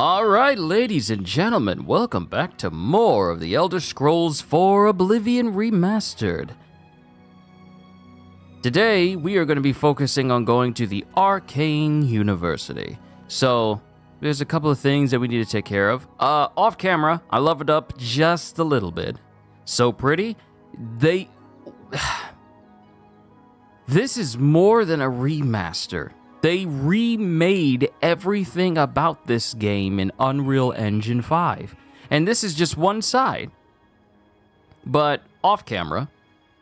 Alright, ladies and gentlemen, welcome back to more of the Elder Scrolls 4 Oblivion Remastered. Today, we are going to be focusing on going to the Arcane University. So, there's a couple of things that we need to take care of. Off camera, I leveled up just a little bit. So pretty. This is more than a remaster. They remade everything about this game in Unreal Engine 5. And this is just one side. But off camera,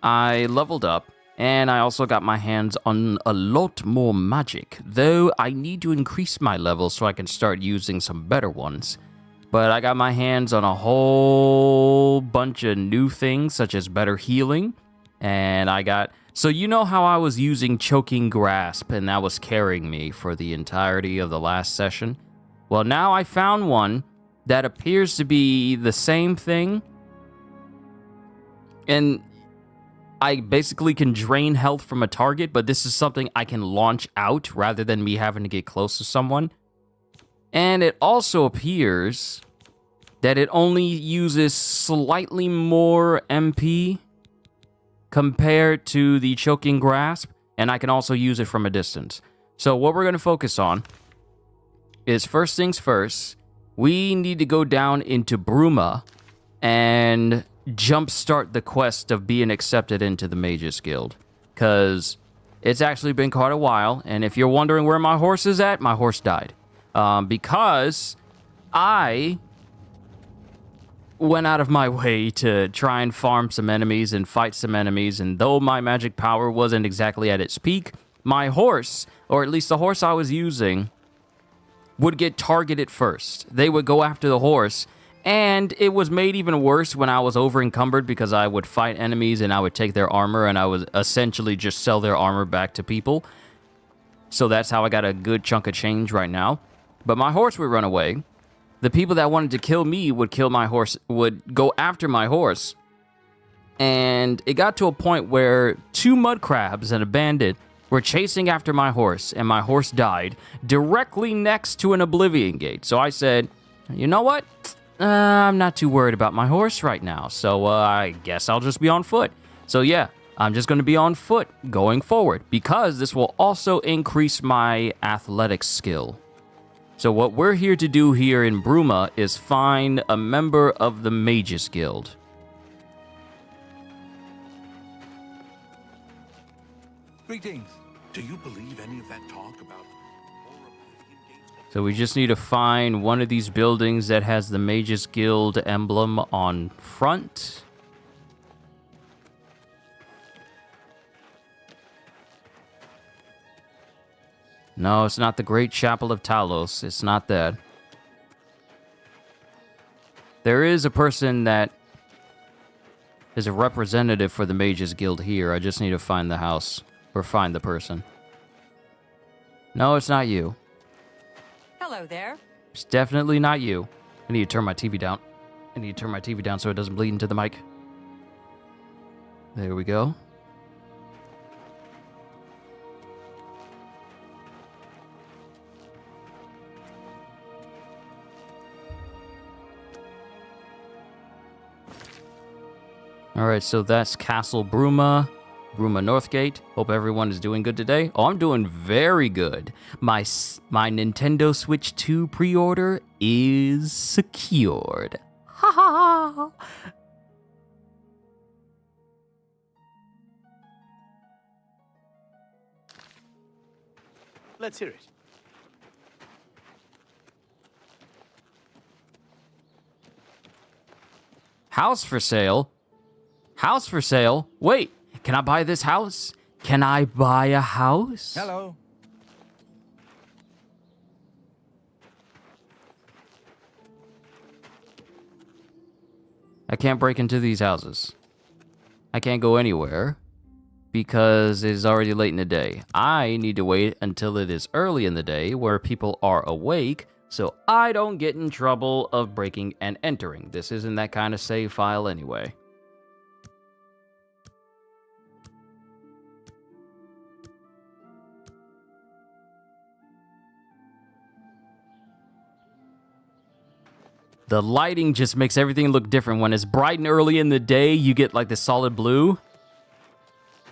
I leveled up, and I also got my hands on a lot more magic. Though I need to increase my level so I can start using some better ones. But I got my hands on a whole bunch of new things, such as better healing. And I got... So you know how I was using Choking Grasp and that was carrying me for the entirety of the last session? Well, now I found one that appears to be the same thing. And I basically can drain health from a target, but this is something I can launch out rather than me having to get close to someone. And it also appears that it only uses slightly more MP compared to the Choking Grasp, and I can also use it from a distance. So what we're going to focus on is, first things first, we need to go down into Bruma and jumpstart the quest of being accepted into the Mages Guild, because it's actually been quite a while, and if you're wondering where my horse is at, my horse died. Because I went out of my way to try and farm some enemies and fight some enemies, and though my magic power wasn't exactly at its peak, my horse, or at least the horse I was using, would get targeted first. They would go after the horse, and it was made even worse when I was over encumbered because I would fight enemies and I would take their armor and I would essentially just sell their armor back to people. So that's how I got a good chunk of change right now. But my horse would run away. The people that wanted to kill me would kill my horse, would go after my horse. And it got to a point where 2 mud crabs and a bandit were chasing after my horse, and my horse died directly next to an Oblivion gate. So I said, you know what? I'm not too worried about my horse right now, so I guess I'll just be on foot. So yeah, I'm just going to be on foot going forward, because this will also increase my athletics skill. So what we're here to do here in Bruma is find a member of the Mages Guild. Greetings. Do you believe any of that talk about... So we just need to find one of these buildings that has the Mages Guild emblem on front. No, it's not the Great Chapel of Talos. It's not that. There is a person that is a representative for the Mages Guild here. I just need to find the house. Or find the person. No, it's not you. Hello there. It's definitely not you. I need to turn my TV down. I need to turn my TV down so it doesn't bleed into the mic. There we go. Alright, so that's Castle Bruma, Bruma Northgate. Hope everyone is doing good today. Oh, I'm doing very good. My Nintendo Switch 2 pre-order is secured. Ha ha ha! Let's hear it. House for sale? House for sale? Wait, can I buy this house? Can I buy a house? Hello. I can't break into these houses. I can't go anywhere because it is already late in the day. I need to wait until it is early in the day where people are awake so I don't get in trouble of breaking and entering. This isn't that kind of save file anyway. The lighting just makes everything look different. When it's bright and early in the day, you get like the solid blue.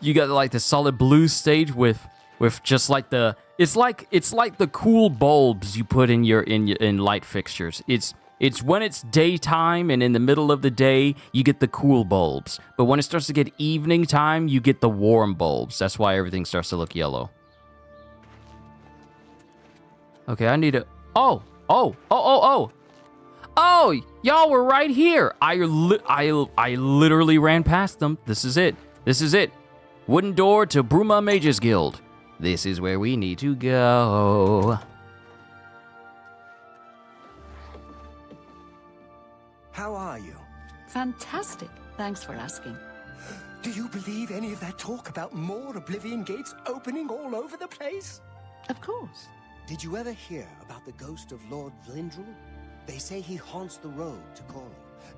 You got like the solid blue stage with just like the it's like the cool bulbs you put in light fixtures. It's when it's daytime and in the middle of the day, you get the cool bulbs. But when it starts to get evening time, you get the warm bulbs. That's why everything starts to look yellow. Okay, I need to... Oh, y'all were right here. I literally ran past them. This is it. Wooden door to Bruma Mages Guild. This is where we need to go. How are you? Fantastic. Thanks for asking. Do you believe any of that talk about more Oblivion gates opening all over the place? Of course. Did you ever hear about the ghost of Lord Vlindrel? They say he haunts the road to Coral.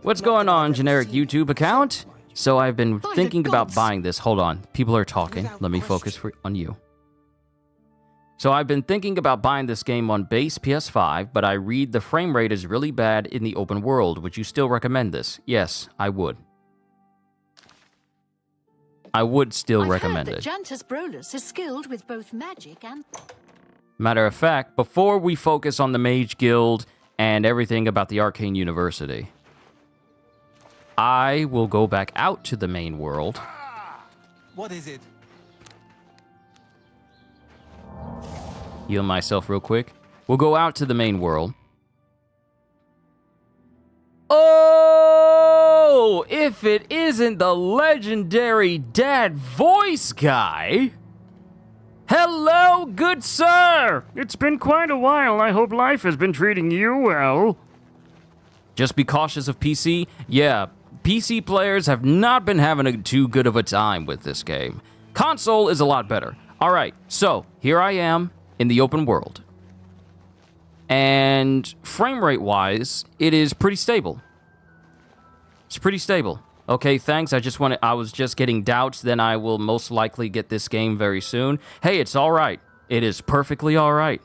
What's going on, generic YouTube account? So I've been thinking about buying this. Hold on. People are talking. Let me focus on you. So I've been thinking about buying this game on base PS5, but I read the frame rate is really bad in the open world. Would you still recommend this? Yes, I would. I would still recommend it. Jantus Brolus is skilled with both magic and... Matter of fact, before we focus on the Mage Guild and everything about the Arcane University, I will go back out to the main world. What is it? Heal myself real quick. We'll go out to the main world. Oh, if it isn't the legendary dad voice guy. Hello, good sir. It's been quite a while. I hope life has been treating you well. Just be cautious of PC. Yeah, PC players have not been having too good of a time with this game. Console is a lot better. All right, so here I am in the open world. And frame rate wise, it is pretty stable. It's pretty stable. Okay, thanks. I was just getting doubts. Then I will most likely get this game very soon. Hey, it's all right. It is perfectly all right.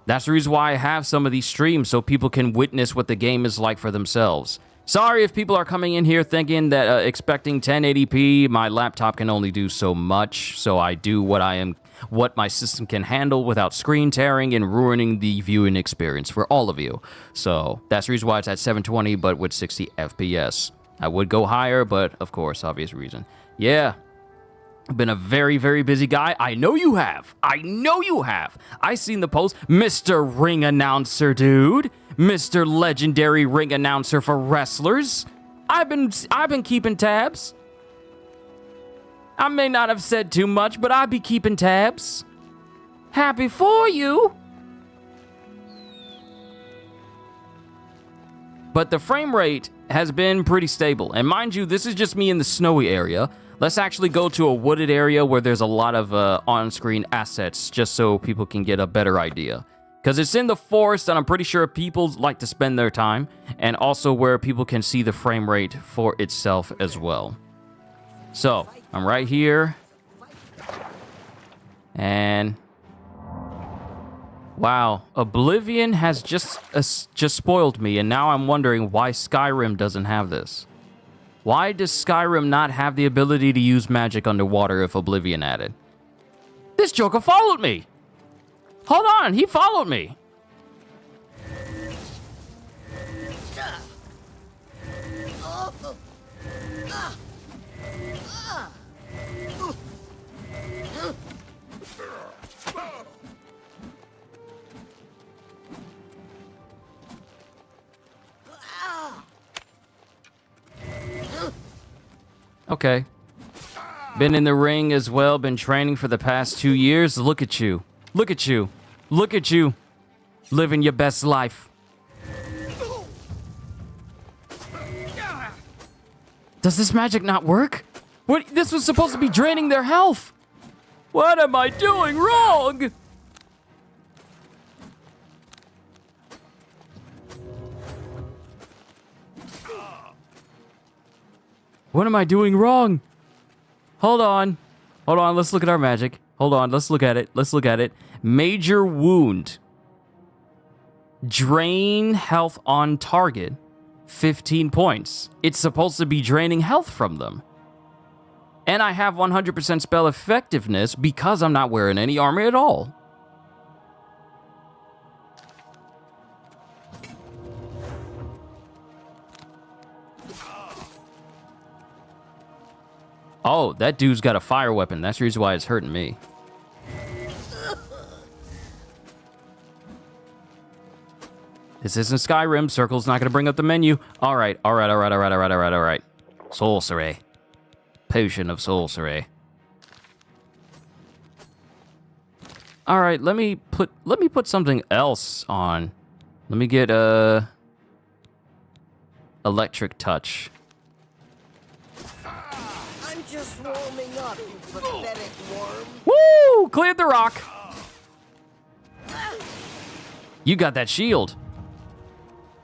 That's the reason why I have some of these streams, so people can witness what the game is like for themselves. Sorry if people are coming in here thinking that expecting 1080p, my laptop can only do so much. So I do what my system can handle without screen tearing and ruining the viewing experience for all of you. So that's the reason why it's at 720, but with 60 FPS. I would go higher, but of course, obvious reason. Yeah. I've been a very, very busy guy. I know you have. I seen the post. Mr. Ring Announcer, dude. Mr. Legendary Ring Announcer for wrestlers. I've been keeping tabs. I may not have said too much, but I be keeping tabs. Happy for you. But the frame rate has been pretty stable. And mind you, this is just me in the snowy area. Let's actually go to a wooded area where there's a lot of on-screen assets, just so people can get a better idea. Because it's in the forest, and I'm pretty sure people like to spend their time, and also where people can see the frame rate for itself as well. So, I'm right here. And... wow, Oblivion has just spoiled me, and now I'm wondering why Skyrim doesn't have this. Why does Skyrim not have the ability to use magic underwater if Oblivion added? This joker followed me! Hold on, he followed me! Okay. Been in the ring as well, been training for the past 2 years. Look at you. Look at you. Look at you. Living your best life. Does this magic not work? What? This was supposed to be draining their health. What am I doing wrong? What am I doing wrong? Hold on. Hold on, let's look at our magic. Hold on, let's look at it. Let's look at it. Major wound. Drain health on target, 15 points. It's supposed to be draining health from them. And I have 100% spell effectiveness because I'm not wearing any armor at all. Oh, that dude's got a fire weapon. That's the reason why it's hurting me. This isn't Skyrim. Circle's not going to bring up the menu. All right. Sorcery. Potion of sorcery. All right, let me put something else on. Let me get electric touch. I'm just warming up, you pathetic worm. Woo! Cleared the rock. You got that shield.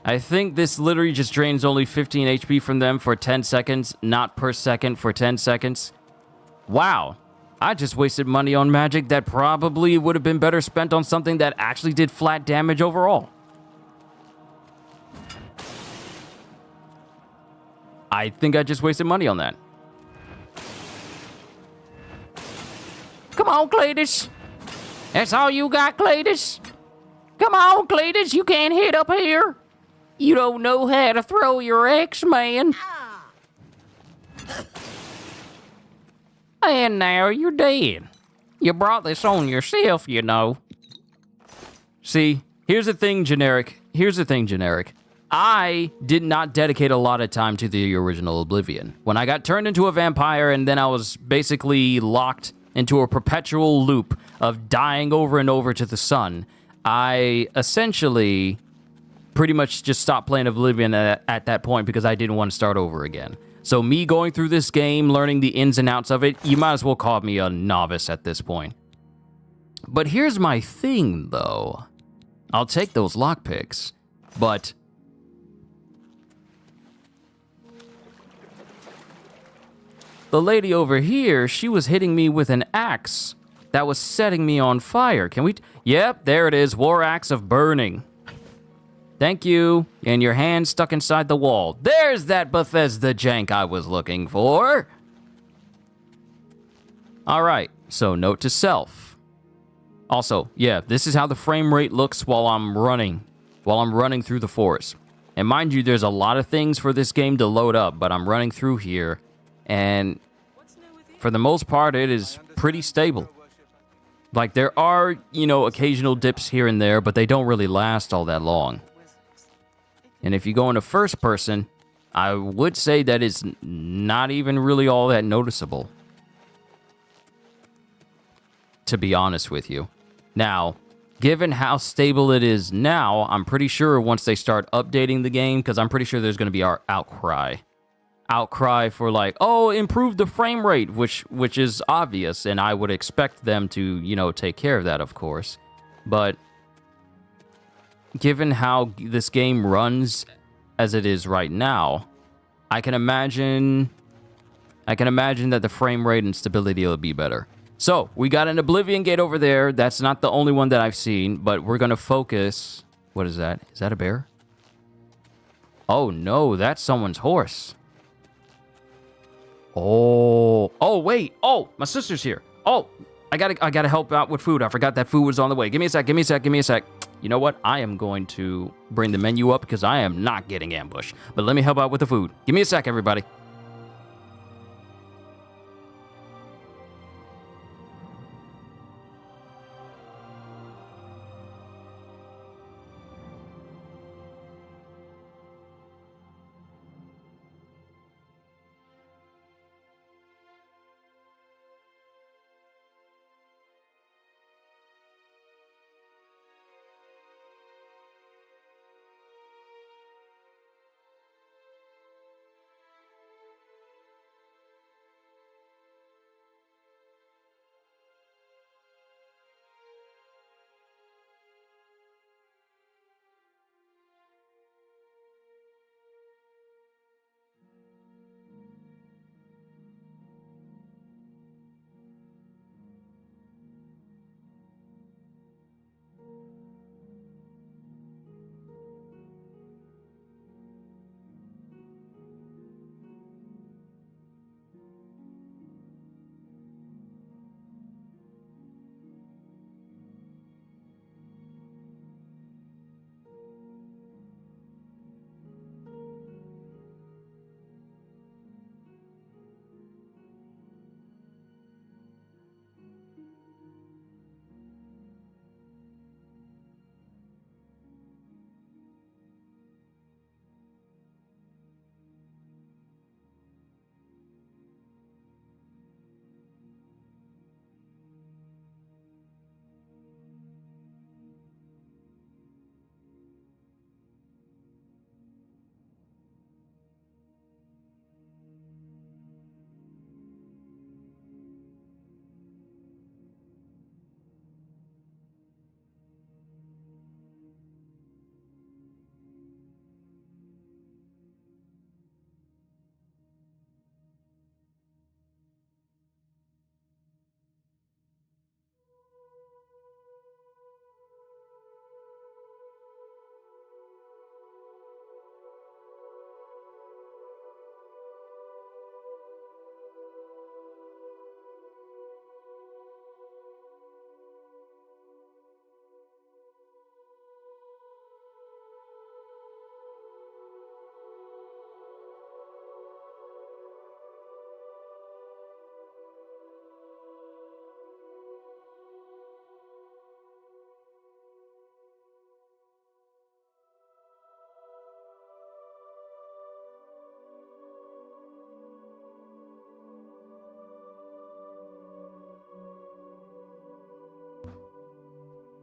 I think this literally just drains only 15 HP from them for 10 seconds, not per second for 10 seconds. Wow. I just wasted money on magic that probably would have been better spent on something that actually did flat damage overall. I think I just wasted money on that. Come on, Cletus. That's all you got, Cletus? Come on, Cletus. You can't hit up here. You don't know how to throw your axe, man. And now you're dead. You brought this on yourself, you know. See, here's the thing, Generic. I did not dedicate a lot of time to the original Oblivion. When I got turned into a vampire and then I was basically locked into a perpetual loop of dying over and over to the sun, I essentially pretty much just stopped playing Oblivion at that point because I didn't want to start over again. So me going through this game, learning the ins and outs of it, you might as well call me a novice at this point. But here's my thing, though. I'll take those lockpicks, but the lady over here, she was hitting me with an axe that was setting me on fire. Can we... Yep, there it is. War Axe of Burning. Thank you. And your hand stuck inside the wall. There's that Bethesda jank I was looking for. All right. So note to self. Also, yeah, this is how the frame rate looks while I'm running through the forest. And mind you, there's a lot of things for this game to load up, but I'm running through here, and for the most part, it is pretty stable. Like, there are, you know, occasional dips here and there, but they don't really last all that long. And if you go into first person, I would say that it's not even really all that noticeable, to be honest with you. Now, given how stable it is now, I'm pretty sure once they start updating the game, because I'm pretty sure there's going to be our outcry for like, oh, improve the frame rate, which is obvious, and I would expect them to, you know, take care of that, of course. But given how this game runs as it is right now, I can imagine that the frame rate and stability will be better. So, we got an Oblivion gate over there. That's not the only one that I've seen, but we're going to focus... What is that? Is that a bear? Oh, no, that's someone's horse. Oh, wait. Oh, my sister's here. Oh, I gotta help out with food. I forgot that food was on the way. Give me a sec. You know what? I am going to bring the menu up because I am not getting ambushed. But let me help out with the food. Give me a sec, everybody.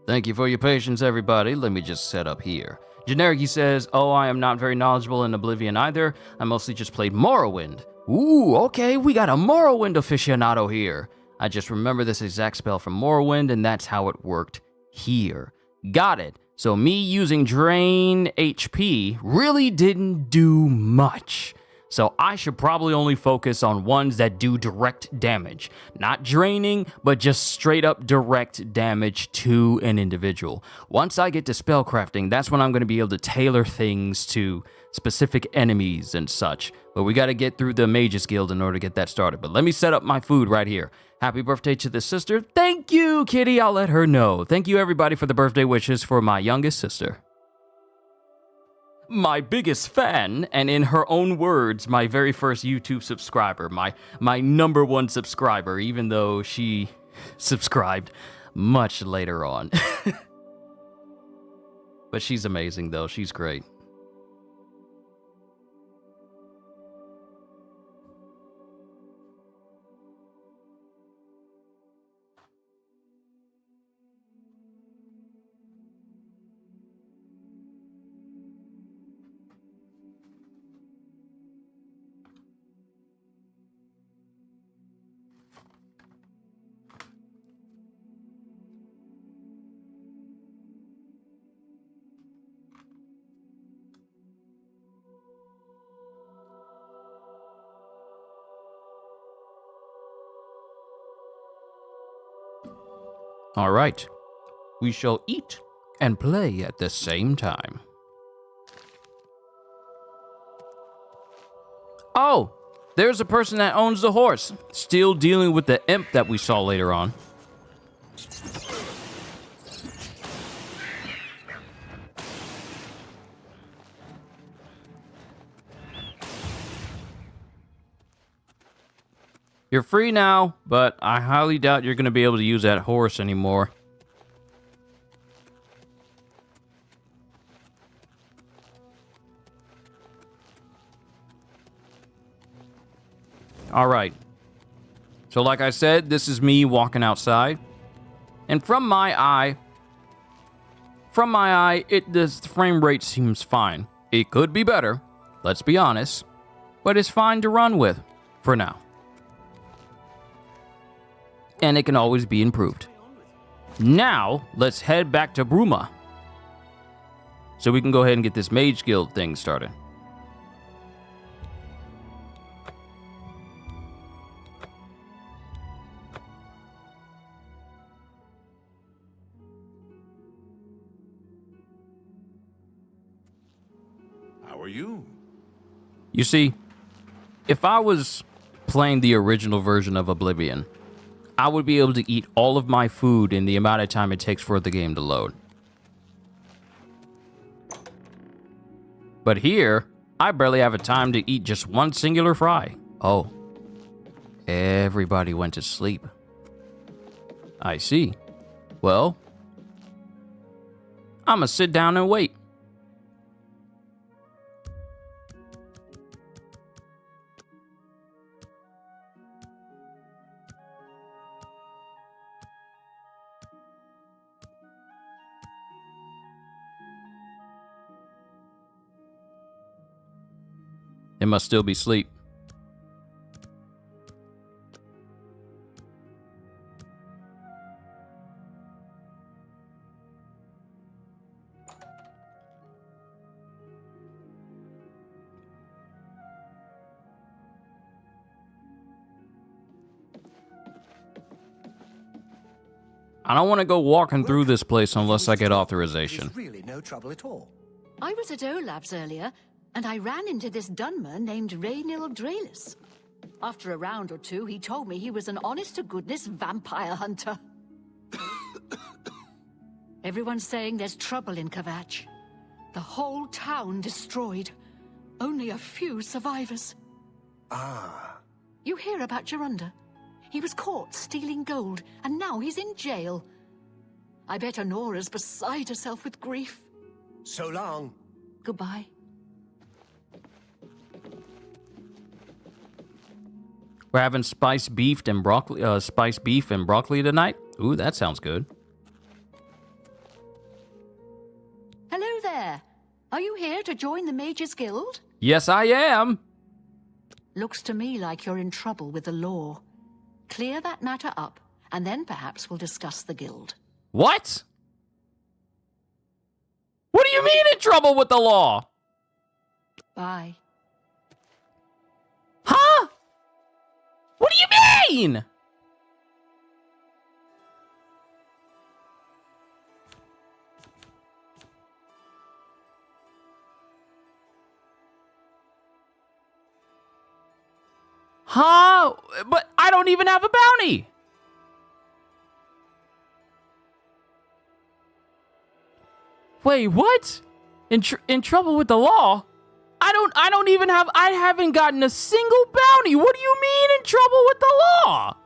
Thank you for your patience, everybody. Let me just set up here. Generic, he says, oh, I am not very knowledgeable in Oblivion either. I mostly just played Morrowind. Ooh, okay, we got a Morrowind aficionado here. I just remember this exact spell from Morrowind, and that's how it worked here. Got it. So me using Drain HP really didn't do much. So I should probably only focus on ones that do direct damage. Not draining, but just straight up direct damage to an individual. Once I get to spellcrafting, that's when I'm going to be able to tailor things to specific enemies and such. But we got to get through the Mages Guild in order to get that started. But let me set up my food right here. Happy birthday to the sister. Thank you, Kitty. I'll let her know. Thank you, everybody, for the birthday wishes for my youngest sister. My biggest fan, and in her own words, my very first YouTube subscriber, my #1 subscriber, even though she subscribed much later on. But she's amazing, though. She's great. All right, we shall eat and play at the same time. Oh, there's a person that owns the horse, still dealing with the imp that we saw later on. You're free now, but I highly doubt you're going to be able to use that horse anymore. All right. So like I said, this is me walking outside. And from my eye, the frame rate seems fine. It could be better, let's be honest, but it's fine to run with for now. And it can always be improved. Now, let's head back to Bruma, so we can go ahead and get this Mage Guild thing started. How are you? You see, if I was playing the original version of Oblivion, I would be able to eat all of my food in the amount of time it takes for the game to load. But here, I barely have a time to eat just one singular fry. Oh, everybody went to sleep. I see. Well, I'm gonna sit down and wait. It must still be sleep. I don't want to go walking through this place unless I get authorization. It's really no trouble at all. I was at Olaf's earlier, and I ran into this Dunmer named Raynil Draelis. After a round or two, he told me he was an honest-to-goodness vampire hunter. Everyone's saying there's trouble in Kvatch. The whole town destroyed. Only a few survivors. Ah. You hear about Gerunda? He was caught stealing gold, and now he's in jail. I bet Honora's beside herself with grief. So long. Goodbye. We're having spiced beef and broccoli tonight. Ooh, that sounds good. here to join the Mages Guild? Yes, I am. Looks to me like you're in trouble with the law. Clear that matter up, and then perhaps we'll discuss the guild. What? What do you mean in trouble with the law? Bye. Huh? What do you mean? Huh? But I don't even have a bounty. Wait, what? In trouble with the law? I haven't gotten a single bounty. What do you mean in trouble with the law?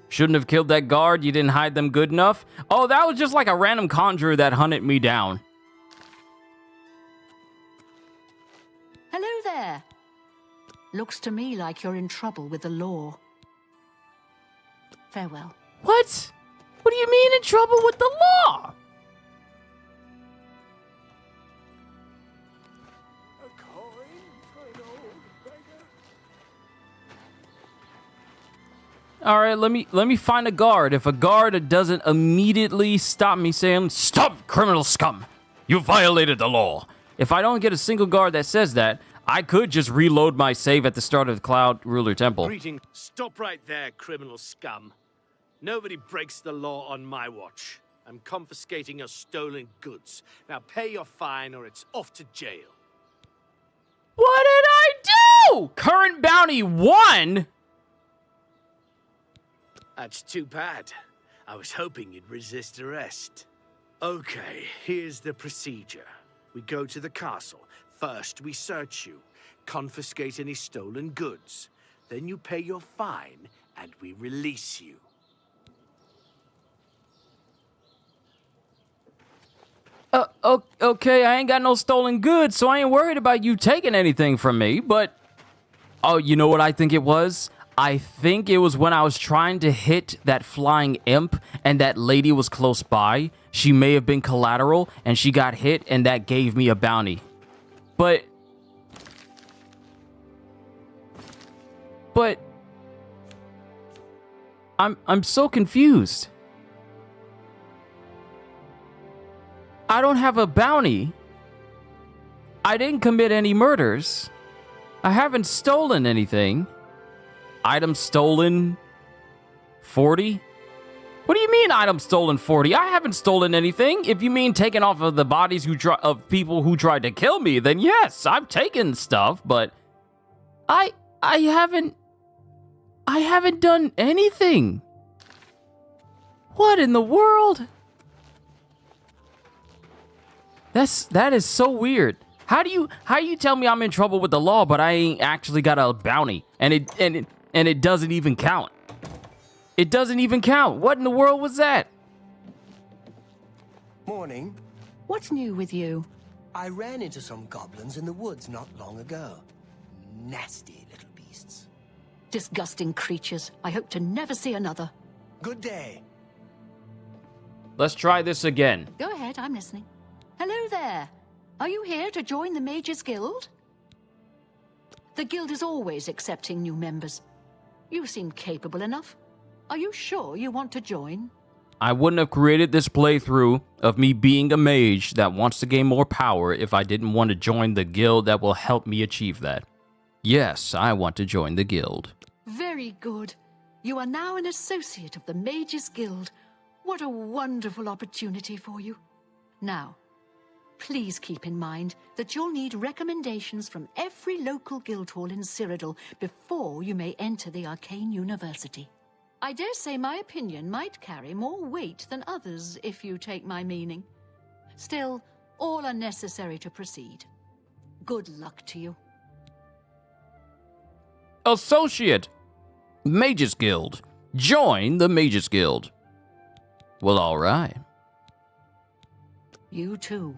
Shouldn't have killed that guard. You didn't hide them good enough. Oh, that was just like a random conjurer that hunted me down. Hello there. Looks to me like you're in trouble with the law. Farewell. What? What do you mean in trouble with the law? All right, let me find a guard. If a guard doesn't immediately stop me saying, "Stop, criminal scum! You violated the law." If I don't get a single guard that says that, I could just reload my save at the start of the Cloud Ruler Temple. Greeting. Stop right there, criminal scum. Nobody breaks the law on my watch. I'm confiscating your stolen goods. Now pay your fine or it's off to jail. What did I do? Current bounty 1? That's too bad. I was hoping you'd resist arrest. Okay, here's the procedure. We go to the castle. First, we search you, confiscate any stolen goods. Then you pay your fine, and we release you. Okay, I ain't got no stolen goods, so I ain't worried about you taking anything from me, but... Oh, you know what I think it was? I think it was when I was trying to hit that flying imp, and that lady was close by. She may have been collateral, and she got hit, and that gave me a bounty. But... I'm so confused. I don't have a bounty. I didn't commit any murders. I haven't stolen anything. Item stolen 40? What do you mean item stolen 40? I haven't stolen anything. If you mean taken off of the bodies of people who tried to kill me, then yes, I've taken stuff, but I haven't done anything. What in the world? That is so weird. How do you tell me I'm in trouble with the law, but I ain't actually got a bounty, and it doesn't even count? It doesn't even count. What in the world was that? Morning. What's new with you? I ran into some goblins in the woods not long ago. Nasty little beasts. Disgusting creatures. I hope to never see another. Good day. Let's try this again. Go ahead, I'm listening. Hello there. Are you here to join the Mages Guild? The guild is always accepting new members. You seem capable enough. Are you sure you want to join? I wouldn't have created this playthrough of me being a mage that wants to gain more power if I didn't want to join the guild that will help me achieve that. Yes, I want to join the guild. Very good. You are now an associate of the Mages Guild. What a wonderful opportunity for you. Now, please keep in mind that you'll need recommendations from every local guild hall in Cyrodiil before you may enter the Arcane University. I dare say my opinion might carry more weight than others, if you take my meaning. Still, all are necessary to proceed. Good luck to you. Associate! Mages Guild. Join the Mages Guild. Well, alright. You too.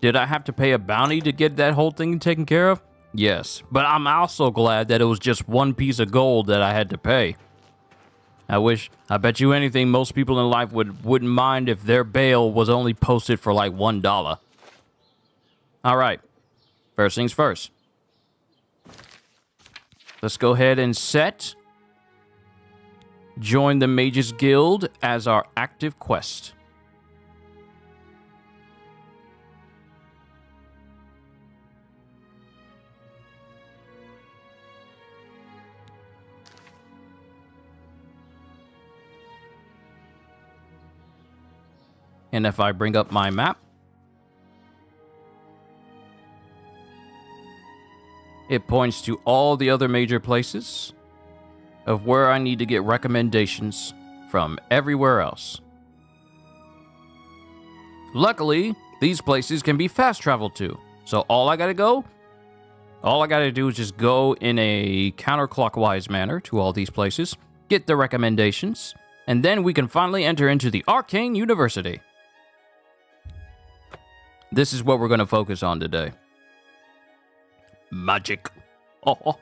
Did I have to pay a bounty to get that whole thing taken care of? Yes, but I'm also glad that it was just one piece of gold that I had to pay. I bet you anything most people in life wouldn't mind if their bail was only posted for like $1. All right. First things first. Let's go ahead and set join the Mages Guild as our active quest. And if I bring up my map, it points to all the other major places of where I need to get recommendations from everywhere else. Luckily, these places can be fast traveled to. So all I gotta do is just go in a counterclockwise manner to all these places, get the recommendations, and then we can finally enter into the Arcane University. This is what we're going to focus on today. Magic. Oh.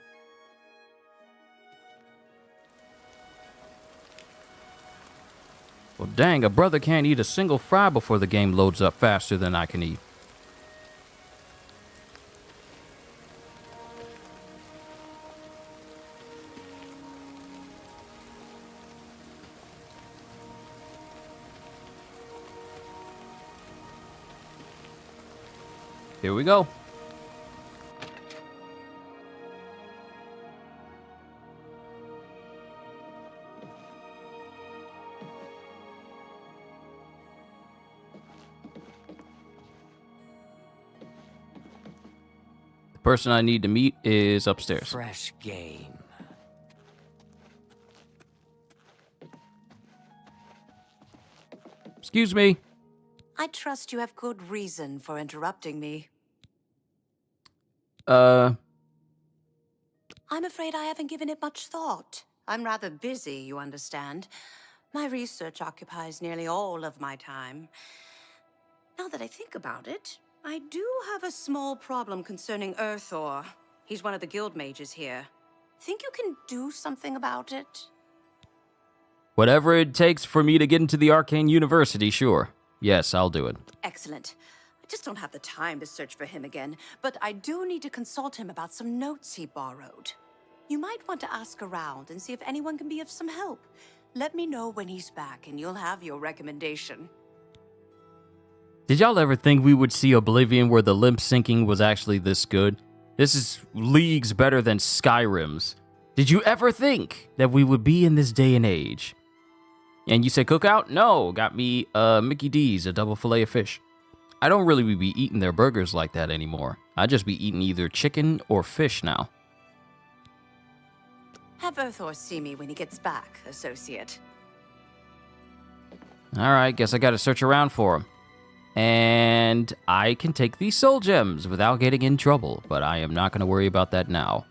Well, dang, a brother can't eat a single fry before the game loads up faster than I can eat. Here we go. The person I need to meet is upstairs. Fresh game. Excuse me. I trust you have good reason for interrupting me. I'm afraid I haven't given it much thought. I'm rather busy, you understand. My research occupies nearly all of my time. Now that I think about it, I do have a small problem concerning Earthor. He's one of the guild mages here. Think you can do something about it? Whatever it takes for me to get into the Arcane University, sure. Yes, I'll do it. Excellent. I just don't have the time to search for him again, but I do need to consult him about some notes he borrowed. You might want to ask around and see if anyone can be of some help. Let me know when he's back and you'll have your recommendation. Did y'all ever think we would see Oblivion where the limp syncing was actually this good? This is leagues better than Skyrim's. Did you ever think that we would be in this day and age? And you said cookout? No, got me Mickey D's, a double fillet of fish. I don't really be eating their burgers like that anymore. I just be eating either chicken or fish now. Have Earthor see me when he gets back, associate. Alright, guess I gotta search around for him. And I can take these soul gems without getting in trouble, but I am not gonna worry about that now.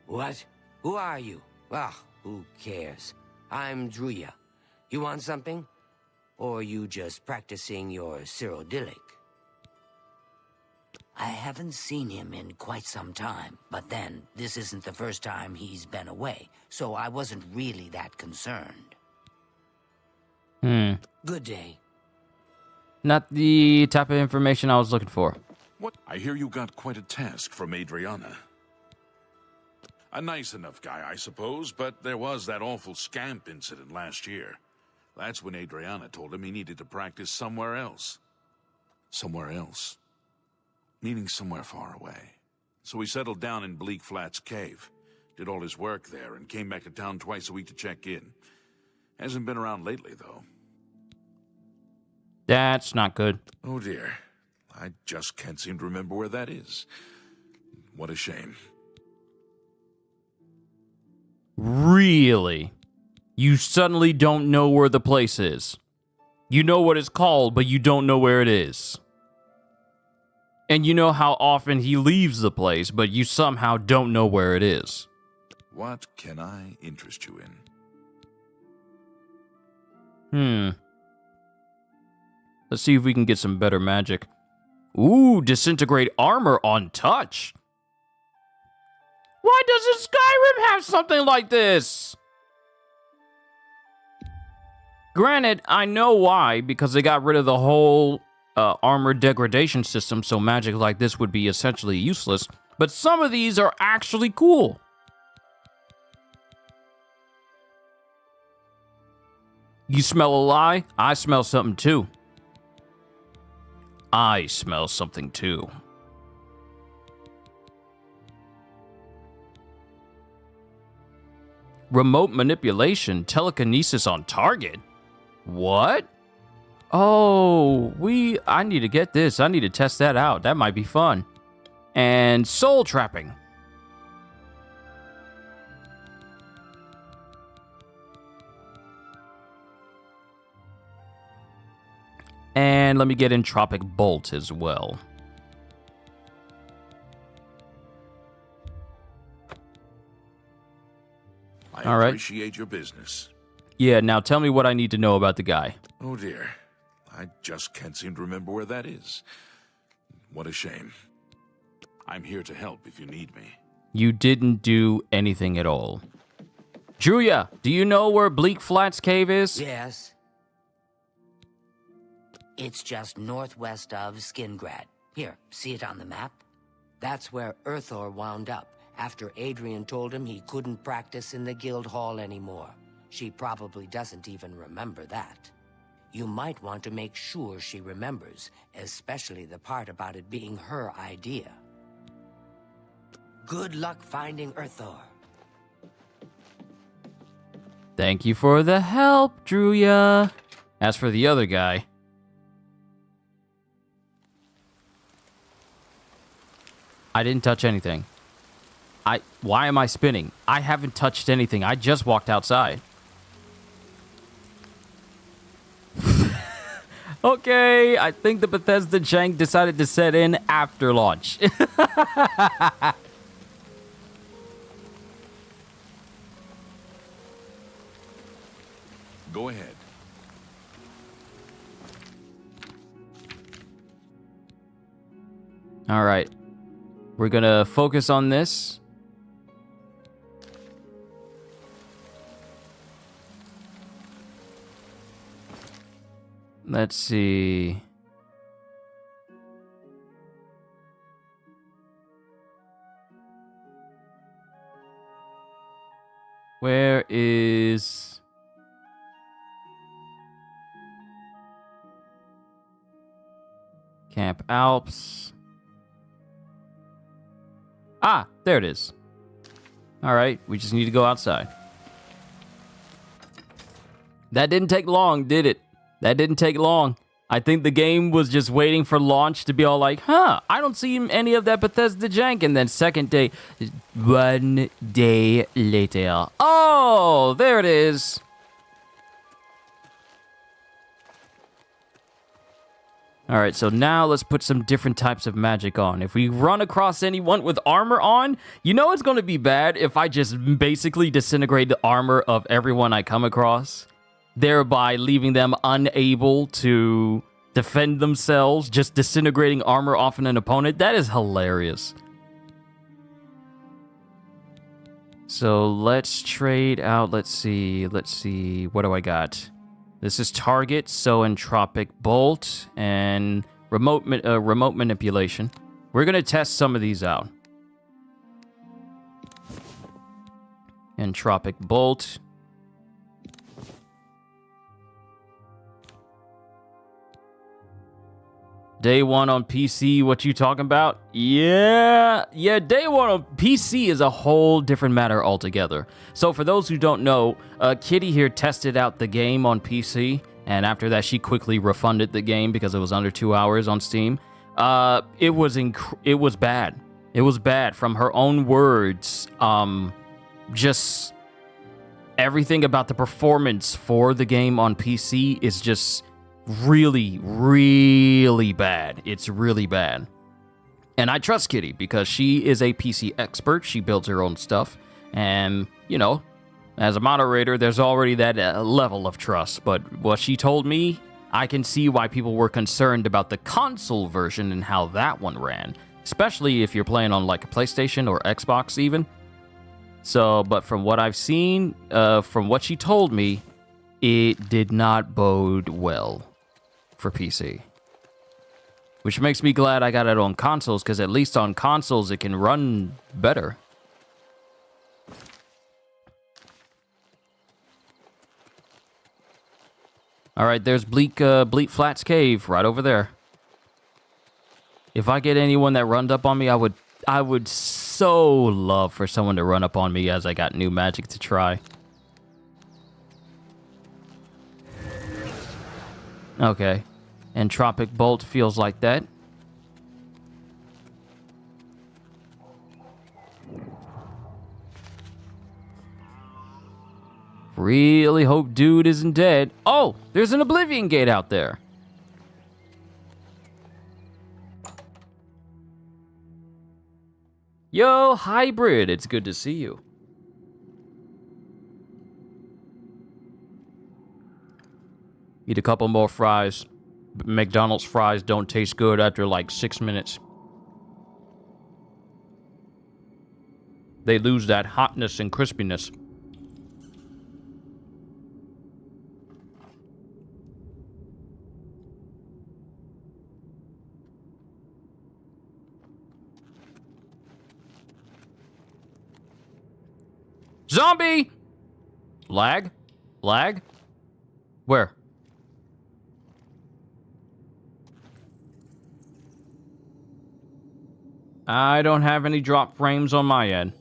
What? Who are you? Ah, who cares? I'm Druya. You want something? Or are you just practicing your Cyrodiilic? I haven't seen him in quite some time, but then, this isn't the first time he's been away, so I wasn't really that concerned. Good day. Not the type of information I was looking for. What? I hear you got quite a task from Adriana. A nice enough guy, I suppose, but there was that awful scamp incident last year. That's when Adriana told him he needed to practice somewhere else. Somewhere else. Meaning somewhere far away. So he settled down in Bleak Flats Cave, did all his work there, and came back to town twice a week to check in. Hasn't been around lately, though. That's not good. Oh dear. I just can't seem to remember where that is. What a shame. Really? You suddenly don't know where the place is. You know what it's called, but you don't know where it is. And you know how often he leaves the place, but you somehow don't know where it is. What can I interest you Hmm. in? Let's see if we can get some better magic. Ooh, disintegrate armor on touch. Why doesn't Skyrim have something like this? Granted, I know why, because they got rid of the whole armor degradation system, so magic like this would be essentially useless. But some of these are actually cool. You smell a lie? I smell something too. I smell something too. Remote manipulation, telekinesis on target. What? Oh, I need to get this. I need to test that out. That might be fun. And soul trapping. And let me get entropic bolt as well. I appreciate your business. Yeah, now tell me what I need to know about the guy. Oh dear. I just can't seem to remember where that is. What a shame. I'm here to help if you need me. You didn't do anything at all. Julia, do you know where Bleak Flats Cave is? Yes. It's just northwest of Skingrad. Here, see it on the map? That's where Earthor wound up, after Adrian told him he couldn't practice in the guild hall anymore. She probably doesn't even remember that. You might want to make sure she remembers, especially the part about it being her idea. Good luck finding Earthor. Thank you for the help, Druya. As for the other guy... I didn't touch anything. Why am I spinning? I haven't touched anything. I just walked outside. Okay, I think the Bethesda jank decided to set in after launch. Go ahead. All right. We're gonna focus on this. Let's see. Where is... Camp Alps? Ah, there it is. All right, we just need to go outside. That didn't take long, did it? That didn't take long. I think the game was just waiting for launch to be all like, huh, I don't see any of that Bethesda jank. And then second day, 1 day later. Oh, there it is. All right, so now let's put some different types of magic on. If we run across anyone with armor on, you know it's going to be bad if I just basically disintegrate the armor of everyone I come across, thereby leaving them unable to defend themselves, just disintegrating armor off an opponent. That is hilarious. So let's trade out. Let's see. What do I got? This is target, so entropic bolt and remote manipulation. We're gonna test some of these out. Entropic bolt. Day one on PC, what you talking about? Yeah, day one on PC is a whole different matter altogether. So for those who don't know, Kitty here tested out the game on PC, and after that she quickly refunded the game because it was under 2 hours on Steam. It was bad. It was bad from her own words. Just everything about the performance for the game on PC is just really, really bad. It's really bad. And I trust Kitty because she is a PC expert. She builds her own stuff. And, you know, as a moderator, there's already that level of trust. But what she told me, I can see why people were concerned about the console version and how that one ran. Especially if you're playing on like a PlayStation or Xbox even. So, but from what I've seen, from what she told me, it did not bode well for PC. Which makes me glad I got it on consoles, because at least on consoles it can run better. All right, there's Bleak Flats Cave right over there. If I get anyone that runs up on me, I would so love for someone to run up on me as I got new magic to try. Okay. Entropic Bolt feels like that. Really hope dude isn't dead. Oh, there's an Oblivion gate out there. Yo, Hybrid, it's good to see you. Eat a couple more fries. McDonald's fries don't taste good after like 6 minutes. They lose that hotness and crispiness. Zombie! Lag? Lag? Where? I don't have any drop frames on my end.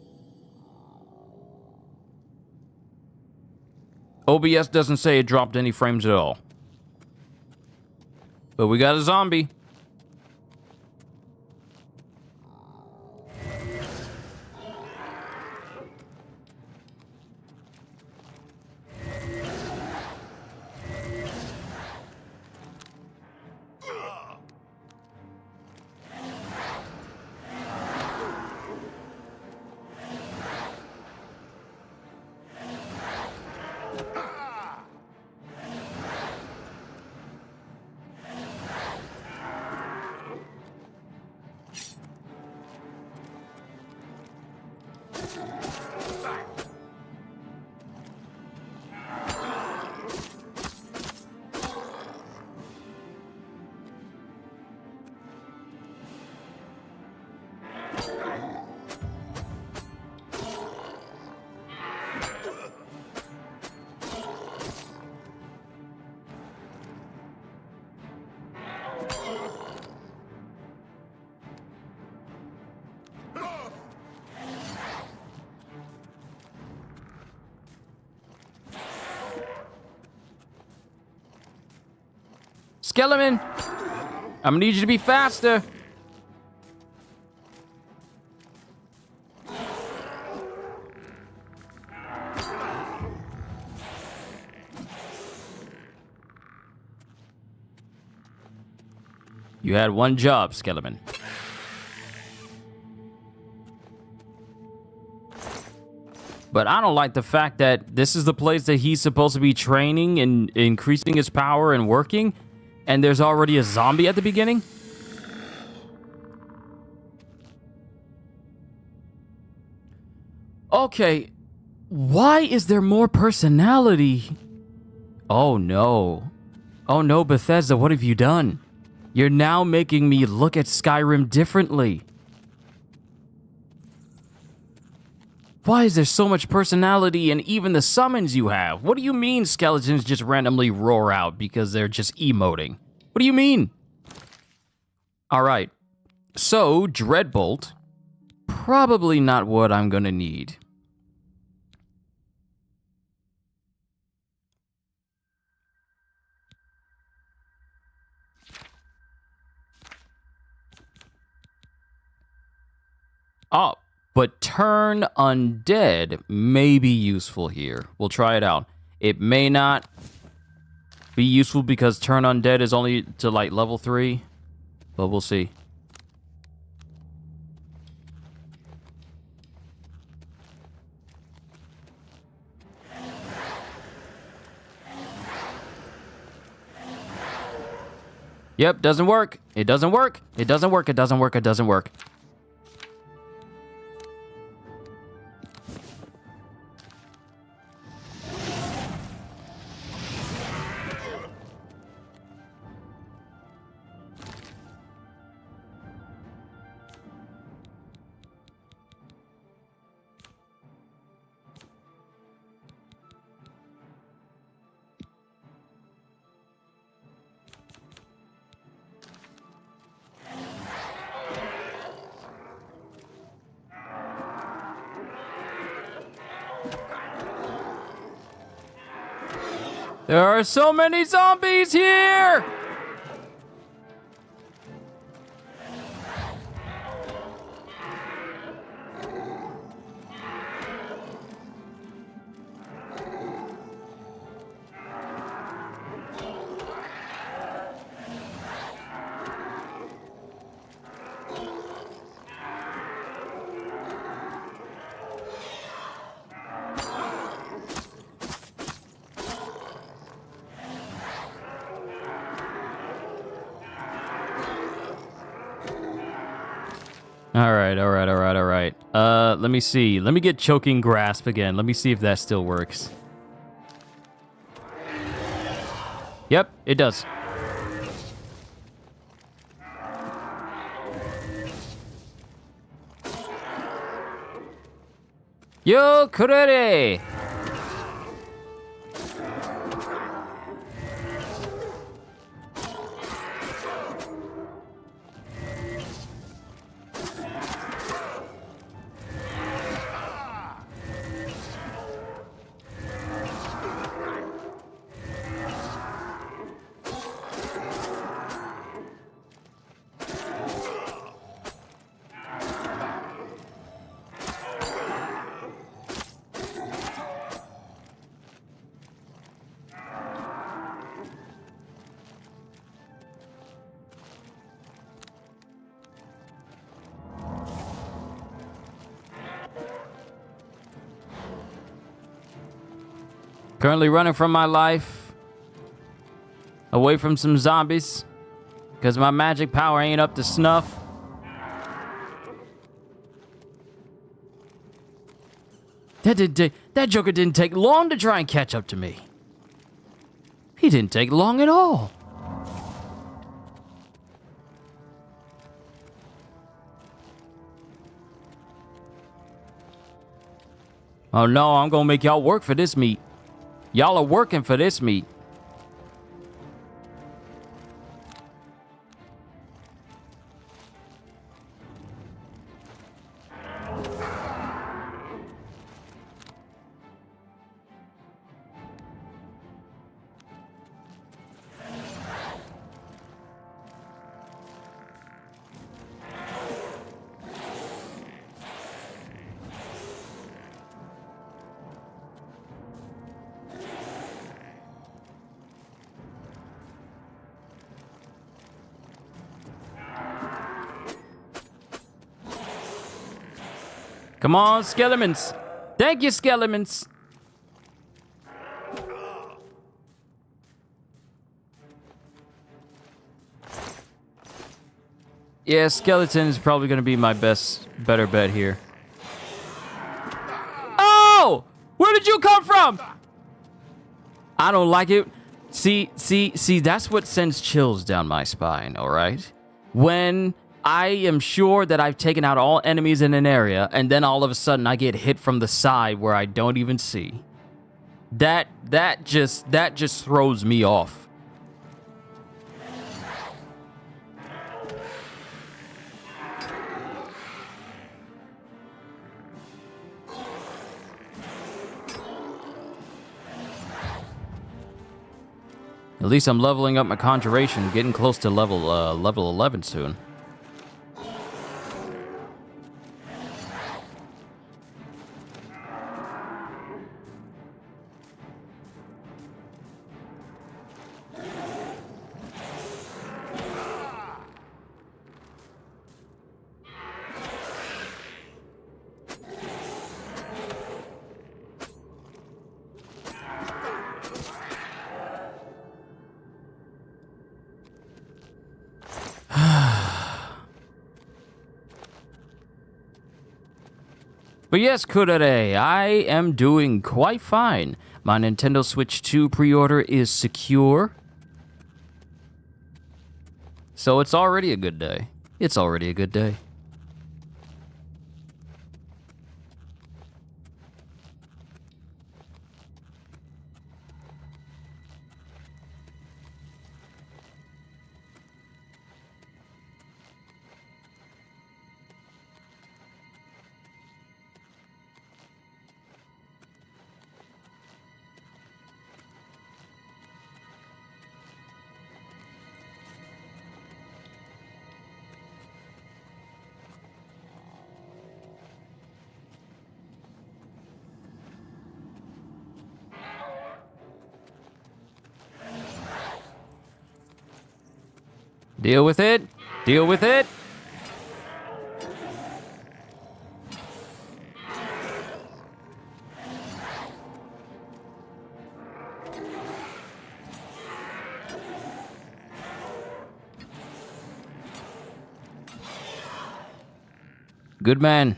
OBS doesn't say it dropped any frames at all. But we got a zombie. Skeleton, I'm gonna need you to be faster. You had one job, Skeleton. But I don't like the fact that this is the place that he's supposed to be training and increasing his power and working, and there's already a zombie at the beginning. Okay, why is there more personality? Oh no. Oh no, Bethesda, what have you done? You're now making me look at Skyrim differently. Why is there so much personality in even the summons you have? What do you mean skeletons just randomly roar out because they're just emoting? What do you mean? Alright, so Dreadbolt, probably not what I'm gonna need. Oh, but Turn Undead may be useful here. We'll try it out. It may not be useful because Turn Undead is only to like level 3, but we'll see. Yep, doesn't work. It doesn't work. It doesn't work. It doesn't work. It doesn't work. There are so many zombies here! All right. Let me see. Let me get Choking Grasp again. Let me see if that still works. Yep, it does. Yo, kurere! Currently running from my life. Away from some zombies. Because my magic power ain't up to snuff. That Joker didn't take long to try and catch up to me. He didn't take long at all. Oh no, I'm gonna make y'all work for this meat. Y'all are working for this meat. Come on, skeletons. Thank you, skeletons. Yeah, skeleton is probably going to be my better bet here. Oh! Where did you come from? I don't like it. See, that's what sends chills down my spine, all right? When I am sure that I've taken out all enemies in an area, and then all of a sudden I get hit from the side where I don't even see. That just throws me off. At least I'm leveling up my conjuration, getting close to level 11 soon. But yes, Kurere, I am doing quite fine. My Nintendo Switch 2 pre-order is secure. So it's already a good day. It's already a good day. Deal with it. Deal with it. Good man.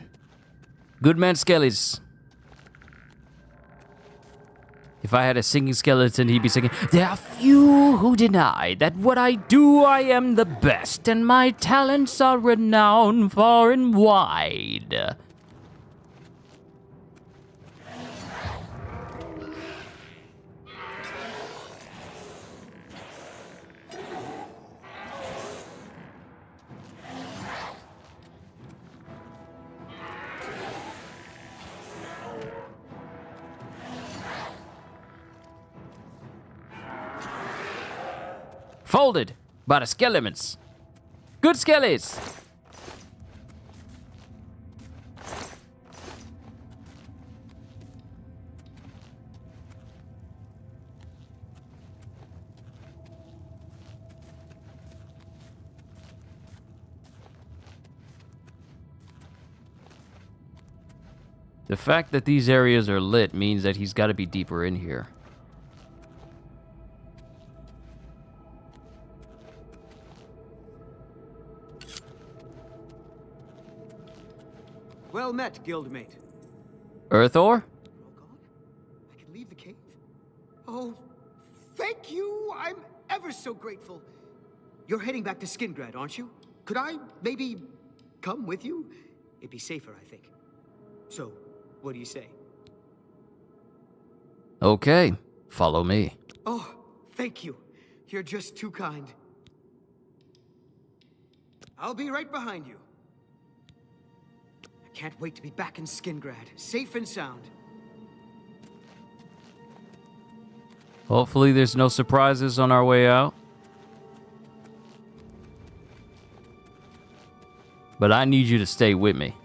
Good man, Skellies. If I had a singing skeleton, he'd be singing, "There are few who deny that what I do I am the best, and my talents are renowned far and wide." Folded by the skeletons. Good skellies. The fact that these areas are lit means that he's got to be deeper in here. Well met, guildmate. Earthor? All gone? I can leave the cave? Oh, thank you! I'm ever so grateful. You're heading back to Skingrad, aren't you? Could I maybe come with you? It'd be safer, I think. So, what do you say? Okay, follow me. Oh, thank you. You're just too kind. I'll be right behind you. I can't wait to be back in Skingrad, safe and sound. Hopefully there's no surprises on our way out. But I need you to stay with me.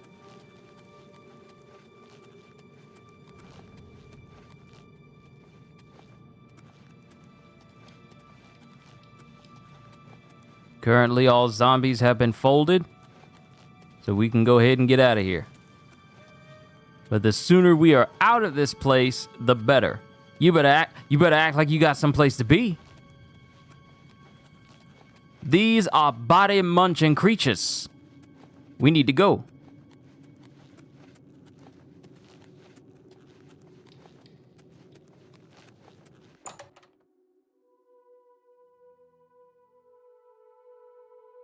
Currently, all zombies have been folded, so we can go ahead and get out of here. But the sooner we are out of this place, the better. You better act like you got someplace to be. These are body-munching creatures. We need to go.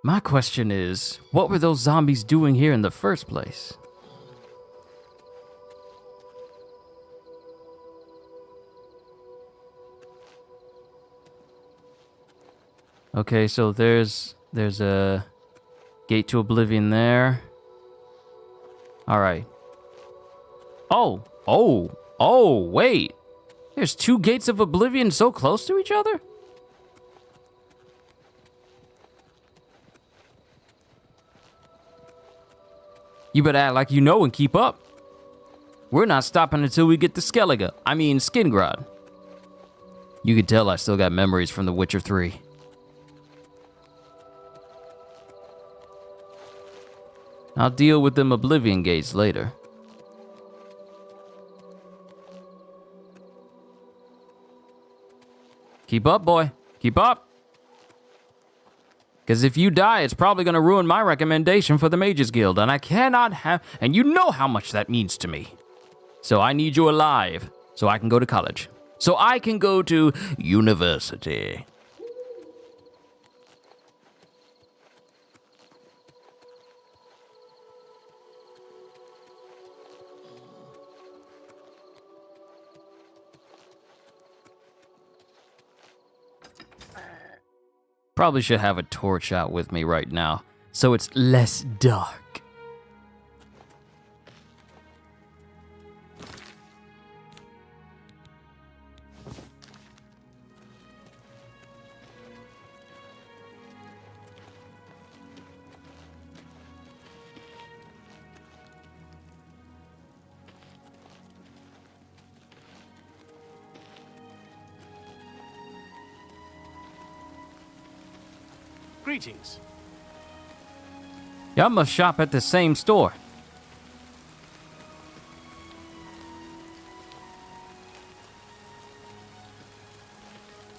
My question is, what were those zombies doing here in the first place? Okay, so there's a gate to oblivion there. All right. Oh, wait. There's two gates of oblivion so close to each other? You better act like you know and keep up. We're not stopping until we get to Skingrad. You can tell I still got memories from The Witcher 3. I'll deal with them oblivion gates later. Keep up, boy. Keep up. Because if you die, it's probably going to ruin my recommendation for the Mages Guild, and I cannot have... And you know how much that means to me. So I need you alive, so I can go to college. So I can go to university. Probably should have a torch out with me right now, so it's less dark. Greetings. Y'all must shop at the same store.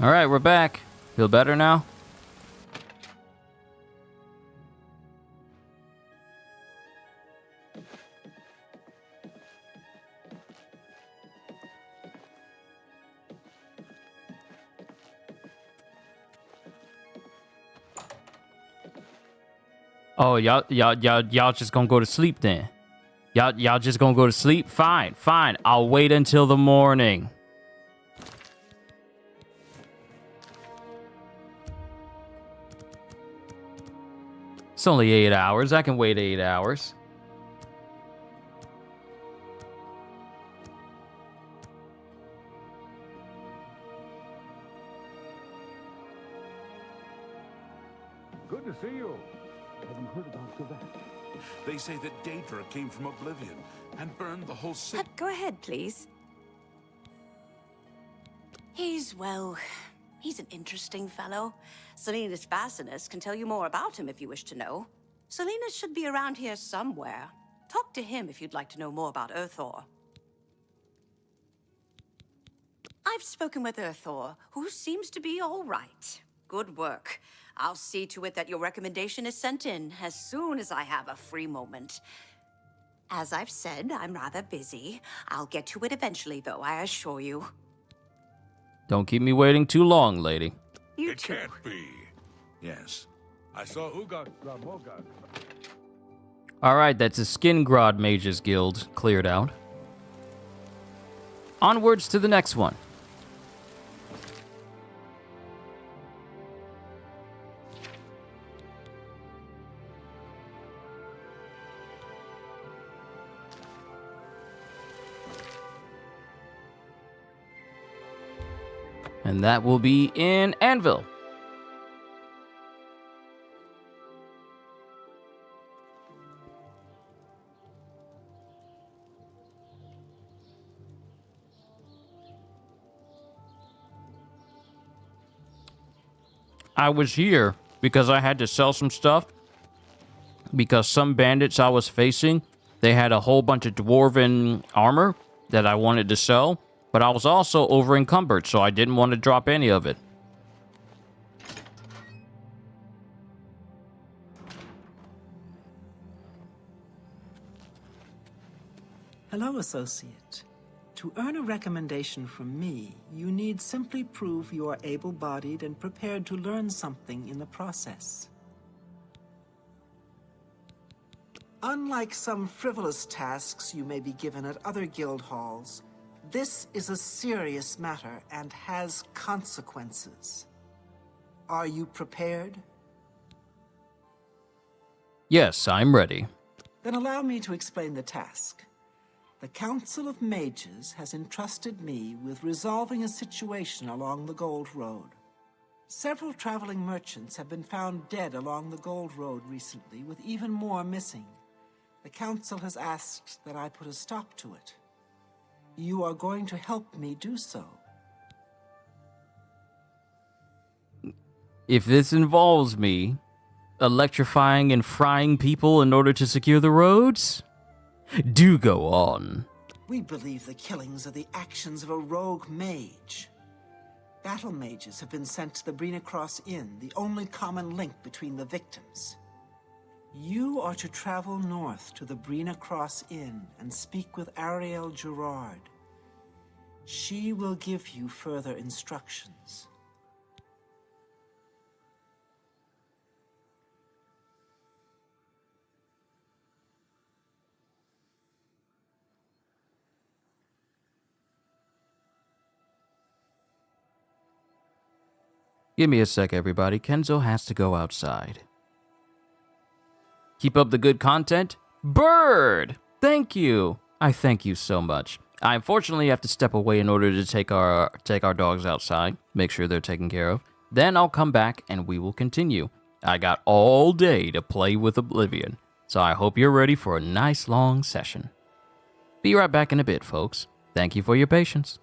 All right, we're back. Feel better now? Oh, y'all just gonna go to sleep then? Y'all just gonna go to sleep? Fine. I'll wait until the morning. It's only 8 hours. I can wait 8 hours. Good to see you. Have you heard about Savannah? They say that Daedra came from Oblivion and burned the whole city. Go ahead, please. He's an interesting fellow. Selena's Fascinus can tell you more about him if you wish to know. Selena should be around here somewhere. Talk to him if you'd like to know more about Earthor. I've spoken with Earthor, who seems to be all right. Good work. I'll see to it that your recommendation is sent in as soon as I have a free moment. As I've said, I'm rather busy. I'll get to it eventually, though, I assure you. Don't keep me waiting too long, lady. It can't be. Yes. I saw Ugag Ramogag. All right, that's a Skingrod Mages Guild cleared out. Onwards to the next one. And that will be in Anvil. I was here because I had to sell some stuff. Because some bandits I was facing, they had a whole bunch of dwarven armor that I wanted to sell. But I was also over encumbered, so I didn't want to drop any of it. Hello, associate. To earn a recommendation from me, you need simply prove you are able-bodied and prepared to learn something in the process. Unlike some frivolous tasks you may be given at other guild halls, this is a serious matter and has consequences. Are you prepared? Yes, I'm ready. Then allow me to explain the task. The Council of Mages has entrusted me with resolving a situation along the Gold Road. Several traveling merchants have been found dead along the Gold Road recently, with even more missing. The Council has asked that I put a stop to it. You are going to help me do so. If this involves me electrifying and frying people in order to secure the roads, do go on. We believe the killings are the actions of a rogue mage. Battle mages have been sent to the Brina Cross Inn, the only common link between the victims. You are to travel north to the Brina Cross Inn and speak with Ariel Gerard. She will give you further instructions. Give me a sec, everybody. Kenzo has to go outside. Keep up the good content. Bird! Thank you. I thank you so much. I unfortunately have to step away in order to take our dogs outside, make sure they're taken care of. Then I'll come back and we will continue. I got all day to play with Oblivion, so I hope you're ready for a nice long session. Be right back in a bit, folks. Thank you for your patience.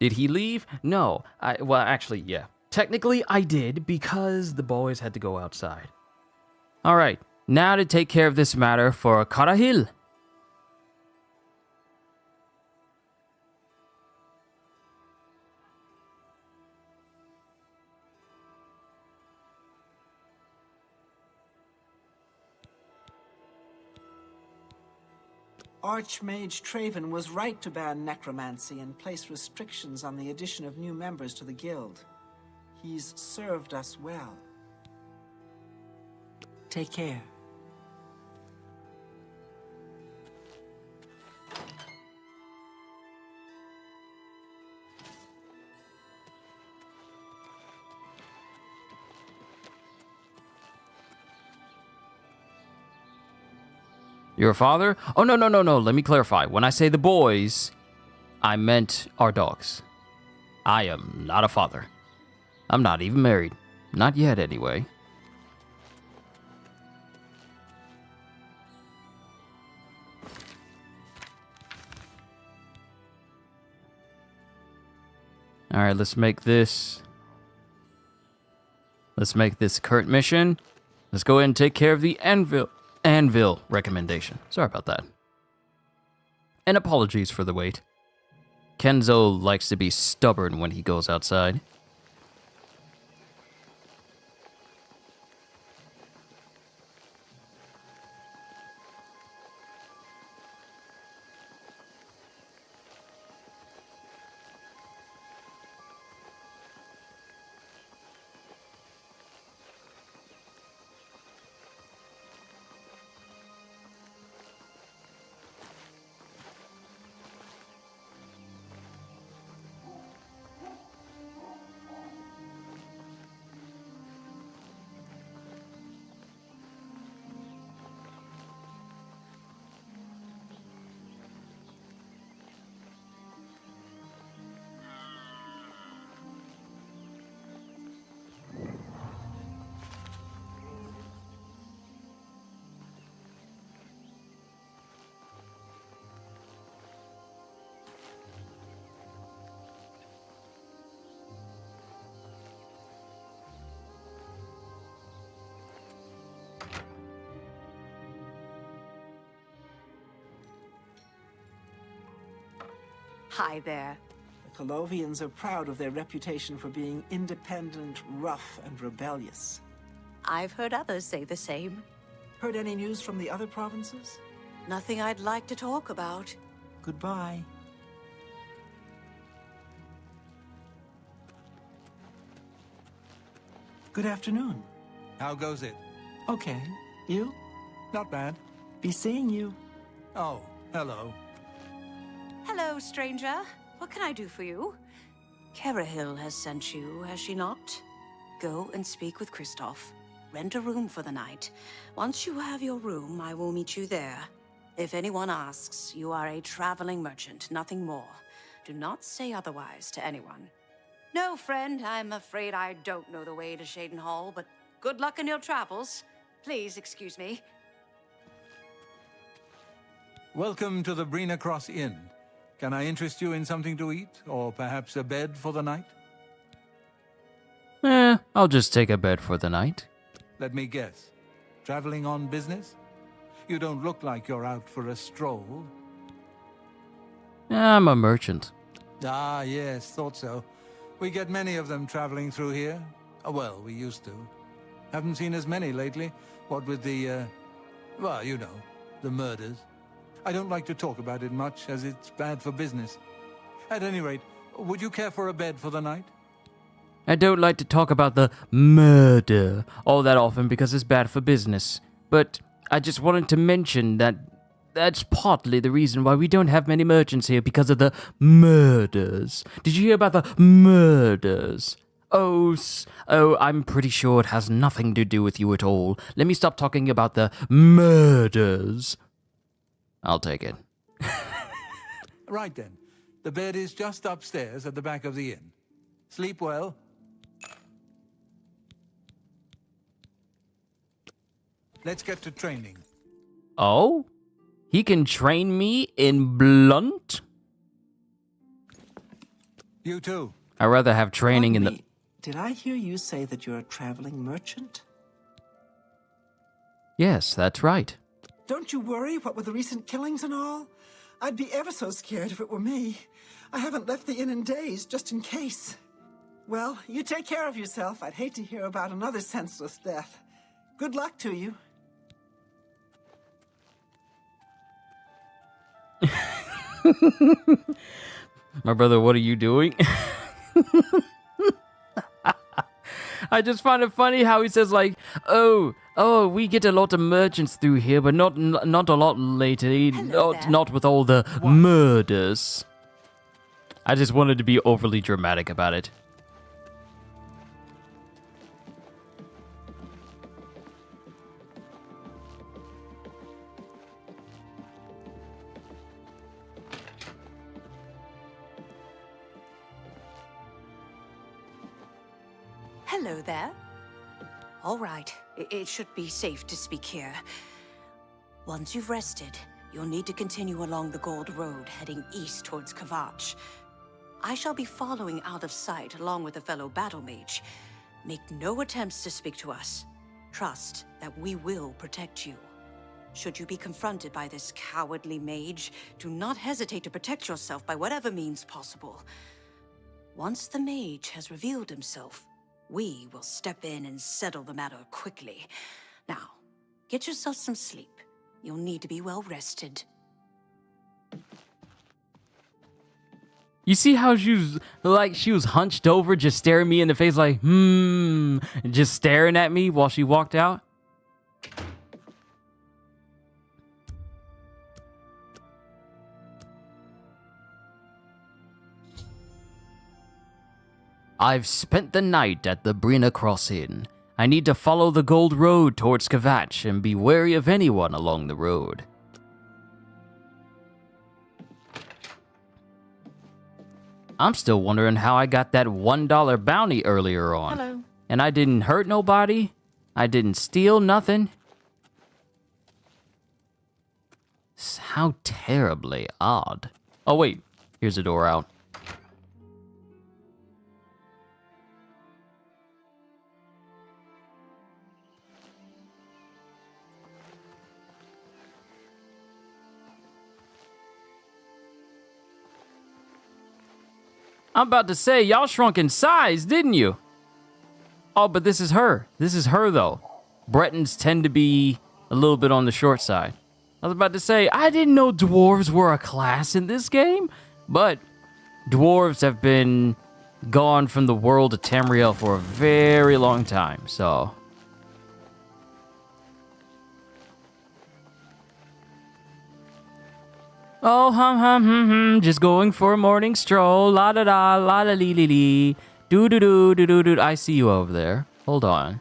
Did he leave? No. Well, actually, yeah. Technically, I did because the boys had to go outside. All right. Now to take care of this matter for Karahil. Archmage Traven was right to ban necromancy and place restrictions on the addition of new members to the guild. He's served us well. Take care. Your father? Oh, no. Let me clarify. When I say the boys, I meant our dogs. I am not a father. I'm not even married. Not yet, anyway. All right, let's make this current mission. Let's go ahead and take care of the Anvil recommendation. Sorry about that. And apologies for the wait. Kenzo likes to be stubborn when he goes outside. Hi there. The Colovians are proud of their reputation for being independent, rough, and rebellious. I've heard others say the same. Heard any news from the other provinces? Nothing I'd like to talk about. Goodbye. Good afternoon. How goes it? Okay. You? Not bad. Be seeing you. Oh, hello. Hello, stranger. What can I do for you? Karahil has sent you, has she not? Go and speak with Kristoff. Rent a room for the night. Once you have your room, I will meet you there. If anyone asks, you are a traveling merchant, nothing more. Do not say otherwise to anyone. No, friend, I'm afraid I don't know the way to Shaden Hall, but good luck in your travels. Please excuse me. Welcome to the Brina Cross Inn. Can I interest you in something to eat, or perhaps a bed for the night? I'll just take a bed for the night. Let me guess. Traveling on business? You don't look like you're out for a stroll. I'm a merchant. Ah, yes, thought so. We get many of them traveling through here. Well, we used to. Haven't seen as many lately. What with the, well, you know, the murders. I don't like to talk about it much, as it's bad for business. At any rate, would you care for a bed for the night? I don't like to talk about the murder all that often because it's bad for business. But I just wanted to mention that that's partly the reason why we don't have many merchants here, because of the murders. Did you hear about the murders? Oh, I'm pretty sure it has nothing to do with you at all. Let me stop talking about the murders. I'll take it. Right then. The bed is just upstairs at the back of the inn. Sleep well. Let's get to training. Oh? He can train me in blunt? You too. I'd rather have training in the... Pardon me, did I hear you say that you're a traveling merchant? Yes, that's right. Don't you worry, what with the recent killings and all? I'd be ever so scared if it were me. I haven't left the inn in days, just in case. Well, you take care of yourself. I'd hate to hear about another senseless death. Good luck to you. My brother, what are you doing? I just find it funny how he says like, oh, we get a lot of merchants through here, but not a lot lately. Not with all the murders. I just wanted to be overly dramatic about it. Hello there. All right, it should be safe to speak here. Once you've rested, you'll need to continue along the Gold Road, heading east towards Kvatch. I shall be following out of sight along with a fellow battle mage. Make no attempts to speak to us. Trust that we will protect you. Should you be confronted by this cowardly mage, do not hesitate to protect yourself by whatever means possible. Once the mage has revealed himself, we will step in and settle the matter quickly. Now, get yourself some sleep. You'll need to be well rested. You see how she was hunched over, just staring me in the face like, just staring at me while she walked out? I've spent the night at the Brina Crossing. I need to follow the Gold Road towards Kvatch and be wary of anyone along the road. I'm still wondering how I got that $1 bounty earlier on. Hello. And I didn't hurt nobody. I didn't steal nothing. How terribly odd. Oh wait, here's a door out. I'm about to say, y'all shrunk in size, didn't you? Oh, but this is her. This is her, though. Bretons tend to be a little bit on the short side. I was about to say, I didn't know dwarves were a class in this game, but dwarves have been gone from the world of Tamriel for a very long time, so... Oh, just going for a morning stroll, la-da-da, la-da-lee-lee-lee, do-do-do-do-do-do. I see you over there. Hold on.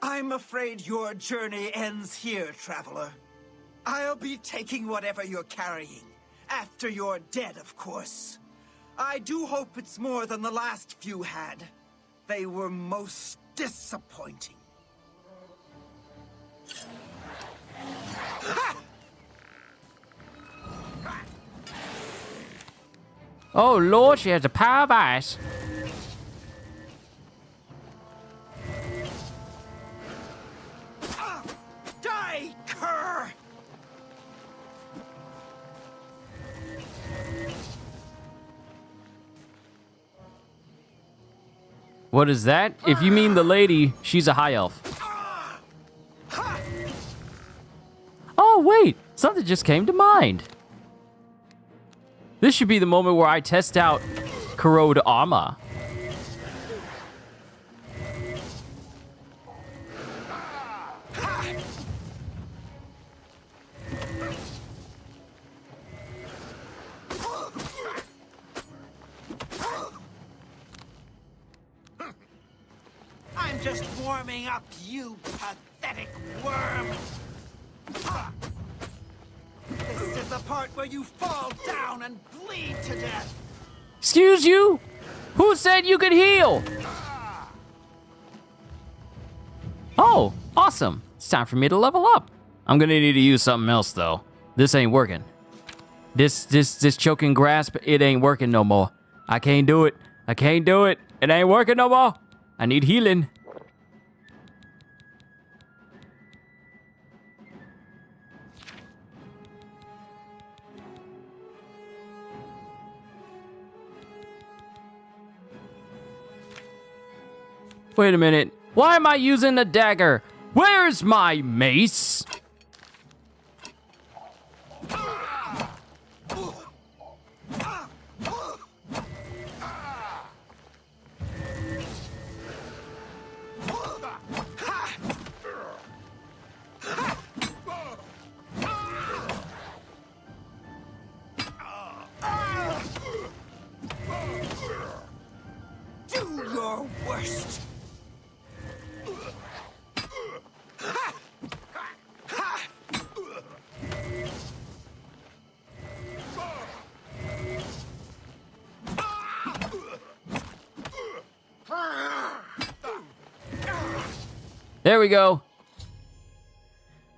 I'm afraid your journey ends here, traveler. I'll be taking whatever you're carrying. After you're dead, of course. I do hope it's more than the last few had. They were most disappointing. Oh, Lord, she has the power of ice. Die, cur! What is that? If you mean the lady, she's a high elf. Oh, wait. Something just came to mind. This should be the moment where I test out corrode armor. I'm just warming up, you pathetic worm! This is the part where you fall down and bleed to death! Excuse you? Who said you could heal? Oh, awesome. It's time for me to level up. I'm gonna need to use something else though. This ain't working. This choking grasp, it ain't working no more. I can't do it. I can't do it. It ain't working no more. I need healing. Wait a minute. Why am I using the dagger? Where's my mace? Do your worst. There we go.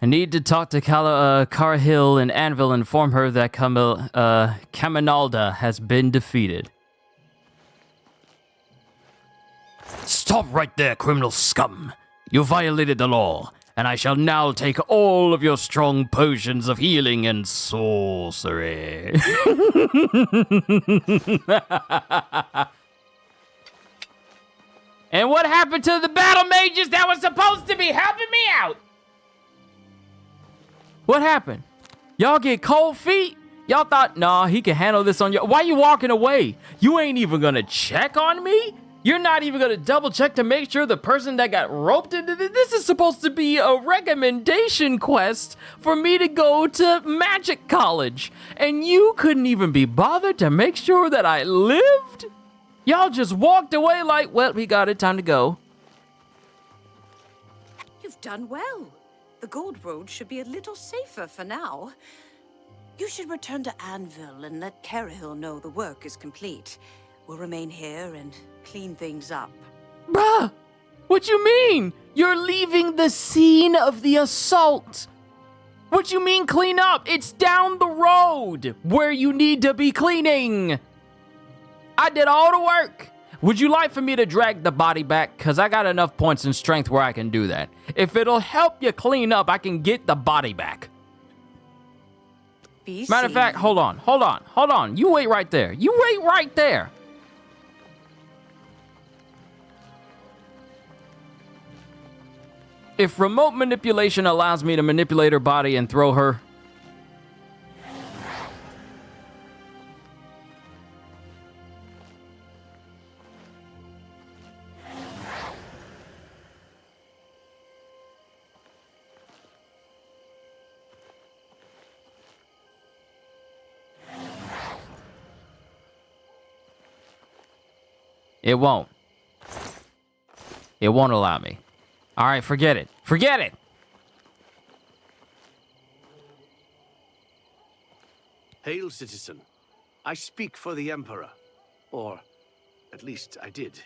I need to talk to Cara Hill and Anvil and inform her that Caminalda has been defeated. Stop right there, criminal scum. You violated the law, and I shall now take all of your strong potions of healing and sorcery. And what happened to the battle mages that were supposed to be helping me out? What happened? Y'all get cold feet? Y'all thought, nah, he can handle this on your... Why you walking away? You ain't even gonna check on me? You're not even gonna double check to make sure the person that got roped into this is supposed to be a recommendation quest for me to go to magic college. And you couldn't even be bothered to make sure that I lived? Y'all just walked away like, well, we got it, time to go. You've done well. The Gold Road should be a little safer for now. You should return to Anvil and let Carahill know the work is complete. We'll remain here and clean things up. Bruh, what you mean? You're leaving the scene of the assault. What you mean clean up? It's down the road where you need to be cleaning. I did all the work. Would you like for me to drag the body back? Because I got enough points and strength where I can do that. If it'll help you clean up, I can get the body back. Matter of fact, hold on. You wait right there. You wait right there. If remote manipulation allows me to manipulate her body and throw her... It won't. It won't allow me. All right, forget it. Forget it! Hail, citizen. I speak for the Emperor. Or, at least, I did.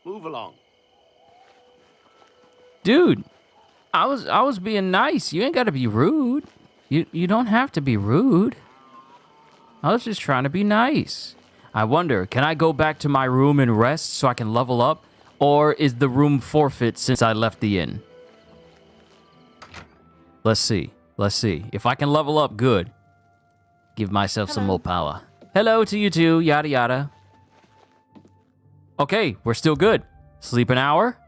Move along. Dude, I was being nice. You ain't got to be rude. You don't have to be rude. I was just trying to be nice. I wonder, can I go back to my room and rest so I can level up? Or is the room forfeit since I left the inn? Let's see. Let's see. If I can level up, good. Give myself some more power. Hello to you too, yada yada. Okay, we're still good. Sleep an hour.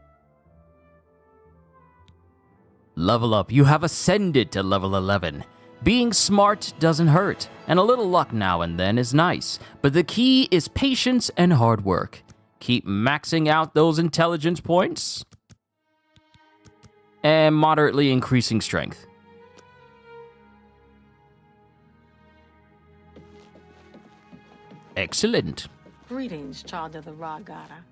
Level up. You have ascended to level 11. Being smart doesn't hurt, and a little luck now and then is nice. But the key is patience and hard work. Keep maxing out those intelligence points. And moderately increasing strength. Excellent. Greetings, child of the Ragara.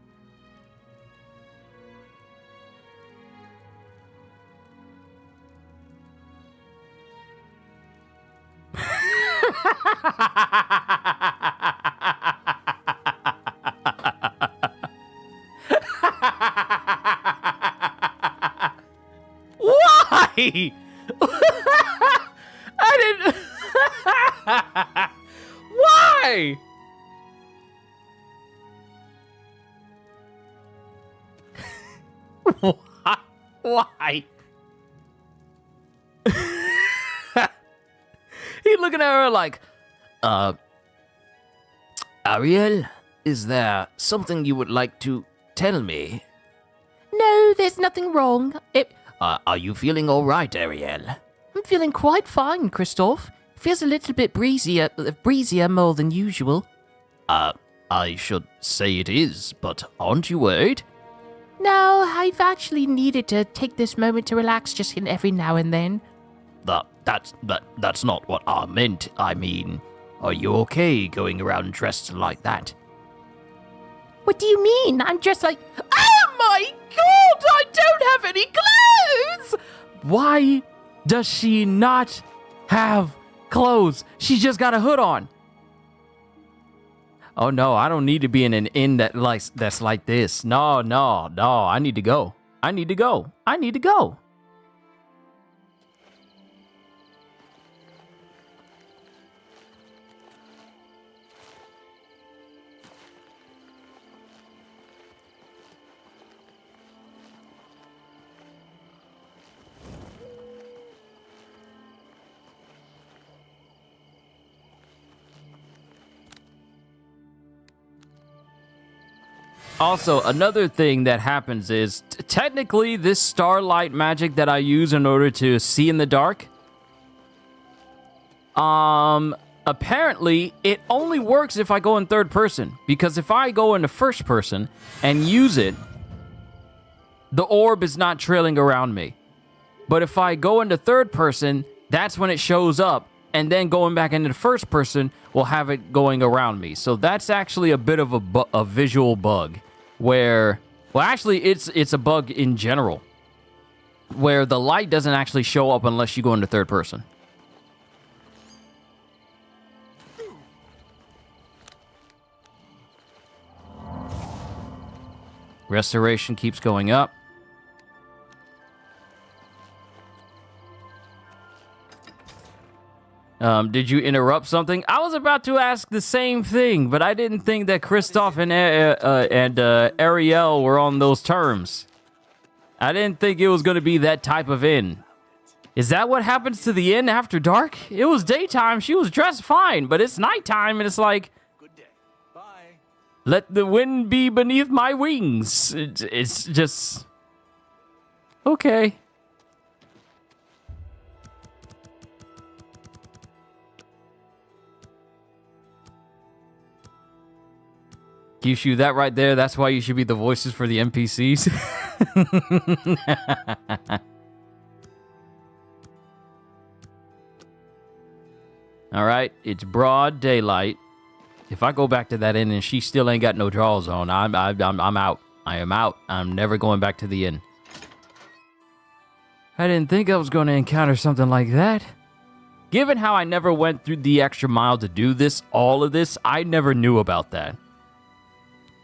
Why? I didn't... Why? Why? He looking at her like, Ariel, is there something you would like to tell me? No, there's nothing wrong. Are you feeling all right, Ariel? I'm feeling quite fine, Christoph. Feels a little bit breezier more than usual. I should say it is, but aren't you worried? No, I've actually needed to take this moment to relax just every now and then. That's not what I meant. I mean, are you okay going around dressed like that? What do you mean? I'm dressed like... Oh my god! I don't have any clothes! Why does she not have clothes? She's just got a hood on. Oh no, I don't need to be in an inn that's like this. No. I need to go. I need to go. Also, another thing that happens is, technically, this starlight magic that I use in order to see in the dark, apparently, it only works if I go in third person. Because if I go into first person and use it, the orb is not trailing around me. But if I go into third person, that's when it shows up. And then going back into the first person will have it going around me. So that's actually a bit of a visual bug. Where, well, actually, it's a bug in general. Where the light doesn't actually show up unless you go into third person. Restoration keeps going up. Did you interrupt something? I was about to ask the same thing, but I didn't think that Christoph and Ariel were on those terms. I didn't think it was going to be that type of inn. Is that what happens to the inn after dark? It was daytime, she was dressed fine, but it's nighttime, and it's like... Good day. Bye. Let the wind be beneath my wings. It's just... Okay. Kyushu, that right there, that's why you should be the voices for the NPCs. Alright, it's broad daylight. If I go back to that inn and she still ain't got no drawers on, I'm out. I am out. I'm never going back to the inn. I didn't think I was going to encounter something like that. Given how I never went through the extra mile to do this, all of this, I never knew about that.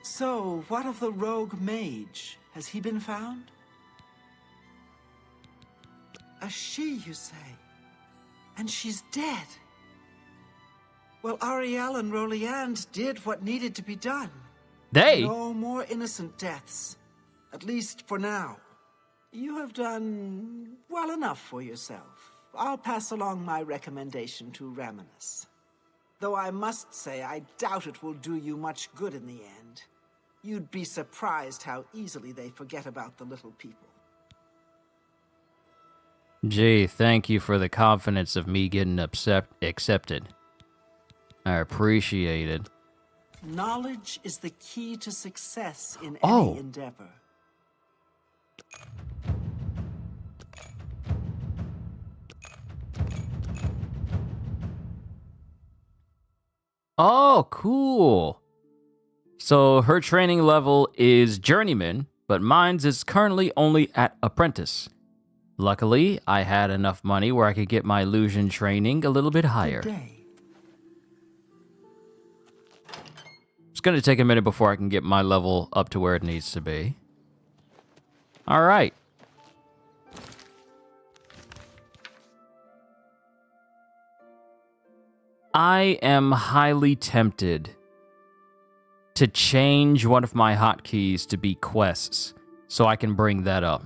So, what of the rogue mage? Has he been found? A she, you say? And she's dead? Well, Ariel and Roliand did what needed to be done. They? No more innocent deaths. At least for now. You have done well enough for yourself. I'll pass along my recommendation to Raminus. Though I must say, I doubt it will do you much good in the end. You'd be surprised how easily they forget about the little people. Gee, thank you for the confidence of me getting accepted. I appreciate it. Knowledge is the key to success in any endeavor. Oh, cool. So her training level is journeyman, but mine's is currently only at apprentice. Luckily, I had enough money where I could get my illusion training a little bit higher. It's going to take a minute before I can get my level up to where it needs to be. All right. I am highly tempted to change one of my hotkeys to be quests so I can bring that up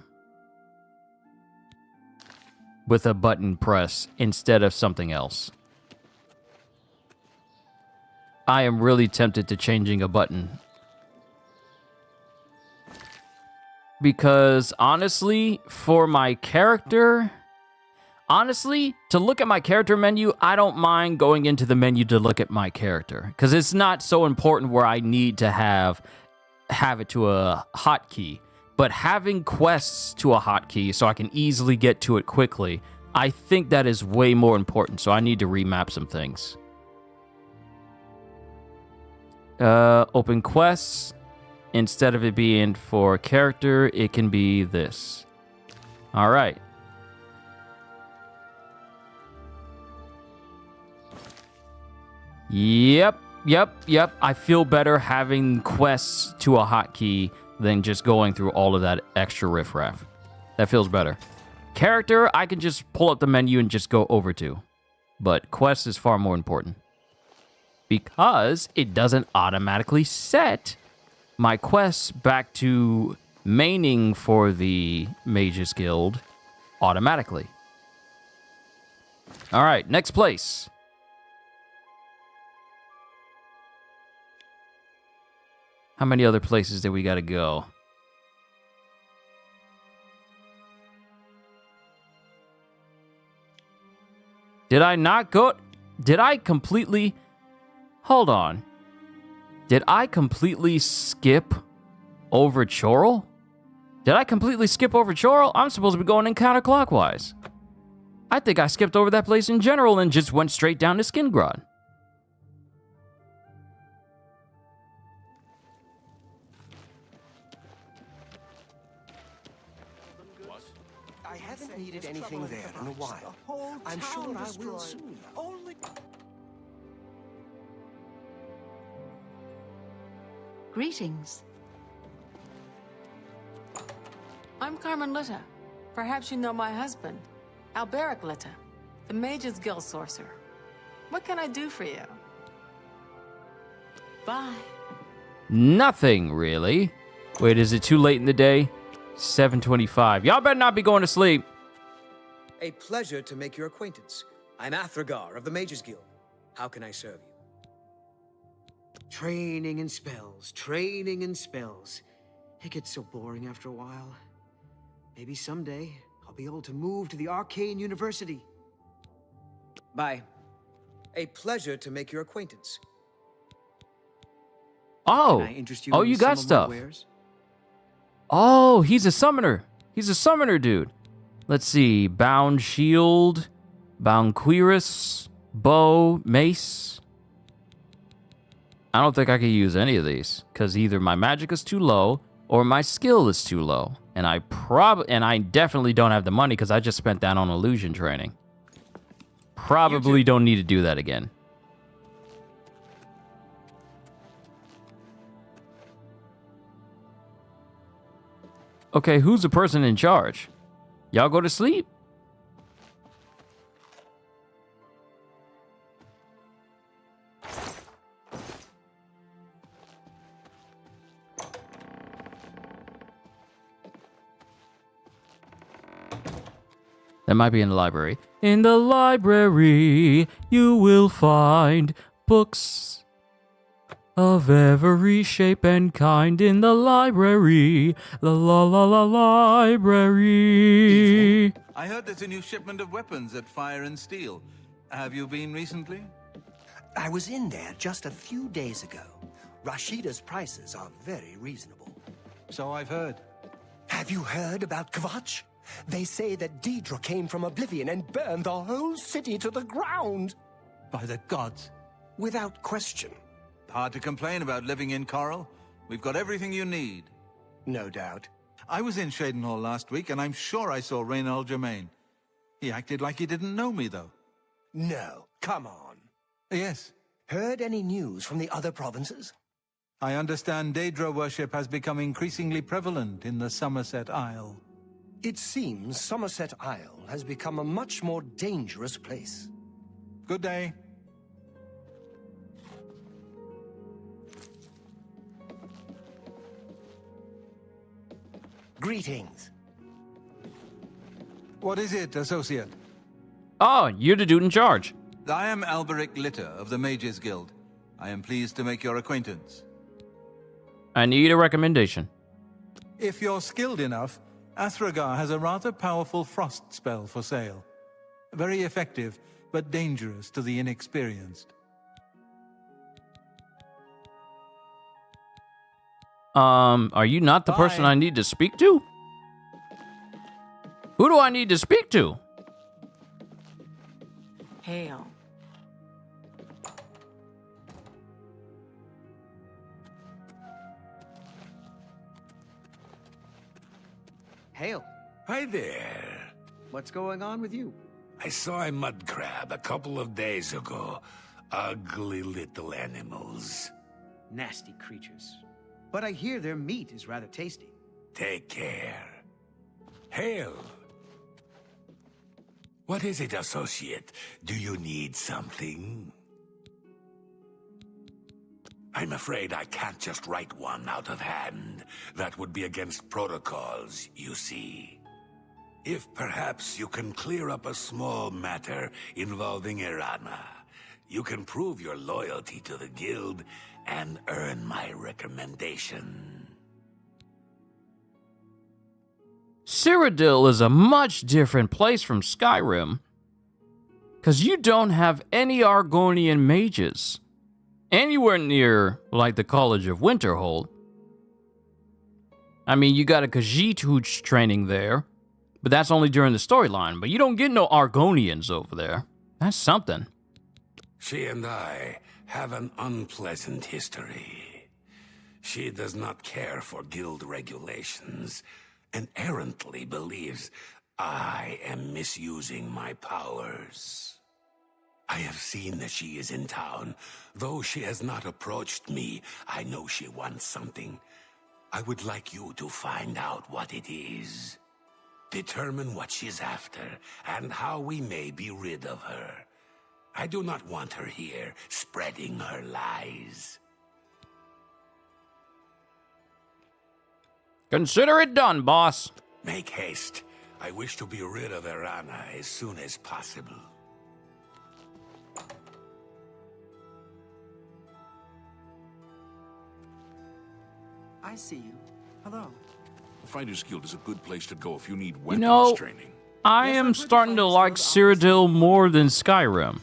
with a button press instead of something else. I am really tempted to changing a button. Because honestly, for my character, to look at my character menu, I don't mind going into the menu to look at my character. Because it's not so important where I need to have it to a hotkey. But having quests to a hotkey so I can easily get to it quickly, I think that is way more important. So I need to remap some things. Open quests. Instead of it being for character, it can be this. All right. Yep. I feel better having quests to a hotkey than just going through all of that extra riffraff. That feels better. Character, I can just pull up the menu and just go over to. But quest is far more important. Because it doesn't automatically set my quests back to maining for the Mages Guild automatically. All right, next place. How many other places do we gotta go? Did I not go? Did I completely... Hold on. Did I completely skip over Chorrol? Did I completely skip over Chorrol? I'm supposed to be going in counterclockwise. I think I skipped over that place in general and just went straight down to Skingrad. I haven't needed anything there in a while. I'm sure I will soon. Greetings. I'm Carmen Litta. Perhaps you know my husband, Alberic Litta, the Mages Guild sorcerer. What can I do for you? Bye. Nothing, really. Wait, is it too late in the day? 7:25. Y'all better not be going to sleep. A pleasure to make your acquaintance. I'm Athragar of the Mages Guild. How can I serve you? Training and spells, training and spells. It gets so boring after a while. Maybe someday I'll be able to move to the Arcane University. Bye. A pleasure to make your acquaintance. Oh, Can I interest you oh, in you some got of my stuff. wares? Oh, he's a summoner. He's a summoner, dude. Let's see. Bound Shield, Bound Cuirass, Bow, Mace. I don't think I could use any of these, because either my magic is too low, or my skill is too low. And I definitely don't have the money, because I just spent that on illusion training. Probably don't need to do that again. Okay, who's the person in charge? Y'all go to sleep? That might be in the library. In the library, you will find books of every shape and kind in the library. Library. I heard there's a new shipment of weapons at Fire and Steel. Have you been recently? I was in there just a few days ago. Rashida's prices are very reasonable. So I've heard. Have you heard about Kvatch? They say that Deidre came from Oblivion and burned the whole city to the ground. By the gods. Without question. Hard to complain about living in Coral. We've got everything you need. No doubt. I was in Shadenhall last week, and I'm sure I saw Reynald Germain. He acted like he didn't know me, though. No, come on. Yes. Heard any news from the other provinces? I understand Daedra worship has become increasingly prevalent in the Somerset Isle. It seems Somerset Isle has become a much more dangerous place. Good day. Greetings. What is it, Associate? Oh, you're the dude in charge. I am Alberic Litter of the Mages Guild. I am pleased to make your acquaintance. I need a recommendation. If you're skilled enough, Athragar has a rather powerful frost spell for sale. Very effective, but dangerous to the inexperienced. Are you not the person I need to speak to? Who do I need to speak to? Hail. Hail. Hi there. What's going on with you? I saw a mud crab a couple of days ago. Ugly little animals. Nasty creatures. But I hear their meat is rather tasty. Take care. Hail. What is it, Associate? Do you need something? I'm afraid I can't just write one out of hand. That would be against protocols, you see. If perhaps you can clear up a small matter involving Irana, you can prove your loyalty to the guild and earn my recommendation. Cyrodiil is a much different place from Skyrim. Because you don't have any Argonian mages. Anywhere near, like, the College of Winterhold. I mean, you got a Khajiit Hooch training there, but that's only during the storyline. But you don't get no Argonians over there. That's something. She and I have an unpleasant history. She does not care for guild regulations and errantly believes I am misusing my powers. I have seen that she is in town. Though she has not approached me, I know she wants something. I would like you to find out what it is. Determine what she's after and how we may be rid of her. I do not want her here spreading her lies. Consider it done, boss. Make haste. I wish to be rid of Irana as soon as possible. I see you. Hello. The Fighters Guild is a good place to go if you need You weapons know, training. I am starting to like Cyrodiil more than Skyrim.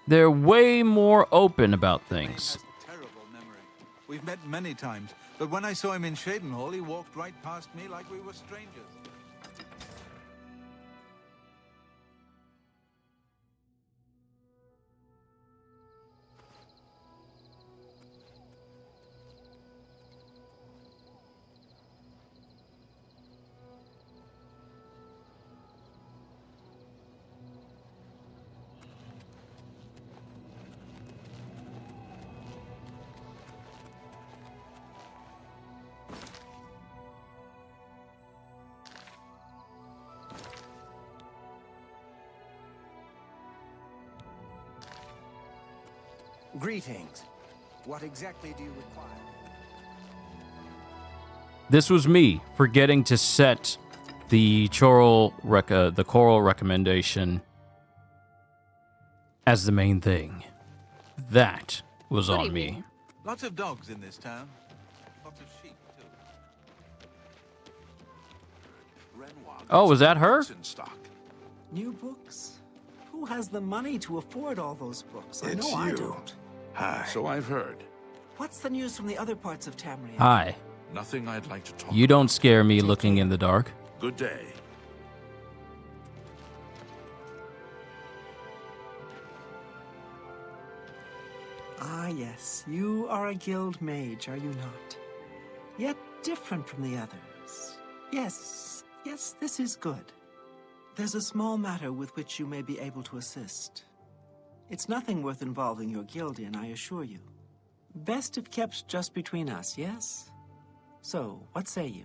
They're way more open about things. Terrible memory. We've met many times, but when I saw him in Shadenhall, he walked right past me like we were strangers. Greetings. What exactly do you require? This was me forgetting to set the choral the choral recommendation as the main thing. That was on me. Lots of dogs in this town. Lots of sheep, too. Oh, was that her? New books? Who has the money to afford all those books? I It's know I you. don't. Hi. So I've heard. What's the news from the other parts of Tamriel? Hi. Nothing I'd like to talk You don't scare me looking in the dark. Good day. Ah, yes. You are a guild mage, are you not? Yet different from the others. Yes, this is good. There's a small matter with which you may be able to assist. It's nothing worth involving your guild in, I assure you. Best if kept just between us, yes? So, what say you?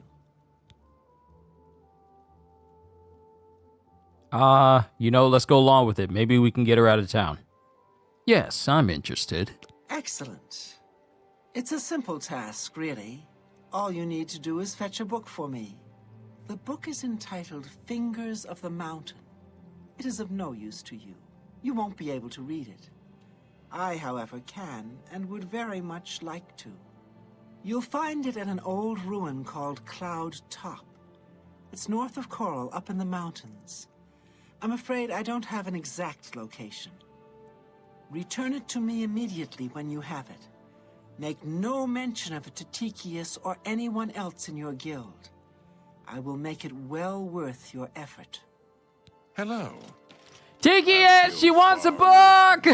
Let's go along with it. Maybe we can get her out of town. Yes, I'm interested. Excellent. It's a simple task, really. All you need to do is fetch a book for me. The book is entitled Fingers of the Mountain. It is of no use to you. You won't be able to read it. I, however, can and would very much like to. You'll find it at an old ruin called Cloud Top. It's north of Coral, up in the mountains. I'm afraid I don't have an exact location. Return it to me immediately when you have it. Make no mention of it to Tychius or anyone else in your guild. I will make it well worth your effort. Hello. Tychius, she wants a book!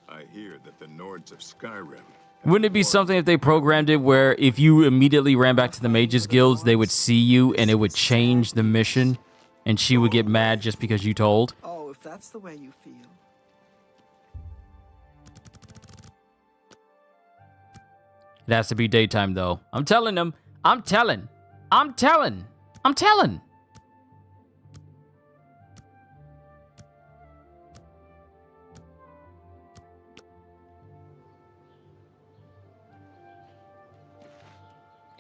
I hear that the Nords of Skyrim... Wouldn't it be something if they programmed it where if you immediately ran back to the Mages Guilds, they would see you and it would change the mission, and she would get mad just because you told? Oh, if that's the way you feel. It has to be daytime, though. I'm telling them. I'm telling.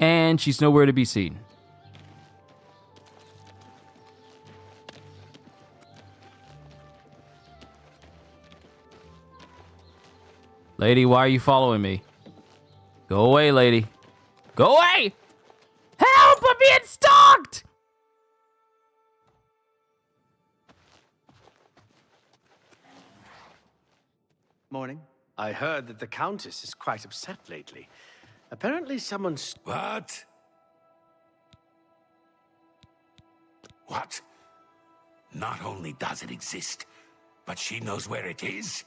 And she's nowhere to be seen. Lady, why are you following me? Go away, lady. Go away! Help! I'm being stalked! Morning. I heard that the Countess is quite upset lately. Apparently someone's... What? What? Not only does it exist, but she knows where it is?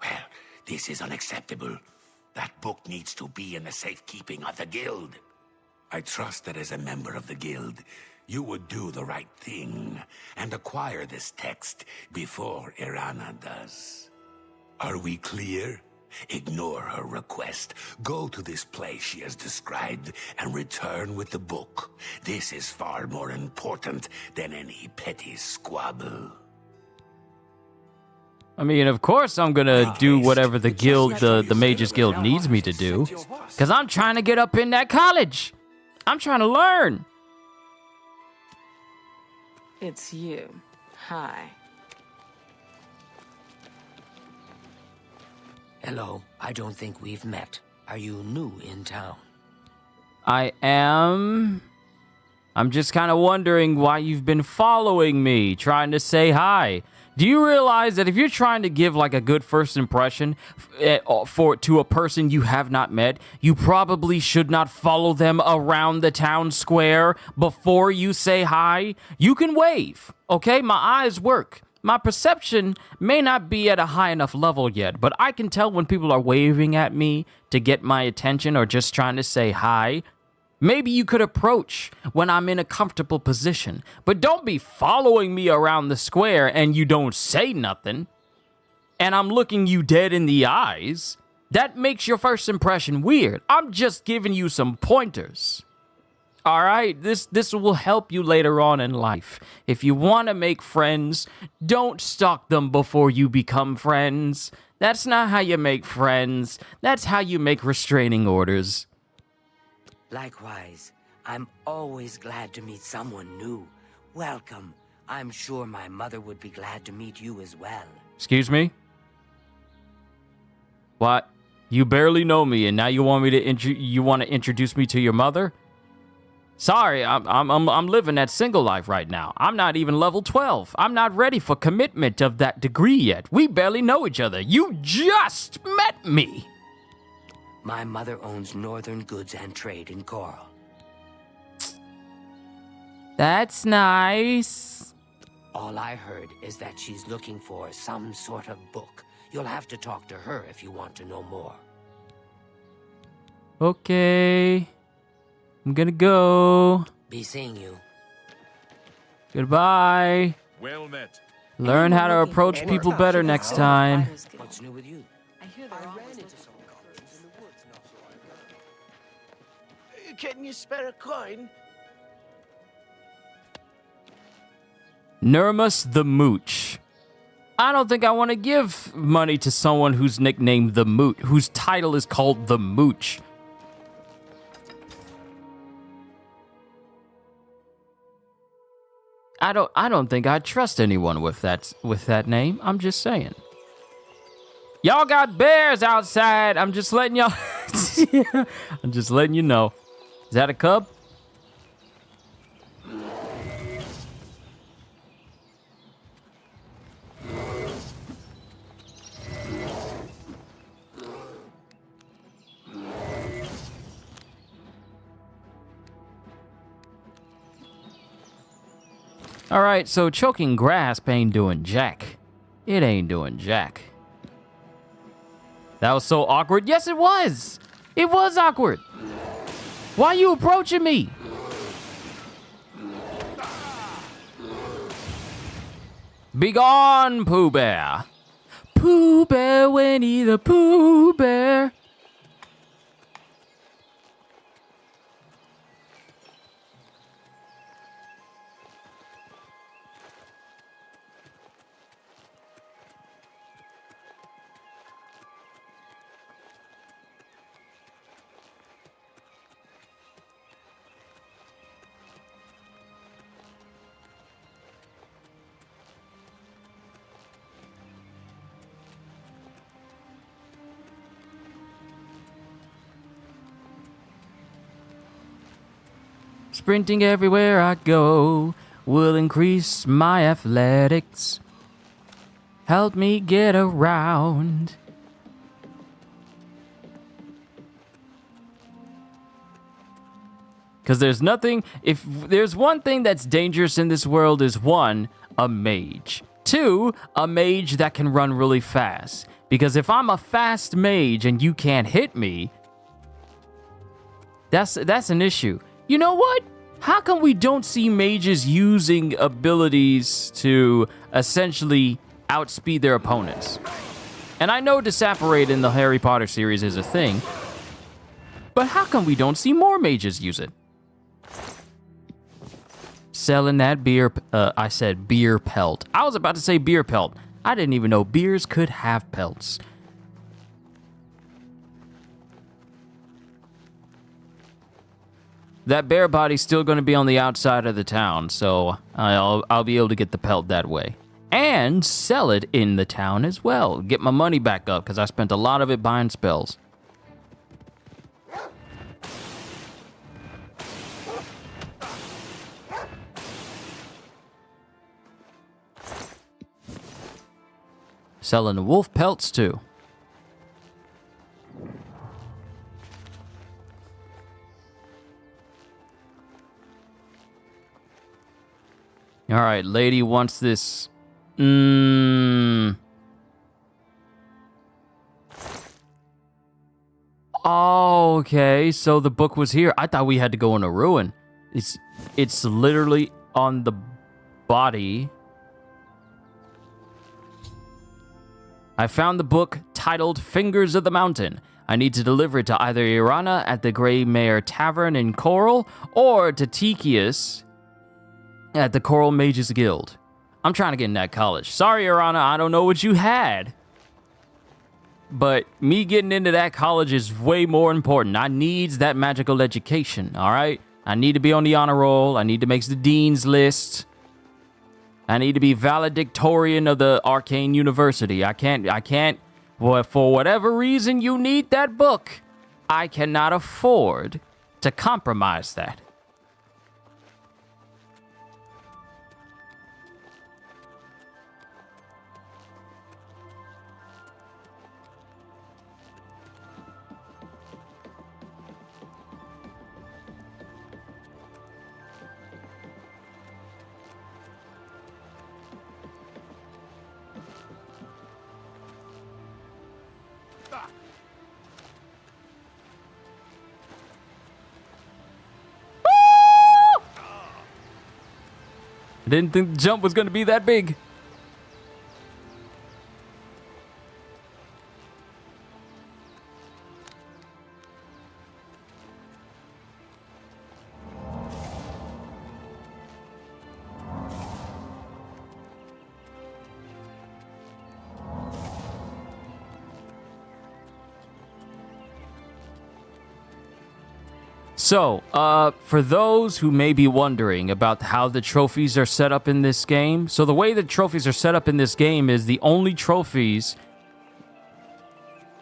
Well, this is unacceptable. That book needs to be in the safekeeping of the guild. I trust that as a member of the guild, you would do the right thing and acquire this text before Irana does. Are we clear? Ignore her request. Go to this place she has described and return with the book. This is far more important than any petty squabble. I mean, of course I'm gonna do whatever the guild, the Mages Guild needs me to do. Because I'm trying to get up in that college. I'm trying to learn. It's you. Hi. Hello, I don't think we've met. Are you new in town? I am. I'm just kind of wondering why you've been following me, trying to say hi. Do you realize that if you're trying to give like a good first impression to a person you have not met, you probably should not follow them around the town square before you say hi? You can wave, okay? My eyes work. My perception may not be at a high enough level yet, but I can tell when people are waving at me to get my attention or just trying to say hi. Maybe you could approach when I'm in a comfortable position, but don't be following me around the square and you don't say nothing, and I'm looking you dead in the eyes. That makes your first impression weird. I'm just giving you some pointers. All right, this will help you later on in life. If you want to make friends, don't stalk them before you become friends. That's not how you make friends. That's how you make restraining orders. Likewise, I'm always glad to meet someone new. Welcome. I'm sure my mother would be glad to meet you as well. Excuse me? What? You barely know me, and now you want me to you want to introduce me to your mother? Sorry, I'm living that single life right now. I'm not even level 12. I'm not ready for commitment of that degree yet. We barely know each other. You just met me. My mother owns Northern Goods and Trade in Coral. That's nice. All I heard is that she's looking for some sort of book. You'll have to talk to her if you want to know more. Okay. I'm gonna go. Be seeing you. Goodbye. Well met. Learn how to approach people better next time. What's new with you? I hear they're almost... Can you spare a coin? Nermus the Mooch. I don't think I want to give money to someone who's nicknamed the Mooch, whose title is called the Mooch. I don't think I'd trust anyone with that name. I'm just saying. Y'all got bears outside. I'm just letting y'all. I'm just letting you know. Is that a cub? All right, so choking grasp ain't doing jack. It ain't doing jack. That was so awkward. Yes, it was. It was awkward. Why are you approaching me? Be gone, Pooh Bear. Pooh Bear, Winnie the Pooh Bear. Sprinting everywhere I go will increase my athletics. Help me get around. Because there's nothing, if there's one thing that's dangerous in this world is one, a mage. Two, a mage that can run really fast. Because if I'm a fast mage and you can't hit me, that's an issue. You know what? How come we don't see mages using abilities to essentially outspeed their opponents? And I know disapparate in the Harry Potter series is a thing, but how come we don't see more mages use it? Selling that beer, I said beer pelt. I was about to say beer pelt. I didn't even know beers could have pelts. That bear body's still going to be on the outside of the town, so I'll be able to get the pelt that way. And sell it in the town as well. Get my money back up, because I spent a lot of it buying spells. Selling the wolf pelts, too. All right, lady wants this. Oh, okay, so the book was here. I thought we had to go in a ruin. It's literally on the body. I found the book titled Fingers of the Mountain. I need to deliver it to either Irana at the Grey Mare Tavern in Coral or to Tikius at the Coral Mages Guild. I'm trying to get in that college. Sorry, Irana, I don't know what you had. But me getting into that college is way more important. I needs that magical education, all right? I need to be on the honor roll. I need to make the dean's list. I need to be valedictorian of the Arcane University. I can't, well, for whatever reason you need that book, I cannot afford to compromise that. I didn't think the jump was going to be that big. So, for those who may be wondering about how the trophies are set up in this game, so the way the trophies are set up in this game is the only trophies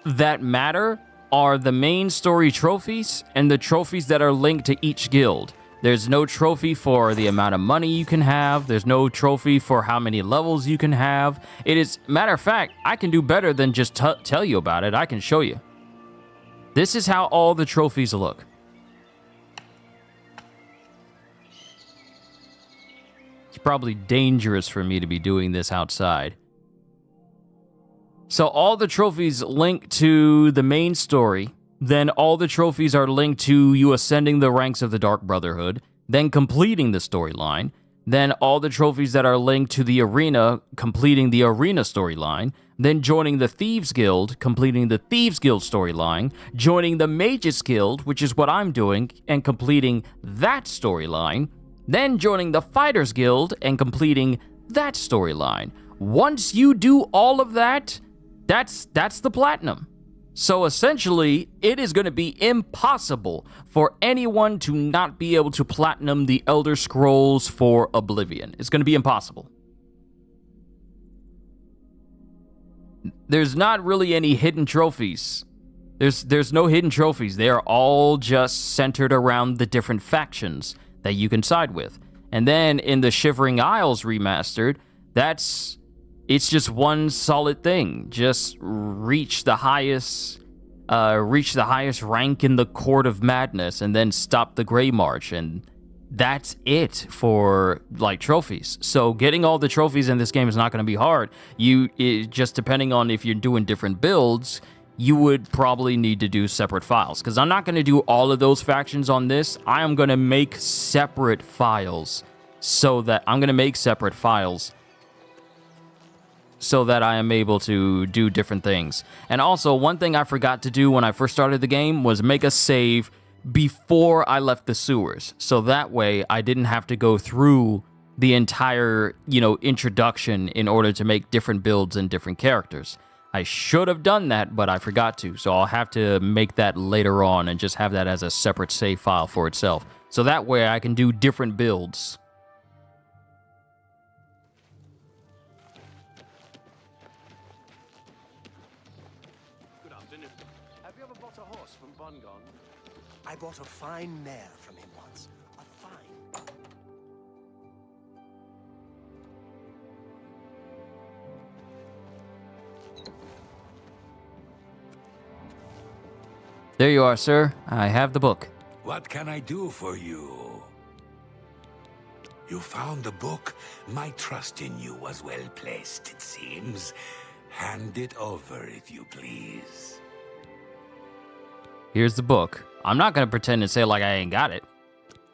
that matter are the main story trophies and the trophies that are linked to each guild. There's no trophy for the amount of money you can have. There's no trophy for how many levels you can have. It is, matter of fact, I can do better than just tell you about it. I can show you. This is how all the trophies look. It's probably dangerous for me to be doing this outside. So all the trophies link to the main story. Then all the trophies are linked to you ascending the ranks of the Dark Brotherhood, then completing the storyline. Then all the trophies that are linked to the arena, completing the arena storyline. Then joining the Thieves Guild, completing the Thieves Guild storyline. Joining the Mages Guild, which is what I'm doing, and completing that storyline. Then joining the Fighters Guild and completing that storyline. Once you do all of that, that's the platinum. So essentially, it is going to be impossible for anyone to not be able to platinum the Elder Scrolls for Oblivion. It's going to be impossible. There's not really any hidden trophies. There's no hidden trophies. They are all just centered around the different factions that you can side with. And then in the Shivering Isles Remastered, it's just one solid thing. Just reach the highest rank in the Court of Madness, and then stop the Grey March, and that's it for like trophies. So getting all the trophies in this game is not going to be hard. Just depending on if you're doing different builds, you would probably need to do separate files. Because I'm not going to do all of those factions on this. I am going to make separate files so that I am able to do different things. And also, one thing I forgot to do when I first started the game was make a save before I left the sewers. So that way, I didn't have to go through the entire, introduction in order to make different builds and different characters. I should have done that, but I forgot to. So I'll have to make that later on and just have that as a separate save file for itself. So that way, I can do different builds. I bought a fine mare from him once. A fine. There you are, sir. I have the book. What can I do for you? You found the book? My trust in you was well placed, it seems. Hand it over, if you please. Here's the book. I'm not going to pretend and say like I ain't got it.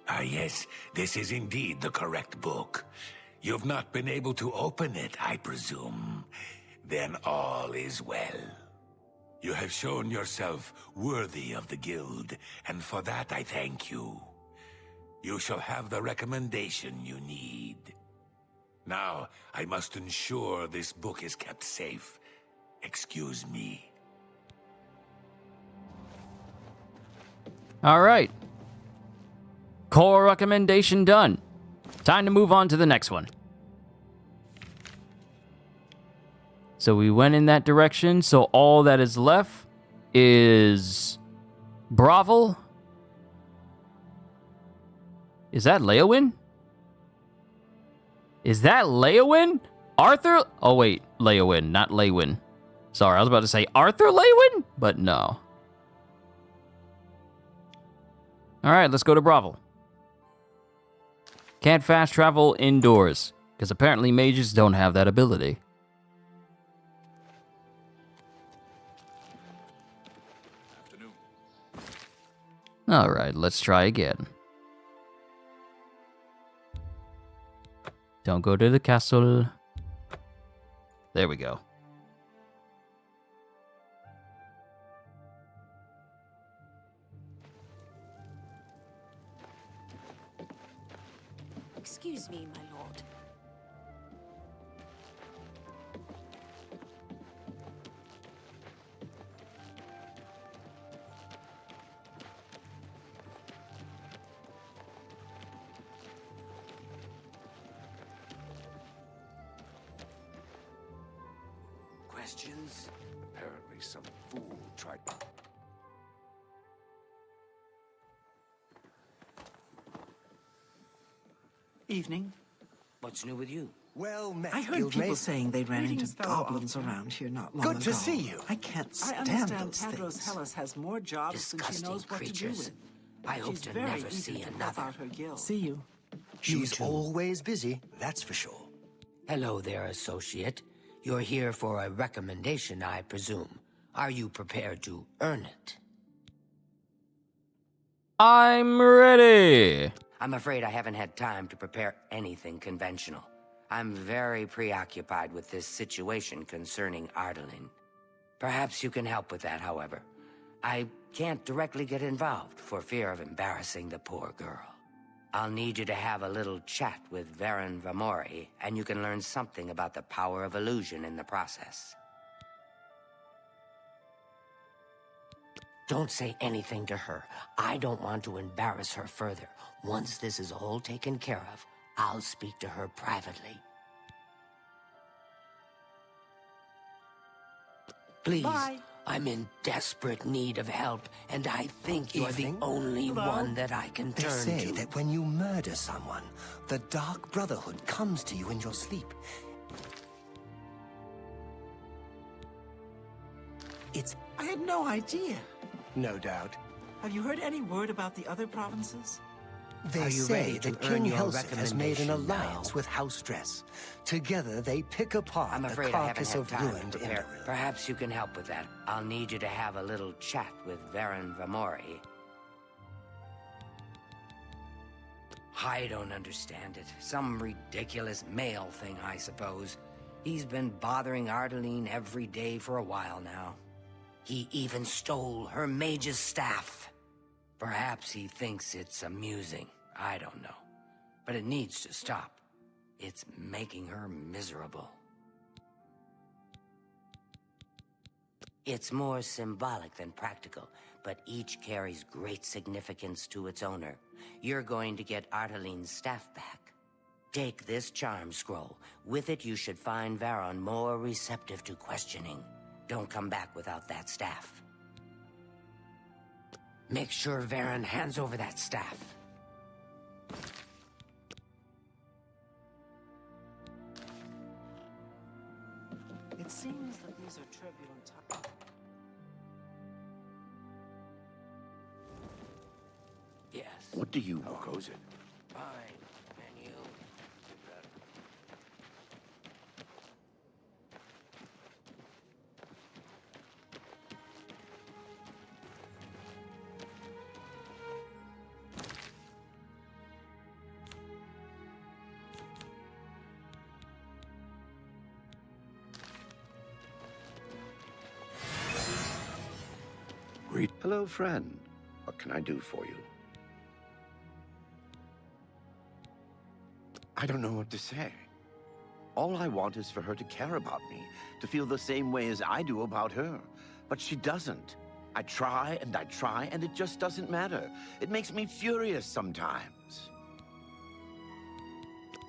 Ah, yes, this is indeed the correct book. You've not been able to open it, I presume. Then all is well. You have shown yourself worthy of the guild, and for that I thank you. You shall have the recommendation you need. Now, I must ensure this book is kept safe. Excuse me. All right. Core recommendation done. Time to move on to the next one. So we went in that direction. So all that is left is Bravo. Is that Leowin? Is that Leowin? Arthur? Oh, wait. Leowin, not Leywin. Sorry, I was about to say Arthur Leywin, but no. All right, let's go to Bravo. Can't fast travel indoors, because apparently mages don't have that ability. All right, let's try again. Don't go to the castle. There we go. Excuse me, my lord. questions? Apparently some fool tried... Evening. What's new with you? Well met, I heard Guildmate. people saying they ran into Greetings, fellow goblins Arcane. around here not long ago. Good to see you. I can't I stand understand those Tadros things. Hellas has more jobs than she Disgusting knows what to do creatures. with. I hope She's to very never eager see to help another. out her guild. See you. She's too. always busy, that's for sure. Hello there, associate. You're here for a recommendation, I presume. Are you prepared to earn it? I'm ready. I'm afraid I haven't had time to prepare anything conventional. I'm very preoccupied with this situation concerning Ardaline. Perhaps you can help with that, however. I can't directly get involved for fear of embarrassing the poor girl. I'll need you to have a little chat with Varen Vamori, and you can learn something about the power of illusion in the process. Don't say anything to her. I don't want to embarrass her further. Once this is all taken care of, I'll speak to her privately. Please, Bye. I'm in desperate need of help, and I think you're Evening. the only Hello. one that I can They turn say to. that when you murder someone, the Dark Brotherhood comes to you in your sleep. It's I had no idea. no doubt. Have you heard any word about the other provinces? They Are you say ready to that earn King your Helseth has made an recommendation alliance now? with House Dress. Together, they pick apart I'm the afraid I haven't carcass had of time to ruined prepare. Emerald. Perhaps you can help with that. I'll need you to have a little chat with Varen Vamori. I don't understand it. Some ridiculous male thing, I suppose. He's been bothering Ardaline every day for a while now. He even stole her mage's staff. Perhaps he thinks it's amusing. I don't know. But it needs to stop. It's making her miserable. It's more symbolic than practical, but each carries great significance to its owner. You're going to get Ardaline's staff back. Take this charm scroll. With it, you should find Varon more receptive to questioning. Don't come back without that staff. Make sure Varen hands over that staff. It seems that these are turbulent times. Yes. What do you want? How goes it? Fine. And you? Hello, friend. What can I do for you? I don't know what to say. All I want is for her to care about me, to feel the same way as I do about her. But she doesn't. I try, and it just doesn't matter. It makes me furious sometimes.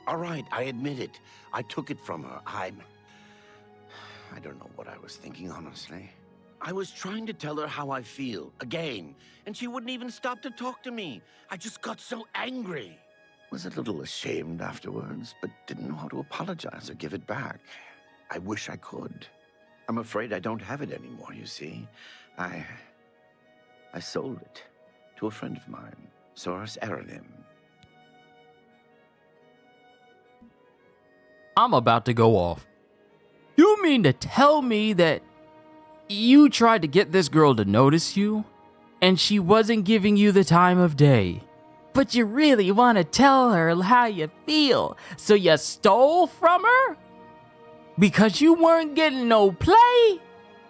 All right, I admit it. I took it from her. I don't know what I was thinking, honestly. I was trying to tell her how I feel, again, and she wouldn't even stop to talk to me. I just got so angry. Was a little ashamed afterwards, but didn't know how to apologize or give it back. I wish I could. I'm afraid I don't have it anymore, you see. I sold it to a friend of mine, Soros Aranim. I'm about to go off. You mean to tell me that you tried to get this girl to notice you, and she wasn't giving you the time of day, but you really want to tell her how you feel, so you stole from her? Because you weren't getting no play?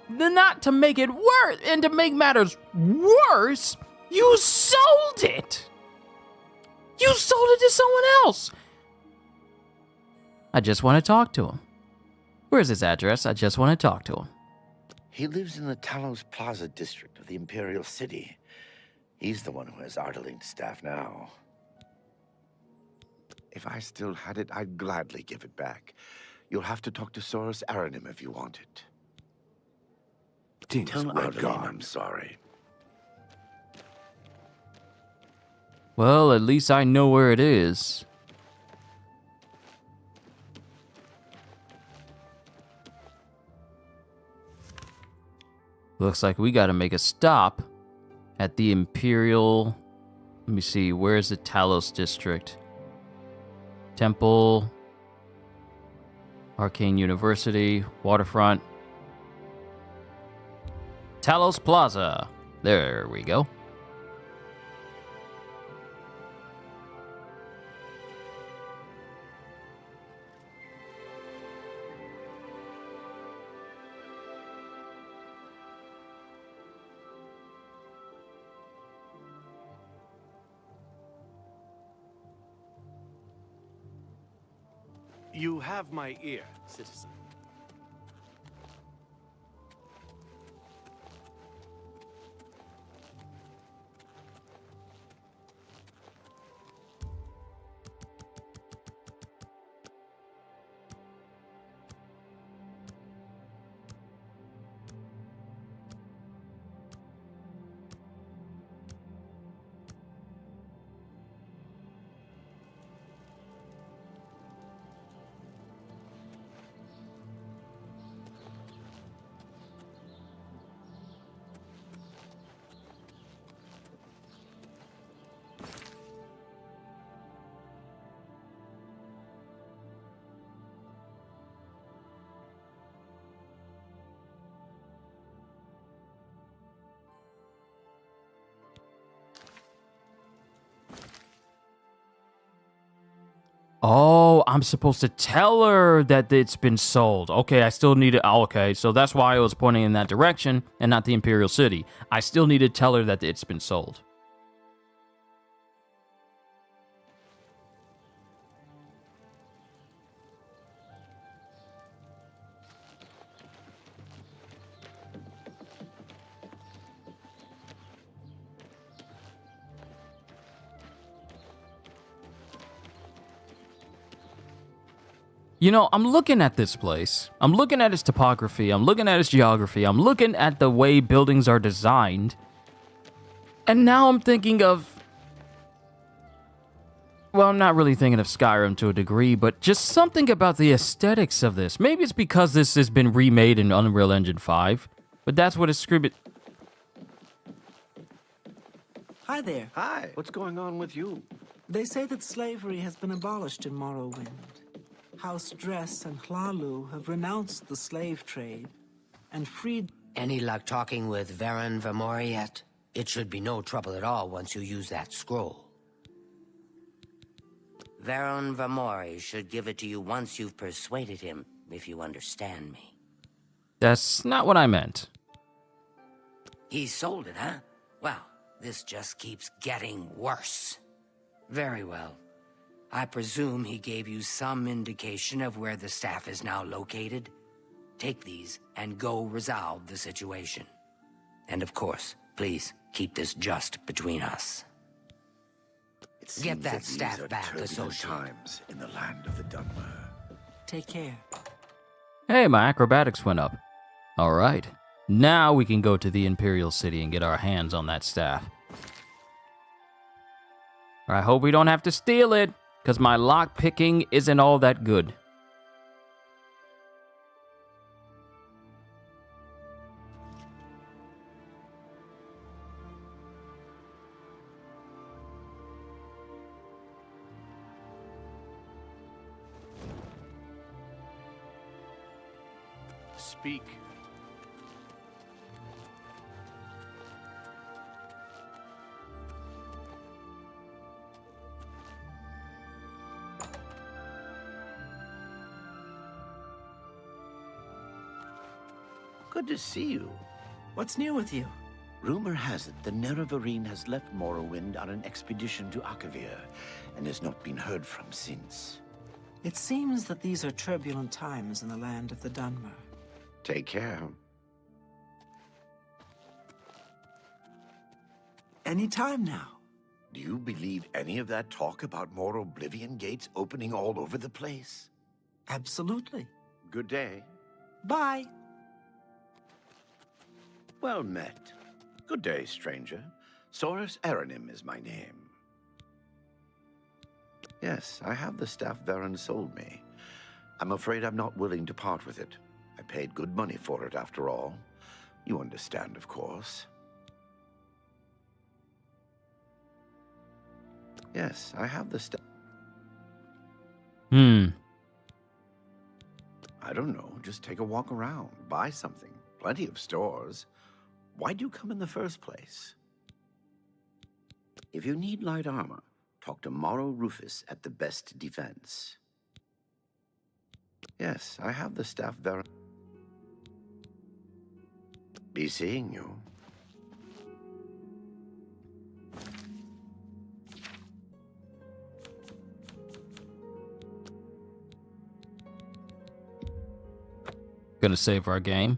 Then not to make it worse, and to make matters worse, you sold it! You sold it to someone else! I just want to talk to him. Where's his address? I just want to talk to him. He lives in the Talos Plaza district of the Imperial City. He's the one who has Ardaline's staff now. If I still had it, I'd gladly give it back. You'll have to talk to Soros Aranim if you want it. Tell Arlene I'm sorry. Well, at least I know where it is. Looks like we gotta make a stop at the Imperial... Let me see, where's the Talos District? Temple... Arcane University, Waterfront... Talos Plaza. There we go. You have my ear, citizen. Oh, I'm supposed to tell her that it's been sold. Okay, I still need it. Oh, okay, so that's why I was pointing in that direction and not the Imperial City. I still need to tell her that it's been sold. You know, I'm looking at this place. I'm looking at its topography. I'm looking at its geography. I'm looking at the way buildings are designed. And now I'm thinking of... Well, I'm not really thinking of Skyrim to a degree, but just something about the aesthetics of this. Maybe it's because this has been remade in Unreal Engine 5, but that's what it's screaming. Hi there. Hi. What's going on with you? They say that slavery has been abolished in Morrowind. House Dress and Hlalu have renounced the slave trade and freed... Any luck talking with Varen Vamori yet? It should be no trouble at all once you use that scroll. Varen Vamori should give it to you once you've persuaded him, if you understand me. That's not what I meant. He sold it, huh? Well, this just keeps getting worse. Very well. I presume he gave you some indication of where the staff is now located? Take these and go resolve the situation. And of course, please keep this just between us. Get that staff back, associate. Times in the land of the Dunmer. Take care. Hey, my acrobatics went up. All right. Now we can go to the Imperial City and get our hands on that staff. I hope we don't have to steal it, because my lock picking isn't all that good. Speak. Good to see you. What's new with you? Rumor has it the Nerevarine has left Morrowind on an expedition to Akavir and has not been heard from since. It seems that these are turbulent times in the land of the Dunmer. Take care. Any time now. Do you believe any of that talk about more Oblivion gates opening all over the place? Absolutely. Good day. Bye. Well met. Good day, stranger. Saurus Aranim is my name. Yes, I have the staff Varen sold me. I'm afraid I'm not willing to part with it. I paid good money for it, after all. You understand, of course. Yes, I have the staff. I don't know. Just take a walk around. Buy something. Plenty of stores. Why'd you come in the first place? If you need light armor, talk to Morrow Rufus at the Best Defense. Yes, I have the staff Varen. Be seeing you. Gonna save our game.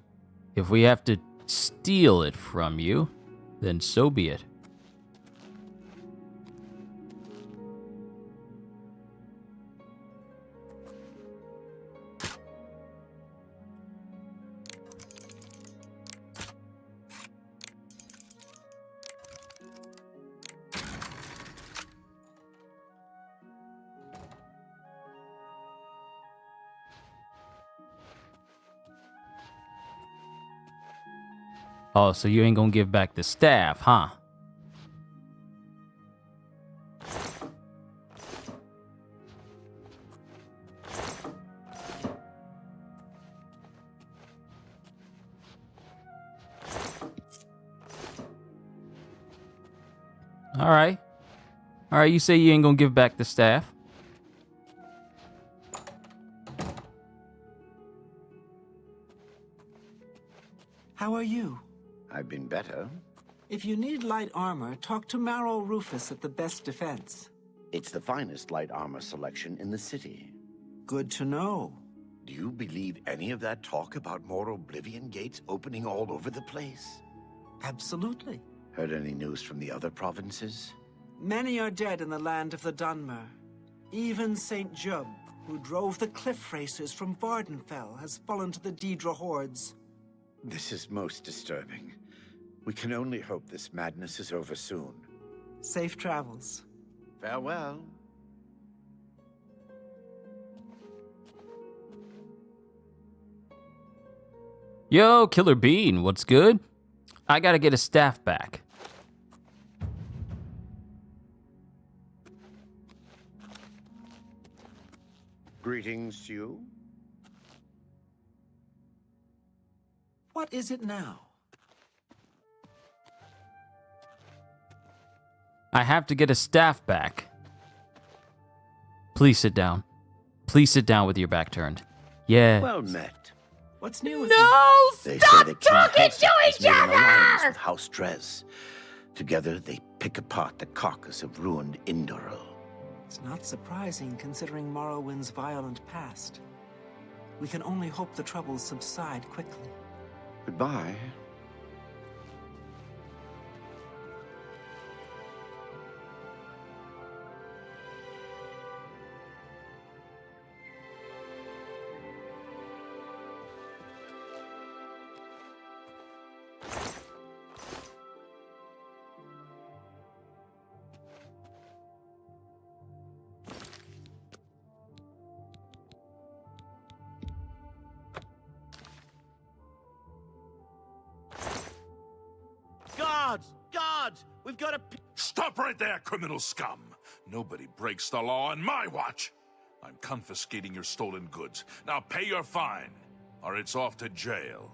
If we have to steal it from you, then so be it. Oh, so you ain't gonna give back the staff, huh? All right. All right, you say you ain't gonna give back the staff. How are you? I've been better. If you need light armor, talk to Morrow Rufus at the Best Defense. It's the finest light armor selection in the city. Good to know. Do you believe any of that talk about more Oblivion gates opening all over the place? Absolutely. Heard any news from the other provinces? Many are dead in the land of the Dunmer. Even St. Jub, who drove the cliff racers from Vardenfell, has fallen to the Daedra hordes. This is most disturbing. We can only hope this madness is over soon. Safe travels. Farewell. Yo, Killer Bean, what's good? I gotta get a staff back. Greetings to you. What is it now? I have to get a staff back. Please sit down. Please sit down with your back turned. Yeah. Well met. What's new with No! They Stop say that talking to each other! With House Drez. Together, they pick apart the carcass of ruined Indoril. It's not surprising considering Morrowind's violent past. We can only hope the troubles subside quickly. Goodbye. Guards! We've got to... Stop right there, criminal scum! Nobody breaks the law on my watch! I'm confiscating your stolen goods. Now pay your fine, or it's off to jail.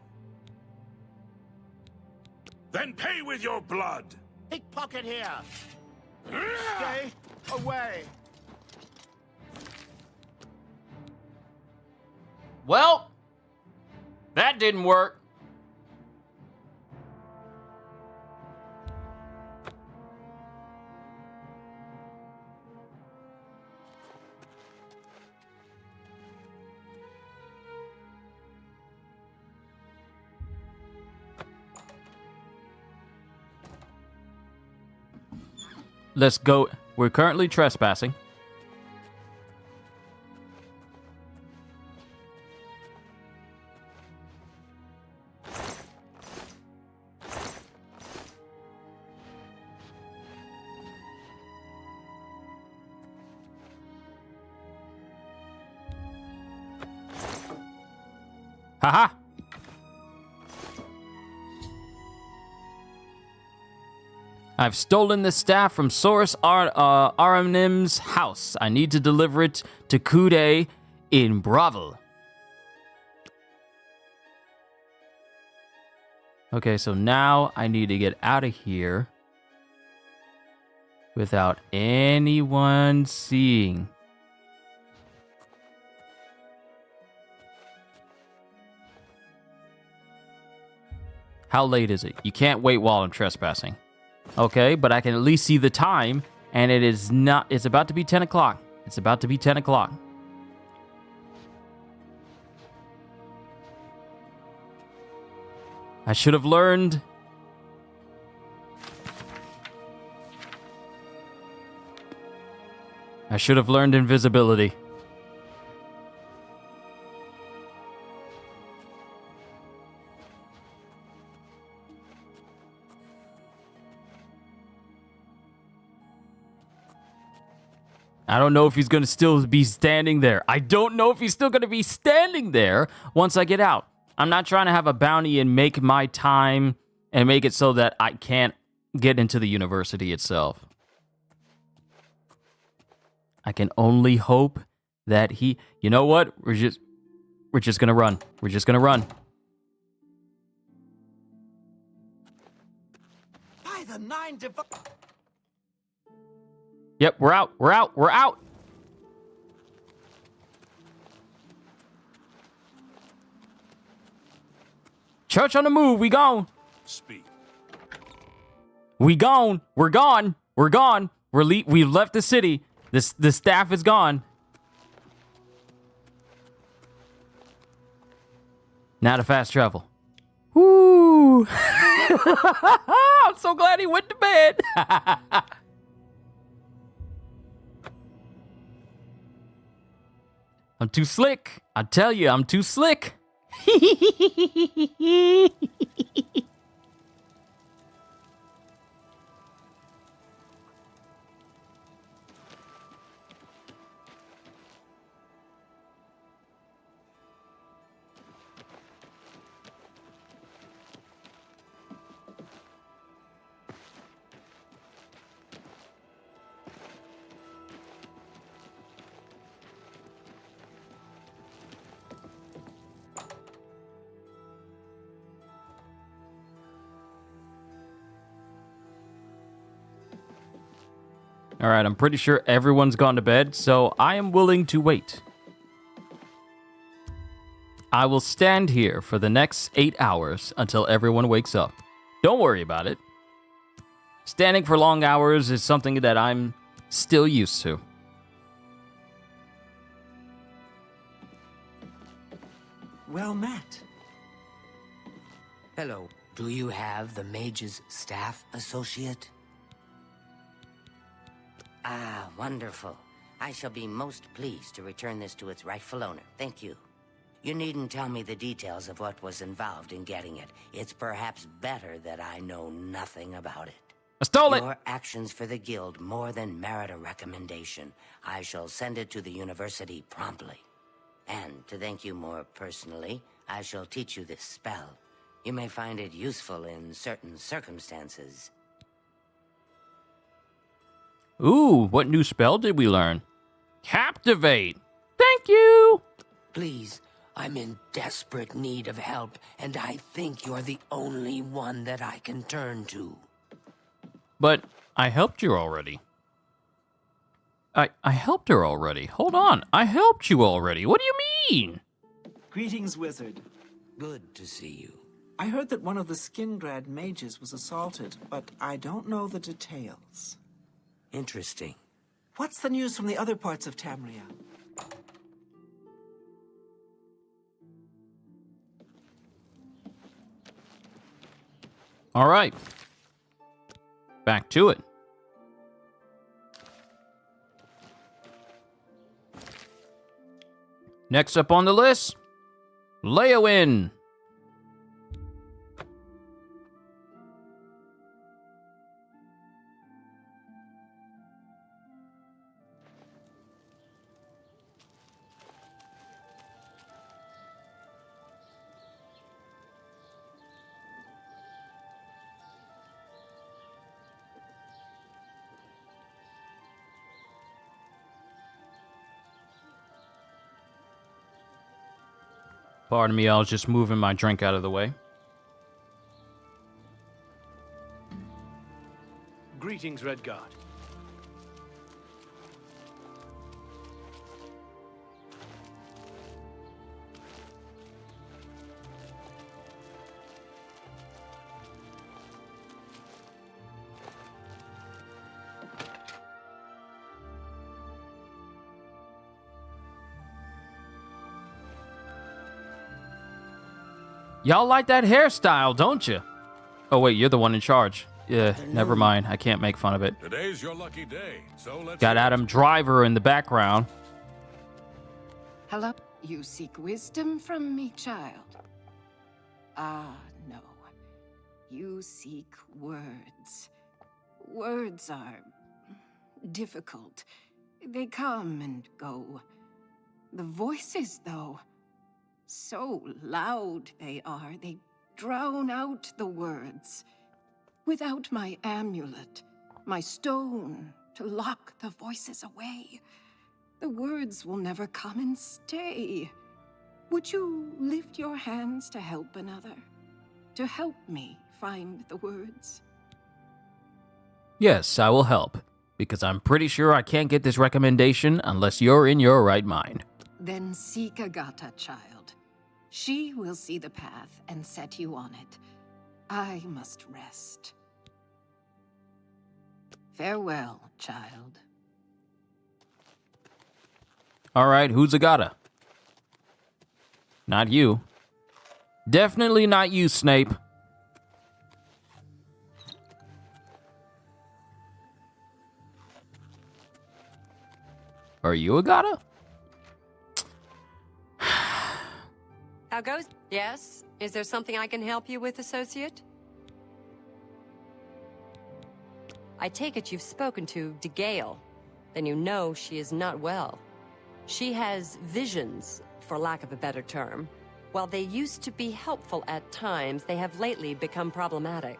Then pay with your blood! Pickpocket here! Stay away! Well, that didn't work. Let's go. We're currently trespassing. Haha! I've stolen the staff from Source Aranim's house. I need to deliver it to Kude in Bravel. Okay, so now I need to get out of here without anyone seeing. How late is it? You can't wait while I'm trespassing. Okay, but I can at least see the time, and it is not, it's about to be 10 o'clock. It's about to be 10 o'clock. I should have learned. I should have learned invisibility. I don't know if he's going to still be standing there. I don't know if he's still going to be standing there once I get out. I'm not trying to have a bounty and make my time and make it so that I can't get into the university itself. I can only hope that he... You know what? We're just going to run. We're just going to run. By the 9 divine... Yep, we're out. We're out. We're out. Church on the move. We gone. Speak. We gone. We're gone. We're gone. We've left the city. The staff is gone. Now to fast travel. Woo! I'm so glad he went to bed. I'm too slick. I tell you, I'm too slick. All right, I'm pretty sure everyone's gone to bed, so I am willing to wait. I will stand here for the next 8 hours until everyone wakes up. Don't worry about it. Standing for long hours is something that I'm still used to. Well met. Hello. Do you have the mage's staff associate? Ah, wonderful. I shall be most pleased to return this to its rightful owner. Thank you. You needn't tell me the details of what was involved in getting it. It's perhaps better that I know nothing about it. I stole it! Your actions for the guild more than merit a recommendation. I shall send it to the university promptly. And to thank you more personally, I shall teach you this spell. You may find it useful in certain circumstances. Ooh, what new spell did we learn? Captivate! Thank you! Please, I'm in desperate need of help, and I think you're the only one that I can turn to. But I helped you already. I helped her already. Hold on. I helped you already. What do you mean? Greetings, wizard. Good to see you. I heard that one of the Skingrad mages was assaulted, but I don't know the details. Interesting. What's the news from the other parts of Tamria? All right. Back to it. Next up on the list, Leowin. Pardon me, I was just moving my drink out of the way. Greetings, Redguard. Y'all like that hairstyle, don't you? Oh, wait, you're the one in charge. Yeah, never mind. I can't make fun of it. Today's your lucky day, so let's... Got Adam Driver in the background. Hello? You seek wisdom from me, child? Ah, no. You seek words. Words are difficult. They come and go. The voices, though, so loud they are, they drown out the words. Without my amulet, my stone to lock the voices away, the words will never come and stay. Would you lift your hands to help another? To help me find the words? Yes, I will help, because I'm pretty sure I can't get this recommendation unless you're in your right mind. Then seek Agatha, child. She will see the path and set you on it. I must rest. Farewell, child. All right, who's Agata? Not you. Definitely not you, Snape. Are you Agata? How goes? Yes? Is there something I can help you with, Associate? I take it you've spoken to DeGale. Then you know she is not well. She has visions, for lack of a better term. While they used to be helpful at times, they have lately become problematic.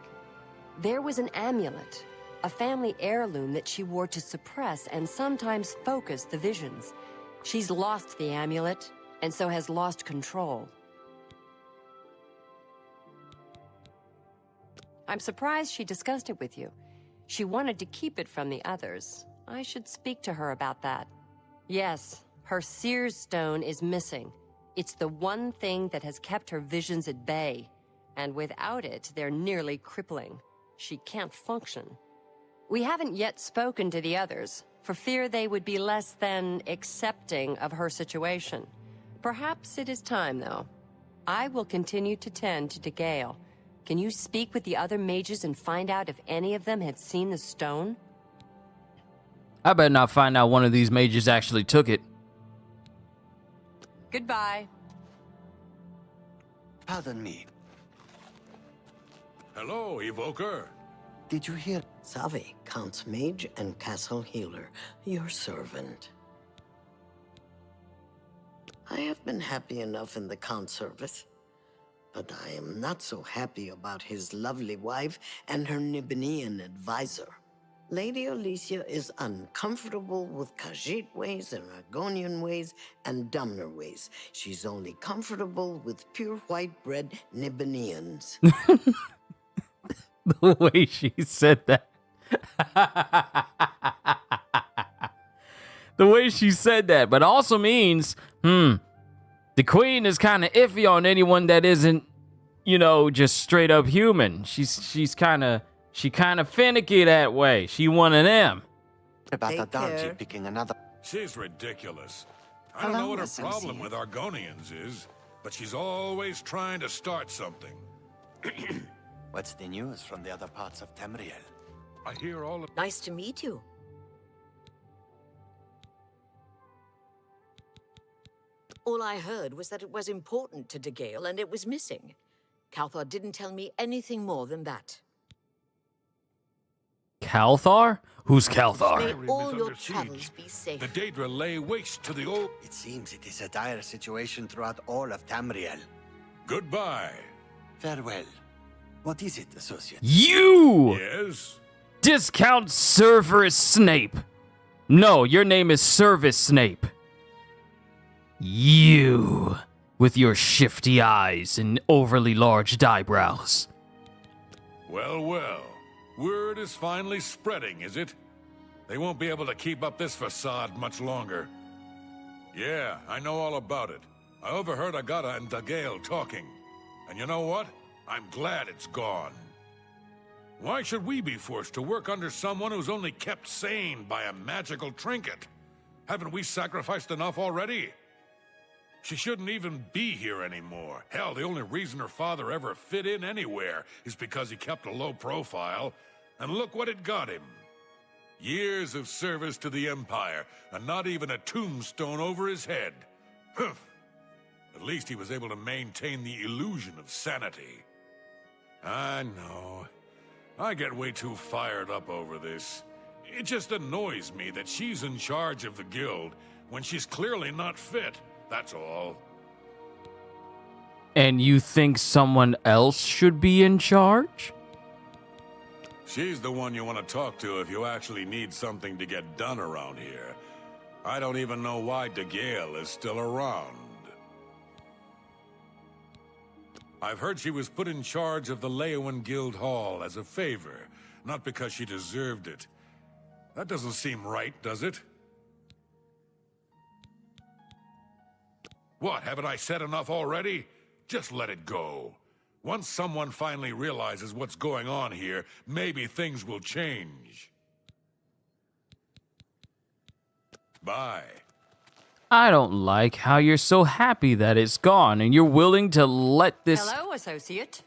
There was an amulet, a family heirloom that she wore to suppress and sometimes focus the visions. She's lost the amulet, and so has lost control. I'm surprised she discussed it with you. She wanted to keep it from the others. I should speak to her about that. Yes, her Seer's Stone is missing. It's the one thing that has kept her visions at bay. And without it, they're nearly crippling. She can't function. We haven't yet spoken to the others, for fear they would be less than accepting of her situation. Perhaps it is time, though. I will continue to tend to DeGale. Can you speak with the other mages and find out if any of them have seen the stone? I better not find out one of these mages actually took it. Goodbye. Pardon me. Hello, Evoker. Did you hear? Savi, Count Mage and Castle Healer, your servant. I have been happy enough in the Count's service, but I am not so happy about his lovely wife and her Nibinian advisor. Lady Alicia is uncomfortable with Khajiit ways and Argonian ways and Dumner ways. She's only comfortable with pure white-bread Nibinians. The way she said that. The way she said that, but also means, the queen is kind of iffy on anyone that isn't, you know, just straight up human. She kind of finicky that way. She one of them. About the donkey picking another. She's ridiculous. I don't know what her problem with Argonians is, but she's always trying to start something. What's the news from the other parts of Tamriel? I hear all of... Nice to meet you. All I heard was that it was important to DeGale and it was missing. Calthar didn't tell me anything more than that. Calthar? Who's Calthar? May all your travels be safe. The Daedra lay waste to the old... It seems it is a dire situation throughout all of Tamriel. Goodbye. Farewell. What is it, Associate? You! Yes? Discount Severus Snape. No, your name is Service Snape. You with your shifty eyes and overly large eyebrows. Well, well. Word is finally spreading, is it? They won't be able to keep up this facade much longer. Yeah, I know all about it. I overheard Agata and Dagail talking. And you know what? I'm glad it's gone. Why should we be forced to work under someone who's only kept sane by a magical trinket? Haven't we sacrificed enough already? She shouldn't even be here anymore. Hell, the only reason her father ever fit in anywhere is because he kept a low profile. And look what it got him. Years of service to the Empire, and not even a tombstone over his head. Humph. At least he was able to maintain the illusion of sanity. I know. I get way too fired up over this. It just annoys me that she's in charge of the guild when she's clearly not fit, that's all. And you think someone else should be in charge? She's the one you want to talk to if you actually need something to get done around here. I don't even know why Dagail is still around. I've heard she was put in charge of the Leowen Guild Hall as a favor, not because she deserved it. That doesn't seem right, does it? What, haven't I said enough already? Just let it go. Once someone finally realizes what's going on here, maybe things will change. Bye. I don't like how you're so happy that it's gone and you're willing to let this... Hello, associate.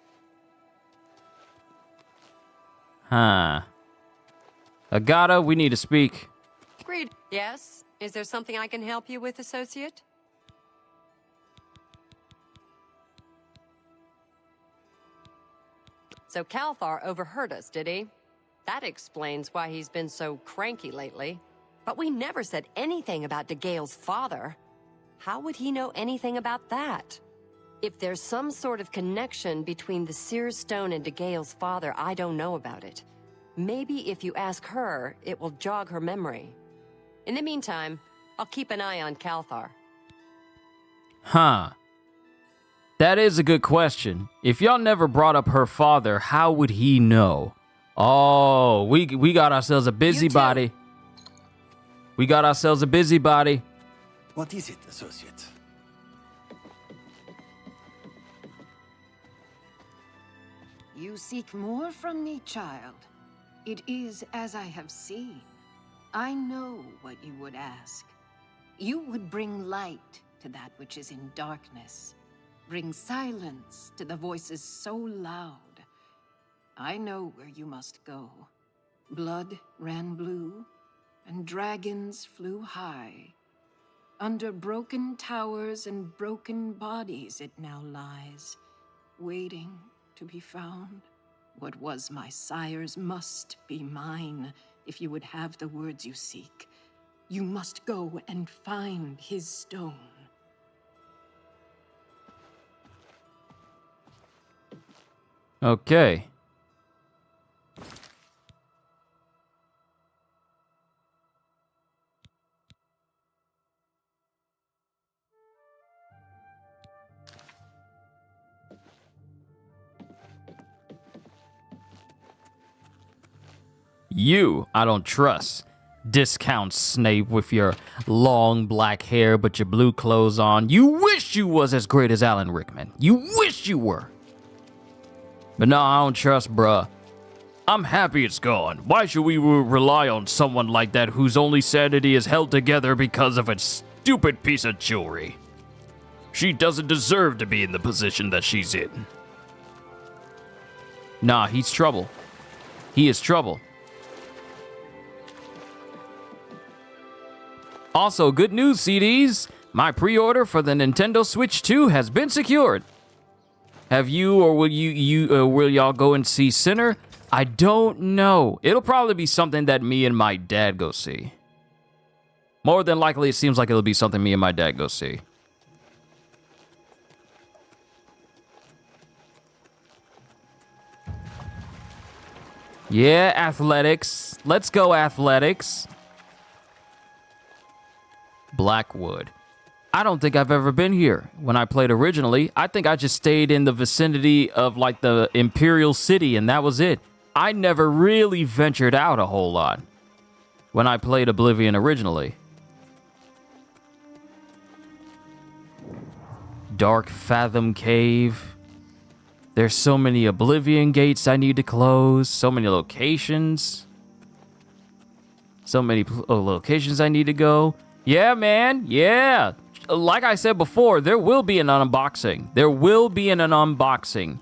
Huh. Agata, we need to speak. Agreed. Yes? Is there something I can help you with, associate? So Calthar overheard us, did he? That explains why he's been so cranky lately. But we never said anything about Dagail's father. How would he know anything about that? If there's some sort of connection between the Seer Stone and Dagail's father, I don't know about it. Maybe if you ask her, it will jog her memory. In the meantime, I'll keep an eye on Calthar. Huh. That is a good question. If y'all never brought up her father, how would he know? Oh, we got ourselves a busybody. We got ourselves a busybody. What is it, associate? You seek more from me, child. It is as I have seen. I know what you would ask. You would bring light to that which is in darkness. Bring silence to the voices so loud. I know where you must go. Blood ran blue, and dragons flew high. Under broken towers and broken bodies it now lies, waiting to be found. What was my sire's must be mine, if you would have the words you seek. You must go and find his stone. Okay. You, I don't trust. Discount Snape with your long black hair but your blue clothes on. You wish you was as great as Alan Rickman. You wish you were. But no, I don't trust, bruh. I'm happy it's gone. Why should we rely on someone like that whose only sanity is held together because of a stupid piece of jewelry? She doesn't deserve to be in the position that she's in. Nah, he's trouble. He is trouble. Also, good news, CDs. My pre-order for the Nintendo Switch 2 has been secured. Have you, or will y'all go and see Sinner? I don't know. It'll probably be something that me and my dad go see. More than likely, it seems like it'll be something me and my dad go see. Yeah, athletics. Let's go, athletics. Blackwood. I don't think I've ever been here when I played originally. I think I just stayed in the vicinity of like the Imperial City and that was it. I never really ventured out a whole lot when I played Oblivion originally. Dark Fathom Cave. There's so many Oblivion gates I need to close. So many locations. So many locations I need to go. Yeah, man. Yeah. Like I said before, there will be an unboxing. There will be an unboxing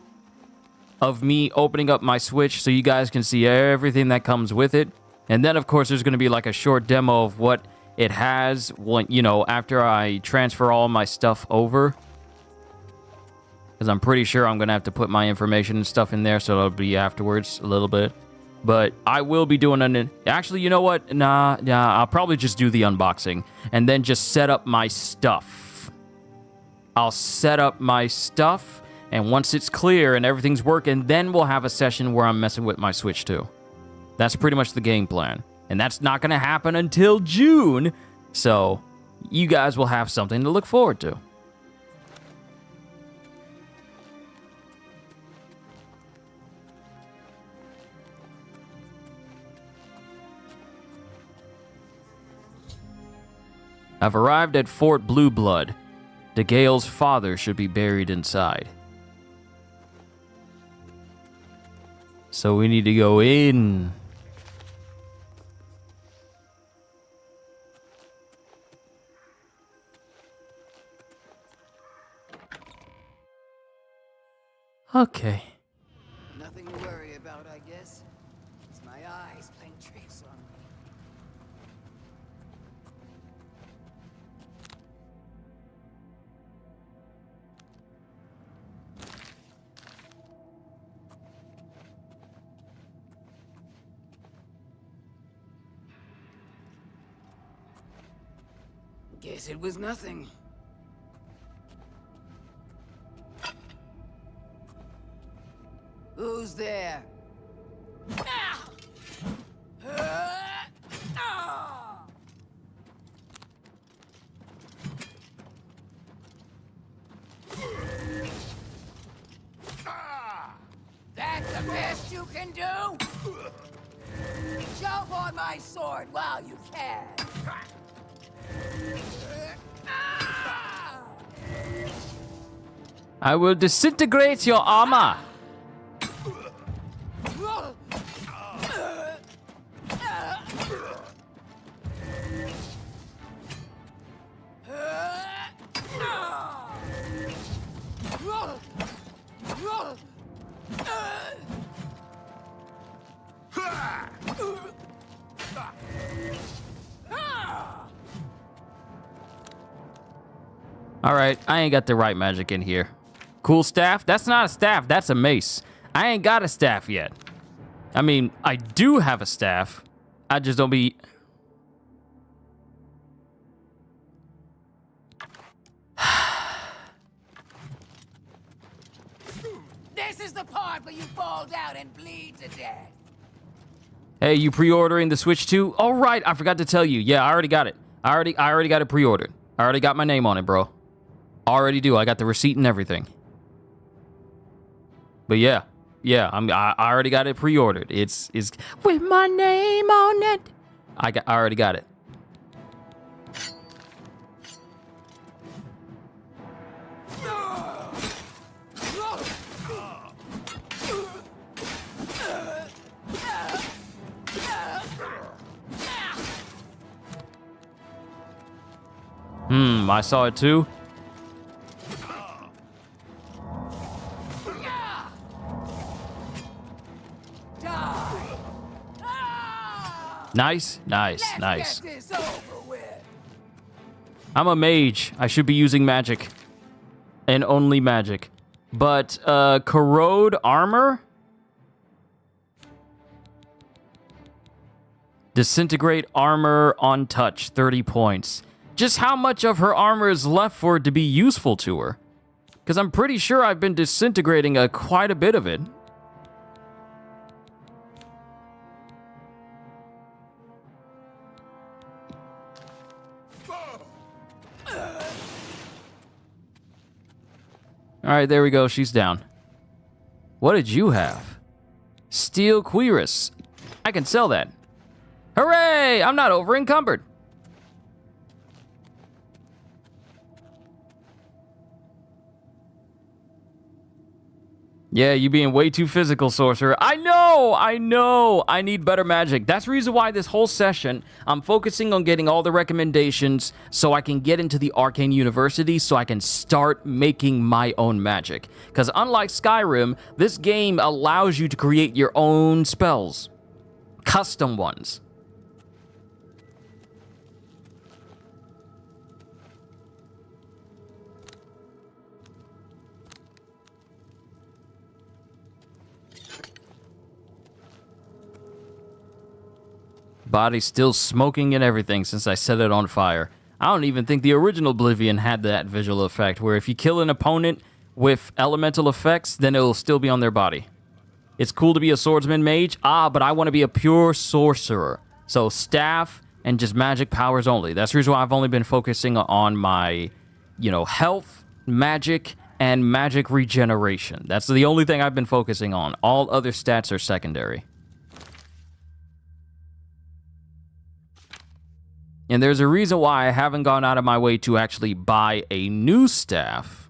of me opening up my Switch so you guys can see everything that comes with it. And then, of course, there's going to be like a short demo of what it has when, you know, after I transfer all my stuff over. Because I'm pretty sure I'm going to have to put my information and stuff in there, so it'll be afterwards a little bit. But I will be doing an... Actually, you know what? Nah, I'll probably just do the unboxing. And then just set up my stuff. I'll set up my stuff. And once it's clear and everything's working, then we'll have a session where I'm messing with my Switch too. That's pretty much the game plan. And that's not going to happen until June. So you guys will have something to look forward to. I've arrived at Fort Blue Blood. DeGale's father should be buried inside. So we need to go in. Okay. Nothing to worry about, I guess. It's my eyes playing tricks on me. Guess it was nothing. Who's there? That's the best you can do? Jump on my sword while you can. I will disintegrate your armor. All right, I ain't got the right magic in here. Cool staff? That's not a staff, that's a mace. I ain't got a staff yet. I mean, I do have a staff. I just don't be... This is the part where you fall down and bleed to death. Hey, you pre-ordering the Switch too? All right, I forgot to tell you. Yeah, I already got it. I already got it pre-ordered. I already got my name on it, bro. Already do. I got the receipt and everything. But yeah, I already got it pre-ordered. It's with my name on it. I already got it. I saw it too. Nice. Let's get this over with. I'm a mage. I should be using magic. And only magic. But, corrode armor? Disintegrate armor on touch, 30 points. Just how much of her armor is left for it to be useful to her? Because I'm pretty sure I've been disintegrating quite a bit of it. All right, there we go. She's down. What did you have? Steel cuirass. I can sell that. Hooray! I'm not over encumbered. Yeah, you being way too physical, sorcerer. I know. I need better magic. That's the reason why this whole session, I'm focusing on getting all the recommendations so I can get into the Arcane University so I can start making my own magic. Because unlike Skyrim, this game allows you to create your own spells. Custom ones. Body's still smoking and everything since I set it on fire. I don't even think the original Oblivion had that visual effect, where if you kill an opponent with elemental effects, then it'll still be on their body. It's cool to be a swordsman mage, but I want to be a pure sorcerer. So staff and just magic powers only. That's the reason why I've only been focusing on my, health, magic, and magic regeneration. That's the only thing I've been focusing on. All other stats are secondary. And there's a reason why I haven't gone out of my way to actually buy a new staff.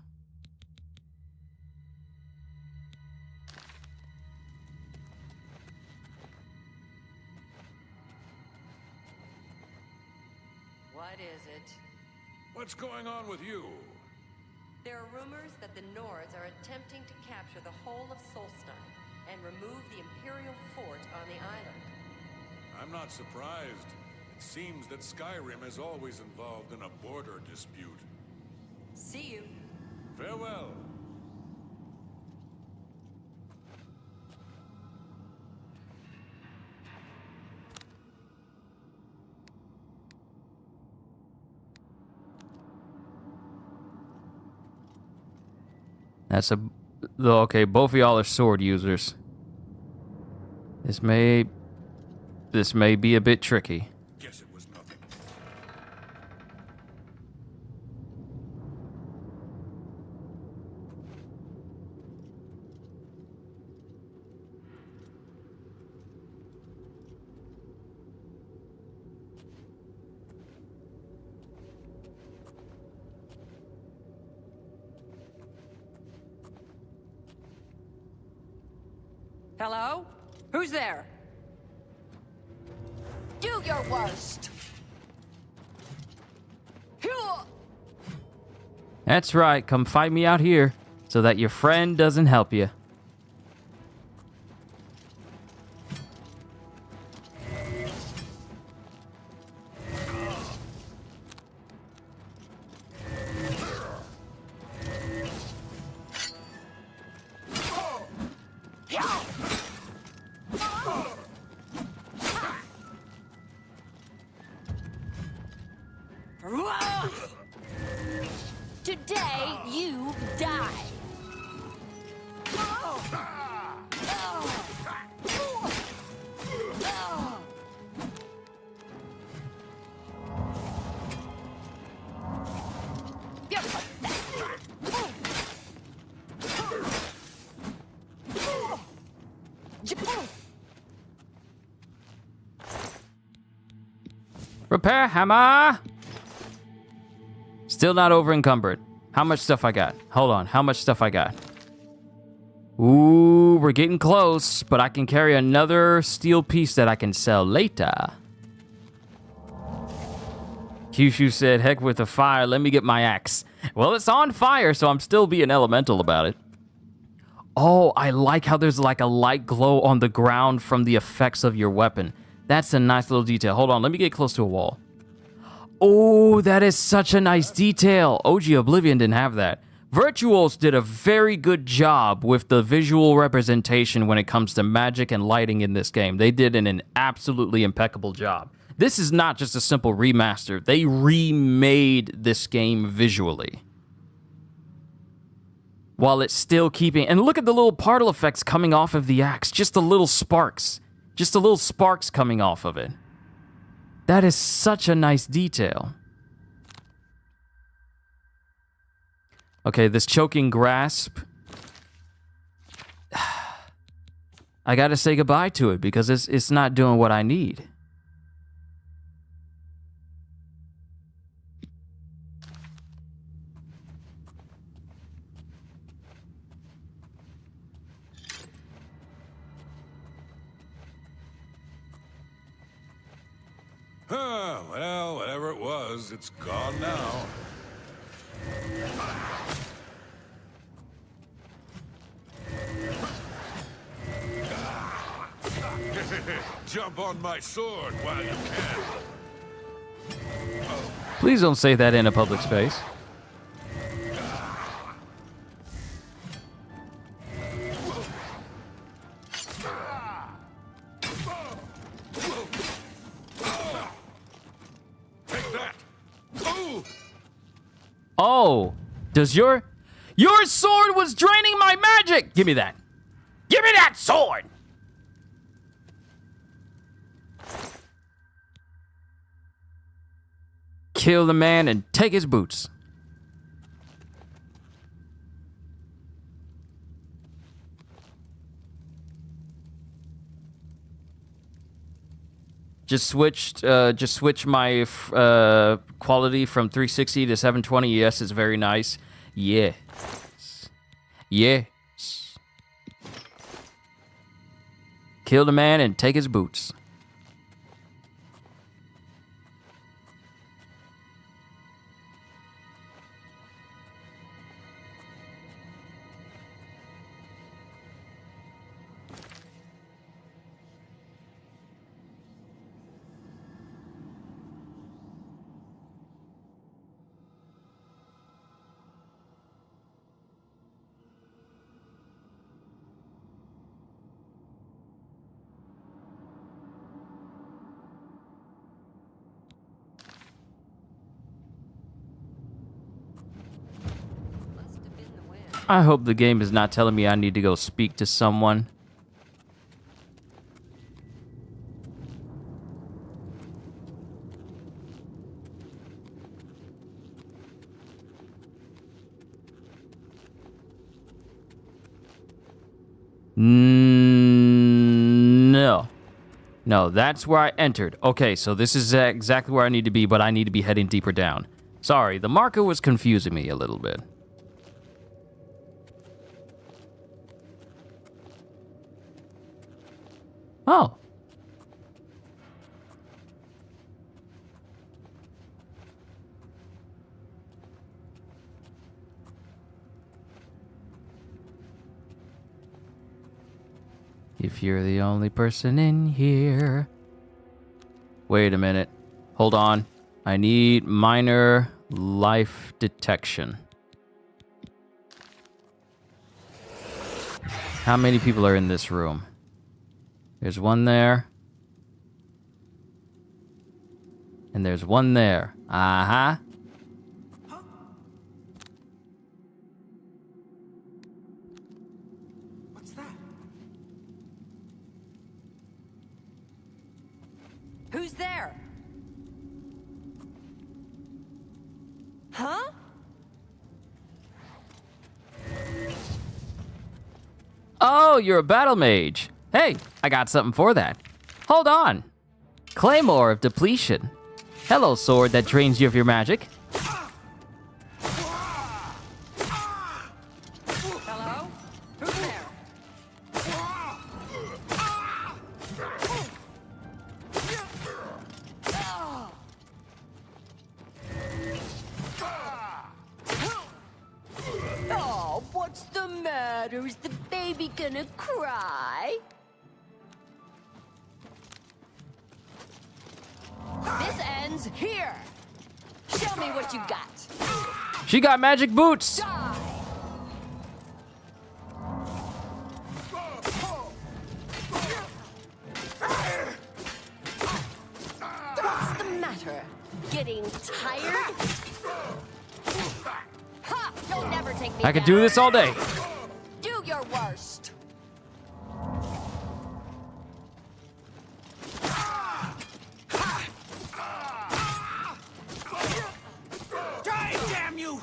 What is it? What's going on with you? There are rumors that the Nords are attempting to capture the whole of Solstein and remove the Imperial fort on the island. I'm not surprised. It seems that Skyrim is always involved in a border dispute. See you. Farewell. Okay, both of y'all are sword users. This may be a bit tricky. Guess it was nothing. Hello? Who's there? Do your worst. That's right, come fight me out here so that your friend doesn't help you. Today, you die. You're Repair hammer! Still not over encumbered. How much stuff I got? Hold on, how much stuff I got? Ooh, we're getting close, but I can carry another steel piece that I can sell later. Kyushu said, heck with the fire, let me get my axe. Well, it's on fire, so I'm still being elemental about it. Oh, I like how there's like a light glow on the ground from the effects of your weapon. That's a nice little detail. Hold on, let me get close to a wall. Oh, that is such a nice detail. OG Oblivion didn't have that. Virtuos did a very good job with the visual representation when it comes to magic and lighting in this game. They did an absolutely impeccable job. This is not just a simple remaster. They remade this game visually, while it's still keeping... And look at the little particle effects coming off of the axe. Just the little sparks. Just the little sparks coming off of it. That is such a nice detail. Okay, this choking grasp. I gotta say goodbye to it because it's not doing what I need. Well, whatever it was, it's gone now. Jump on my sword while you can. Please don't say that in a public space. Oh, does your sword was draining my magic? Give me that. Give me that sword. Kill the man and take his boots. Just switch my quality from 360 to 720. Yes, it's very nice. Yes. Yes. Kill the man and take his boots. I hope the game is not telling me I need to go speak to someone. No. No, that's where I entered. Okay, so this is exactly where I need to be, but I need to be heading deeper down. Sorry, the marker was confusing me a little bit. Oh. If you're the only person in here. Wait a minute. Hold on. I need minor life detection. How many people are in this room? There's one there. And there's one there. Uh-huh. What's that? Who's there? Huh? Oh, you're a battle mage. Hey, I got something for that. Hold on. Claymore of Depletion. Hello, sword that drains you of your magic. Hello? Who's there? Oh, what's the matter? Is the baby gonna cry? This ends here. Show me what you got. She got magic boots. What's the matter? Getting tired? Ha! You'll never take me I could down. do this all day. Do your worst. Die, damn you!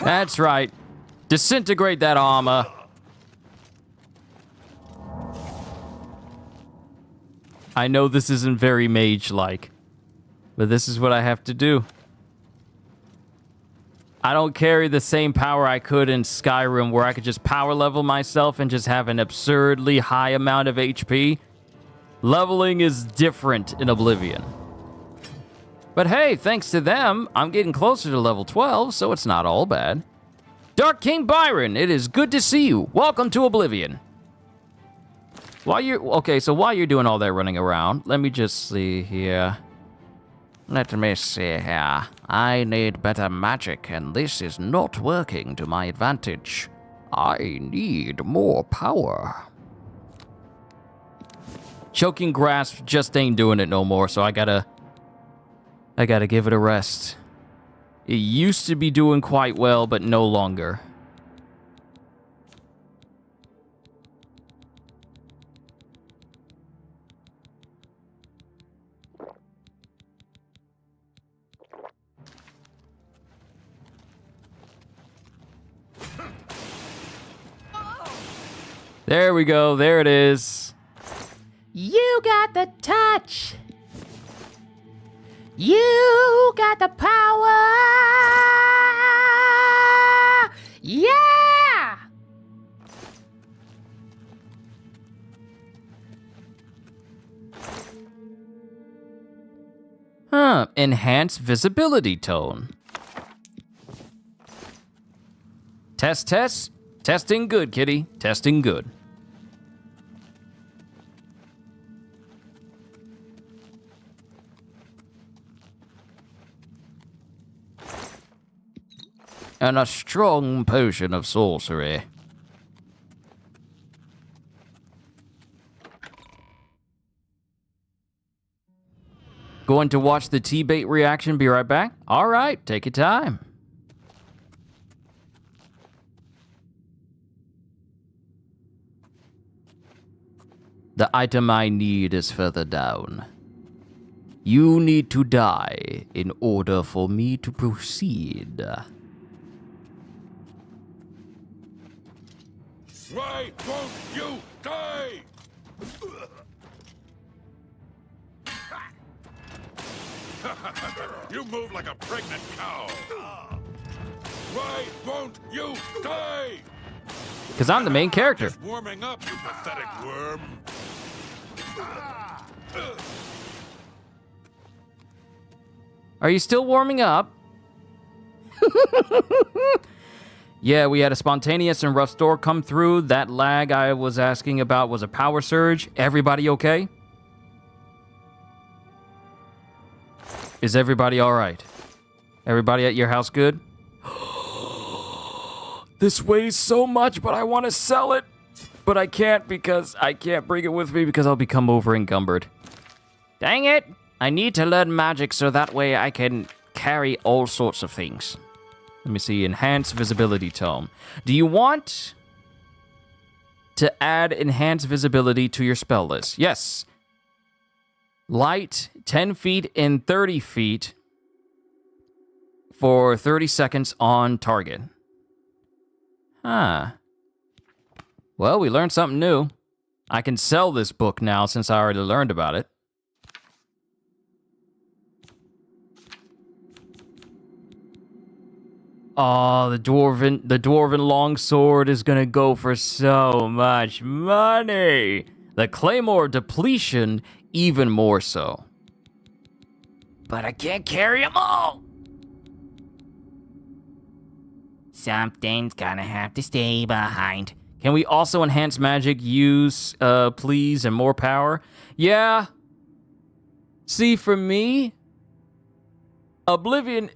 That's right. Disintegrate that armor. I know this isn't very mage-like, but this is what I have to do. I don't carry the same power I could in Skyrim, where I could just power level myself and just have an absurdly high amount of HP. Leveling is different in Oblivion. But hey, thanks to them, I'm getting closer to level 12, so it's not all bad. Dark King Byron, it is good to see you. Welcome to Oblivion. While you're doing all that running around, let me just see here. Let me see here. I need better magic, and this is not working to my advantage. I need more power. Choking Grasp just ain't doing it no more, so I gotta give it a rest. It used to be doing quite well, but no longer. There we go. There it is. You got the touch. You got the power. Yeah! Enhance visibility tone. Test. Testing good, kitty. Testing good. And a strong potion of sorcery. Going to watch the T-bait reaction. Be right back. All right, take your time. The item I need is further down. You need to die in order for me to proceed. Why won't you die? You move like a pregnant cow. Why won't you die? Because I'm the main character. Just warming up, you pathetic worm. Are you still warming up? Yeah, we had a spontaneous and rough storm come through. That lag I was asking about was a power surge. Everybody okay? Is everybody all right? Everybody at your house good? This weighs so much, but I want to sell it. But I can't because I can't bring it with me because I'll become over encumbered. Dang it! I need to learn magic so that way I can carry all sorts of things. Let me see, enhance visibility tome. Do you want to add enhanced visibility to your spell list? Yes. Light 10 feet and 30 feet for 30 seconds on target. Huh. Well, we learned something new. I can sell this book now since I already learned about it. Oh, the dwarven longsword is gonna go for so much money. The claymore depletion, even more so. But I can't carry them all. Something's gonna have to stay behind. Can we also enhance magic use, please, and more power? Yeah. See, for me, Oblivion,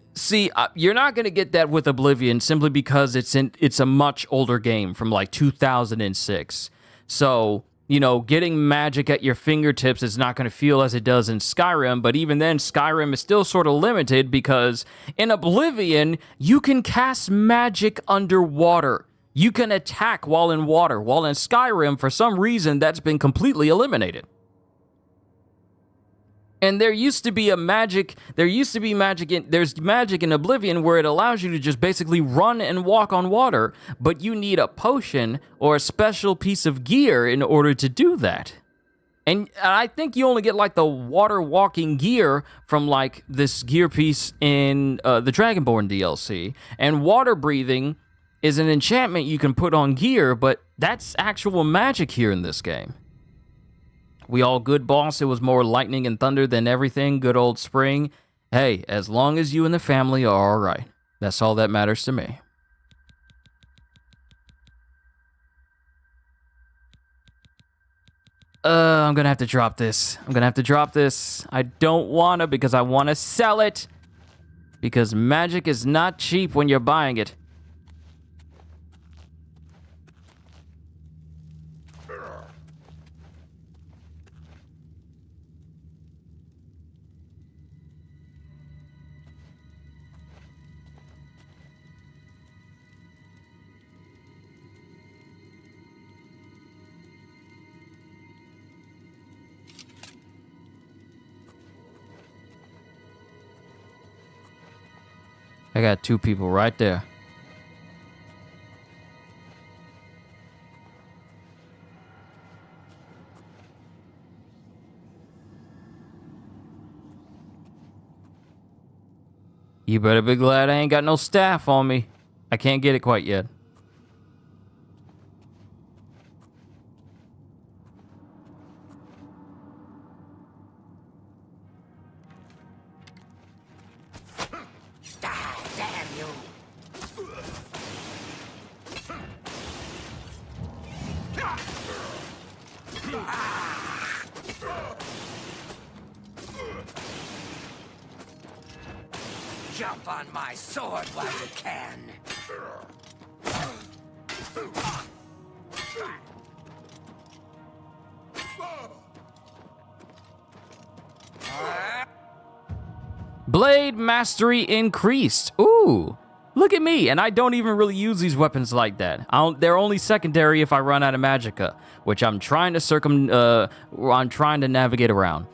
you're not going to get that with Oblivion simply because it's a much older game from like 2006. So, you know, getting magic at your fingertips is not going to feel as it does in Skyrim, but even then, Skyrim is still sort of limited because in Oblivion, you can cast magic underwater. You can attack while in water, while in Skyrim, for some reason, that's been completely eliminated. And there used to be magic in Oblivion where it allows you to just basically run and walk on water, but you need a potion or a special piece of gear in order to do that. And I think you only get like the water walking gear from like this gear piece in the Dragonborn DLC. And water breathing is an enchantment you can put on gear, but that's actual magic here in this game. We all good, boss? It was more lightning and thunder than everything. Good old spring. Hey, as long as you and the family are all right. That's all that matters to me. I'm gonna have to drop this. I don't wanna because I wanna sell it. Because magic is not cheap when you're buying it. I got 2 people right there. You better be glad I ain't got no staff on me. I can't get it quite yet. Jump on my sword while you can. Blade mastery increased. Ooh, look at me. And I don't even really use these weapons like that. They're only secondary if I run out of magicka, which I'm trying to I'm trying to navigate around.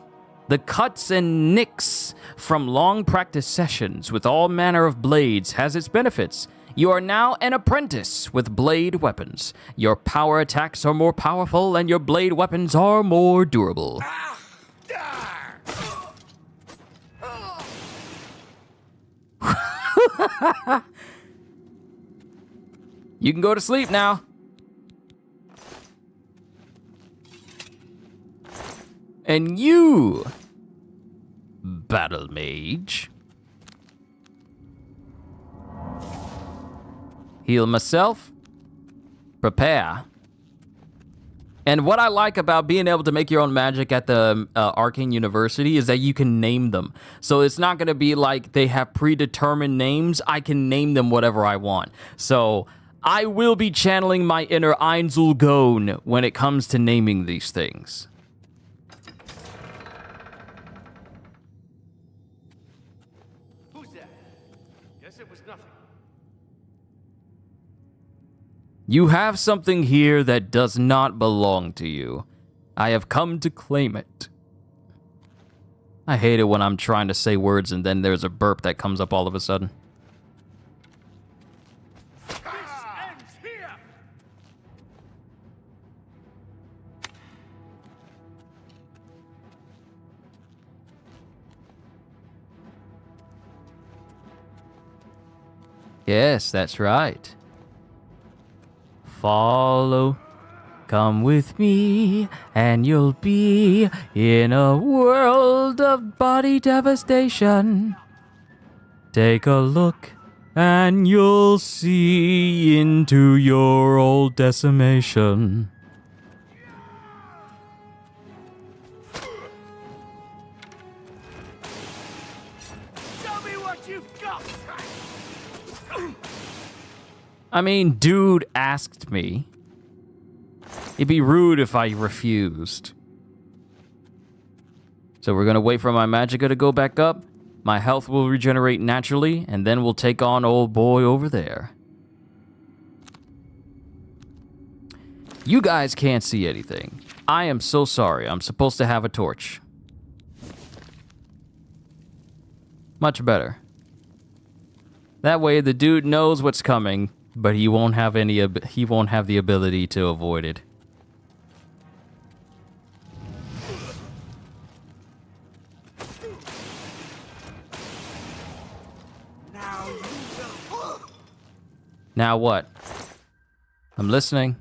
The cuts and nicks from long practice sessions with all manner of blades has its benefits. You are now an apprentice with blade weapons. Your power attacks are more powerful and your blade weapons are more durable. You can go to sleep now. And you, battle mage. Heal myself. Prepare. And what I like about being able to make your own magic at the Arcane University is that you can name them. So it's not going to be like they have predetermined names. I can name them whatever I want. So I will be channeling my inner Einzel Gone when it comes to naming these things. Who's that? Guess it was nothing. You have something here that does not belong to you. I have come to claim it. I hate it when I'm trying to say words and then there's a burp that comes up all of a sudden. This ends here. Yes, that's right. Follow, come with me, and you'll be in a world of body devastation. Take a look, and you'll see into your old decimation. Show me what you've got. I mean, dude asked me. It'd be rude if I refused. So we're gonna wait for my magicka to go back up. My health will regenerate naturally, and then we'll take on old boy over there. You guys can't see anything. I am so sorry. I'm supposed to have a torch. Much better. That way the dude knows what's coming, but he won't have the ability to avoid it. Now what? I'm listening.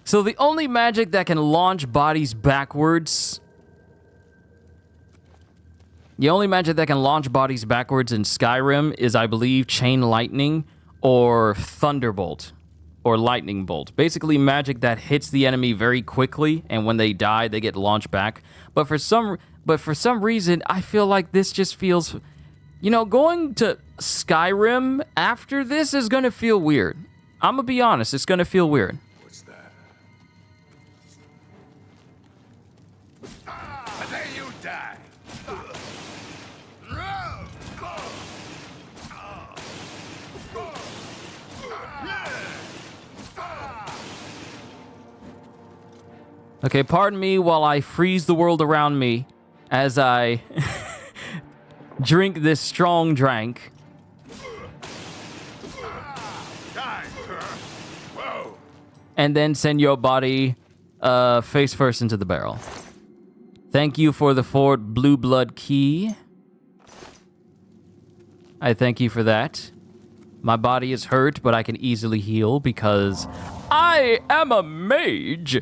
So the only magic that can launch bodies backwards... The only magic that can launch bodies backwards in Skyrim is, I believe, Chain Lightning or Thunderbolt or Lightning Bolt. Basically magic that hits the enemy very quickly, and when they die, they get launched back. But for some reason, I feel like this just feels... You know, going to Skyrim after this is going to feel weird. I'm going to be honest, it's going to feel weird. What's that? Ah, there you die. Okay, pardon me while I freeze the world around me as I drink this strong drink. And then send your body face first into the barrel. Thank you for the Fort Blue Blood key. I thank you for that. My body is hurt, but I can easily heal because I am a mage.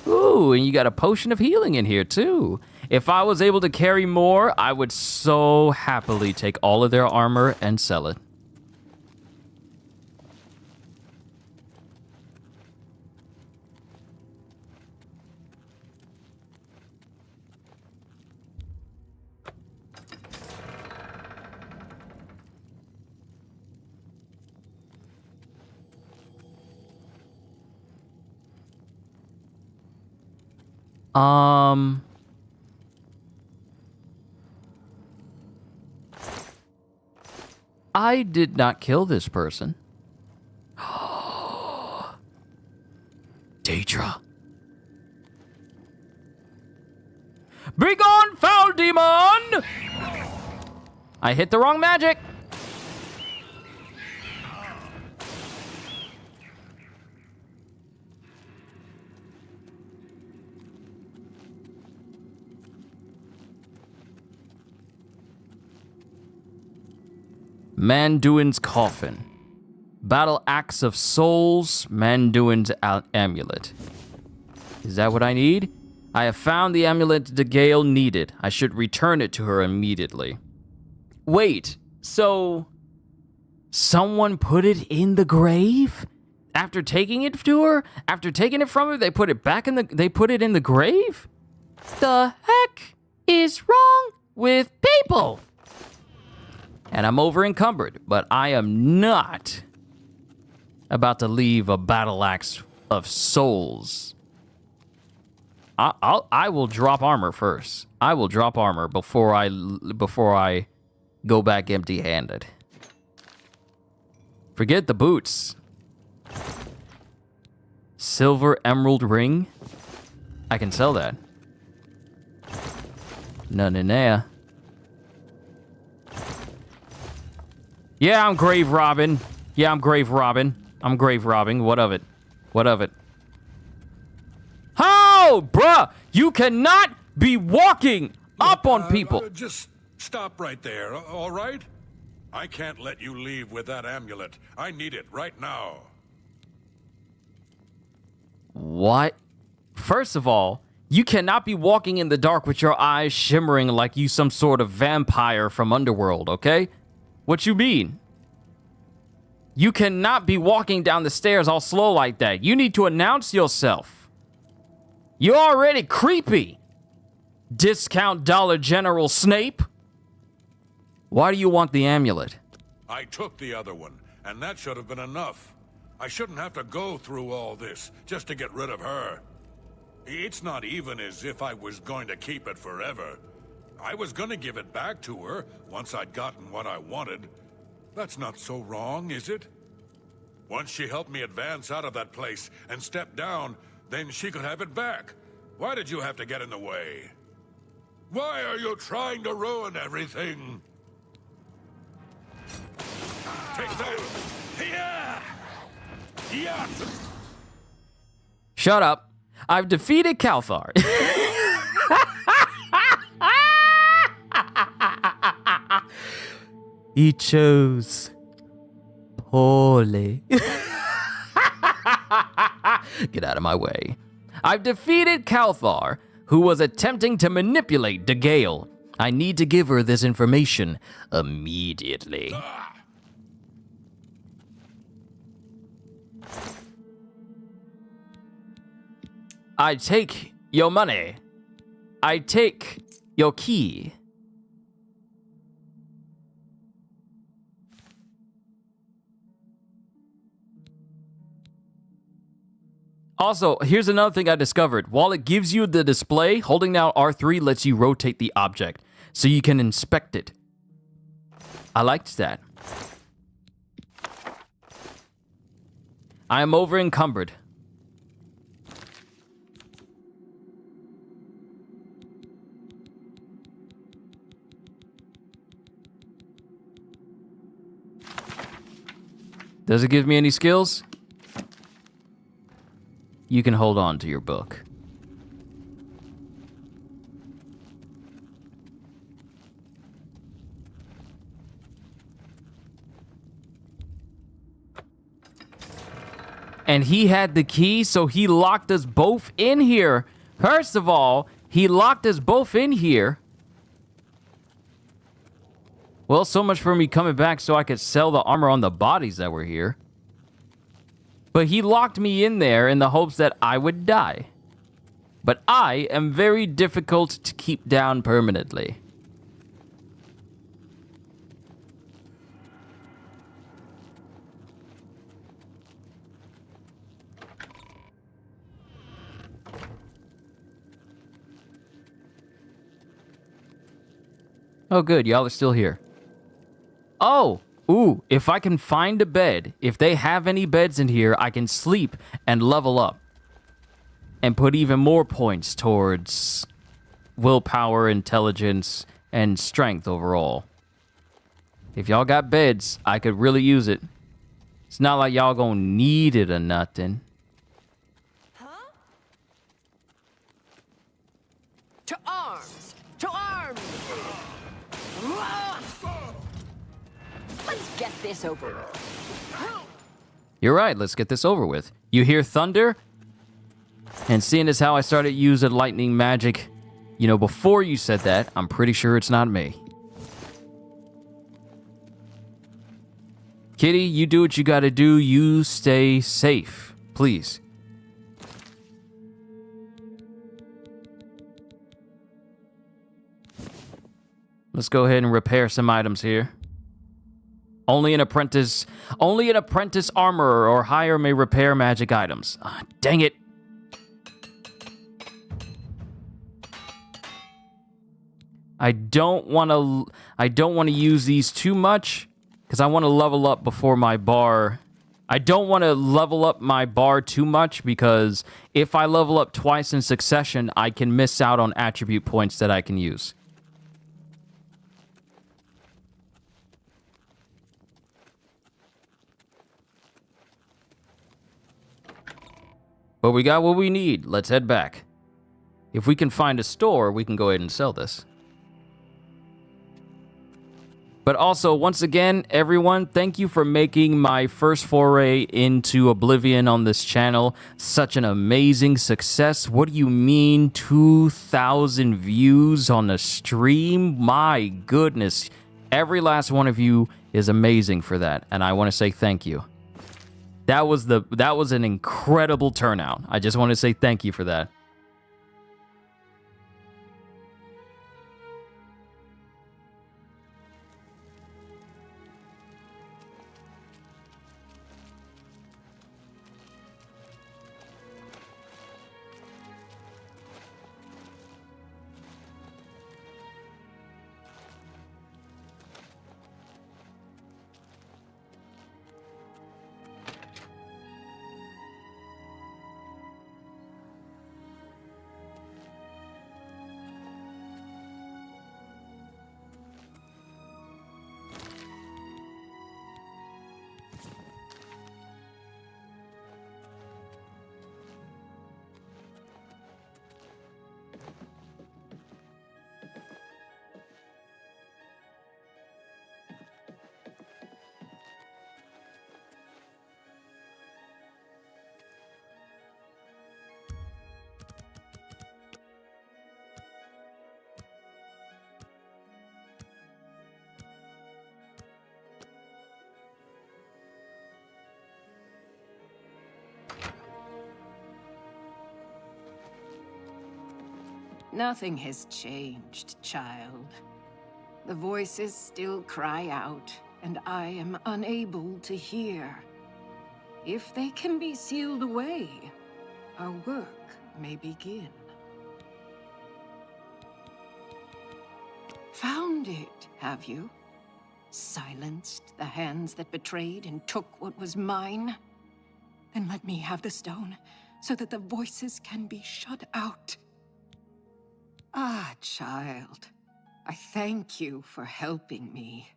Ooh, and you got a potion of healing in here too. If I was able to carry more, I would so happily take all of their armor and sell it. I did not kill this person. Daedra. Begone, foul demon! I hit the wrong magic. Manduin's Coffin. Battle Axe of Souls, Manduin's Amulet. Is that what I need? I have found the amulet the Gale needed. I should return it to her immediately. Wait, so someone put it in the grave? After taking it to her? After taking it from her, they put it back in they put it in the grave? The heck is wrong with people? And I'm over encumbered, but I am not about to leave a battle axe of souls. I will drop armor first. I will drop armor before I go back empty-handed. Forget the boots. Silver emerald ring. I can sell that. None in there. Yeah, I'm grave robbing. Yeah, I'm grave robbing. I'm grave robbing. What of it? What of it? How, bruh? You cannot be walking up on people. Just stop right there, all right? I can't let you leave with that amulet. I need it right now. What? First of all, you cannot be walking in the dark with your eyes shimmering like you some sort of vampire from Underworld, okay? What you mean? You cannot be walking down the stairs all slow like that. You need to announce yourself. You're already creepy. Discount Dollar General Snape. Why do you want the amulet? I took the other one, and that should have been enough. I shouldn't have to go through all this just to get rid of her. It's not even as if I was going to keep it forever. I was going to give it back to her once I'd gotten what I wanted. That's not so wrong, is it? Once she helped me advance out of that place and step down, then she could have it back. Why did you have to get in the way? Why are you trying to ruin everything? Take that! Yeah! Yeah! Shut up. I've defeated Cathar. He chose poorly. Get out of my way. I've defeated Cathar, who was attempting to manipulate DeGale. I need to give her this information immediately. I take your money. I take your key. Also, here's another thing I discovered. While it gives you the display, holding down R3 lets you rotate the object, so you can inspect it. I liked that. I am over encumbered. Does it give me any skills? You can hold on to your book. And he had the key, so he locked us both in here. First of all, he locked us both in here. Well, so much for me coming back so I could sell the armor on the bodies that were here. But he locked me in there in the hopes that I would die. But I am very difficult to keep down permanently. Oh, good. Y'all are still here. Oh! Ooh, if I can find a bed, if they have any beds in here, I can sleep and level up. And put even more points towards willpower, intelligence, and strength overall. If y'all got beds, I could really use it. It's not like y'all gonna need it or nothing. To arms! To arms! Let's get this over with. You're right, let's get this over with. You hear thunder? And seeing as how I started using lightning magic, you know, before you said that, I'm pretty sure it's not me. Kitty, you do what you gotta do. You stay safe, please. Let's go ahead and repair some items here. Only an apprentice armorer or higher may repair magic items. Ah, dang it. I don't want to use these too much because I want to level up before my bar. I don't want to level up my bar too much because if I level up twice in succession, I can miss out on attribute points that I can use. But we got what we need. Let's head back. If we can find a store, we can go ahead and sell this. But also, once again, everyone, thank you for making my first foray into Oblivion on this channel such an amazing success. What do you mean 2,000 views on the stream? My goodness. Every last one of you is amazing for that, and I want to say thank you. That was an incredible turnout. I just want to say thank you for that. Nothing has changed, child. The voices still cry out, and I am unable to hear. If they can be sealed away, our work may begin. Found it, have you? Silenced the hands that betrayed and took what was mine? Then let me have the stone, so that the voices can be shut out. Ah, child, I thank you for helping me.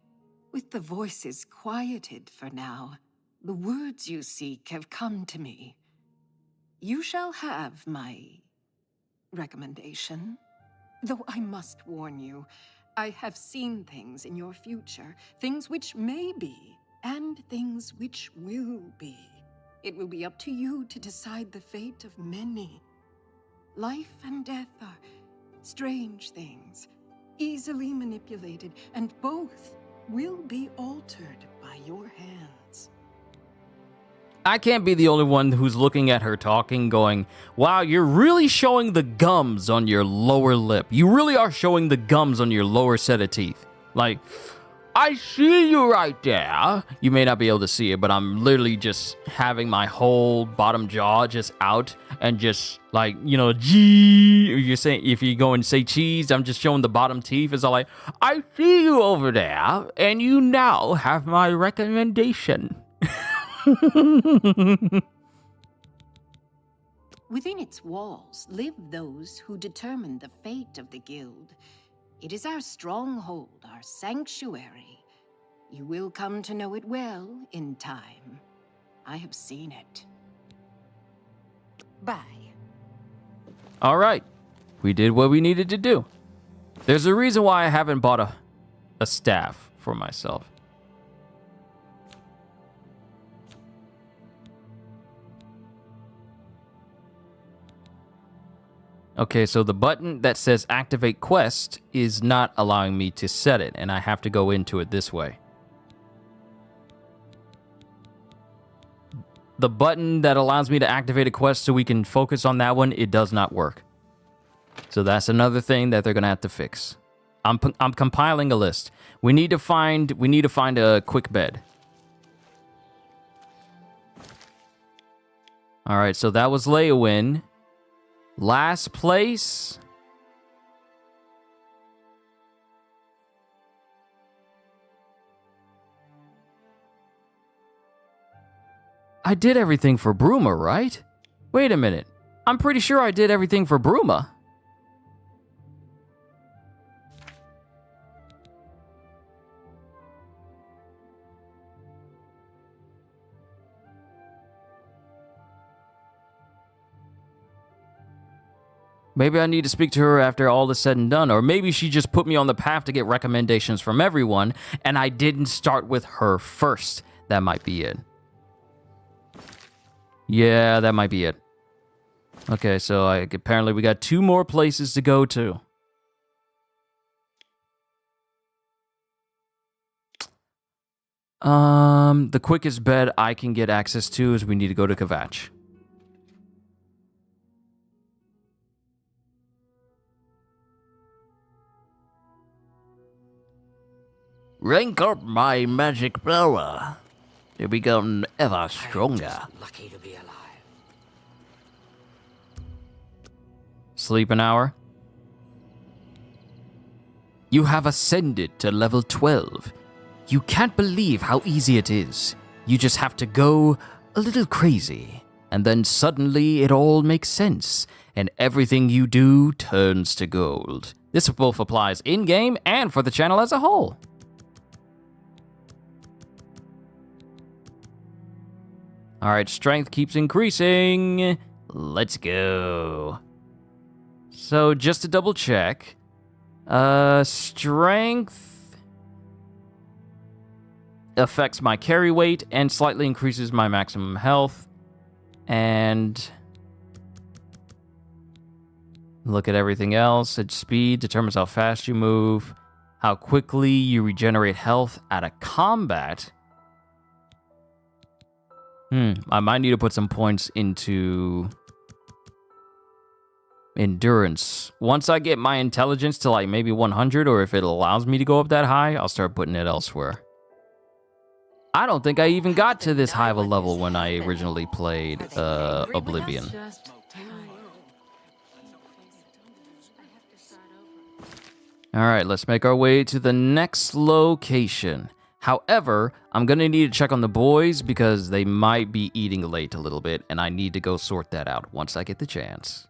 With the voices quieted for now, the words you seek have come to me. You shall have my recommendation. Though I must warn you, I have seen things in your future, things which may be, and things which will be. It will be up to you to decide the fate of many. Life and death are strange things, easily manipulated, and both will be altered by your hands. I can't be the only one who's looking at her talking going, wow, you're really showing the gums on your lower lip. You really are showing the gums on your lower set of teeth. Like, I see you right there. You may not be able to see it, but I'm literally just having my whole bottom jaw just out and just like, you know, gee. You're saying, if you go and say cheese, I'm just showing the bottom teeth. It's all like, I see you over there, and you now have my recommendation. Within its walls live those who determine the fate of the guild. It is our stronghold, our sanctuary. You will come to know it well in time. I have seen it. Bye. All right. We did what we needed to do. There's a reason why I haven't bought a staff for myself. Okay, so the button that says activate quest is not allowing me to set it, and I have to go into it this way. The button that allows me to activate a quest so we can focus on that one, it does not work. So that's another thing that they're gonna have to fix. I'm compiling a list. We need to find a quick bed. All right, so that was Leowin. Last place. I did everything for Bruma, right? Wait a minute. I'm pretty sure I did everything for Bruma. Maybe I need to speak to her after all is said and done, or maybe she just put me on the path to get recommendations from everyone, and I didn't start with her first. That might be it. Yeah, that might be it. Okay, so apparently we got 2 more places to go to. The quickest bed I can get access to is we need to go to Kvatch. Rank up my magic power to become ever stronger. Lucky to be alive. Sleep an hour. You have ascended to level 12. You can't believe how easy it is. You just have to go a little crazy, and then suddenly it all makes sense, and everything you do turns to gold. This both applies in-game and for the channel as a whole. All right, strength keeps increasing. Let's go. So just to double check, strength affects my carry weight and slightly increases my maximum health. And look at everything else. Its speed determines how fast you move, how quickly you regenerate health out of combat. I might need to put some points into Endurance. Once I get my intelligence to like maybe 100, or if it allows me to go up that high, I'll start putting it elsewhere. I don't think I even got to this high of a level when I originally played Oblivion. All right, let's make our way to the next location. However, I'm going to need to check on the boys because they might be eating late a little bit, and I need to go sort that out once I get the chance.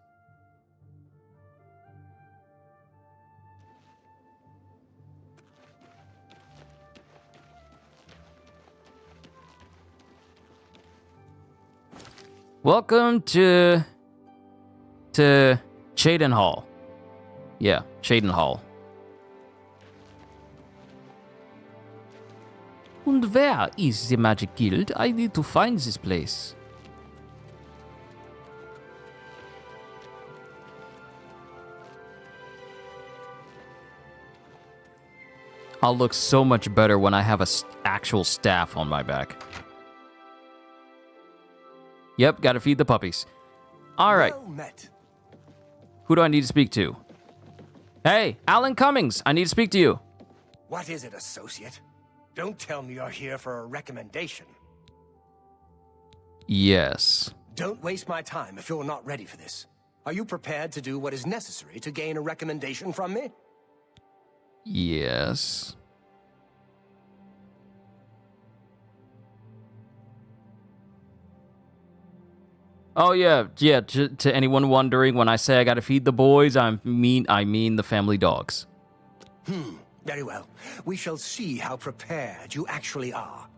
Welcome to Chaden Hall. Yeah, Chaden Hall. And where is the Magic Guild? I need to find this place. I'll look so much better when I have a actual staff on my back. Yep, gotta feed the puppies. All right. Well met. Who do I need to speak to? Hey, Alan Cummings, I need to speak to you. What is it, associate? Don't tell me you're here for a recommendation. Yes. Don't waste my time if you're not ready for this. Are you prepared to do what is necessary to gain a recommendation from me? Yes. Oh yeah, to anyone wondering, when I say I gotta feed the boys, I mean the family dogs. Very well. We shall see how prepared you actually are.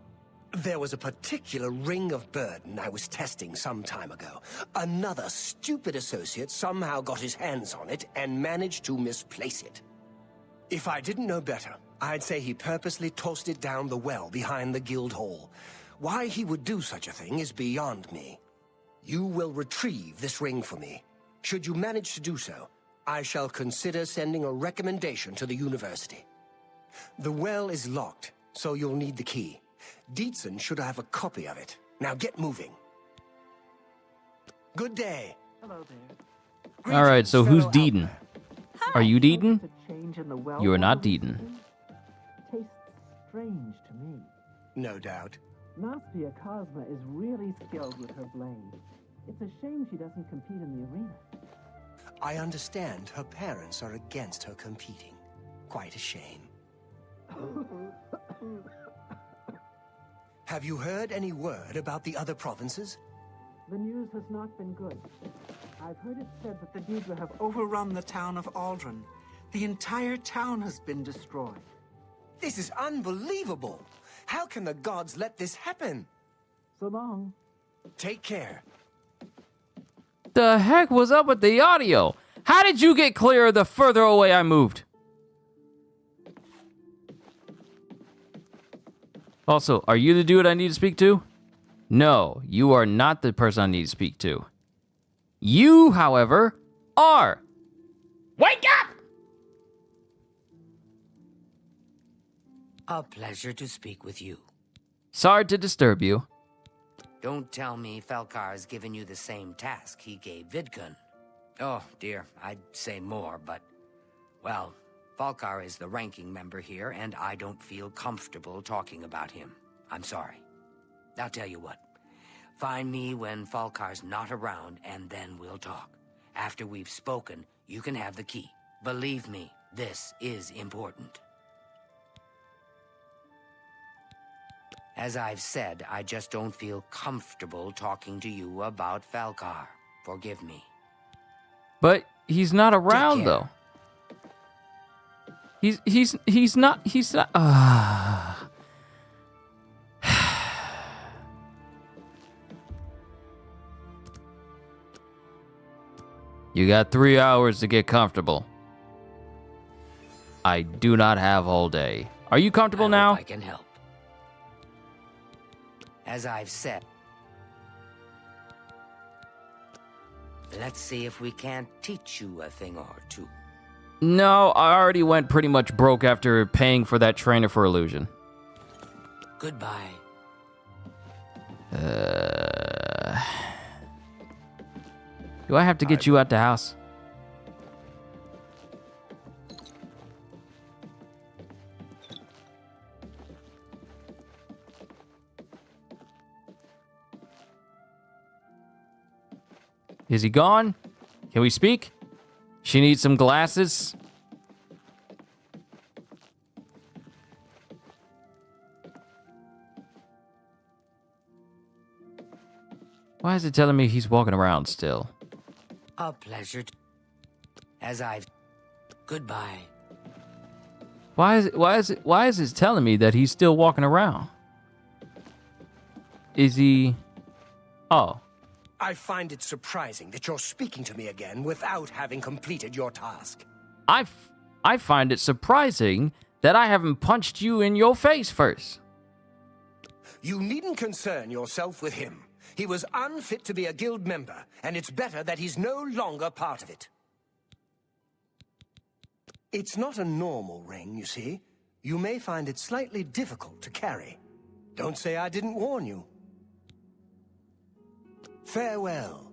There was a particular ring of burden I was testing some time ago. Another stupid associate somehow got his hands on it and managed to misplace it. If I didn't know better, I'd say he purposely tossed it down the well behind the guild hall. Why he would do such a thing is beyond me. You will retrieve this ring for me. Should you manage to do so, I shall consider sending a recommendation to the university. The well is locked, so you'll need the key. Dietzen should have a copy of it. Now get moving. Good day. Hello there. All right, so who's Deedon? Are you Deedon? Change in the well You are not Deedon. tastes strange to me. No doubt. Naspia Cosma is really skilled with her blade. It's a shame she doesn't compete in the arena. I understand her parents are against her competing. Quite a shame. Have you heard any word about the other provinces? The news has not been good. I've heard it said that the Daedra have overrun the town of Aldrin. The entire town has been destroyed. This is unbelievable! How can the gods let this happen? So long. Take care. The heck was up with the audio? How did you get clearer the further away I moved? Also, are you the dude I need to speak to? No, you are not the person I need to speak to. You, however, are. Wake up! A pleasure to speak with you. Sorry to disturb you. Don't tell me Felkar has given you the same task he gave Vidkun. Oh, dear, I'd say more, but... Well, Falkar is the ranking member here, and I don't feel comfortable talking about him. I'm sorry. I'll tell you what. Find me when Falkar's not around, and then we'll talk. After we've spoken, you can have the key. Believe me, this is important. As I've said, I just don't feel comfortable talking to you about Falkar. Forgive me. But he's not around, though. He's not. You got 3 hours to get comfortable. I do not have all day. Are you comfortable now? I can help. As I've said, let's see if we can't teach you a thing or two. No, I already went pretty much broke after paying for that trainer for illusion. Goodbye. Do I have to get you out the house? Is he gone? Can we speak? She needs some glasses. Why is it telling me he's walking around still? A pleasure. As I've... Goodbye. Why is it telling me that he's still walking around? Is he... Oh. I find it surprising that you're speaking to me again without having completed your task. I find it surprising that I haven't punched you in your face first. You needn't concern yourself with him. He was unfit to be a guild member, and it's better that he's no longer part of it. It's not a normal ring, you see. You may find it slightly difficult to carry. Don't say I didn't warn you. Farewell.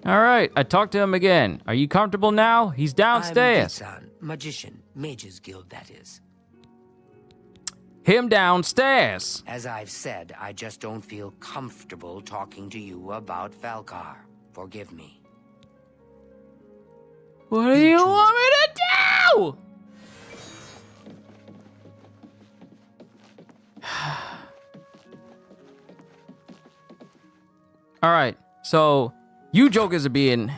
All right, I talked to him again. Are you comfortable now? He's downstairs. I'm magician, Mages Guild, that is. Him downstairs. As I've said, I just don't feel comfortable talking to you about Falcar. Forgive me. What do you want me to do? All right, so you jokers are being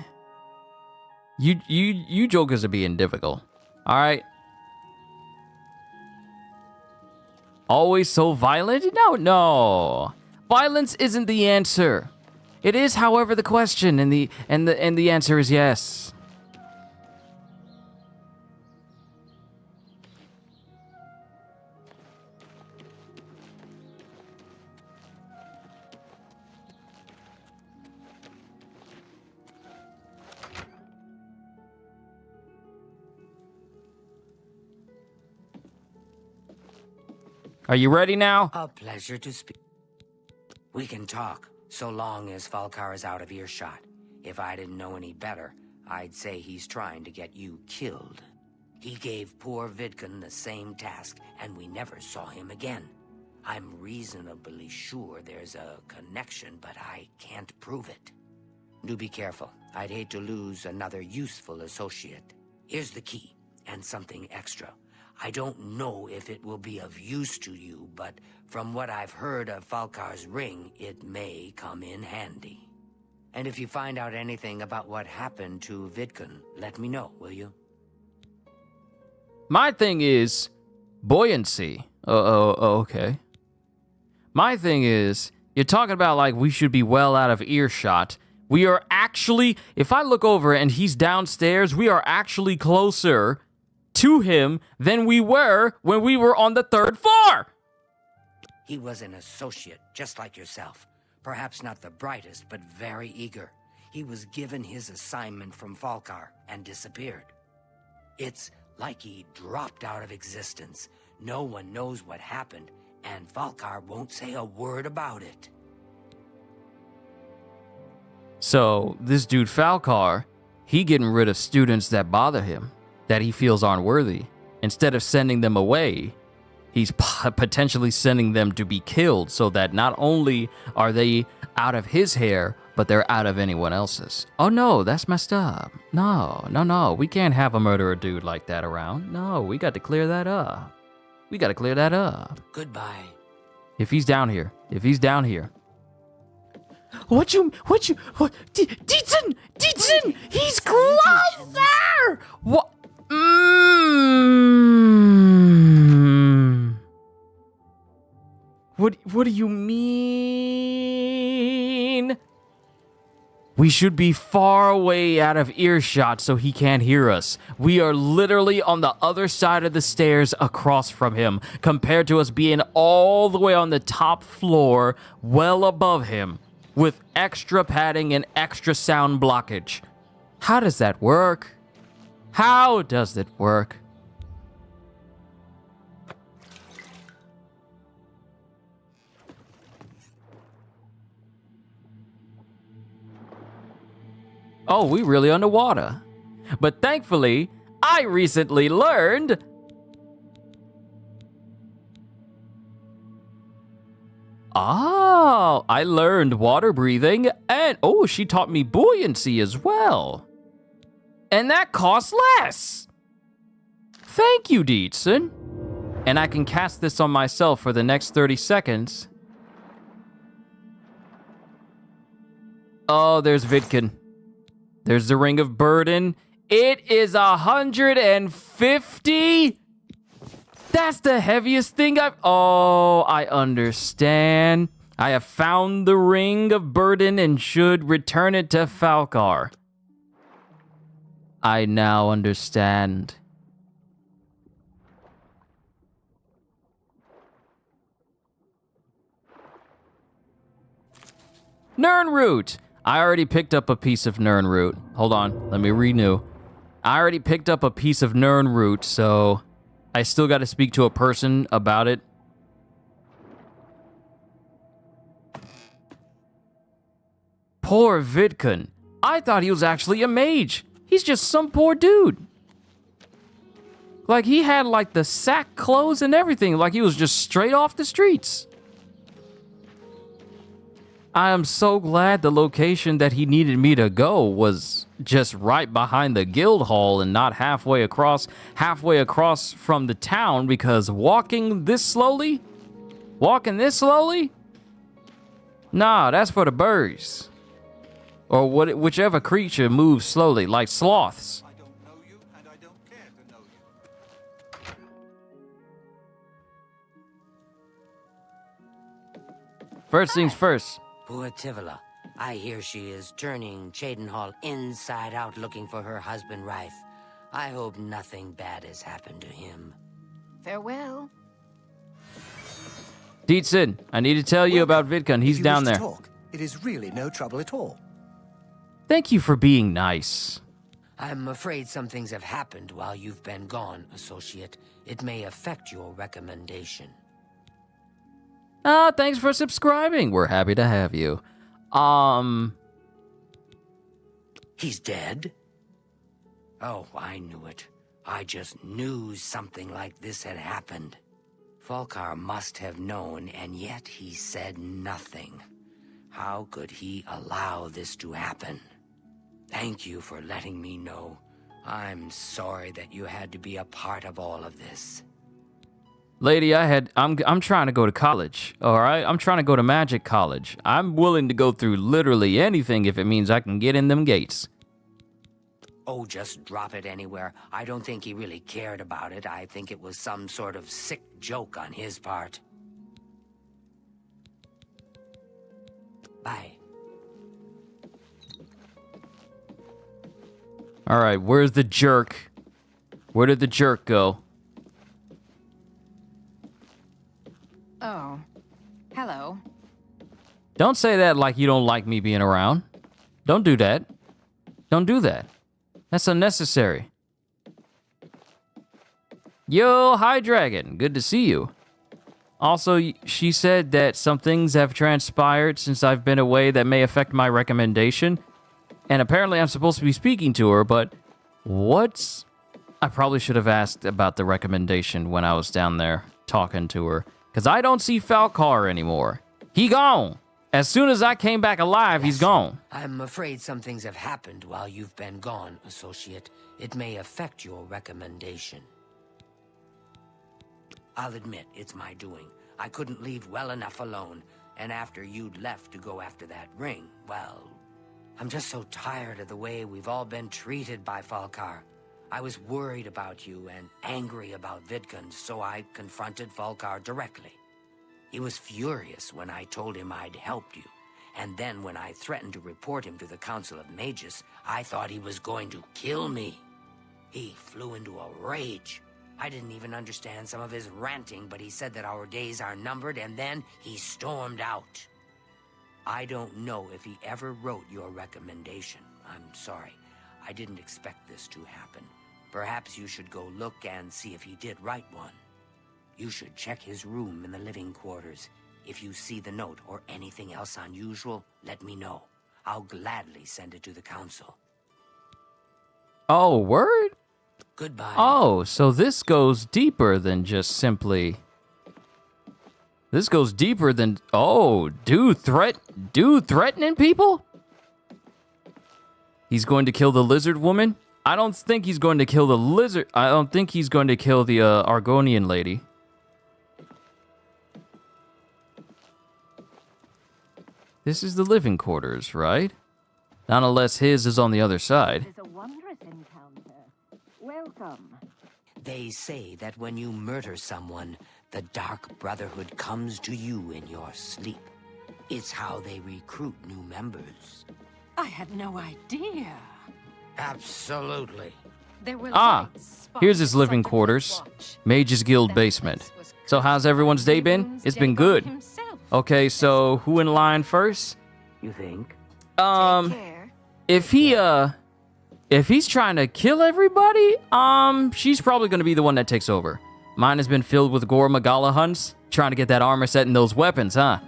you jokers are being difficult. All right. Always so violent? No. Violence isn't the answer. It is, however, the question, and the answer is yes. Are you ready now? A pleasure to speak. We can talk, so long as Falcar is out of earshot. If I didn't know any better, I'd say he's trying to get you killed. He gave poor Vidkun the same task, and we never saw him again. I'm reasonably sure there's a connection, but I can't prove it. Do be careful. I'd hate to lose another useful associate. Here's the key, and something extra. I don't know if it will be of use to you, but from what I've heard of Falcar's ring, it may come in handy. And if you find out anything about what happened to Vidkun, let me know, will you? My thing is buoyancy. Okay. My thing is, you're talking about like we should be well out of earshot. We are actually, if I look over and he's downstairs, we are actually closer to him than we were when we were on the 3rd floor. He was an associate, just like yourself. Perhaps not the brightest, but very eager. He was given his assignment from Falcar and disappeared. It's like he dropped out of existence. No one knows what happened, and Falcar won't say a word about it. So, this dude Falcar, he getting rid of students that bother him, that he feels aren't worthy. Instead of sending them away, he's potentially sending them to be killed so that not only are they out of his hair, but they're out of anyone else's. Oh no, that's messed up. No. We can't have a murderer dude like that around. No, we got to clear that up. Goodbye. If he's down here. Deetson, he's closer! What? What do you mean? We should be far away out of earshot so he can't hear us. We are literally on the other side of the stairs across from him, compared to us being all the way on the top floor, well above him, with extra padding and extra sound blockage. How does that work? How does it work? Oh, we really underwater. But thankfully, I recently learned Oh, I learned water breathing, and oh, she taught me buoyancy as well. And that costs less. Thank you, Dietzen. And I can cast this on myself for the next 30 seconds. Oh, there's Vidkun. There's the Ring of Burden. It is 150. That's the heaviest thing I've... Oh, I understand. I have found the Ring of Burden and should return it to Falcar. I now understand. Nirnroot! I already picked up a piece of Nirnroot. Hold on, let me renew. I already picked up a piece of Nirnroot, so I still got to speak to a person about it. Poor Vidkun. I thought he was actually a mage. He's just some poor dude. Like, he had, like, the sack clothes and everything. Like, he was just straight off the streets. I am so glad the location that he needed me to go was just right behind the guild hall and not halfway across from the town, because walking this slowly, nah, that's for the birds. Or whichever creature moves slowly, like sloths. First things first. Poor Tivila. I hear she is turning Cheydinhal inside out looking for her husband Rife. I hope nothing bad has happened to him. Farewell. Dietzen, I need to tell you about Vidkun. He's down there. Talk, it is really no trouble at all. Thank you for being nice. I'm afraid some things have happened while you've been gone, Associate. It may affect your recommendation. Thanks for subscribing. We're happy to have you. He's dead? Oh, I knew it. I just knew something like this had happened. Falcar must have known, and yet he said nothing. How could he allow this to happen? Thank you for letting me know. I'm sorry that you had to be a part of all of this. Lady, I'm trying to go to college, all right? I'm trying to go to magic college. I'm willing to go through literally anything if it means I can get in them gates. Oh, just drop it anywhere. I don't think he really cared about it. I think it was some sort of sick joke on his part. Bye. All right, where's the jerk? Where did the jerk go? Oh. Hello. Don't say that like you don't like me being around. Don't do that. Don't do that. That's unnecessary. Yo, hi, Dragon. Good to see you. Also, she said that some things have transpired since I've been away that may affect my recommendation. And apparently I'm supposed to be speaking to her, but what's... I probably should have asked about the recommendation when I was down there talking to her. Because I don't see Falcar anymore. He gone. As soon as I came back alive, he's gone. I'm afraid some things have happened while you've been gone, Associate. It may affect your recommendation. I'll admit, it's my doing. I couldn't leave well enough alone. And after you'd left to go after that ring, well... I'm just so tired of the way we've all been treated by Falcar. I was worried about you and angry about Vidkun, so I confronted Falcar directly. He was furious when I told him I'd helped you, and then when I threatened to report him to the Council of Mages, I thought he was going to kill me. He flew into a rage. I didn't even understand some of his ranting, but he said that our days are numbered, and then he stormed out. I don't know if he ever wrote your recommendation. I'm sorry. I didn't expect this to happen. Perhaps you should go look and see if he did write one. You should check his room in the living quarters. If you see the note or anything else unusual, let me know. I'll gladly send it to the council. Oh, word? Goodbye. Oh, so this goes deeper than just simply... This goes deeper than... Oh, dude threatening people? He's going to kill the lizard woman? I don't think he's going to kill the lizard. I don't think he's going to kill the Argonian lady. This is the living quarters, right? Not unless his is on the other side. It's a wondrous encounter. Welcome. They say that when you murder someone, the Dark Brotherhood comes to you in your sleep. It's how they recruit new members. I had no idea. Absolutely. There were Here's his living quarters. Mage's Guild basement. So how's everyone's day been? It's been good. Okay, so who in line first? You think? If he's trying to kill everybody, she's probably gonna be the one that takes over. Mine has been filled with Gore Magala hunts, trying to get that armor set and those weapons, huh?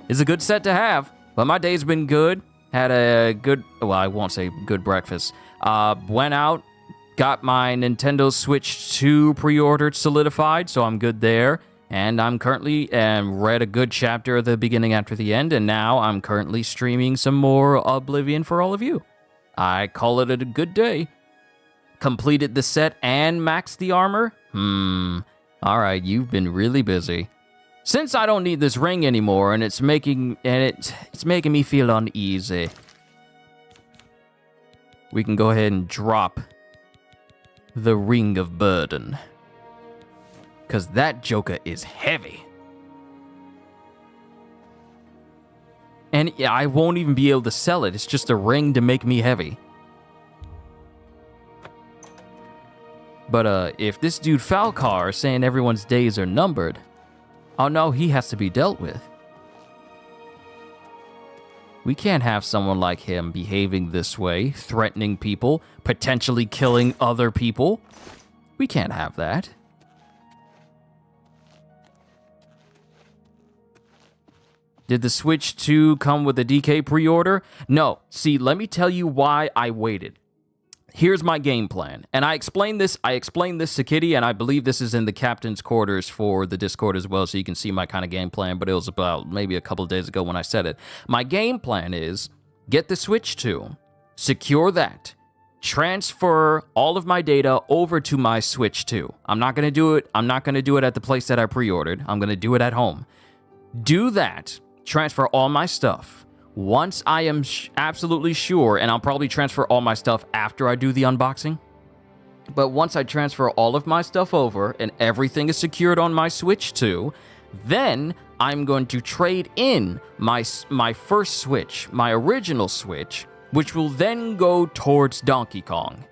It's a good set to have, but my day's been good. Had a good, well, I won't say good breakfast. Went out, got my Nintendo Switch 2 pre-ordered solidified, so I'm good there. And I'm currently read a good chapter of the beginning after the end, and now I'm currently streaming some more Oblivion for all of you. I call it a good day. Completed the set and maxed the armor? Alright, you've been really busy. Since I don't need this ring anymore, and it's making me feel uneasy, we can go ahead and drop the Ring of Burden. Because that joker is heavy. And I won't even be able to sell it. It's just a ring to make me heavy. But if this dude Falcar is saying everyone's days are numbered, oh no, he has to be dealt with. We can't have someone like him behaving this way, threatening people, potentially killing other people. We can't have that. Did the Switch 2 come with a DK pre-order? No. See, let me tell you why I waited. Here's my game plan. And I explained this to Kitty, and I believe this is in the captain's quarters for the Discord as well, so you can see my kind of game plan, but it was about maybe a couple of days ago when I said it. My game plan is get the Switch 2, secure that, transfer all of my data over to my Switch 2. I'm not going to do it at the place that I pre-ordered. I'm going to do it at home. Do that. Transfer all my stuff. Once I am absolutely sure, and I'll probably transfer all my stuff after I do the unboxing, but once I transfer all of my stuff over and everything is secured on my Switch 2, then I'm going to trade in my first Switch, my original Switch, which will then go towards Donkey Kong.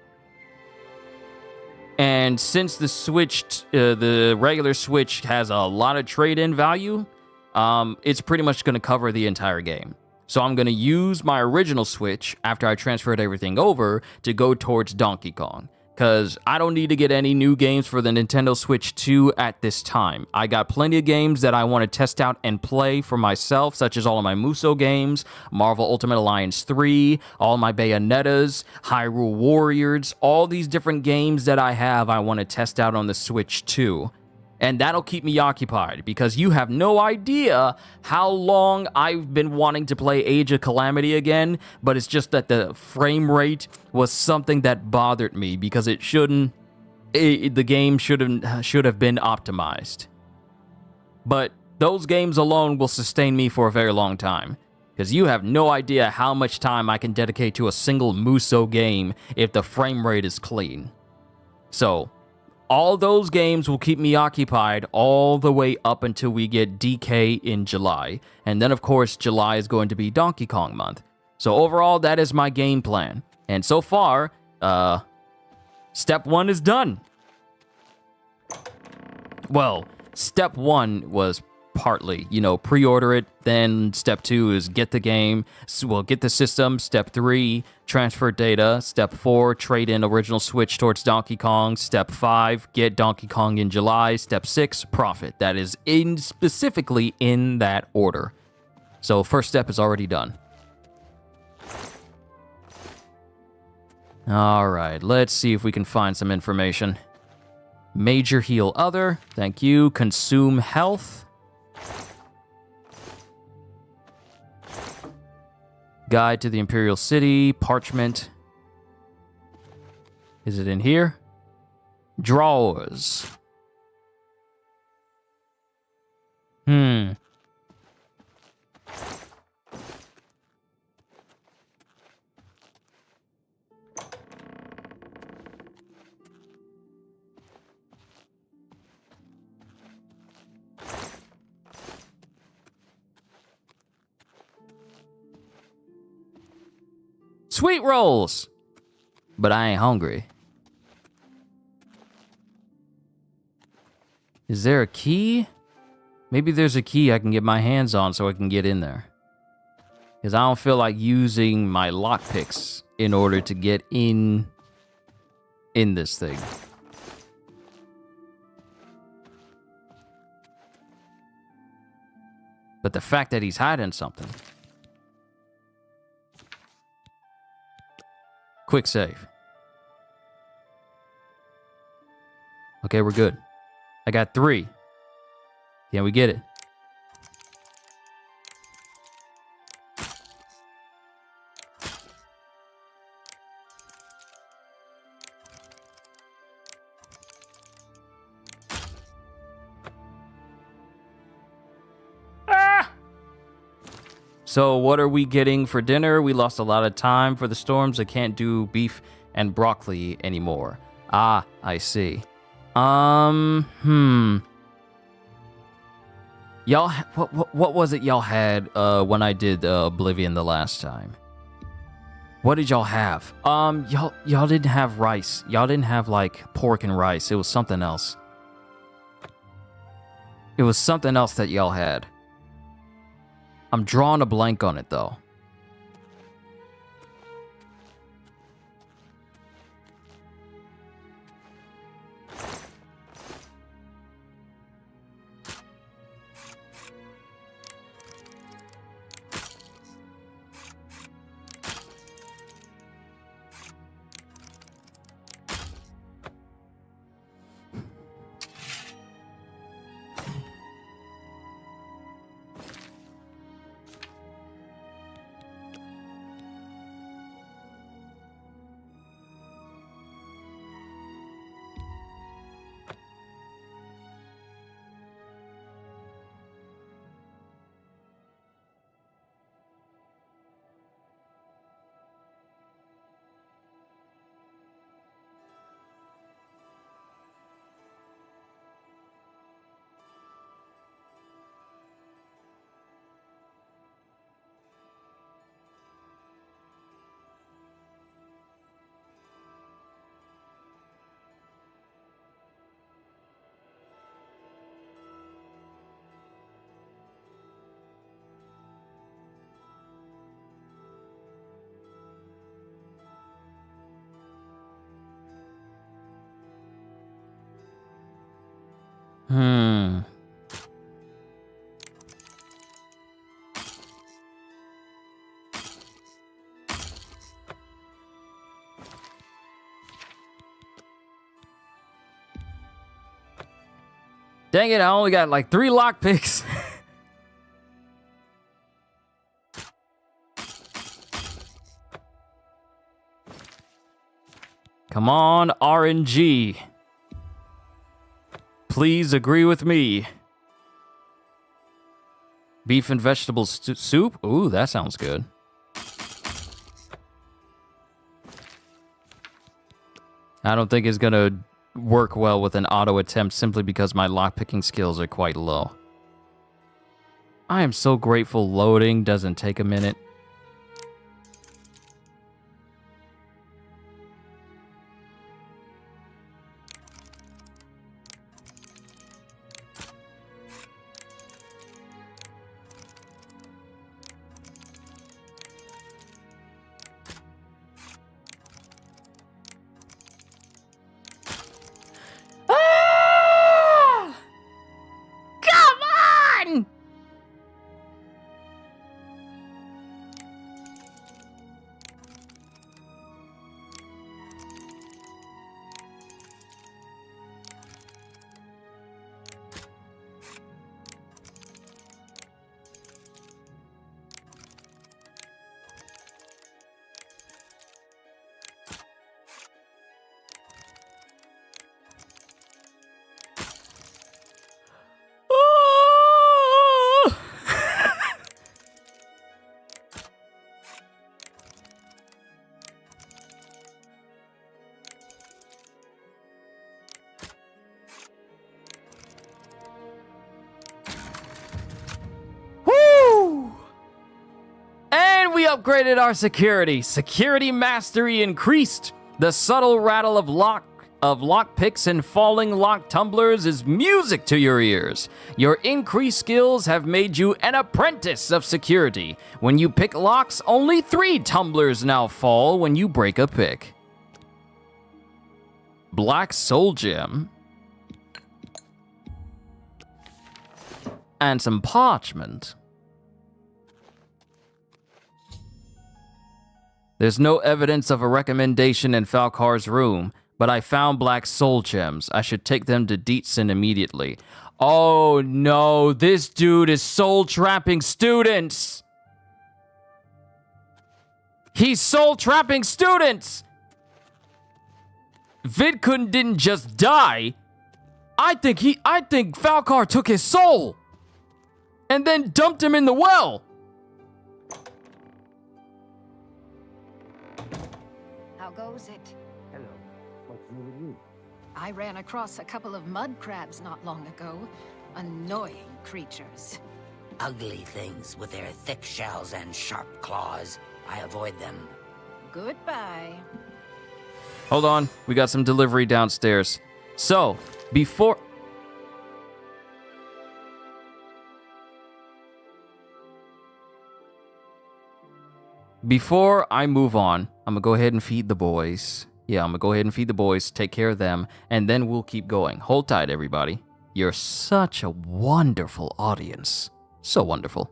And since the regular Switch has a lot of trade-in value, it's pretty much going to cover the entire game. So I'm going to use my original Switch after I transferred everything over to go towards Donkey Kong. Because I don't need to get any new games for the Nintendo Switch 2 at this time. I got plenty of games that I want to test out and play for myself, such as all of my Musou games, Marvel Ultimate Alliance 3, all my Bayonettas, Hyrule Warriors, all these different games that I want to test out on the Switch 2. And that'll keep me occupied, because you have no idea how long I've been wanting to play Age of Calamity again, but it's just that the frame rate was something that bothered me, because the game should have been optimized. But those games alone will sustain me for a very long time, because you have no idea how much time I can dedicate to a single Musou game if the frame rate is clean. So all those games will keep me occupied all the way up until we get DK in July. And then, of course, July is going to be Donkey Kong month. So overall, that is my game plan. And so far, step 1 is done. Well, step 1 was partly, pre-order it. Then step 2 is get the game. Well, get the system. Step 3, transfer data. Step 4, trade in original Switch towards Donkey Kong. Step 5, get Donkey Kong in July. Step 6, profit. That is specifically in that order. So first step is already done. All right, let's see if we can find some information. Major heal other. Thank you. Consume health. Guide to the Imperial City, parchment. Is it in here? Drawers. Sweet rolls! But I ain't hungry. Is there a key? Maybe there's a key I can get my hands on so I can get in there. Because I don't feel like using my lockpicks in order to get in this thing. But the fact that he's hiding something. Quick save. Okay, we're good. I got 3. Can we get it? So what are we getting for dinner? We lost a lot of time for the storms. I can't do beef and broccoli anymore. Ah, I see. Y'all, what was it y'all had when I did Oblivion the last time? What did y'all have? Y'all didn't have rice. Y'all didn't have like pork and rice. It was something else. It was something else that y'all had. I'm drawing a blank on it though. Dang it, I only got like 3 lockpicks. Come on, RNG. Please agree with me. Beef and vegetable soup? Ooh, that sounds good. I don't think it's gonna work well with an auto attempt simply because my lockpicking skills are quite low. I am so grateful loading doesn't take a minute. upgraded our security. Security mastery increased. The subtle rattle of lock picks and falling lock tumblers is music to your ears. Your increased skills have made you an apprentice of security. When you pick locks, only 3 tumblers now fall when you break a pick. Black Soul Gem. And some parchment. There's no evidence of a recommendation in Falcar's room, but I found black soul gems. I should take them to Dietzen immediately. Oh no, this dude is soul trapping students! He's soul trapping students! Vidkun didn't just die. I think Falcar took his soul and then dumped him in the well. How goes it? Hello. What's new with you? I ran across a couple of mud crabs not long ago. Annoying creatures. Ugly things with their thick shells and sharp claws. I avoid them. Goodbye. Hold on, we got some delivery downstairs. So, before I move on, I'm gonna go ahead and feed the boys. Yeah, I'm gonna go ahead and feed the boys, take care of them, and then we'll keep going. Hold tight, everybody. You're such a wonderful audience. So wonderful.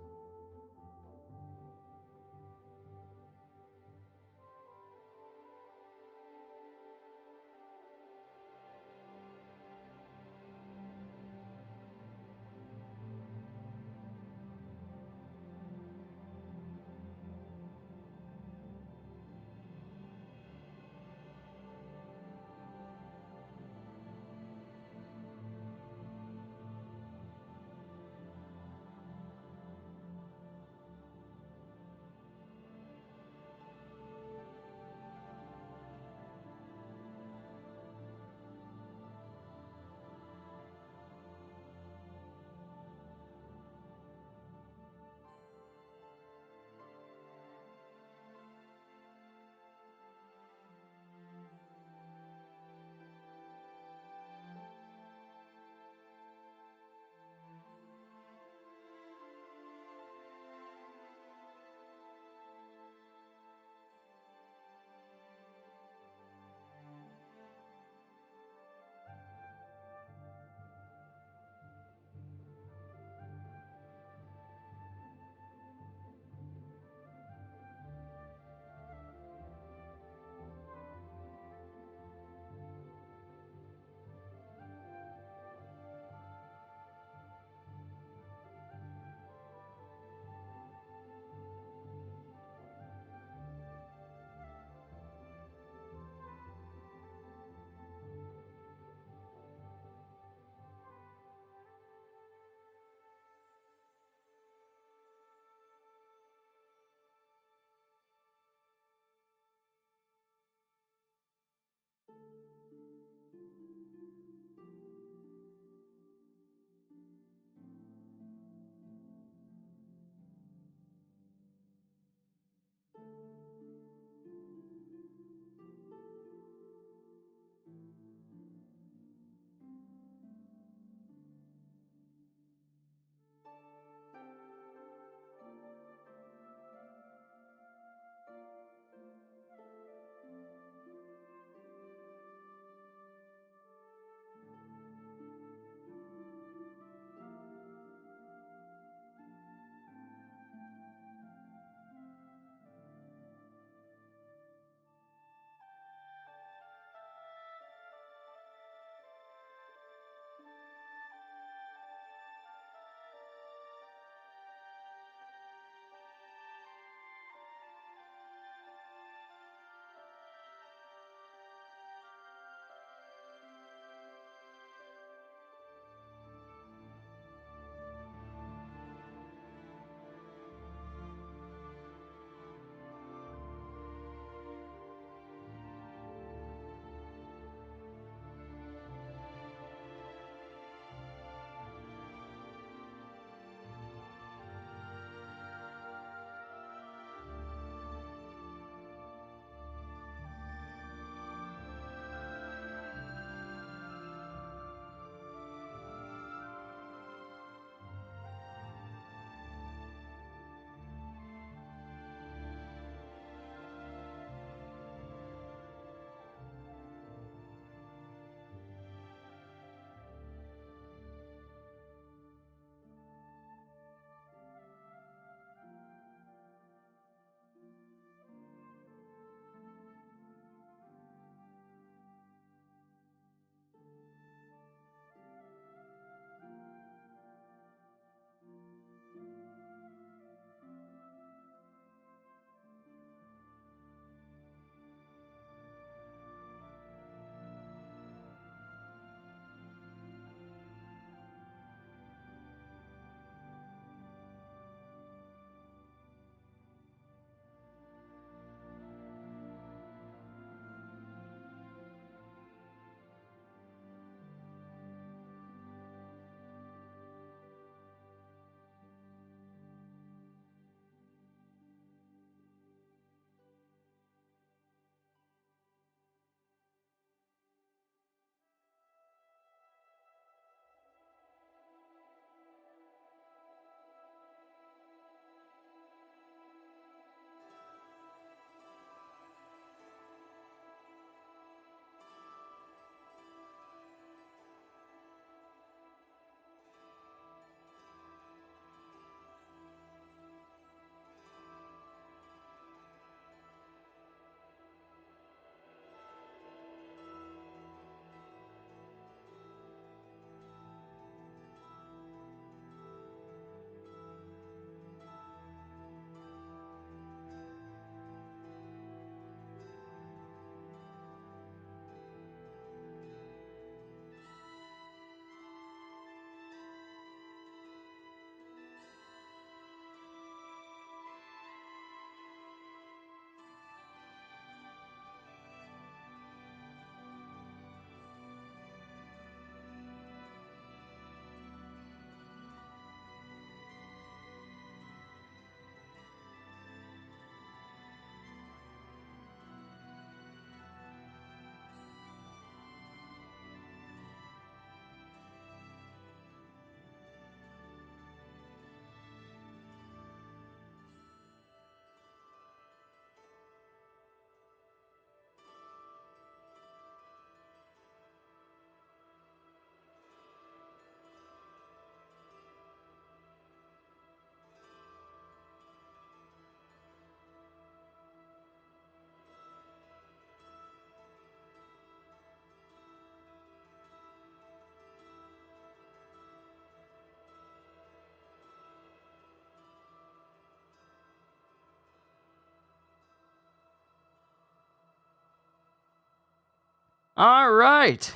All right.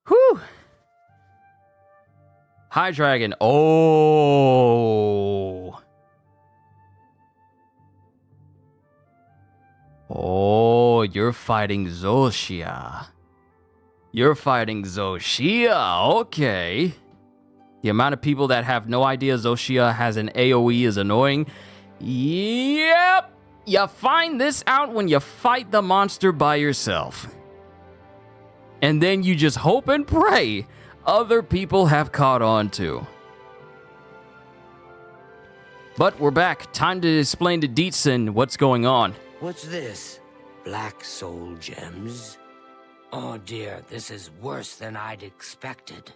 Whew. High Dragon. Oh. Oh, you're fighting Zoshia. You're fighting Zoshia. Okay. The amount of people that have no idea Zoshia has an AoE is annoying. Yep. You find this out when you fight the monster by yourself. And then you just hope and pray other people have caught on too. But we're back. Time to explain to Dietzen what's going on. What's this? Black soul gems? Oh dear, this is worse than I'd expected.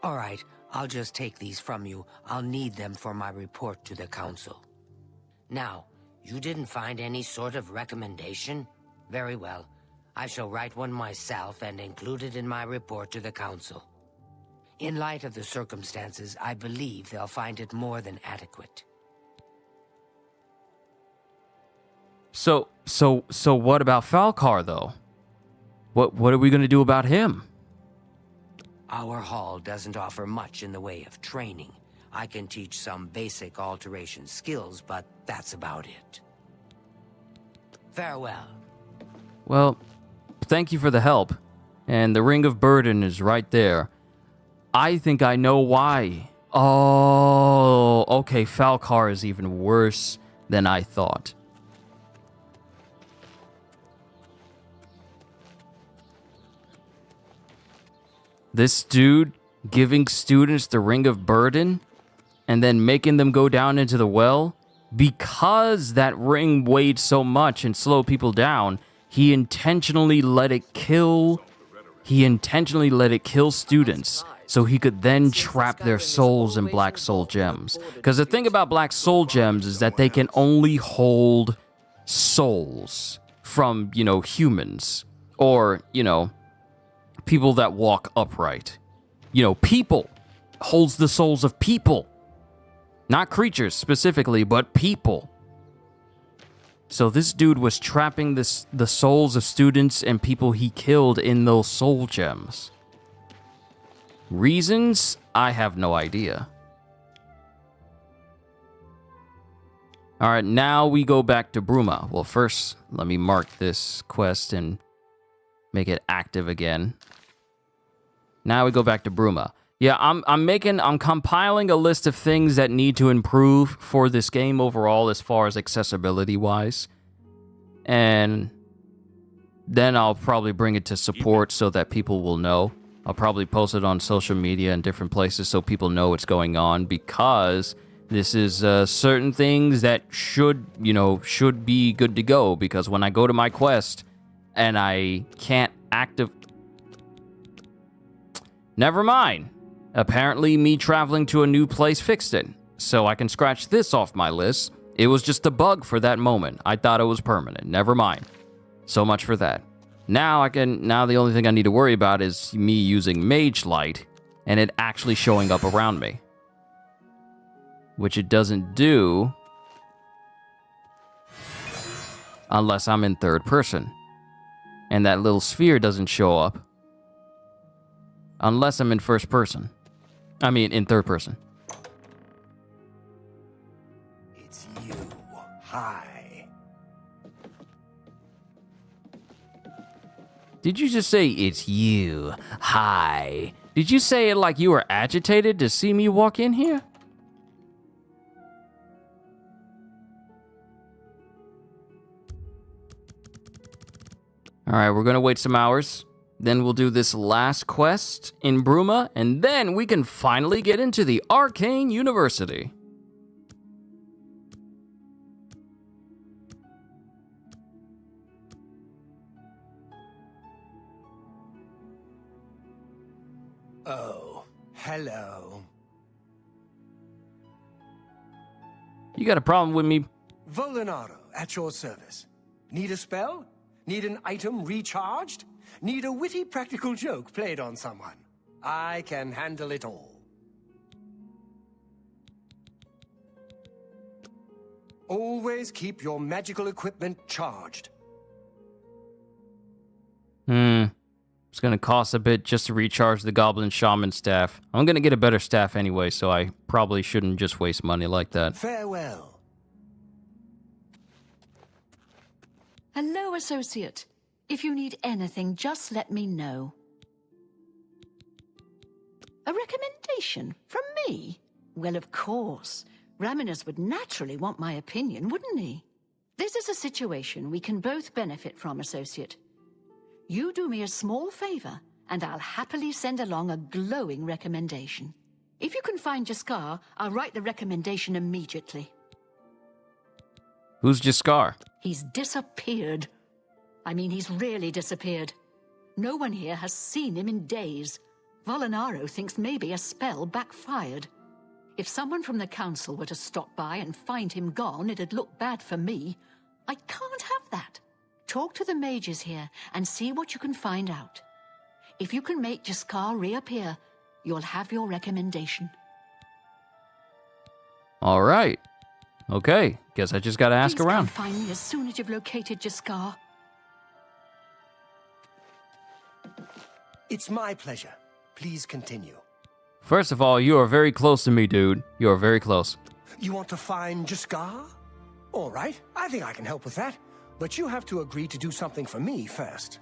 All right, I'll just take these from you. I'll need them for my report to the council. Now, you didn't find any sort of recommendation? Very well. I shall write one myself and include it in my report to the council. In light of the circumstances, I believe they'll find it more than adequate. So what about Falcar, though? What are we going to do about him? Our hall doesn't offer much in the way of training. I can teach some basic alteration skills, but that's about it. Farewell. Well, thank you for the help. And the Ring of Burden is right there. I think I know why. Oh, okay, Falcar is even worse than I thought. This dude giving students the Ring of Burden and then making them go down into the well, because that ring weighed so much and slowed people down, he intentionally let it kill students so he could then trap their souls in black soul gems. Because the thing about black soul gems is that they can only hold souls from, humans or, people that walk upright. People holds the souls of people. Not creatures specifically, but people. So this dude was trapping the souls of students and people he killed in those soul gems. Reasons? I have no idea. All right, now we go back to Bruma. Well, first, let me mark this quest and make it active again. Now we go back to Bruma. Yeah, I'm compiling a list of things that need to improve for this game overall as far as accessibility-wise. And then I'll probably bring it to support so that people will know. I'll probably post it on social media and different places so people know what's going on, because this is certain things that should be good to go, because when I go to my quest and I can't Never mind. Apparently, me traveling to a new place fixed it, so I can scratch this off my list. It was just a bug for that moment. I thought it was permanent. Never mind. So much for that. Now the only thing I need to worry about is me using Mage Light and it actually showing up around me, which it doesn't do unless I'm in third person, and that little sphere doesn't show up unless I'm in first person. I mean, in third person. It's you. Hi. Did you just say, it's you? Hi. Did you say it like you were agitated to see me walk in here? All right, we're going to wait some hours. Then we'll do this last quest in Bruma, and then we can finally get into the Arcane University. Oh, hello. You got a problem with me? Volinaro, at your service. Need a spell? Need an item recharged? Need a witty practical joke played on someone? I can handle it all. Always keep your magical equipment charged. It's going to cost a bit just to recharge the Goblin Shaman staff. I'm going to get a better staff anyway, so I probably shouldn't just waste money like that. Farewell. Hello, Associate. If you need anything, just let me know. A recommendation from me? Well, of course. Raminus would naturally want my opinion, wouldn't he? This is a situation we can both benefit from, Associate. You do me a small favor, and I'll happily send along a glowing recommendation. If you can find Jaskar, I'll write the recommendation immediately. Who's Jaskar? He's disappeared. I mean, he's really disappeared. No one here has seen him in days. Volinaro thinks maybe a spell backfired. If someone from the council were to stop by and find him gone, it'd look bad for me. I can't have that. Talk to the mages here and see what you can find out. If you can make Jaskar reappear, you'll have your recommendation. All right. Okay. Guess I just gotta ask Please around. come find me as soon as you've located Jaskar. It's my pleasure. Please continue. First of all, you are very close to me, dude. You are very close. You want to find Jaskar? All right, I think I can help with that. But you have to agree to do something for me first.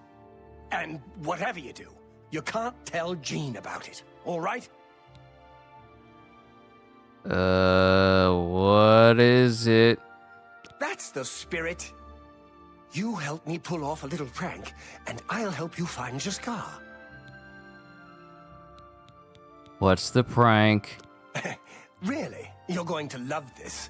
And whatever you do, you can't tell Jean about it, all right? What is it? That's the spirit. You help me pull off a little prank, and I'll help you find Jaskar. What's the prank? Really? You're going to love this.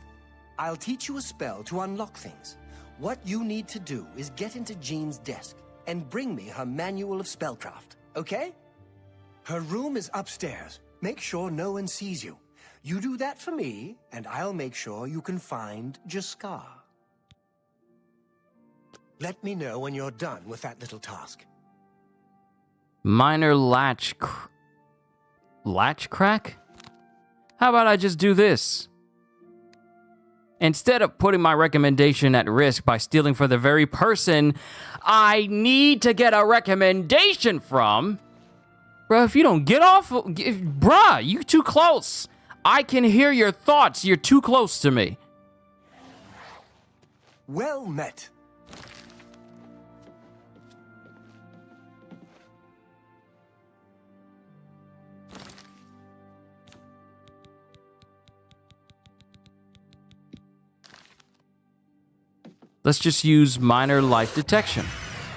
I'll teach you a spell to unlock things. What you need to do is get into Jean's desk and bring me her manual of spellcraft, okay? Her room is upstairs. Make sure no one sees you. You do that for me, and I'll make sure you can find Jaskar. Let me know when you're done with that little task. Minor latch crack? How about I just do this? Instead of putting my recommendation at risk by stealing for the very person I need to get a recommendation from. Bruh, if you don't get off, bruh, you too close. I can hear your thoughts. You're too close to me. Well met. Let's just use minor life detection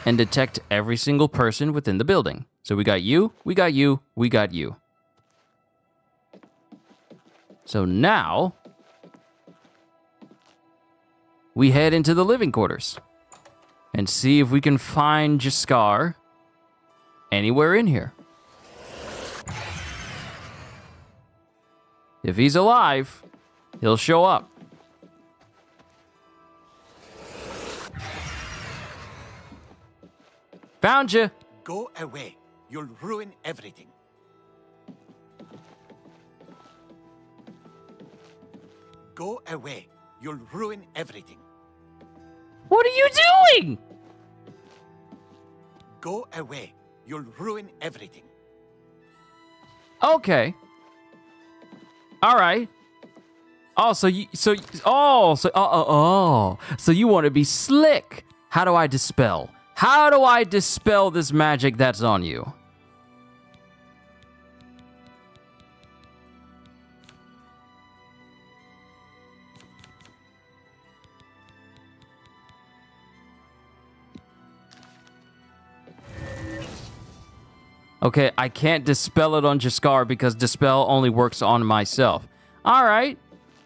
and detect every single person within the building. So we got you, we got you, we got you. So now we head into the living quarters and see if we can find Jaskar anywhere in here. If he's alive, he'll show up. Found you. Go away. You'll ruin everything. Go away. You'll ruin everything. What are you doing? Go away. You'll ruin everything. Okay. All right. Oh, so you want to be slick. How do I dispel? How do I dispel this magic that's on you? Okay, I can't dispel it on Jaskar because dispel only works on myself. All right.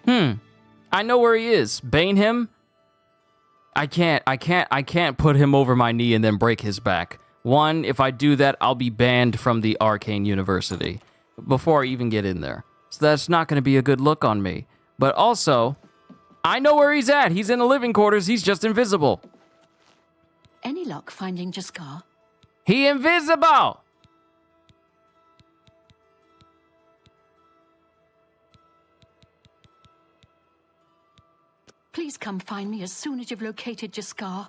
I know where he is. Bane him. I can't put him over my knee and then break his back. One, if I do that, I'll be banned from the Arcane University before I even get in there. So that's not going to be a good look on me. But also, I know where he's at. He's in the living quarters. He's just invisible. Any luck finding Jaskar? He invisible! Please come find me as soon as you've located Jaskar.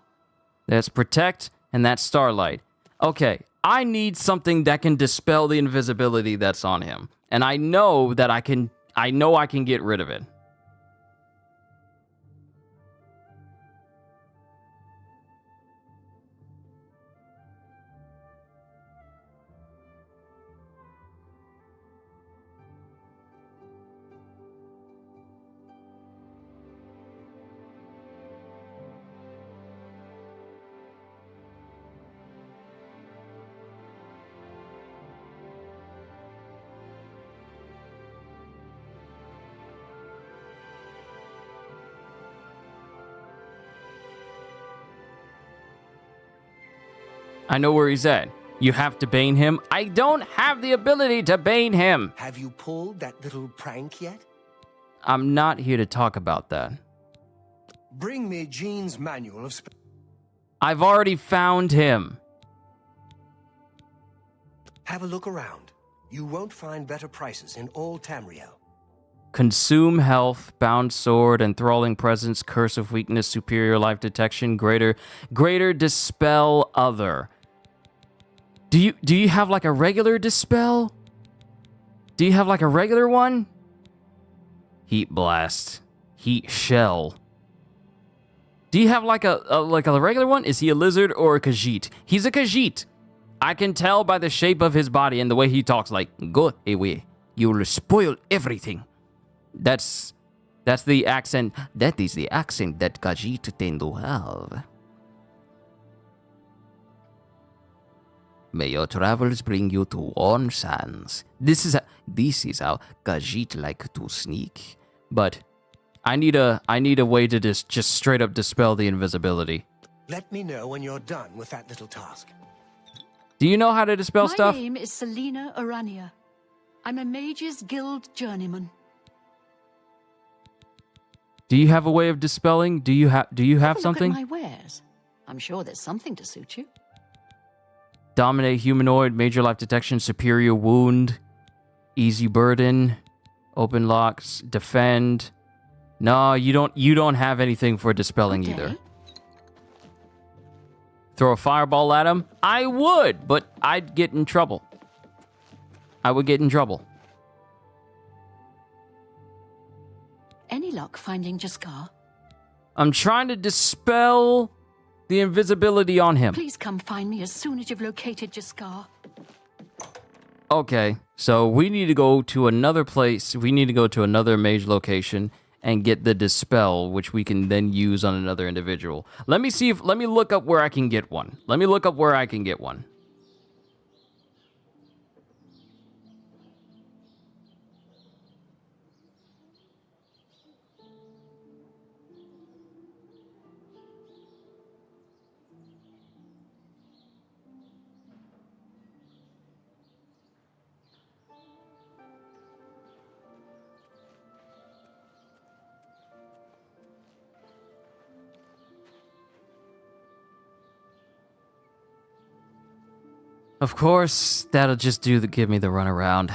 That's Protect, and that's Starlight. Okay, I need something that can dispel the invisibility that's on him. And I know that I can get rid of it. I know where he's at. You have to bane him. I don't have the ability to bane him. Have you pulled that little prank yet? I'm not here to talk about that. Bring me Jean's manual of... I've already found him. Have a look around. You won't find better prices in all Tamriel. Consume health, bound sword, enthralling presence, curse of weakness, superior life detection, greater dispel other. Do you have like a regular dispel? Do you have like a regular one? Heat blast, heat shell. Do you have like a regular one? Is he a lizard or a Khajiit? He's a Khajiit. I can tell by the shape of his body and the way he talks. Like, go away, you will spoil everything. That's the accent. That is the accent that Khajiit tend to have. May your travels bring you to warm sands. This is how Khajiit like to sneak. But I need a way to just straight up dispel the invisibility. Let me know when you're done with that little task. Do you know how to dispel stuff? My name is Selena Arania. I'm a Mage's Guild journeyman. Do you have a way of dispelling? Do you have something? Look at my wares. I'm sure there's something to suit you. Dominate humanoid, major life detection, superior wound, easy burden, open locks, defend. No, you don't have anything for dispelling either. Throw a fireball at him? I would, but I'd get in trouble. I would get in trouble. Any luck finding Jaskar? I'm trying to dispel the invisibility on him. Please come find me as soon as you've located Jaskar. Okay, so we need to go to another place. We need to go to another mage location and get the dispel, which we can then use on another individual. Let me look up where I can get one. Let me look up where I can get one. Of course, that'll just give me the runaround.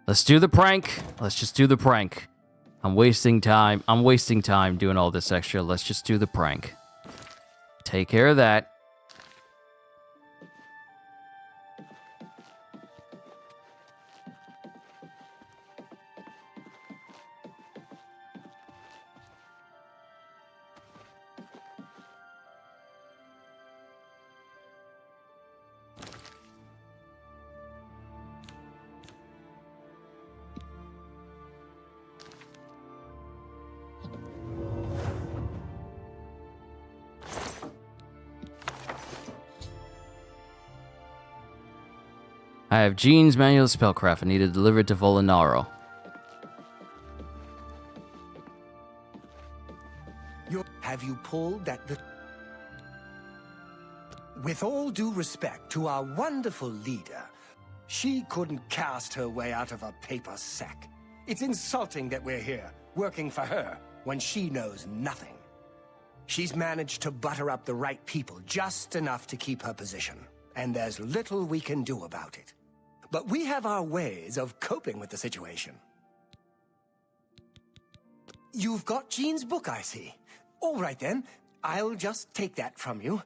Let's do the prank. Let's just do the prank. I'm wasting time. I'm wasting time doing all this extra. Let's just do the prank. Take care of that. I have Jean's manual of spellcraft. I need to deliver it to Volinaro. Have you pulled that... With all due respect to our wonderful leader, she couldn't cast her way out of a paper sack. It's insulting that we're here, working for her, when she knows nothing. She's managed to butter up the right people just enough to keep her position, and there's little we can do about it. But we have our ways of coping with the situation. You've got Jean's book, I see. All right then, I'll just take that from you.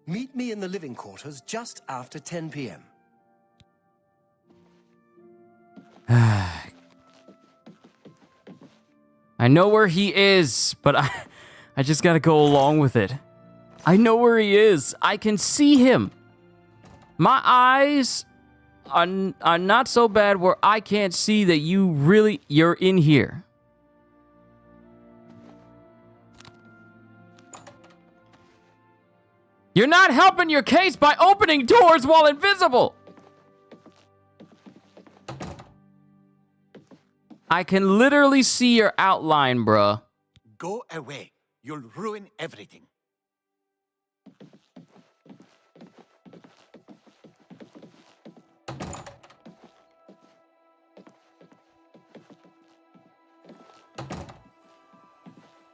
Meet me in the living quarters just after 10 p.m. I know where he is, but I just gotta go along with it. I know where he is. I can see him. My eyes are not so bad where I can't see that you're in here. You're not helping your case by opening doors while invisible. I can literally see your outline, bruh. Go away. You'll ruin everything.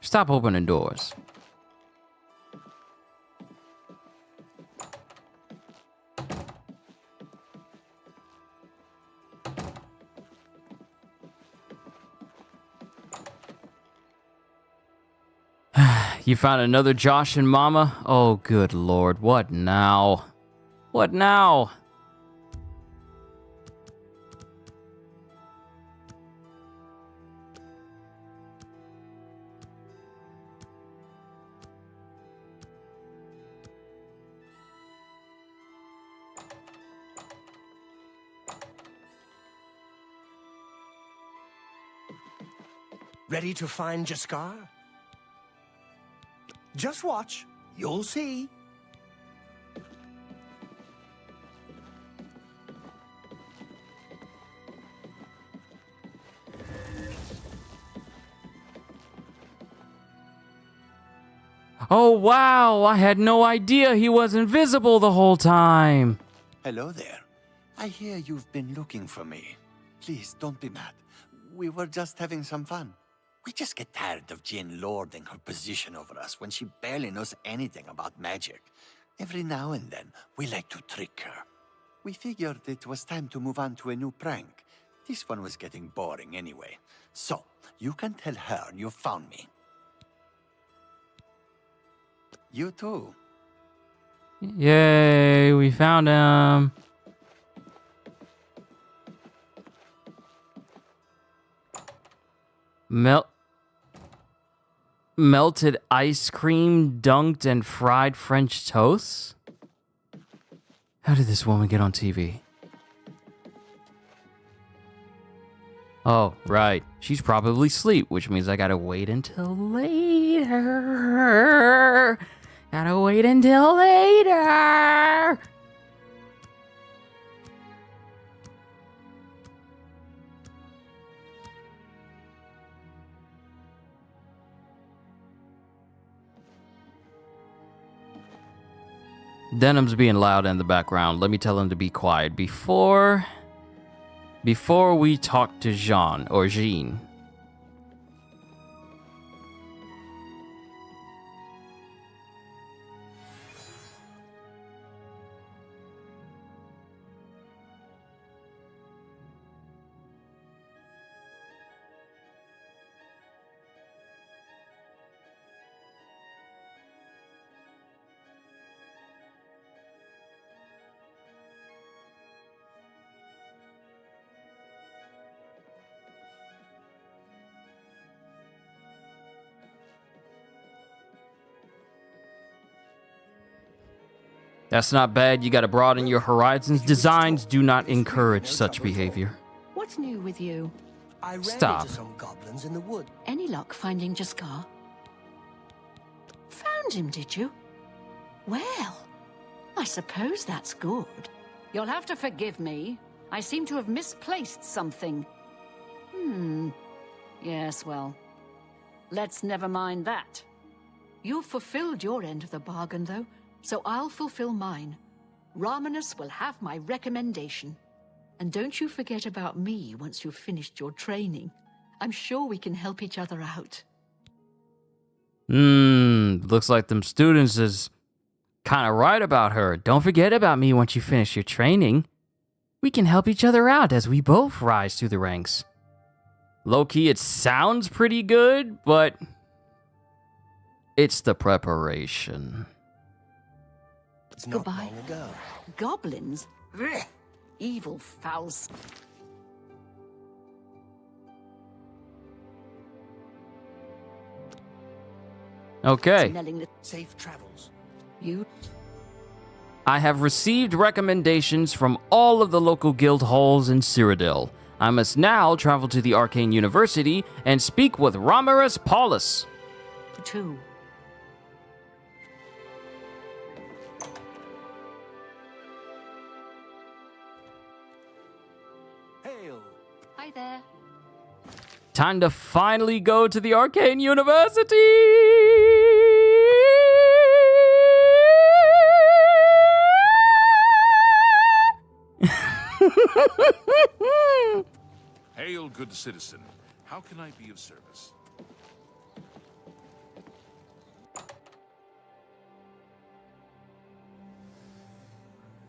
Stop opening doors. You found another Josh and Mama? Oh, good Lord. What now? What now? Ready to find Jaskar? Just watch. You'll see. Oh, wow. I had no idea he was invisible the whole time. Hello there. I hear you've been looking for me. Please, don't be mad. We were just having some fun. We just get tired of Jane lording her position over us when she barely knows anything about magic. Every now and then, we like to trick her. We figured it was time to move on to a new prank. This one was getting boring anyway. So, you can tell her you found me. You too. Yay, we found him. Melted ice cream dunked in fried French toast? How did this woman get on TV? Oh, right. She's probably asleep, which means I gotta wait until later. Gotta wait until later. Denham's being loud in the background. Let me tell him to be quiet before we talk to Jean or Jean. That's not bad. You gotta broaden your horizons. Designs do not encourage such behavior. What's new with you? I ran Stop. into some goblins in the wood. Any luck finding Jaskar? Found him, did you? Well, I suppose that's good. You'll have to forgive me. I seem to have misplaced something. Yes, well, let's never mind that. You've fulfilled your end of the bargain, though, so I'll fulfill mine. Ramanus will have my recommendation. And don't you forget about me once you've finished your training. I'm sure we can help each other out. Looks like them students is kind of right about her. Don't forget about me once you finish your training. We can help each other out as we both rise through the ranks. Low-key, it sounds pretty good, but it's the preparation. ghosts not Goodbye. long ago. Goblins? Blech. Evil fowls. Okay. Safe travels. You? I have received recommendations from all of the local guild halls in Cyrodiil. I must now travel to the Arcane University and speak with Romerus Paulus. 2. Hail. Hi there. Time to finally go to the Arcane University! Hail, good citizen. How can I be of service?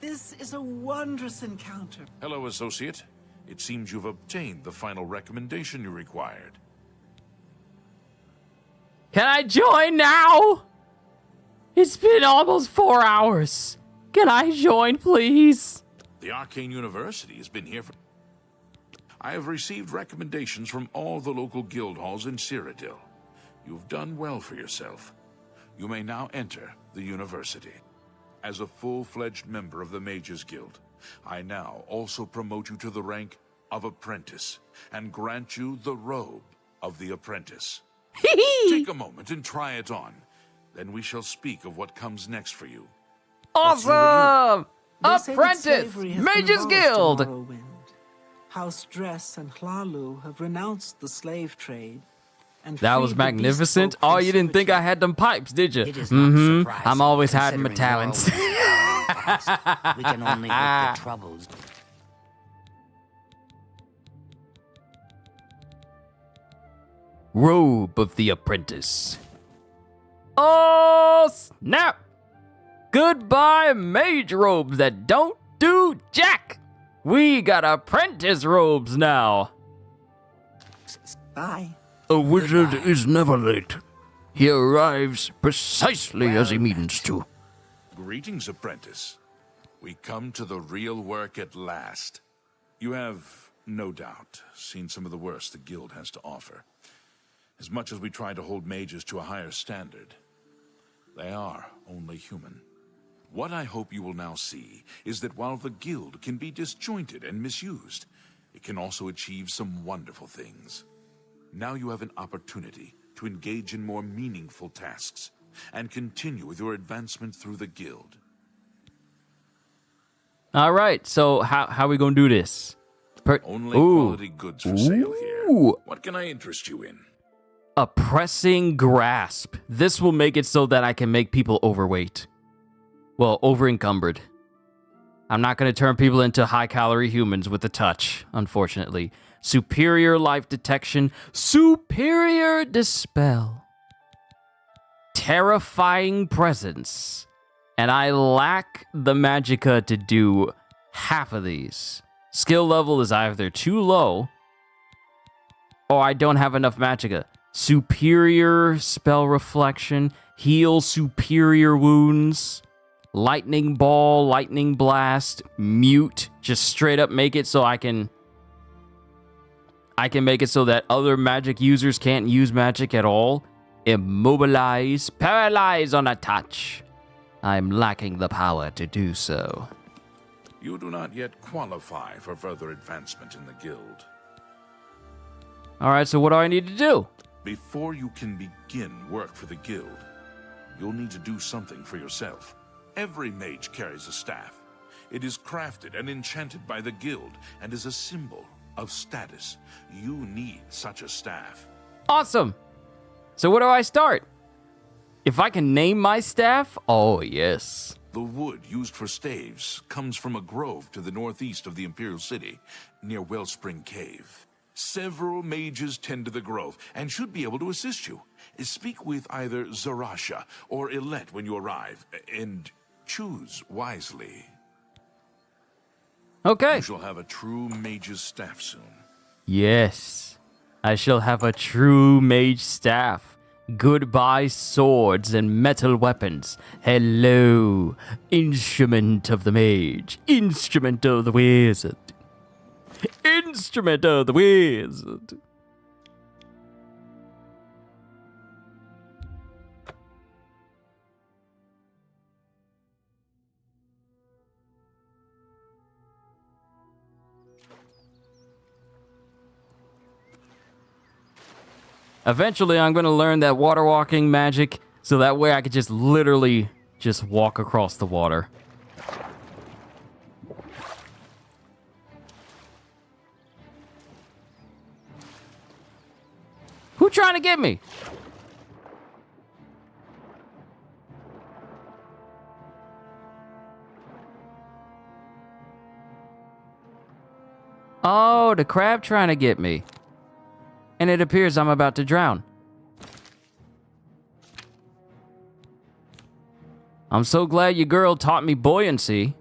This is a wondrous encounter. Hello, associate. It seems you've obtained the final recommendation you required. Can I join now? It's been almost 4 hours. Can I join, please? The Arcane University has been here for... I have received recommendations from all the local guild halls in Cyrodiil. You've done well for yourself. You may now enter the university. As a full-fledged member of the Mages Guild, I now also promote you to the rank of apprentice and grant you the robe of the apprentice. Take a moment and try it on. Then we shall speak of what comes next for you. Awesome! They say that Apprentice! slavery has been Mages abolished in Guild! Morrowind. House Dress and Hlalu have renounced the slave trade. And That was freed the magnificent. bespoke Oh, you didn't think I had them pipes, did you? I'm always hiding my talents. We can only hope the troubles. Robe of the Apprentice. Oh, snap! Goodbye, mage robes that don't do jack! We got apprentice robes now. Bye. A wizard is never late. He arrives precisely as he means to. Greetings, apprentice. We come to the real work at last. You have, no doubt, seen some of the worst the guild has to offer. As much as we try to hold mages to a higher standard, they are only human. What I hope you will now see is that while the guild can be disjointed and misused, it can also achieve some wonderful things. Now you have an opportunity to engage in more meaningful tasks and continue with your advancement through the guild. All right, so how are we going to do this? Only quality goods for sale here. What can I interest you in? A pressing grasp. This will make it so that I can make people overweight. Well, over-encumbered. I'm not going to turn people into high-calorie humans with the touch, unfortunately. Superior life detection. Superior dispel. Terrifying presence. And I lack the magicka to do half of these. Skill level is either too low, or I don't have enough magicka. Superior spell reflection. Heal superior wounds. Lightning ball, lightning blast, mute. Just straight up make it so I can make it so that other magic users can't use magic at all. Immobilize, paralyze on a touch. I'm lacking the power to do so. You do not yet qualify for further advancement in the guild. All right, so what do I need to do? Before you can begin work for the guild, you'll need to do something for yourself. Every mage carries a staff. It is crafted and enchanted by the guild and is a symbol of status. You need such a staff. Awesome. So where do I start? If I can name my staff? Oh, yes. The wood used for staves comes from a grove to the northeast of the Imperial City, near Wellspring Cave. Several mages tend to the grove and should be able to assist you. Speak with either Zarasha or Ilette when you arrive, and choose wisely. Okay. You shall have a true mage's staff soon. Yes. I shall have a true mage staff. Goodbye, swords and metal weapons. Hello, instrument of the mage. Instrument of the wizard. Instrument of the wizard. Eventually, I'm going to learn that water walking magic, so that way I could just literally just walk across the water. Who trying to get me? Oh, the crab trying to get me. And it appears I'm about to drown. I'm so glad your girl taught me buoyancy.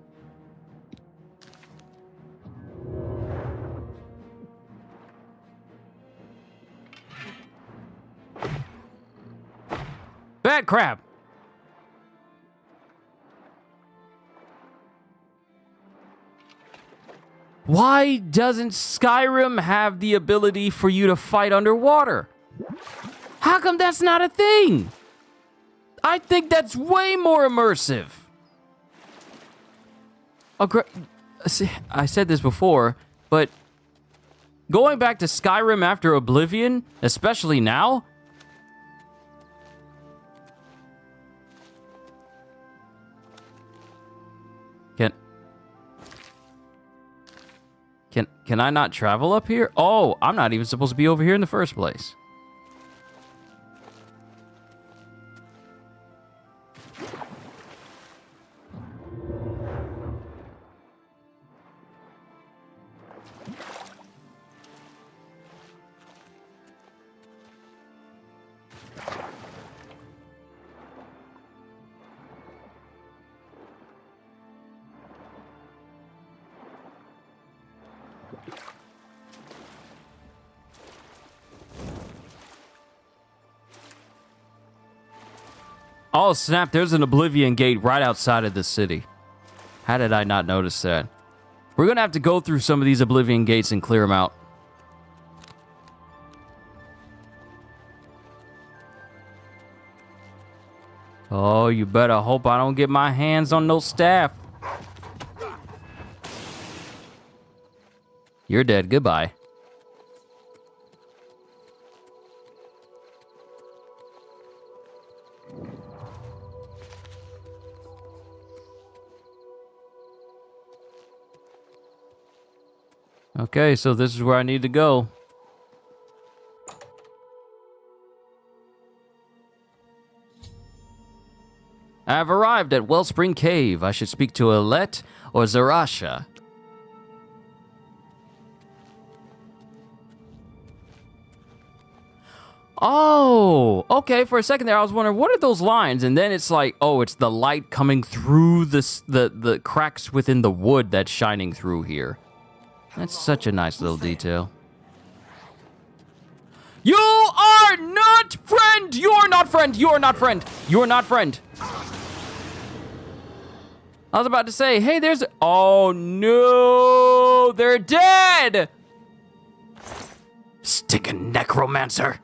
Bad crab. Why doesn't Skyrim have the ability for you to fight underwater? How come that's not a thing? I think that's way more immersive. I said this before, but going back to Skyrim after Oblivion, especially now, Can I not travel up here? Oh, I'm not even supposed to be over here in the first place. Oh, snap, there's an Oblivion gate right outside of the city. How did I not notice that? We're going to have to go through some of these Oblivion gates and clear them out. Oh, you better hope I don't get my hands on no staff. You're dead. Goodbye. Okay, so this is where I need to go. I have arrived at Wellspring Cave. I should speak to Alette or Zarasha. Oh, okay. For a second there, I was wondering, what are those lines? And then it's like, oh, it's the light coming through the cracks within the wood that's shining through here. That's such a nice little detail. You are not friend! You are not friend! You are not friend! You are not friend! I was about to say, hey, there's... Oh, no! They're dead! Stinking necromancer!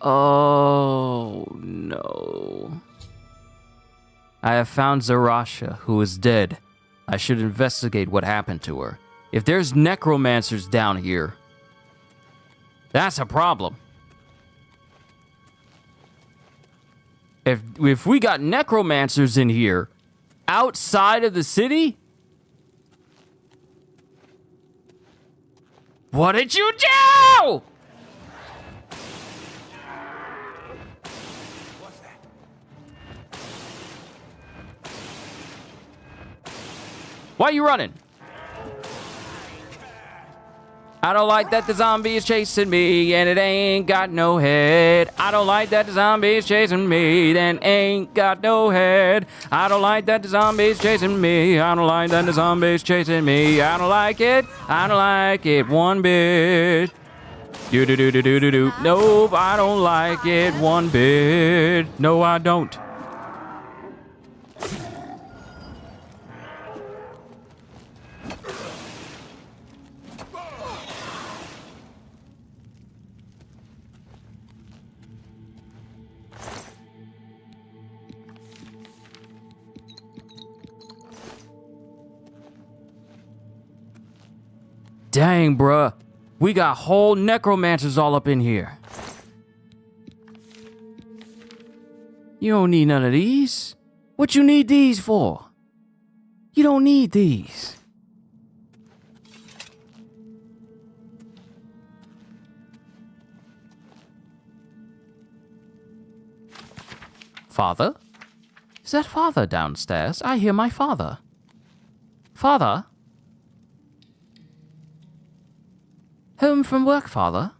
Oh, no. I have found Zarasha, who is dead. I should investigate what happened to her. If there's necromancers down here, that's a problem. If we got necromancers in here, outside of the city, what did you do? Why are you running? I don't like that the zombie is chasing me and it ain't got no head. I don't like that the zombie is chasing me and ain't got no head. I don't like that the zombie is chasing me. I don't like that the zombie is chasing me. I don't like it. I don't like it one bit. Do do do do do do do. Nope, I don't like it one bit. No, I don't. Dang, bruh. We got whole necromancers all up in here. You don't need none of these. What you need these for? You don't need these. Father? Is that father downstairs? I hear my father. Father? Home from work, father?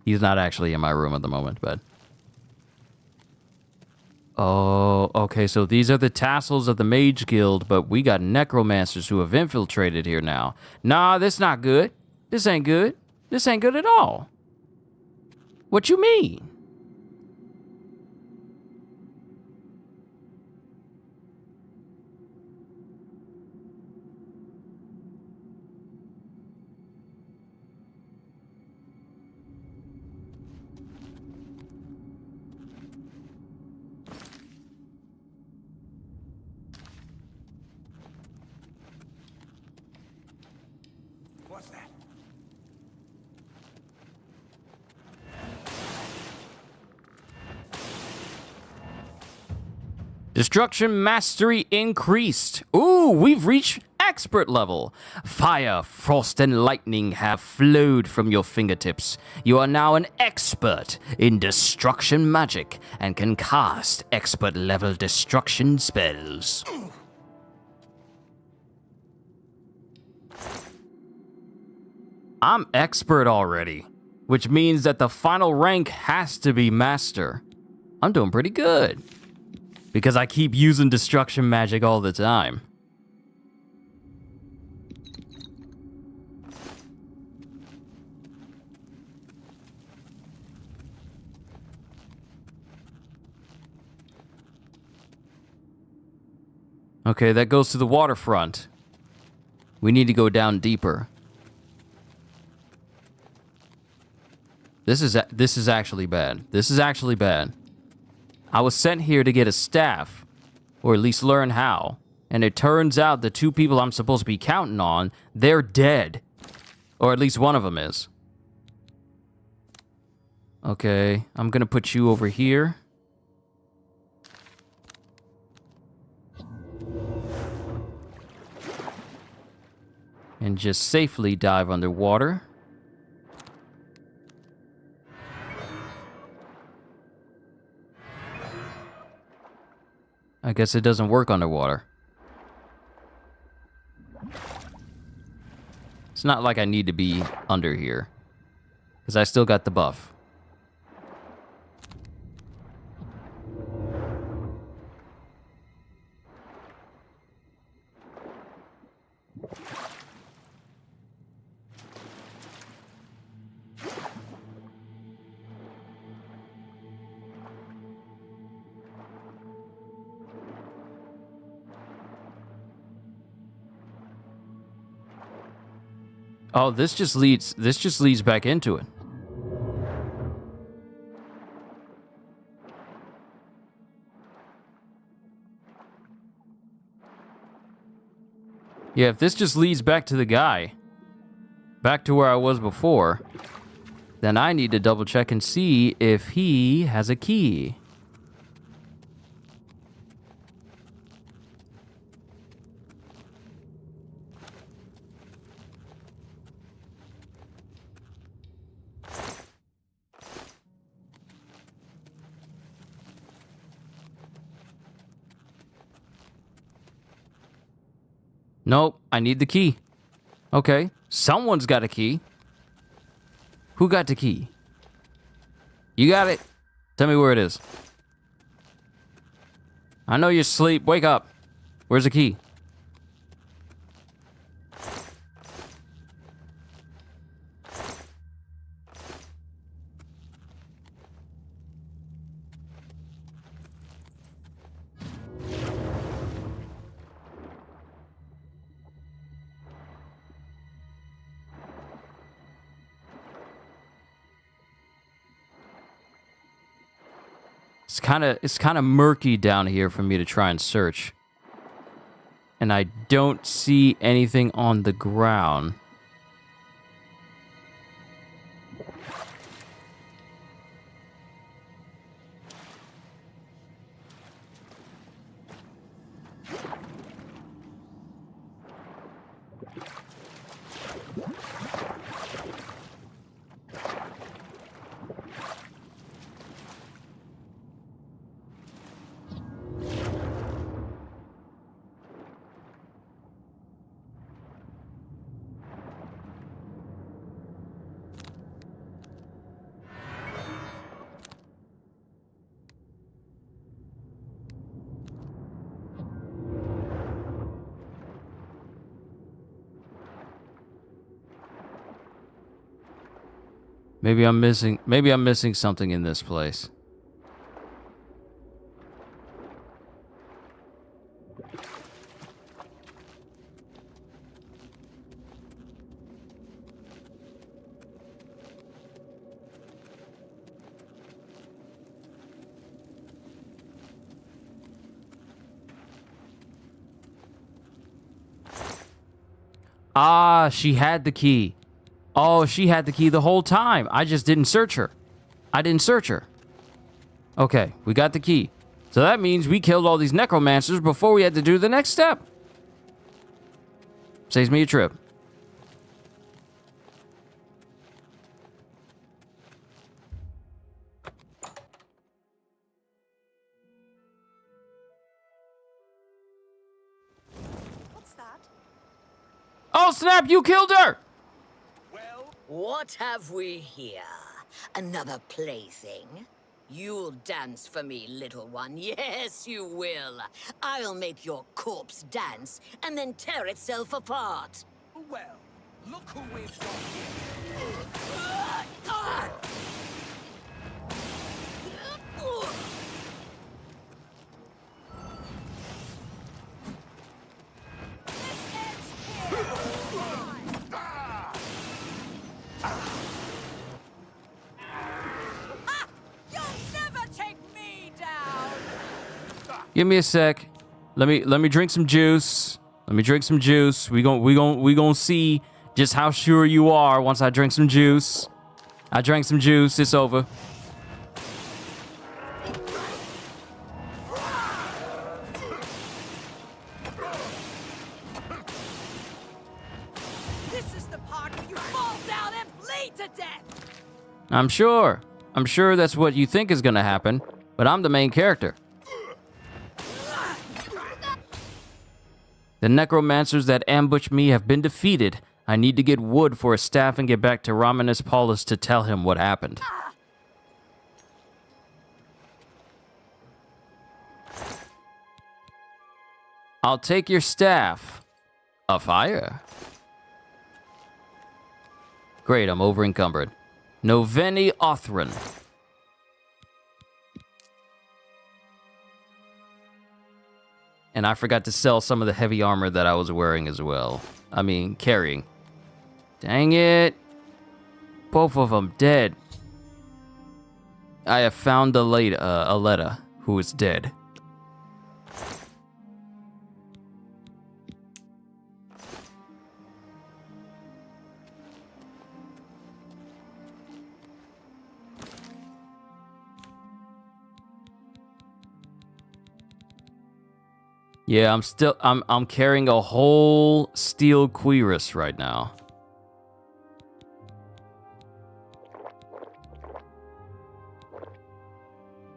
He's not actually in my room at the moment, but... Oh, okay, so these are the tassels of the Mage Guild, but we got necromancers who have infiltrated here now. Nah, this not good. This ain't good. This ain't good at all. What you mean? What's that? Destruction mastery increased. Ooh, we've reached expert level. Fire, frost, and lightning have flowed from your fingertips. You are now an expert in destruction magic and can cast expert level destruction spells. I'm expert already, which means that the final rank has to be master. I'm doing pretty good because I keep using destruction magic all the time. Okay, that goes to the waterfront. We need to go down deeper. This is actually bad. This is actually bad. I was sent here to get a staff, or at least learn how. And it turns out the two people I'm supposed to be counting on, they're dead. Or at least one of them is. Okay, I'm gonna put you over here. And just safely dive underwater. I guess it doesn't work underwater. It's not like I need to be under here, because I still got the buff. Oh, this just leads back into it. Yeah, if this just leads back to the guy, back to where I was before, then I need to double check and see if he has a key. Nope, I need the key. Okay, someone's got a key. Who got the key? You got it? Tell me where it is. I know you're asleep. Wake up. Where's the key? It's kind of murky down here for me to try and search. And I don't see anything on the ground. Maybe I'm missing something in this place. Ah, she had the key. Oh, she had the key the whole time. I just didn't search her. I didn't search her. Okay, we got the key. So that means we killed all these necromancers before we had to do the next step. Saves me a trip. What's that? Oh, snap, you killed her! What have we here? Another plaything? You'll dance for me, little one. Yes, you will. I'll make your corpse dance and then tear itself apart. Well, look who we've got here. Give me a sec. Let me drink some juice. Let me drink some juice. We gon' see just how sure you are once I drink some juice. I drank some juice. It's over. This is the part where you fall down and bleed to death. I'm sure that's what you think is gonna happen, but I'm the main character. The necromancers that ambushed me have been defeated. I need to get wood for a staff and get back to Romanus Paulus to tell him what happened. I'll take your staff. A fire. Great, I'm over encumbered. Noveni Othran. And I forgot to sell some of the heavy armor that I was wearing as well. I mean, carrying. Dang it. Both of them dead. I have found Aletta, who is dead. Yeah, I'm carrying a whole steel cuirass right now.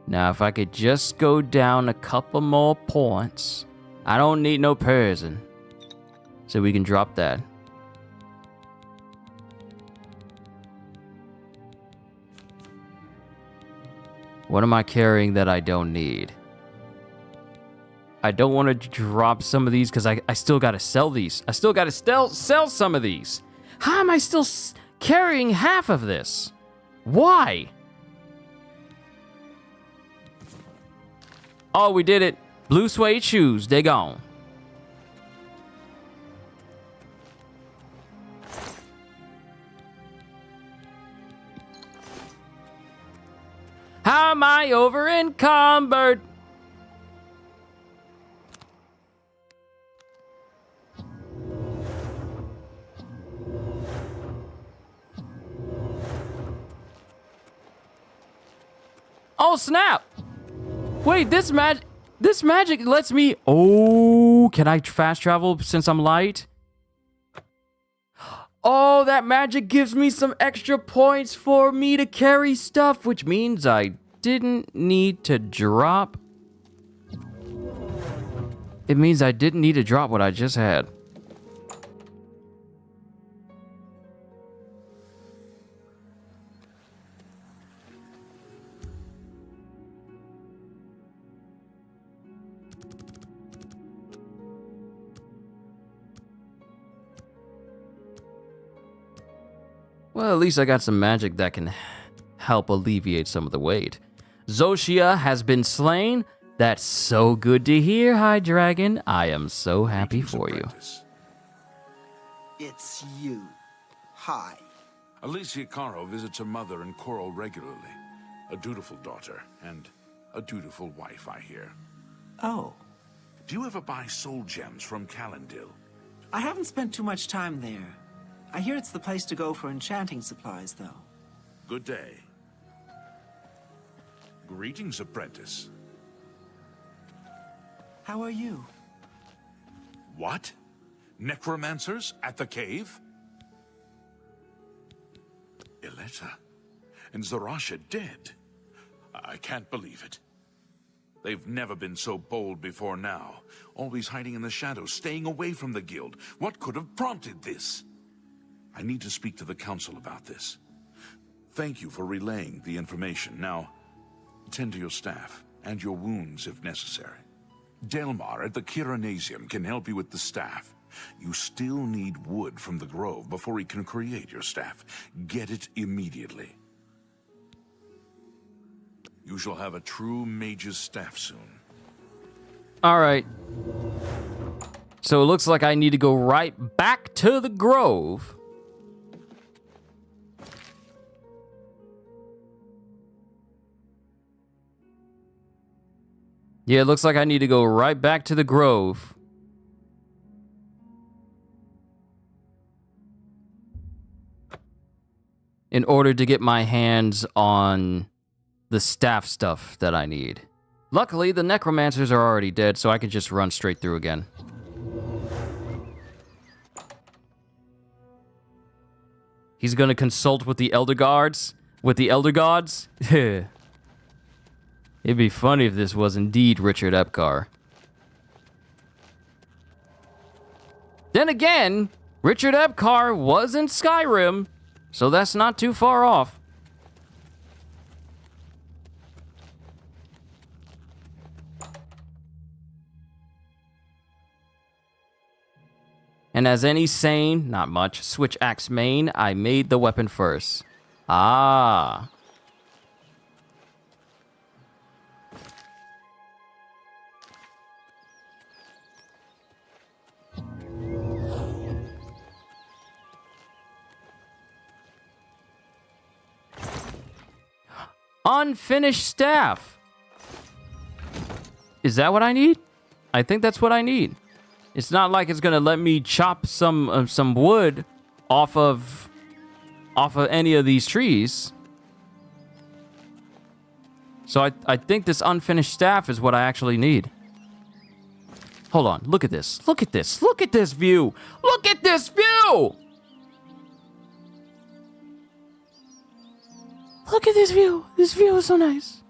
Now, if I could just go down a couple more points. I don't need no poison. So we can drop that. What am I carrying that I don't need? I don't want to drop some of these because I still got to sell these. I still got to sell some of these. How am I still carrying half of this? Why? Oh, we did it. Blue suede shoes. They gone. How am I over encumbered? Oh, snap. Wait, this magic lets me... Oh, can I fast travel since I'm light? Oh, that magic gives me some extra points for me to carry stuff, which means I didn't need to drop. It means I didn't need to drop what I just had. Well, at least I got some magic that can help alleviate some of the weight. Zoshia has been slain. That's so good to hear, High Dragon. I am so happy for you. It's you. Hi. Alicia Caro visits her mother in Coral regularly. A dutiful daughter and a dutiful wife, I hear. Oh. Do you ever buy soul gems from Calendil? I haven't spent too much time there. I hear it's the place to go for enchanting supplies, though. Good day. Greetings, apprentice. How are you? What? Necromancers at the cave? Ileta and Zarasha dead. I can't believe it. They've never been so bold before now. Always hiding in the shadows, staying away from the guild. What could have prompted this? I need to speak to the council about this. Thank you for relaying the information. Now, tend to your staff and your wounds if necessary. Delmar at the Kiranasium can help you with the staff. You still need wood from the grove before he can create your staff. Get it immediately. You shall have a true mage's staff soon. All right. So it looks like I need to go right back to the grove. Yeah, it looks like I need to go right back to the grove. In order to get my hands on the staff stuff that I need. Luckily, the necromancers are already dead, so I can just run straight through again. He's gonna consult with the elder guards? With the elder gods? It'd be funny if this was indeed Richard Epcar. Then again, Richard Epcar was in Skyrim, so that's not too far off. And as any sane, not much, switch axe main, I made the weapon first. Ah. Unfinished staff. Is that what I need? I think that's what I need. It's not like it's gonna let me chop some wood off of any of these trees. So I think this unfinished staff is what I actually need. Hold on, look at this. Look at this. Look at this view. Look at this view. Look at this view. This view is so nice.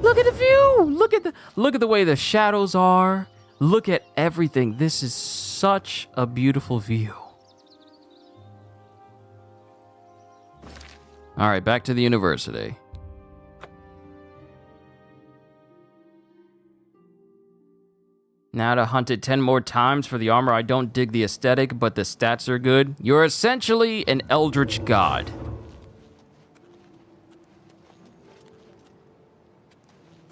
Look at the view. Look at the way the shadows are. Look at everything. This is such a beautiful view. All right, back to the university. Now to hunt it 10 more times for the armor. I don't dig the aesthetic, but the stats are good. You're essentially an eldritch god.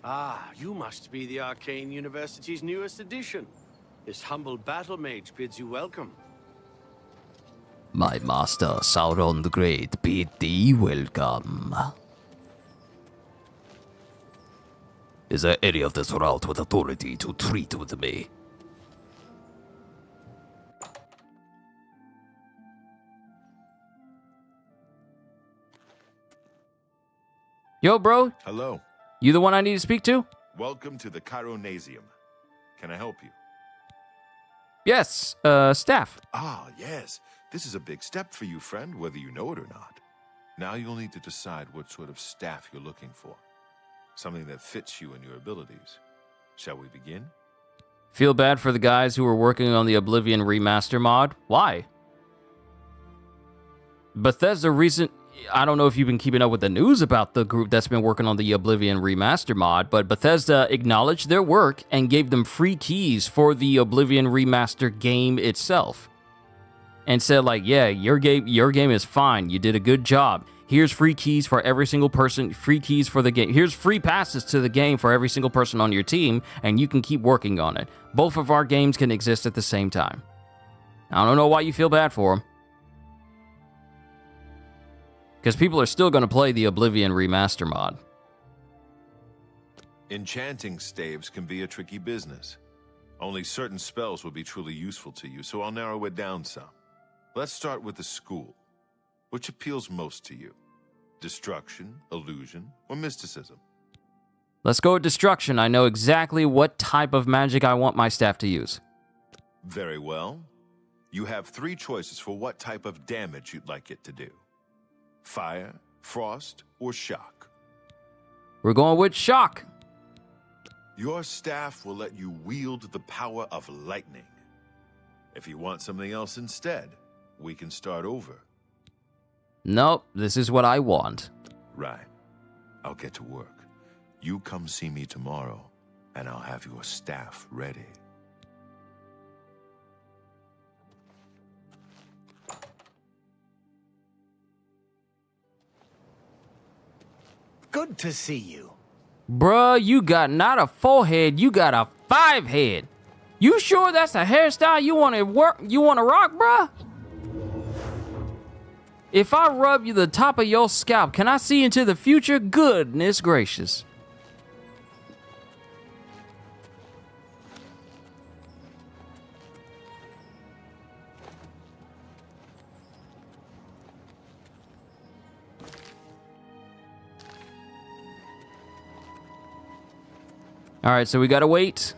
Ah, you must be the Arcane University's newest addition. This humble battle mage bids you welcome. My master, Sauron the Great, bid thee welcome. Is there any of this route with authority to treat with me? Yo, bro. Hello. You the one I need to speak to? Welcome to the Chironasium. Can I help you? Yes, staff. Ah, yes. This is a big step for you, friend, whether you know it or not. Now you'll need to decide what sort of staff you're looking for. Something that fits you and your abilities. Shall we begin? Feel bad for the guys who were working on the Oblivion remaster mod. Why? Bethesda recent... I don't know if you've been keeping up with the news about the group that's been working on the Oblivion remaster mod, but Bethesda acknowledged their work and gave them free keys for the Oblivion remaster game itself. And said like, yeah, your game is fine. You did a good job. Here's free keys for every single person, free keys for the game. Here's free passes to the game for every single person on your team, and you can keep working on it. Both of our games can exist at the same time. I don't know why you feel bad for them. Because people are still going to play the Oblivion remaster mod. Enchanting staves can be a tricky business. Only certain spells will be truly useful to you, so I'll narrow it down some. Let's start with the school. Which appeals most to you? Destruction, illusion, or mysticism? Let's go with destruction. I know exactly what type of magic I want my staff to use. Very well. You have 3 choices for what type of damage you'd like it to do. Fire, frost, or shock? We're going with shock. Your staff will let you wield the power of lightning. If you want something else instead, we can start over. Nope, this is what I want. Right. I'll get to work. You come see me tomorrow, and I'll have your staff ready. Good to see you. Bruh, you got not a 4-head, you got a 5-head. You sure that's a hairstyle you want to rock, bruh? If I rub you the top of your scalp, can I see into the future? Goodness gracious. All right, so we gotta wait.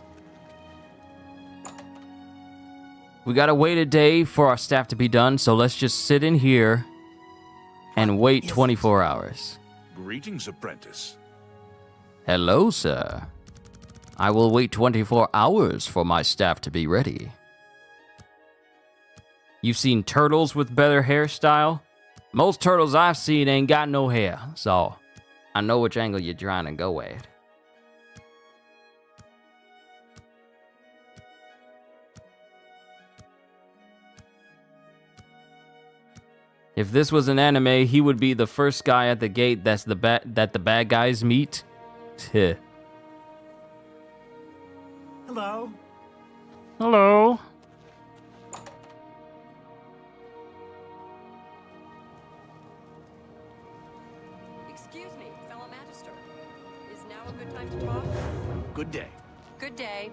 We gotta wait a day for our staff to be done, so let's just sit in here and wait 24 hours. Greetings, apprentice. Hello, sir. I will wait 24 hours for my staff to be ready. You've seen turtles with better hairstyle? Most turtles I've seen ain't got no hair, so I know which angle you're trying to go at. If this was an anime, he would be the first guy at the gate that the bad guys meet. Hello. Hello. Excuse me, fellow Magister. Is now a good time to talk? Good day. Good day.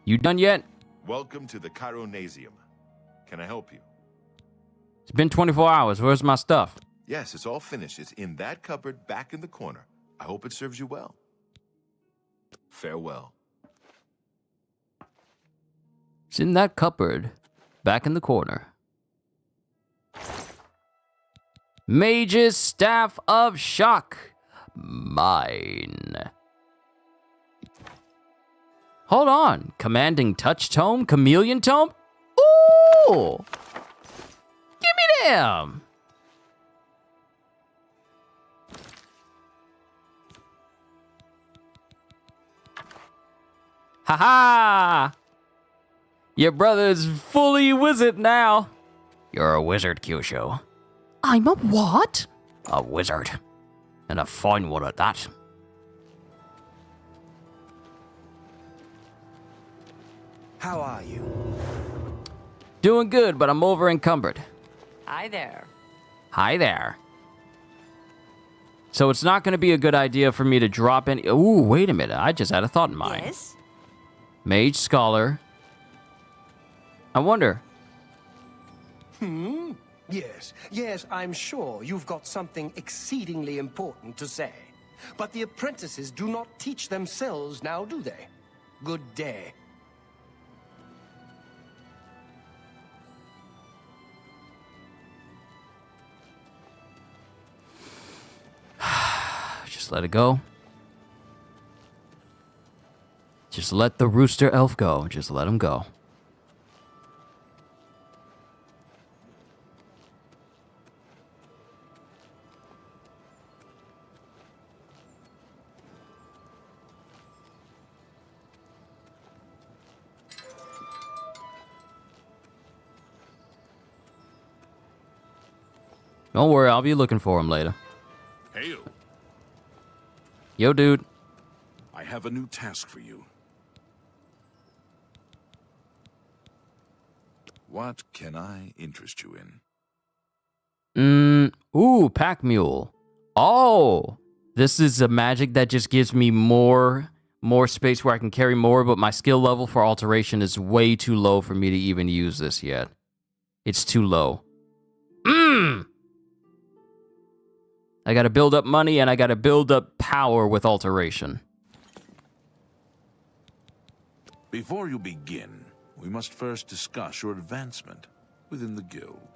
You done yet? Welcome to the Chironasium. Can I help you? It's been 24 hours. Where's my stuff? Yes, it's all finished. It's in that cupboard back in the corner. I hope it serves you well. Farewell. It's in that cupboard back in the corner. Mage's Staff of Shock. Mine. Hold on. Commanding Touch Tome? Chameleon Tome? Ooh! Give me Damn! Haha! Your brother's fully wizard now. You're a wizard, Kyushu. I'm a what? A wizard. And a fine one at that. How are you? Doing good, but I'm over encumbered. Hi there. Hi there. So it's not going to be a good idea for me to drop any... Ooh, wait a minute. I just had a thought in mind. Yes? Mage Scholar. I wonder. Yes, I'm sure you've got something exceedingly important to say. But the apprentices do not teach themselves now, do they? Good day. Just let it go. Just let the rooster elf go. Just let him go. Don't worry, I'll be looking for him later. Hail. Yo, dude. I have a new task for you. What can I interest you in? Ooh, Pack Mule. Oh, this is a magic that just gives me more space where I can carry more, but my skill level for alteration is way too low for me to even use this yet. It's too low. I gotta build up money and I gotta build up power with alteration. Before you begin, we must first discuss your advancement within the guild.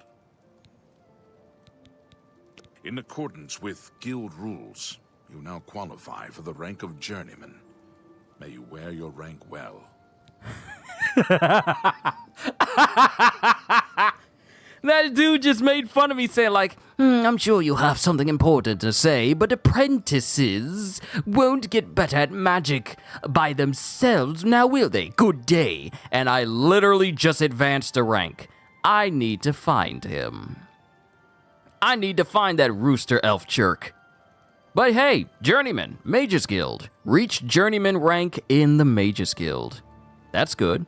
In accordance with guild rules, you now qualify for the rank of journeyman. May you wear your rank well. That dude just made fun of me saying like, I'm sure you have something important to say, but apprentices won't get better at magic by themselves, now will they? Good day. And I literally just advanced a rank. I need to find him. I need to find that rooster elf jerk. But hey, Journeyman, Mages Guild. Reach Journeyman rank in the Mages Guild. That's good.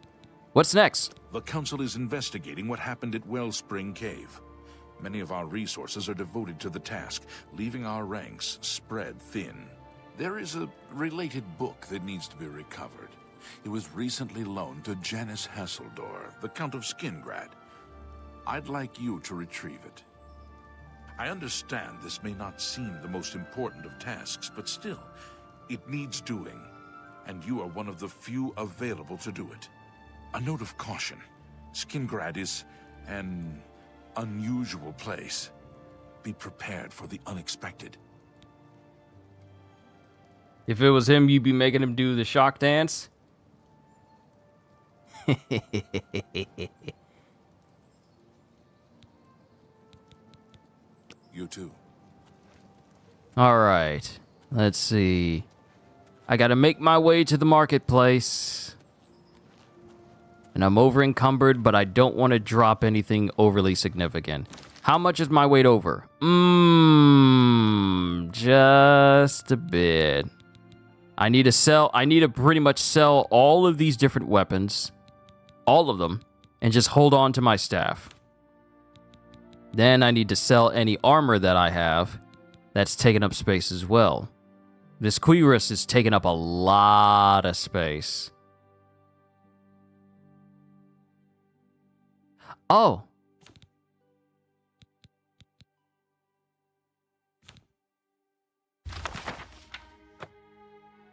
What's next? The Council is investigating what happened at Wellspring Cave. Many of our resources are devoted to the task, leaving our ranks spread thin. There is a related book that needs to be recovered. It was recently loaned to Janice Hasseldor, the Count of Skingrad. I'd like you to retrieve it. I understand this may not seem the most important of tasks, but still, it needs doing, and you are one of the few available to do it. A note of caution. Skingrad is an unusual place. Be prepared for the unexpected. If it was him, you'd be making him do the shock dance? You too. All right. Let's see. I gotta make my way to the marketplace. And I'm over encumbered, but I don't want to drop anything overly significant. How much is my weight over? Just a bit. I need to pretty much sell all of these different weapons. All of them. And just hold on to my staff. Then I need to sell any armor that I have. That's taking up space as well. This cuirass is taking up a lot of space. Oh.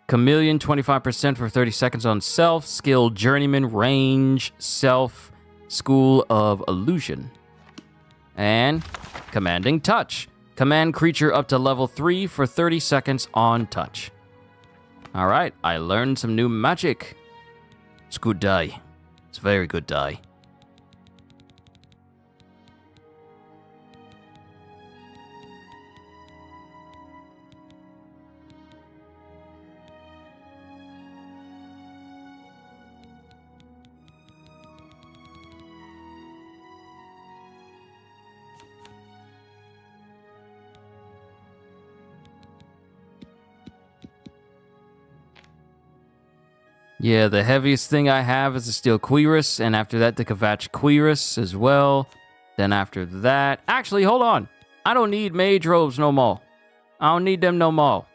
Chameleon, 25% for 30 seconds on self. Skill, Journeyman, Range, Self, School of Illusion. And Commanding Touch. Command creature up to level 3 for 30 seconds on touch. Alright, I learned some new magic. It's a good day. It's a very good day. Yeah, the heaviest thing I have is the steel cuirass, and after that, the Kvatch cuirass as well. Then after that... Actually, hold on. I don't need mage robes no more. I don't need them no more.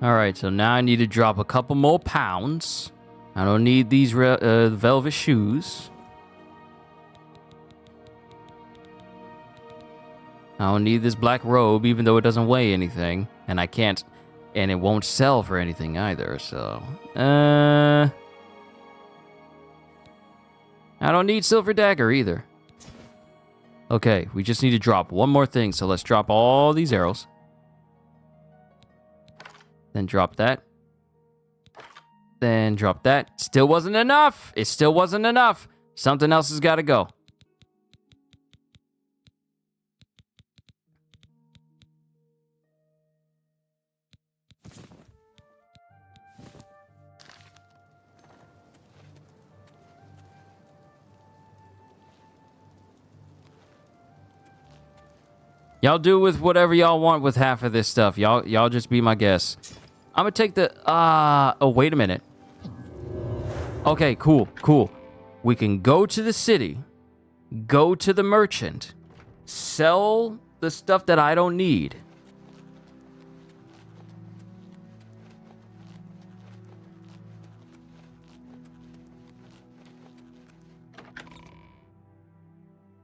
Alright, so now I need to drop a couple more pounds. I don't need these velvet shoes. I don't need this black robe, even though it doesn't weigh anything. And I can't... And it won't sell for anything either, so... I don't need silver dagger either. Okay, we just need to drop one more thing, so let's drop all these arrows. Then drop that. Then drop that. Still wasn't enough! It still wasn't enough! Something else has got to go. Y'all do with whatever y'all want with half of this stuff. Y'all just be my guests. I'm gonna take the... oh, wait a minute. Okay, cool. We can go to the city. Go to the merchant. Sell the stuff that I don't need.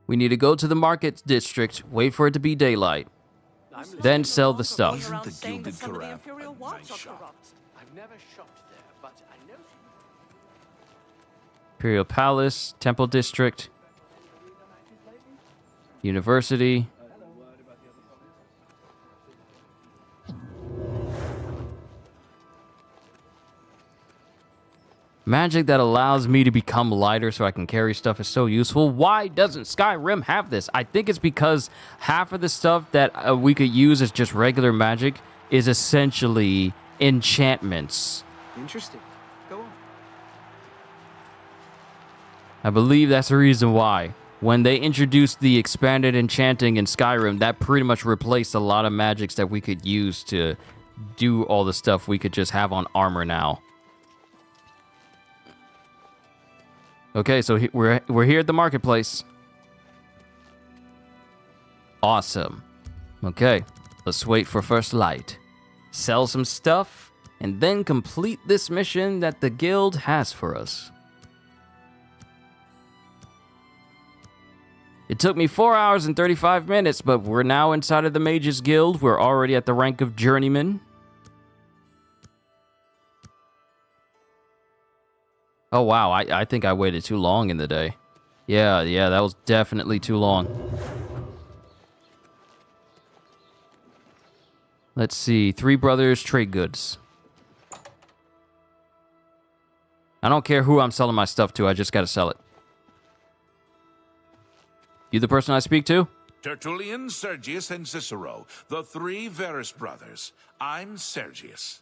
We need to go to the market district, wait for it to be daylight, then sell the stuff. Isn't the Gilded Corral a nice shop? I've never shopped there, but I know... Imperial Palace, Temple District, University. Magic that allows me to become lighter so I can carry stuff is so useful. Why doesn't Skyrim have this? I think it's because half of the stuff that we could use as just regular magic is essentially enchantments. Interesting. Go on. I believe that's the reason why. When they introduced the expanded enchanting in Skyrim, that pretty much replaced a lot of magics that we could use to do all the stuff we could just have on armor now. Okay, so we're here at the marketplace. Awesome. Okay, let's wait for first light. Sell some stuff, and then complete this mission that the guild has for us. It took me 4 hours and 35 minutes, but we're now inside of the Mages Guild. We're already at the rank of Journeyman. Oh, wow. I think I waited too long in the day. Yeah, that was definitely too long. Let's see. Three Brothers Trade Goods. I don't care who I'm selling my stuff to. I just gotta sell it. You the person I speak to? Tertullian, Sergius, and Cicero, the three Varus brothers. I'm Sergius.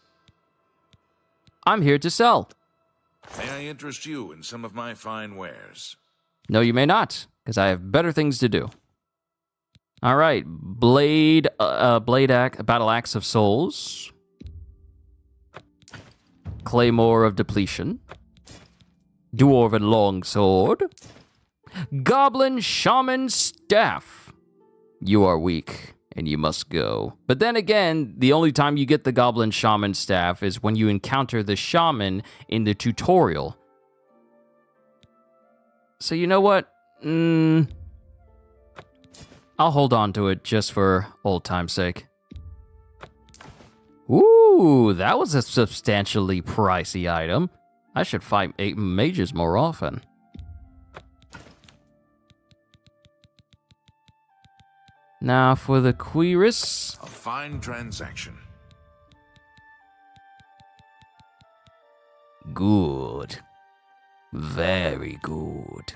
I'm here to sell. May I interest you in some of my fine wares? No, you may not, because I have better things to do. All right, battle axe of souls, claymore of depletion, dwarven longsword, goblin shaman staff. You are weak, and you must go. But then again, the only time you get the goblin shaman staff is when you encounter the shaman in the tutorial. So you know what? I'll hold on to it just for old time's sake. Ooh, that was a substantially pricey item. I should fight 8 mages more often. Now for the cuirass. A fine transaction. Good. Very good.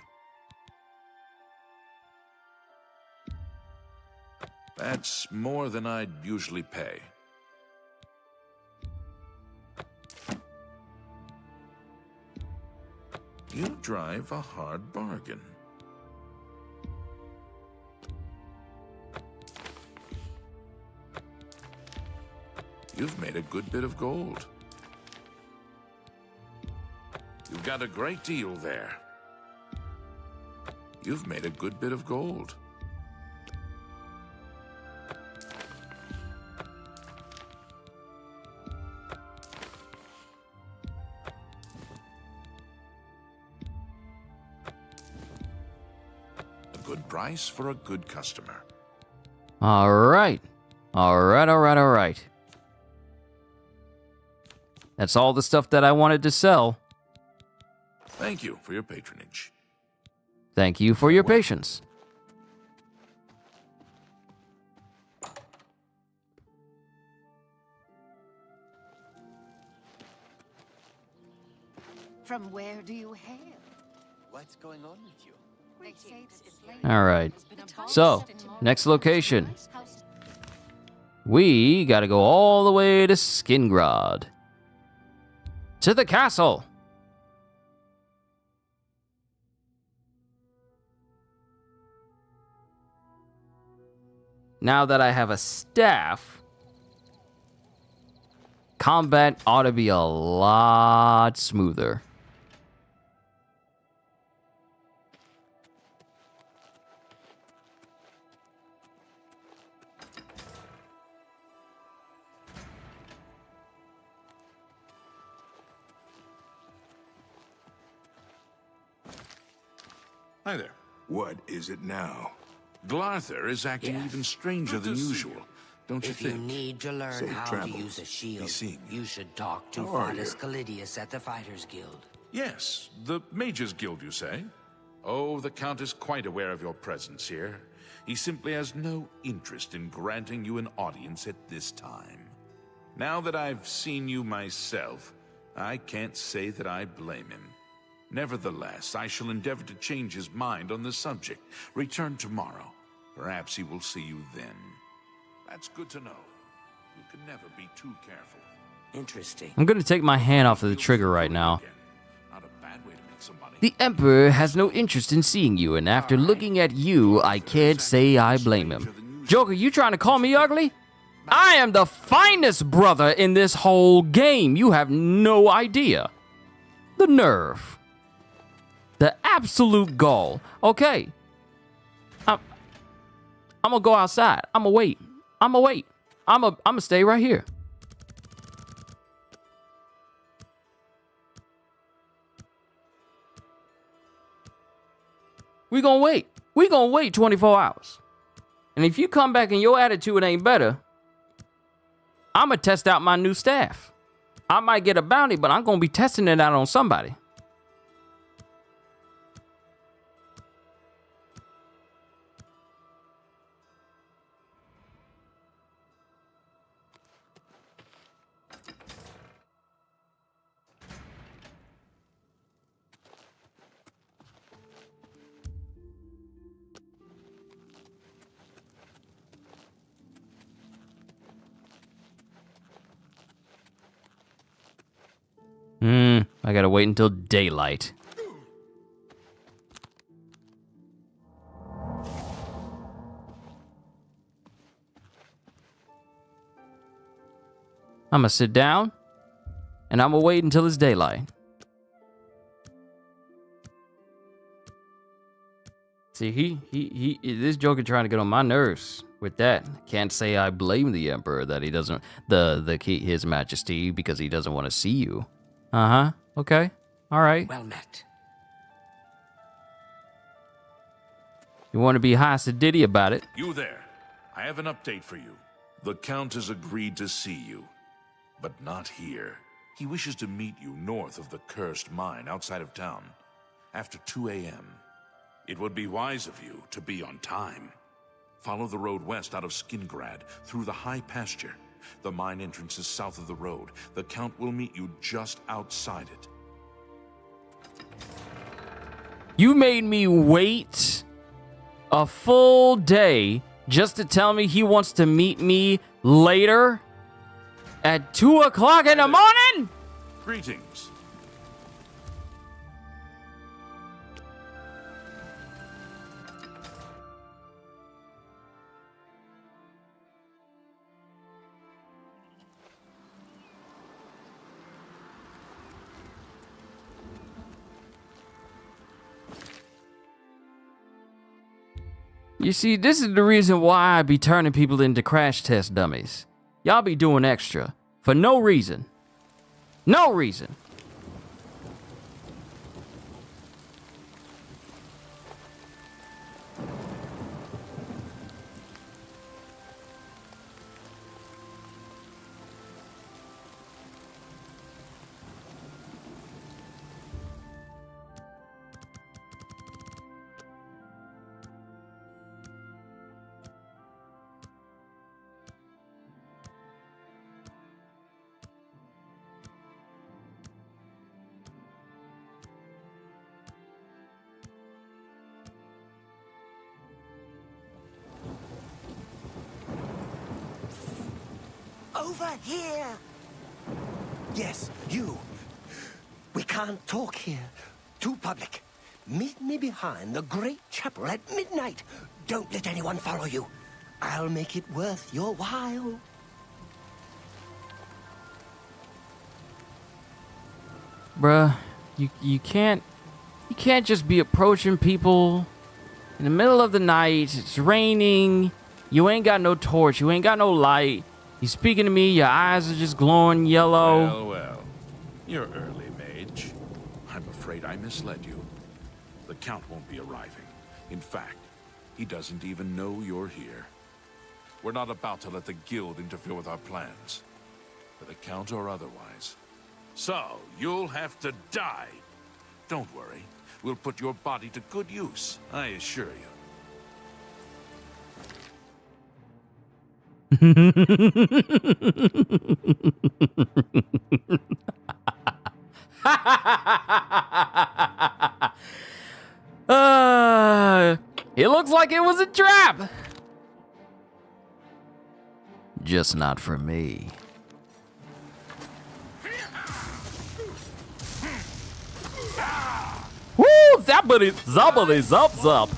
That's more than I'd usually pay. You drive a hard bargain. You've made a good bit of gold. You've got a great deal there. You've made a good bit of gold. A good price for a good customer. All right. All right. That's all the stuff that I wanted to sell. Thank you for your patronage. Thank you for your patience. From where do you hail? What's going on with you? They say this place All right. has been a So, next location. We gotta go all the way to Skingrad. To the castle. Now that I have a staff, combat ought to be a lot smoother. Hi there. What is it now? Glarther is acting even stranger than usual, don't you If you think? need to learn Safe how to travels. use a shield, seeing you should talk to How are Fardus you? Calidius at the Fighters Guild. Yes, the Mages Guild, you say? Oh, the Count is quite aware of your presence here. He simply has no interest in granting you an audience at this time. Now that I've seen you myself, I can't say that I blame him. Nevertheless, I shall endeavor to change his mind on the subject. Return tomorrow. Perhaps he will see you then. That's good to know. You can never be too careful. Interesting. I'm gonna take my hand off of the trigger right now. Not a bad way to make some money. The Emperor has no interest in seeing you, and after looking at you, I can't say I blame him. Joker, you trying to call me ugly? I am the finest brother in this whole game. You have no idea. The nerve. The absolute gall. Okay. I'm gonna go outside. I'm gonna wait. I'm gonna stay right here. We gonna wait. We gonna wait 24 hours. And if you come back and your attitude ain't better, I'm gonna test out my new staff. I might get a bounty, but I'm gonna be testing it out on somebody. I gotta wait until daylight. I'm gonna sit down, and I'm gonna wait until it's daylight. See, this Joker trying to get on my nerves with that. Can't say I blame the Emperor that he doesn't, His Majesty, because he doesn't want to see you. Uh-huh. Okay. All right. Well met. You want to be high sedity about it? You there. I have an update for you. The Count has agreed to see you, but not here. He wishes to meet you north of the cursed mine outside of town, after 2 a.m. It would be wise of you to be on time. Follow the road west out of Skingrad, through the high pasture. The mine entrance is south of the road. The Count will meet you just outside it. You made me wait a full day just to tell me he wants to meet me later at 2 o'clock in the morning? Greetings. You see, this is the reason why I be turning people into crash test dummies. Y'all be doing extra for no reason. No reason. Over here! Yes, you. We can't talk here. Too public. Meet me behind the great chapel at midnight. Don't let anyone follow you. I'll make it worth your while. Bruh, you can't just be approaching people in the middle of the night. It's raining. You ain't got no torch. You ain't got no light. You speaking to me, your eyes are just glowing yellow. Well, well. You're early, mage. I'm afraid I misled you. The Count won't be arriving. In fact, he doesn't even know you're here. We're not about to let the Guild interfere with our plans, for the Count or otherwise. So, you'll have to die. Don't worry. We'll put your body to good use, I assure you. It looks like it was a trap. Just not for me. Woo! Zappity, zappity, zap, zap.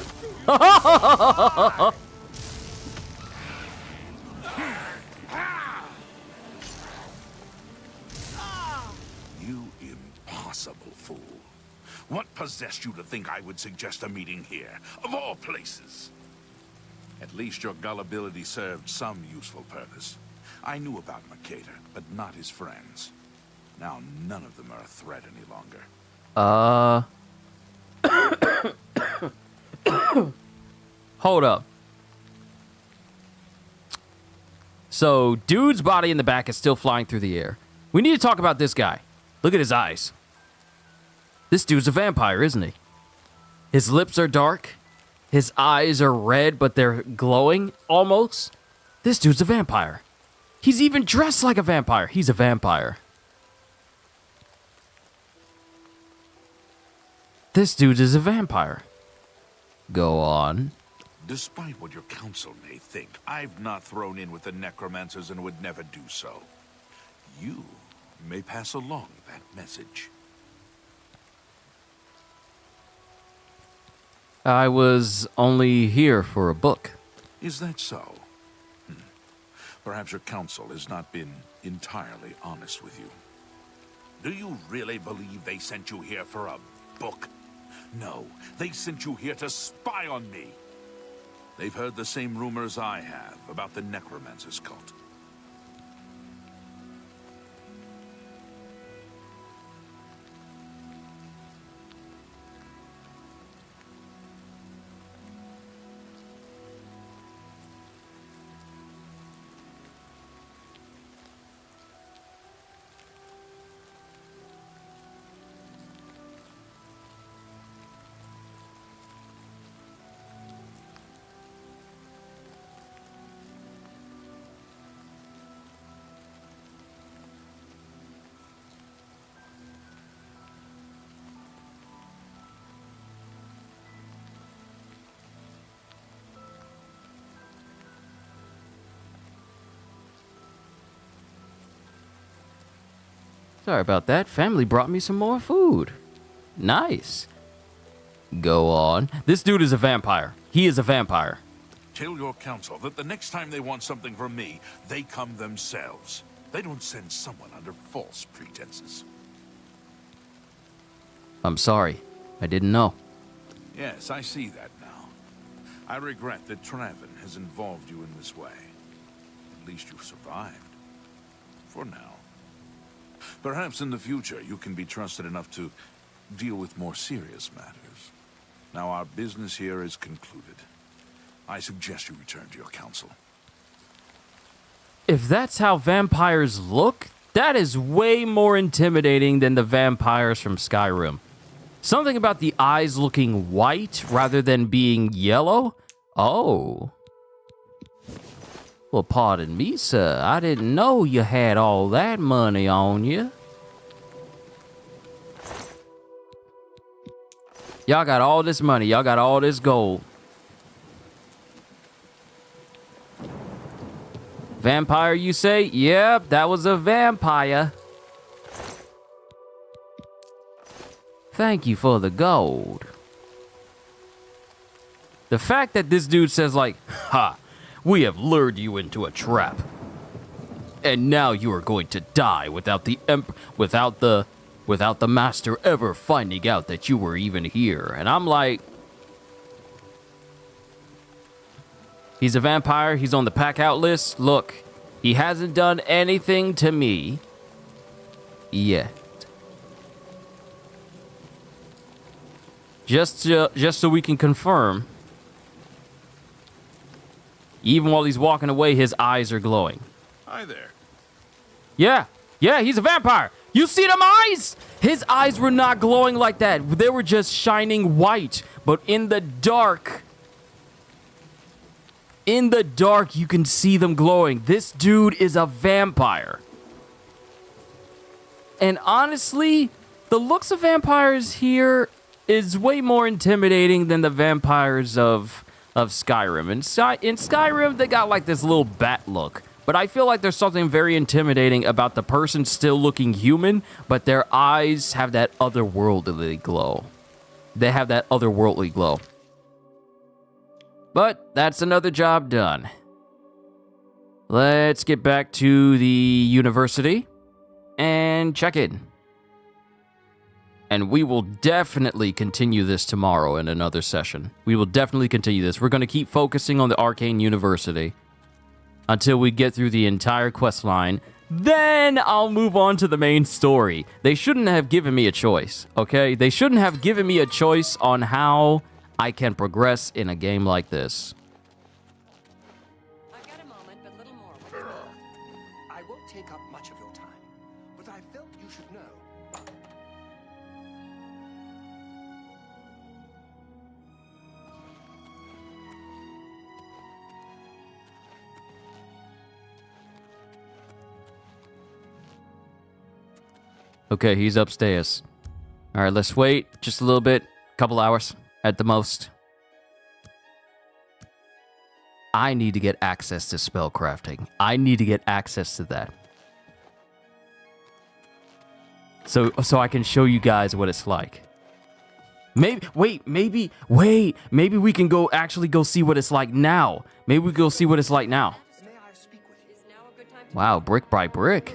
You impossible fool. What possessed you to think I would suggest a meeting here, of all places? At least your gullibility served some useful purpose. I knew about Mercator, but not his friends. Now none of them are a threat any longer. Hold up. So, dude's body in the back is still flying through the air. We need to talk about this guy. Look at his eyes. This dude's a vampire, isn't he? His lips are dark. His eyes are red, but they're glowing, almost. This dude's a vampire. He's even dressed like a vampire. He's a vampire. This dude is a vampire. Go on. Despite what your council may think, I've not thrown in with the necromancers and would never do so. You may pass along that message. I was only here for a book. Is that so? Perhaps your council has not been entirely honest with you. Do you really believe they sent you here for a book? No, they sent you here to spy on me. They've heard the same rumors I have about the Necromancer's cult. Sorry about that. Family brought me some more food. Nice. Go on. This dude is a vampire. He is a vampire. Tell your council that the next time they want something from me, they come themselves. They don't send someone under false pretenses. I'm sorry. I didn't know. Yes, I see that now. I regret that Traven has involved you in this way. At least you've survived. For now. Perhaps in the future you can be trusted enough to deal with more serious matters. Now our business here is concluded. I suggest you return to your council. If that's how vampires look, that is way more intimidating than the vampires from Skyrim. Something about the eyes looking white rather than being yellow? Oh. Well, pardon me, sir. I didn't know you had all that money on you. Y'all got all this money. Y'all got all this gold. Vampire, you say? Yep, that was a vampire. Thank you for the gold. The fact that this dude says like, ha, we have lured you into a trap. And now you are going to die without the master ever finding out that you were even here. And I'm like, he's a vampire. He's on the pack out list. Look, he hasn't done anything to me yet. Just so we can confirm. Even while he's walking away, his eyes are glowing. Hi there. Yeah, he's a vampire. You see them eyes? His eyes were not glowing like that. They were just shining white. But in the dark, you can see them glowing. This dude is a vampire. And honestly, the looks of vampires here is way more intimidating than the vampires of Skyrim. In Skyrim, they got like this little bat look. But I feel like there's something very intimidating about the person still looking human, but their eyes have that otherworldly glow. They have that otherworldly glow. But that's another job done. Let's get back to the university and check in. And we will definitely continue this tomorrow in another session. We will definitely continue this. We're going to keep focusing on the Arcane University until we get through the entire quest line. Then I'll move on to the main story. They shouldn't have given me a choice, okay? They shouldn't have given me a choice on how I can progress in a game like this. I got a moment, but little more. I won't take up much of your time, but I felt you should know. Okay, he's upstairs. All right, let's wait just a little bit. Couple hours at the most. I need to get access to spellcrafting. I need to get access to that. So I can show you guys what it's like. Maybe we can actually go see what it's like now. Maybe we go see what it's like now. Wow, brick by brick.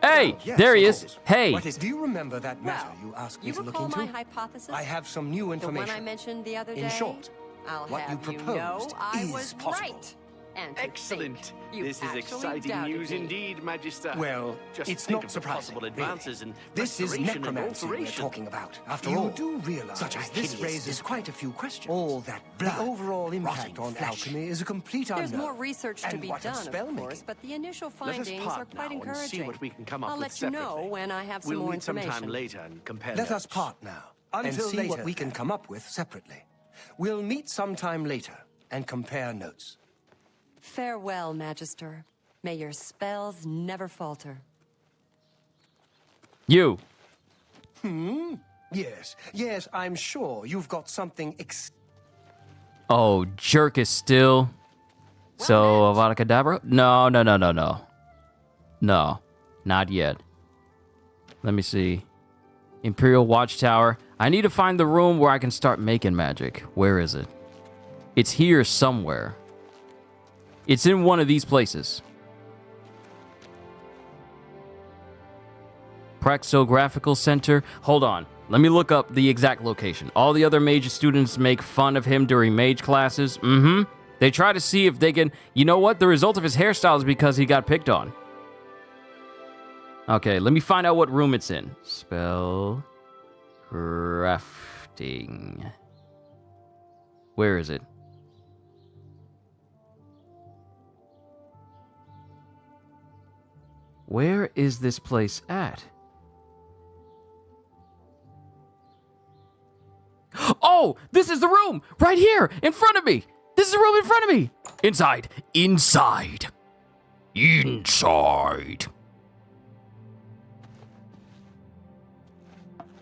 Hey, Yes, there he of is. course. Hey. Do you remember that matter you asked me You to look recall into? my hypothesis? I have some new information. The one I mentioned the other day? In short, I'll what have you know proposed I is was possible. right. And to Excellent. think you This is actually exciting doubted news me. indeed, Magister. Well, Just it's think not of the surprising, possible really. advances in This is restoration and necromancy we're alteration. talking about. After You all, do realize such as this this raises raises quite a few questions. All that blood, the overall rotting impact on flesh. alchemy is a complete unknown. There's more research to And be what of done, of spellmaking? course, but the initial Let us findings part are quite now and encouraging. see what we can come up I'll with let you know separately. when I have some We'll more meet information. sometime later and compare Let us notes. part now and Until see later, what we can then. come up with separately. We'll meet sometime later and compare notes. Farewell, Magister. May your spells never falter. You. Yes, I'm sure you've got something Oh, jerk is still. So, Avada Kedavra? No. No, not yet. Let me see. Imperial Watchtower. I need to find the room where I can start making magic. Where is it? It's here somewhere. It's in one of these places. Praxographical Center. Hold on. Let me look up the exact location. All the other mage students make fun of him during mage classes. They try to see if they can... You know what? The result of his hairstyle is because he got picked on. Okay, let me find out what room it's in. Spell crafting. Where is it? Where is this place at? Oh, this is the room right here in front of me. This is the room in front of me. Inside. Inside. Inside.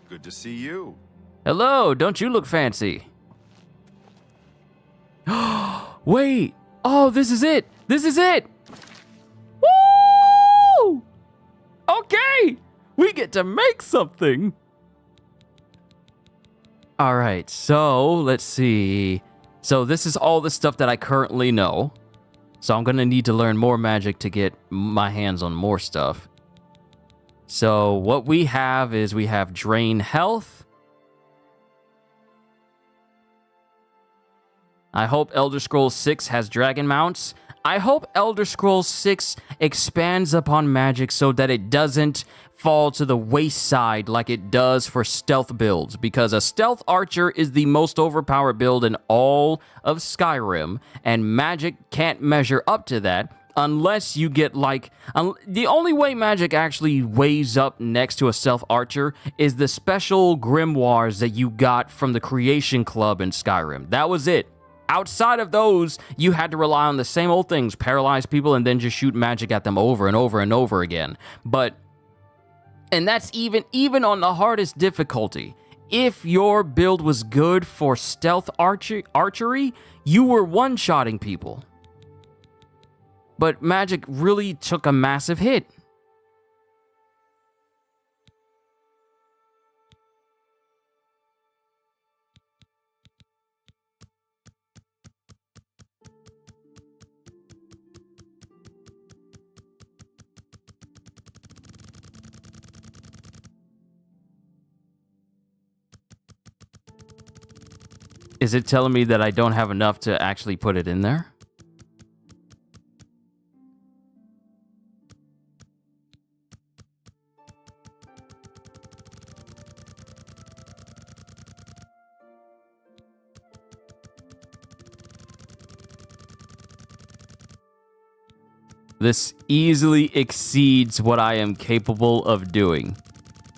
Good to see you. Hello, don't you look fancy? Wait. Oh, this is it. This is it. Woo! Okay. We get to make something. All right, so let's see. So this is all the stuff that I currently know. So I'm going to need to learn more magic to get my hands on more stuff. So what we have is we have Drain Health. I hope Elder Scrolls 6 has Dragon Mounts. I hope Elder Scrolls 6 expands upon magic so that it doesn't fall to the wayside like it does for stealth builds, because a stealth archer is the most overpowered build in all of Skyrim, and magic can't measure up to that unless you get like... the only way magic actually weighs up next to a stealth archer is the special grimoires that you got from the Creation Club in Skyrim. That was it. Outside of those, you had to rely on the same old things, paralyze people, and then just shoot magic at them over and over and over again. And that's even on the hardest difficulty. If your build was good for stealth archery, you were one-shotting people. But magic really took a massive hit. Is it telling me that I don't have enough to actually put it in there? This easily exceeds what I am capable of doing.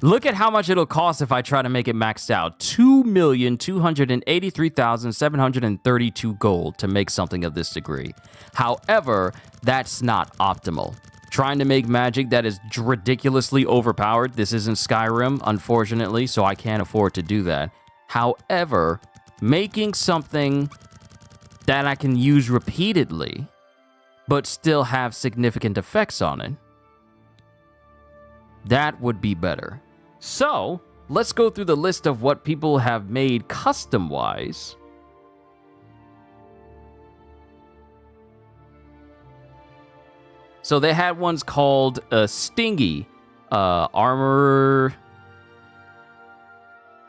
Look at how much it'll cost if I try to make it maxed out. 2,283,732 gold to make something of this degree. However, that's not optimal. Trying to make magic that is ridiculously overpowered. This isn't Skyrim, unfortunately, so I can't afford to do that. However, making something that I can use repeatedly, but still have significant effects on it, that would be better. So, let's go through the list of what people have made custom-wise. So they had ones called Stingy, Armor.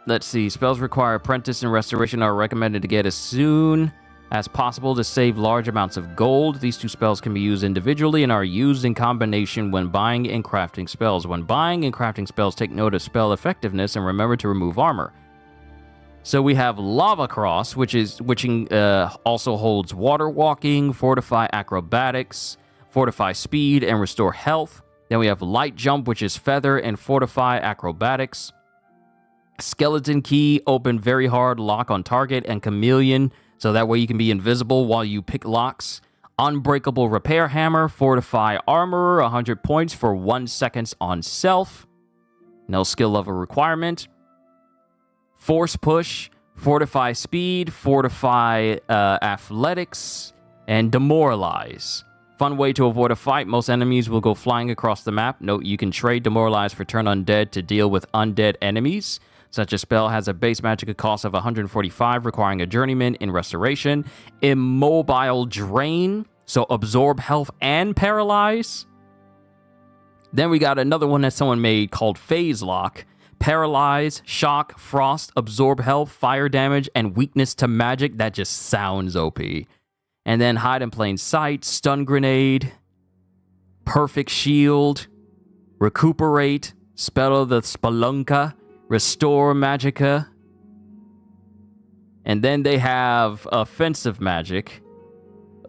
Let's see, spells require Apprentice and Restoration are recommended to get as soon as possible to save large amounts of gold. These two spells can be used individually and are used in combination when buying and crafting spells. When buying and crafting spells, take note of spell effectiveness and remember to remove armor. So we have Lava Cross, which also holds Water Walking, Fortify Acrobatics, Fortify Speed, and Restore Health. Then we have Light Jump, which is Feather and Fortify Acrobatics. Skeleton Key, open very hard, lock on target, and Chameleon, so that way you can be invisible while you pick locks. Unbreakable Repair Hammer, Fortify Armor, 100 points for 1 second on self. No skill level requirement. Force Push, Fortify Speed, Fortify Athletics, and Demoralize. Fun way to avoid a fight. Most enemies will go flying across the map. Note you can trade Demoralize for Turn Undead to deal with undead enemies. Such a spell has a base magic cost of 145, requiring a Journeyman in Restoration. Immobile Drain, so absorb health and paralyze. Then we got another one that someone made called Phase Lock. Paralyze, shock, frost, absorb health, fire damage, and weakness to magic. That just sounds OP. And then hide in plain sight, stun grenade, perfect shield, recuperate, spell of the spelunka, restore magica. And then they have offensive magic.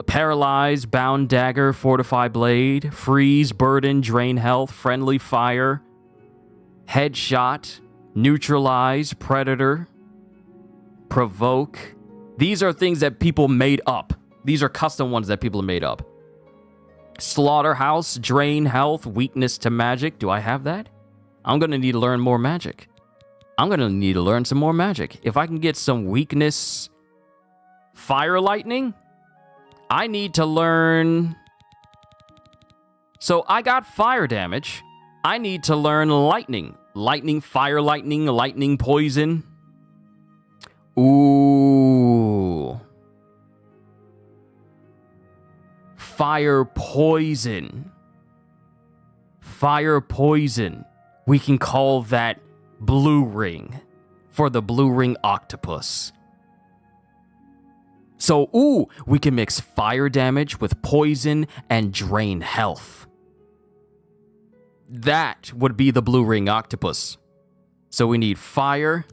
Paralyze, bound dagger, fortify blade, freeze, burden, drain health, friendly fire, headshot, neutralize, predator, provoke. These are things that people made up. These are custom ones that people made up. Slaughterhouse, drain health, weakness to magic. Do I have that? I'm going to need to learn more magic. I'm going to need to learn some more magic. If I can get some weakness, fire lightning, I need to learn. So I got fire damage. I need to learn lightning. Lightning, fire lightning, lightning poison. Ooh. Fire poison. Fire poison. We can call that blue ring for the blue ring octopus. So, ooh, we can mix fire damage with poison and drain health. That would be the blue ring octopus. So we need fire.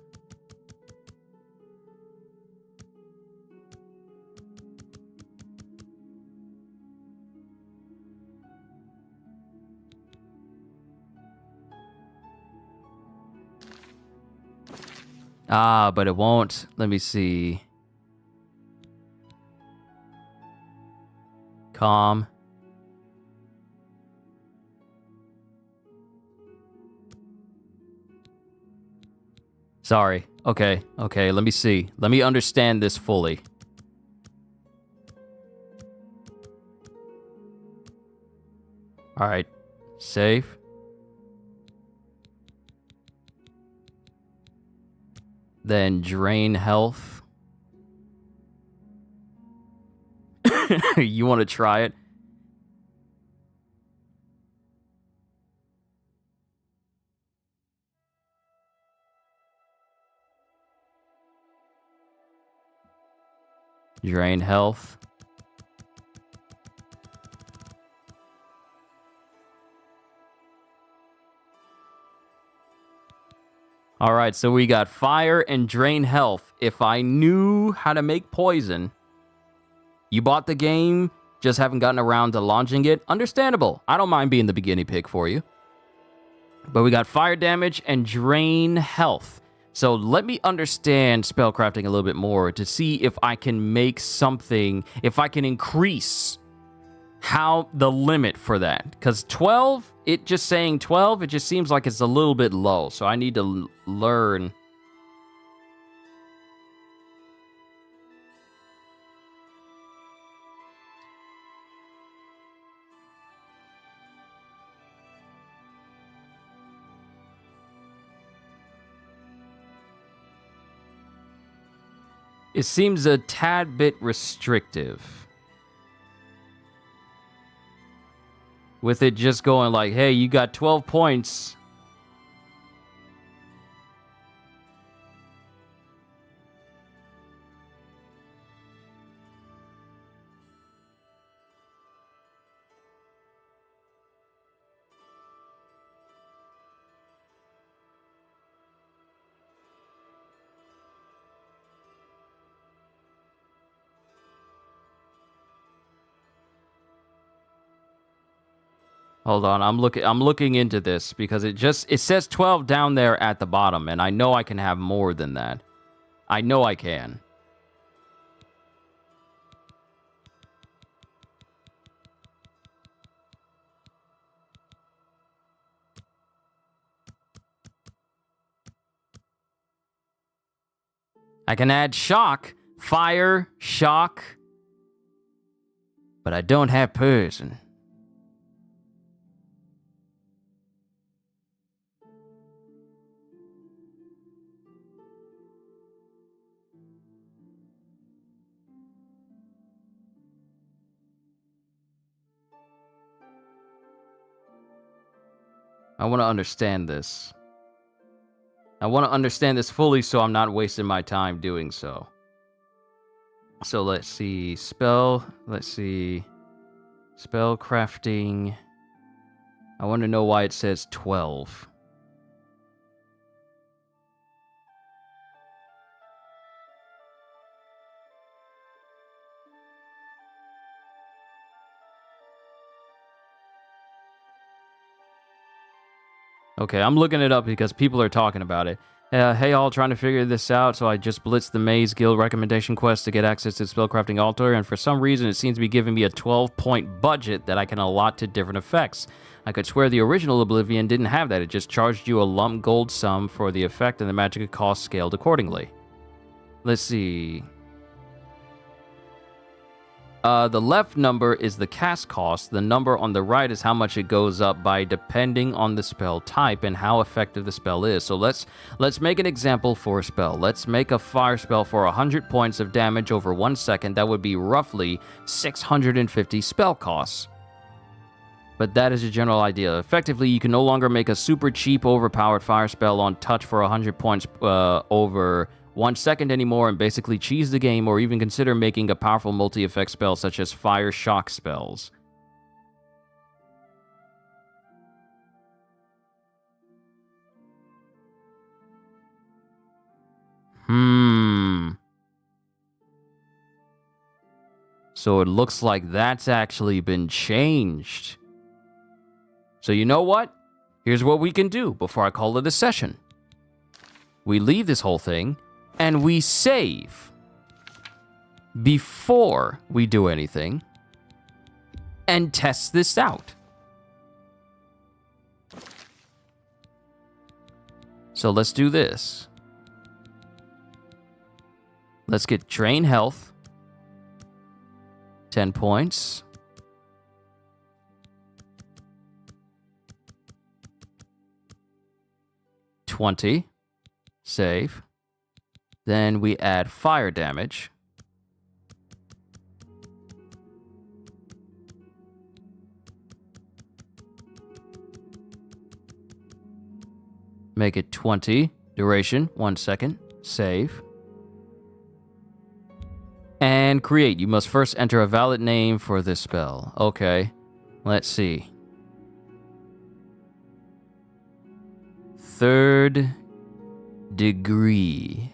Ah, but it won't. Let me see. Calm. Sorry. Okay. Let me see. Let me understand this fully. All right. Save. Then drain health. You want to try it? Drain health. All right, so we got fire and drain health. If I knew how to make poison, you bought the game, just haven't gotten around to launching it. Understandable. I don't mind being the beginning pick for you. But we got fire damage and drain health. So let me understand spellcrafting a little bit more to see if I can make something, if I can increase how the limit for that. Because 12, it just saying 12, it just seems like it's a little bit low. So I need to learn. It seems a tad bit restrictive. With it just going like, hey, you got 12 points. Hold on, I'm looking into this because it says 12 down there at the bottom, and I know I can have more than that. I know I can. I can add shock, fire, shock, but I don't have poison. I want to understand this. I want to understand this fully so I'm not wasting my time doing so. So let's see. Spell crafting. I want to know why it says 12. Okay, I'm looking it up because people are talking about it. Hey all, trying to figure this out, so I just blitzed the Maze Guild recommendation quest to get access to the spellcrafting altar, and for some reason it seems to be giving me a 12-point budget that I can allot to different effects. I could swear the original Oblivion didn't have that, it just charged you a lump gold sum for the effect and the magic cost scaled accordingly. Let's see. The left number is the cast cost. The number on the right is how much it goes up by depending on the spell type and how effective the spell is. So let's make an example for a spell. Let's make a fire spell for 100 points of damage over 1 second. That would be roughly 650 spell costs. But that is a general idea. Effectively, you can no longer make a super cheap, overpowered fire spell on touch for 100 points over 1 second anymore and basically cheese the game, or even consider making a powerful multi-effect spell such as fire shock spells. So it looks like that's actually been changed. So you know what? Here's what we can do before I call it a session. We leave this whole thing and we save before we do anything and test this out. So let's do this. Let's get drain health. 10 points. $20. Save. Then we add fire damage. Make it 20. Duration, 1 second. Save. And create. You must first enter a valid name for this spell. Okay. Let's see. Third degree.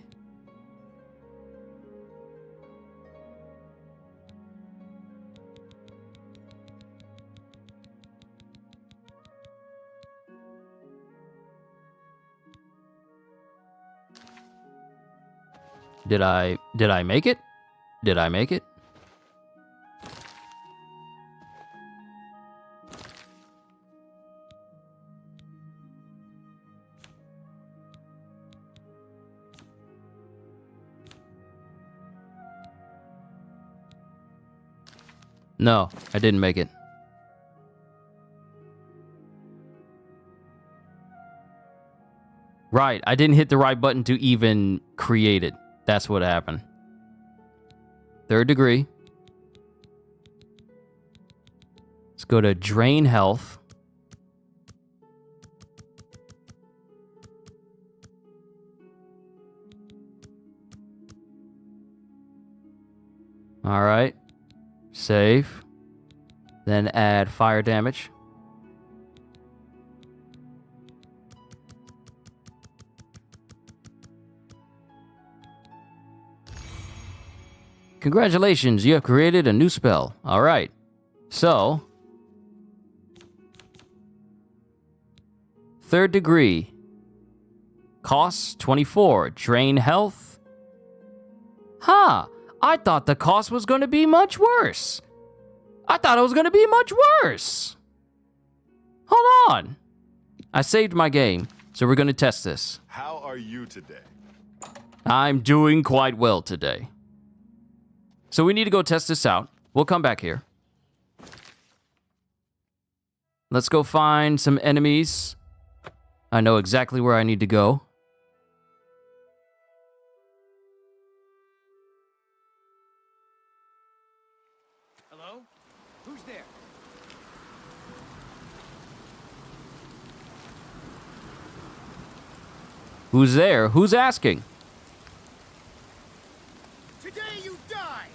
Did I make it? Did I make it? No, I didn't make it. Right, I didn't hit the right button to even create it. That's what happened. Third degree. Let's go to drain health. All right. Save. Then add fire damage. Congratulations, you have created a new spell. All right. So, third degree. Costs 24. Drain health. Huh. I thought the cost was going to be much worse. I thought it was going to be much worse. Hold on. I saved my game, so we're going to test this. How are you today? I'm doing quite well today. So we need to go test this out. We'll come back here. Let's go find some enemies. I know exactly where I need to go. Hello? Who's there? Who's there? Who's asking? Today you die!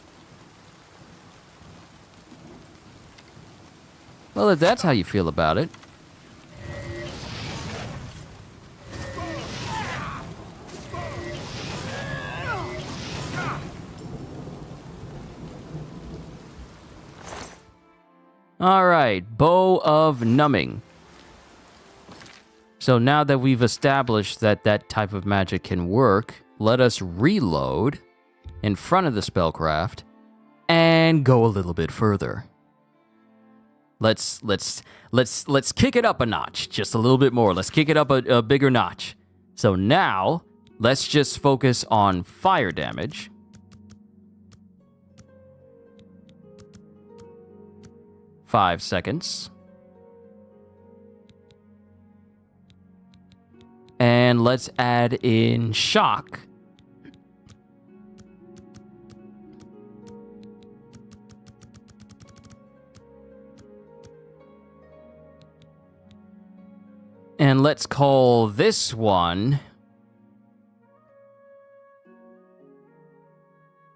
Well, if that's how you feel about it. All right, Bow of Numbing. So now that we've established that that type of magic can work, let us reload in front of the spellcraft and go a little bit further. Let's kick it up a notch, just a little bit more. Let's kick it up a bigger notch. So now let's just focus on fire damage. Five seconds. And let's add in shock. And let's call this one...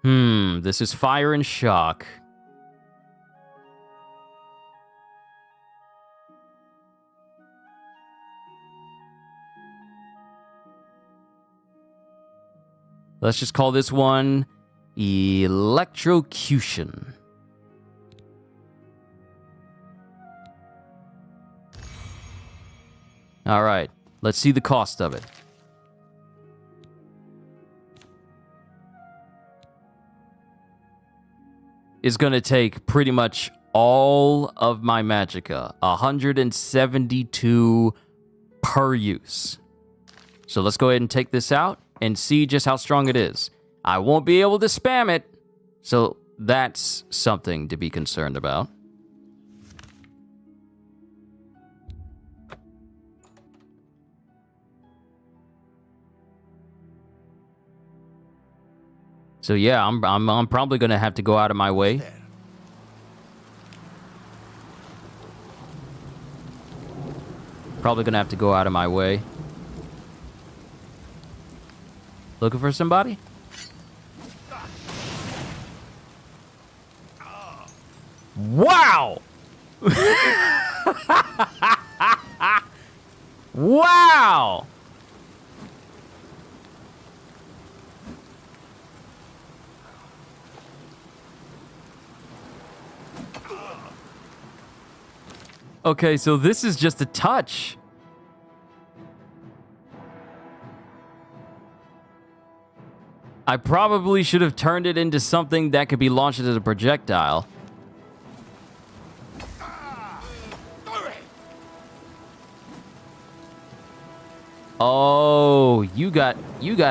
this is fire and shock. Let's just call this one Electrocution. All right, let's see the cost of it. It's going to take pretty much all of my magicka, 172 per use. So let's go ahead and take this out and see just how strong it is. I won't be able to spam it, so that's something to be concerned about. So yeah, I'm probably gonna have to go out of my way. Probably gonna have to go out of my way. Looking for somebody? Wow! Wow! Okay, so this is just a touch. I probably should have turned it into something that could be launched as a projectile. Oh, you got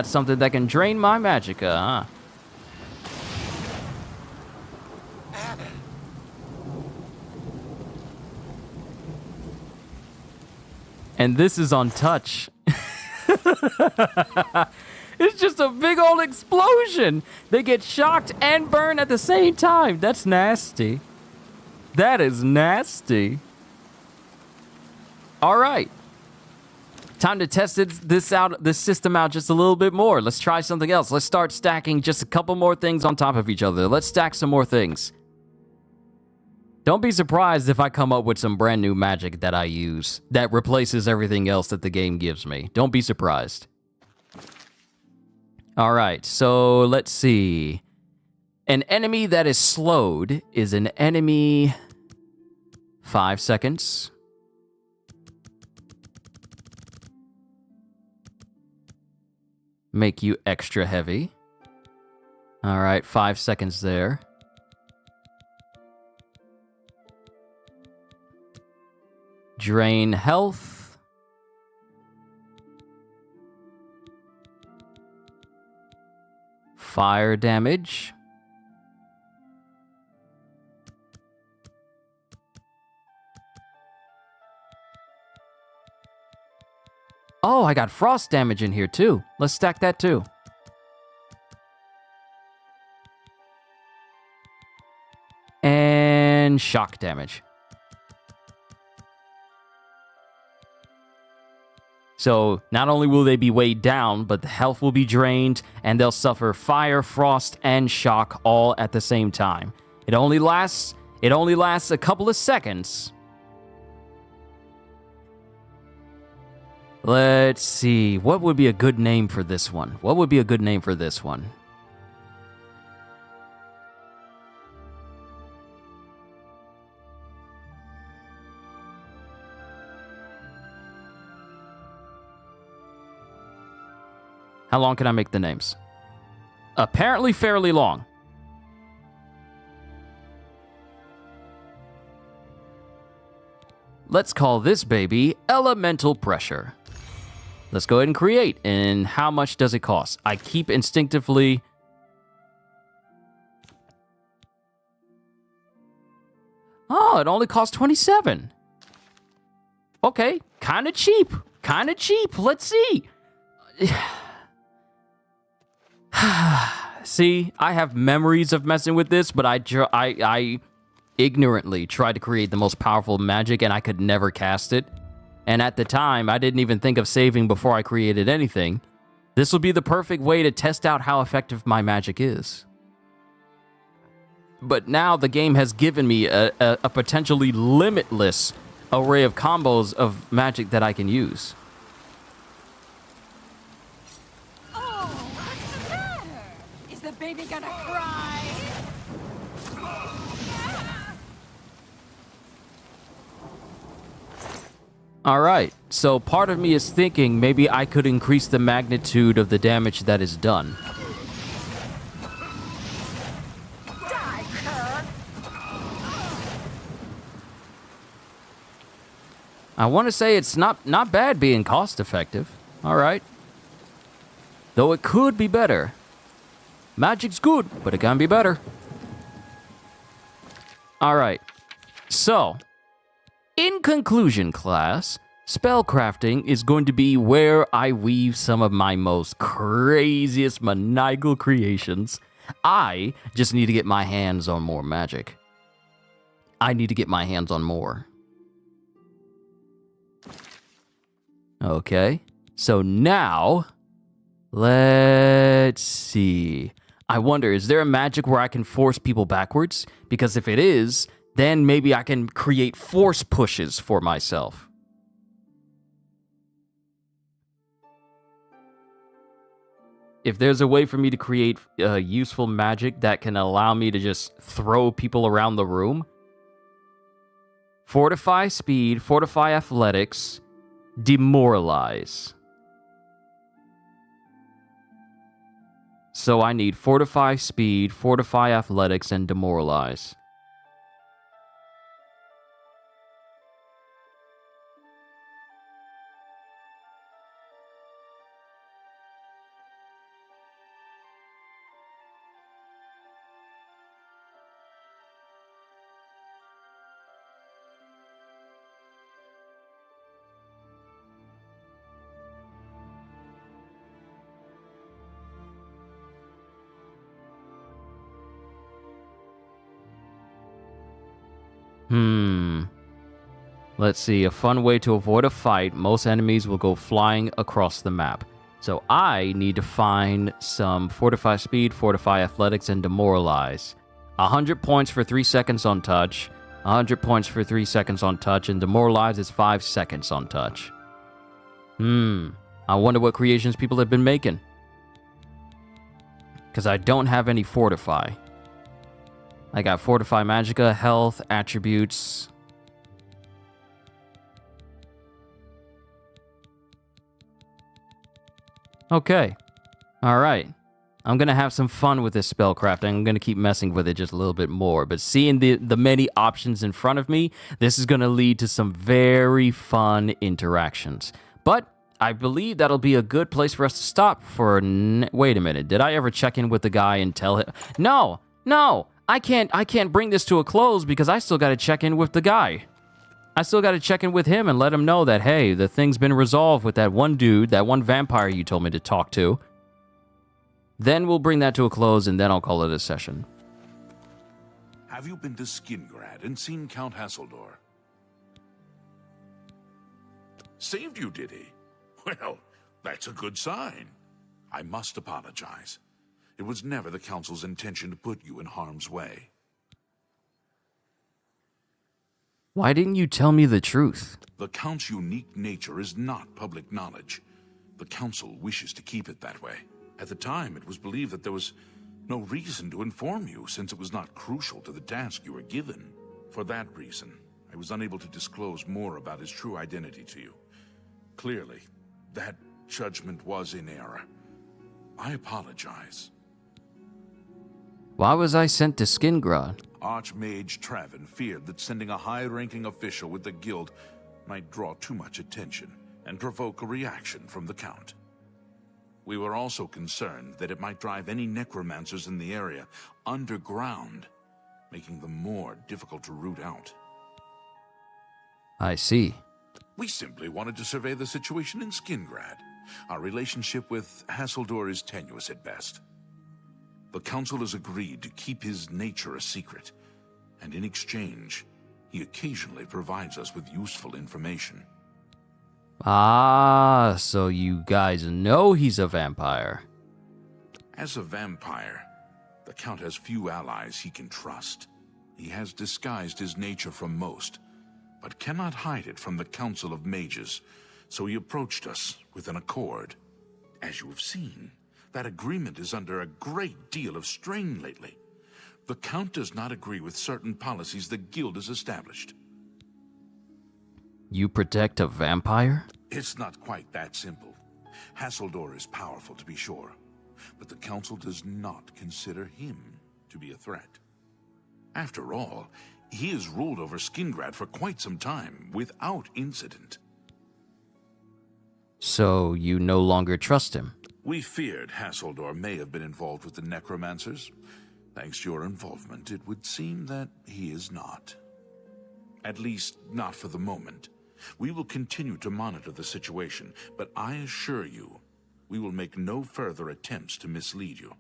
something that can drain my magicka, huh? And this is on touch. It's just a big old explosion. They get shocked and burned at the same time. That's nasty. That is nasty. All right. Time to test this system out just a little bit more. Let's try something else. Let's start stacking just a couple more things on top of each other. Let's stack some more things. Don't be surprised if I come up with some brand new magic that I use that replaces everything else that the game gives me. Don't be surprised. All right, so let's see. An enemy that is slowed is an enemy... 5 seconds. Make you extra heavy. All right, 5 seconds there. Drain health. Fire damage. Oh, I got frost damage in here too. Let's stack that too. And shock damage. So not only will they be weighed down, but the health will be drained, and they'll suffer fire, frost, and shock all at the same time. It only lasts a couple of seconds. Let's see. What would be a good name for this one? How long can I make the names? Apparently fairly long. Let's call this baby Elemental Pressure. Let's go ahead and create. And how much does it cost? I keep instinctively... Oh, it only costs 27. Okay, kind of cheap. Let's see. See, I have memories of messing with this, but I ignorantly tried to create the most powerful magic, and I could never cast it. And at the time, I didn't even think of saving before I created anything. This will be the perfect way to test out how effective my magic is. But now the game has given me a potentially limitless array of combos of magic that I can use. Is the baby gonna cry? All right, so part of me is thinking maybe I could increase the magnitude of the damage that is done. I want to say it's not bad being cost effective. All right. Though it could be better. Magic's good, but it can be better. All right. So, in conclusion, class, spellcrafting is going to be where I weave some of my most craziest maniacal creations. I just need to get my hands on more magic. I need to get my hands on more. Okay, so now, let's see. I wonder, is there a magic where I can force people backwards? Because if it is, then maybe I can create force pushes for myself. If there's a way for me to create useful magic that can allow me to just throw people around the room. Fortify speed, fortify athletics, demoralize. So I need fortify speed, fortify athletics, and demoralize. Let's see, a fun way to avoid a fight. Most enemies will go flying across the map. So I need to find some fortify speed, fortify athletics, and demoralize. 100 points for 3 seconds on touch. 100 points for 3 seconds on touch, and demoralize is 5 seconds on touch. I wonder what creations people have been making. Because I don't have any fortify. I got fortify magicka, health, attributes. Okay. All right. I'm going to have some fun with this spellcrafting. I'm going to keep messing with it just a little bit more. But seeing the many options in front of me, this is going to lead to some very fun interactions. But I believe that'll be a good place for us to stop for... Wait a minute. Did I ever check in with the guy and tell him... No! I can't bring this to a close because I still got to check in with the guy. I still got to check in with him and let him know that, hey, the thing's been resolved with that one dude, that one vampire you told me to talk to. Then we'll bring that to a close, and then I'll call it a session. Have you been to Skingrad and seen Count Hasseldor? Saved you, did he? Well, that's a good sign. I must apologize. It was never the Council's intention to put you in harm's way. Why didn't you tell me the truth? The Count's unique nature is not public knowledge. The Council wishes to keep it that way. At the time, it was believed that there was no reason to inform you, since it was not crucial to the task you were given. For that reason, I was unable to disclose more about his true identity to you. Clearly, that judgment was in error. I apologize. Why was I sent to Skingrad? Archmage Travin feared that sending a high-ranking official with the guild might draw too much attention and provoke a reaction from the Count. We were also concerned that it might drive any necromancers in the area underground, making them more difficult to root out. I see. We simply wanted to survey the situation in Skingrad. Our relationship with Hasseldor is tenuous at best. The Council has agreed to keep his nature a secret, and in exchange, he occasionally provides us with useful information. Ah, so you guys know he's a vampire. As a vampire, the Count has few allies he can trust. He has disguised his nature from most, but cannot hide it from the Council of Mages, so he approached us with an accord. As you have seen, that agreement is under a great deal of strain lately. The Count does not agree with certain policies the Guild has established. You protect a vampire? It's not quite that simple. Hasseldor is powerful, to be sure, but the Council does not consider him to be a threat. After all, he has ruled over Skingrad for quite some time, without incident. So you no longer trust him? We feared Hasseldor may have been involved with the necromancers. Thanks to your involvement, it would seem that he is not. At least, not for the moment. We will continue to monitor the situation, but I assure you, we will make no further attempts to mislead you.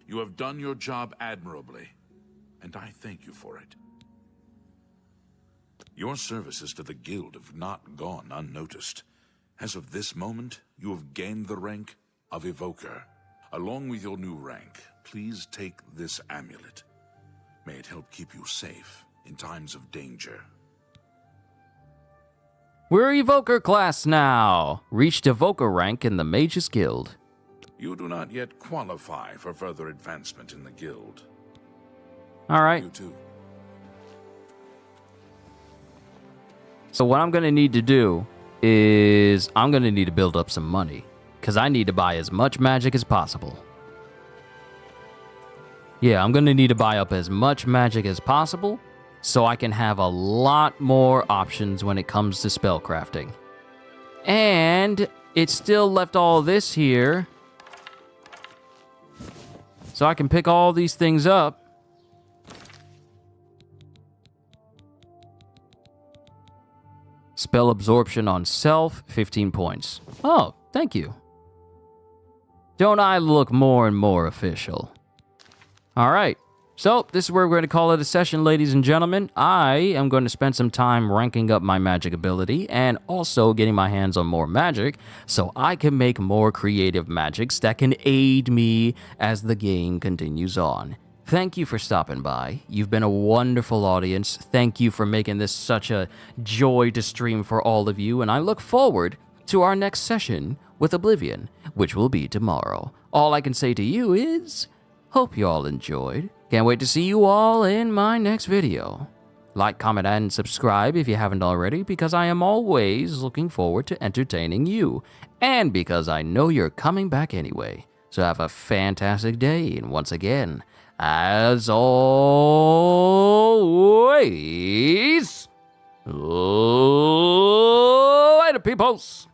You have done your job admirably, and I thank you for it. Your services to the Guild have not gone unnoticed. As of this moment, you have gained the rank of Evoker. Along with your new rank, please take this amulet. May it help keep you safe in times of danger. We're Evoker class now. Reached Evoker rank in the Mages Guild. You do not yet qualify for further advancement in the Guild. All right. You too. So what I'm going to need to do is I'm going to need to build up some money, because I need to buy as much magic as possible. Yeah, I'm going to need to buy up as much magic as possible so I can have a lot more options when it comes to spellcrafting. And it still left all this here, so I can pick all these things up. Spell absorption on self, 15 points. Oh, thank you. Don't I look more and more official? All right. So, this is where we're going to call it a session, ladies and gentlemen. I am going to spend some time ranking up my magic ability and also getting my hands on more magic so I can make more creative magics that can aid me as the game continues on. Thank you for stopping by. You've been a wonderful audience. Thank you for making this such a joy to stream for all of you, and I look forward to our next session with Oblivion, which will be tomorrow. All I can say to you is, hope you all enjoyed. Can't wait to see you all in my next video. Like, comment, and subscribe if you haven't already, because I am always looking forward to entertaining you, and because I know you're coming back anyway. So have a fantastic day, and once again, as always, later, peoples!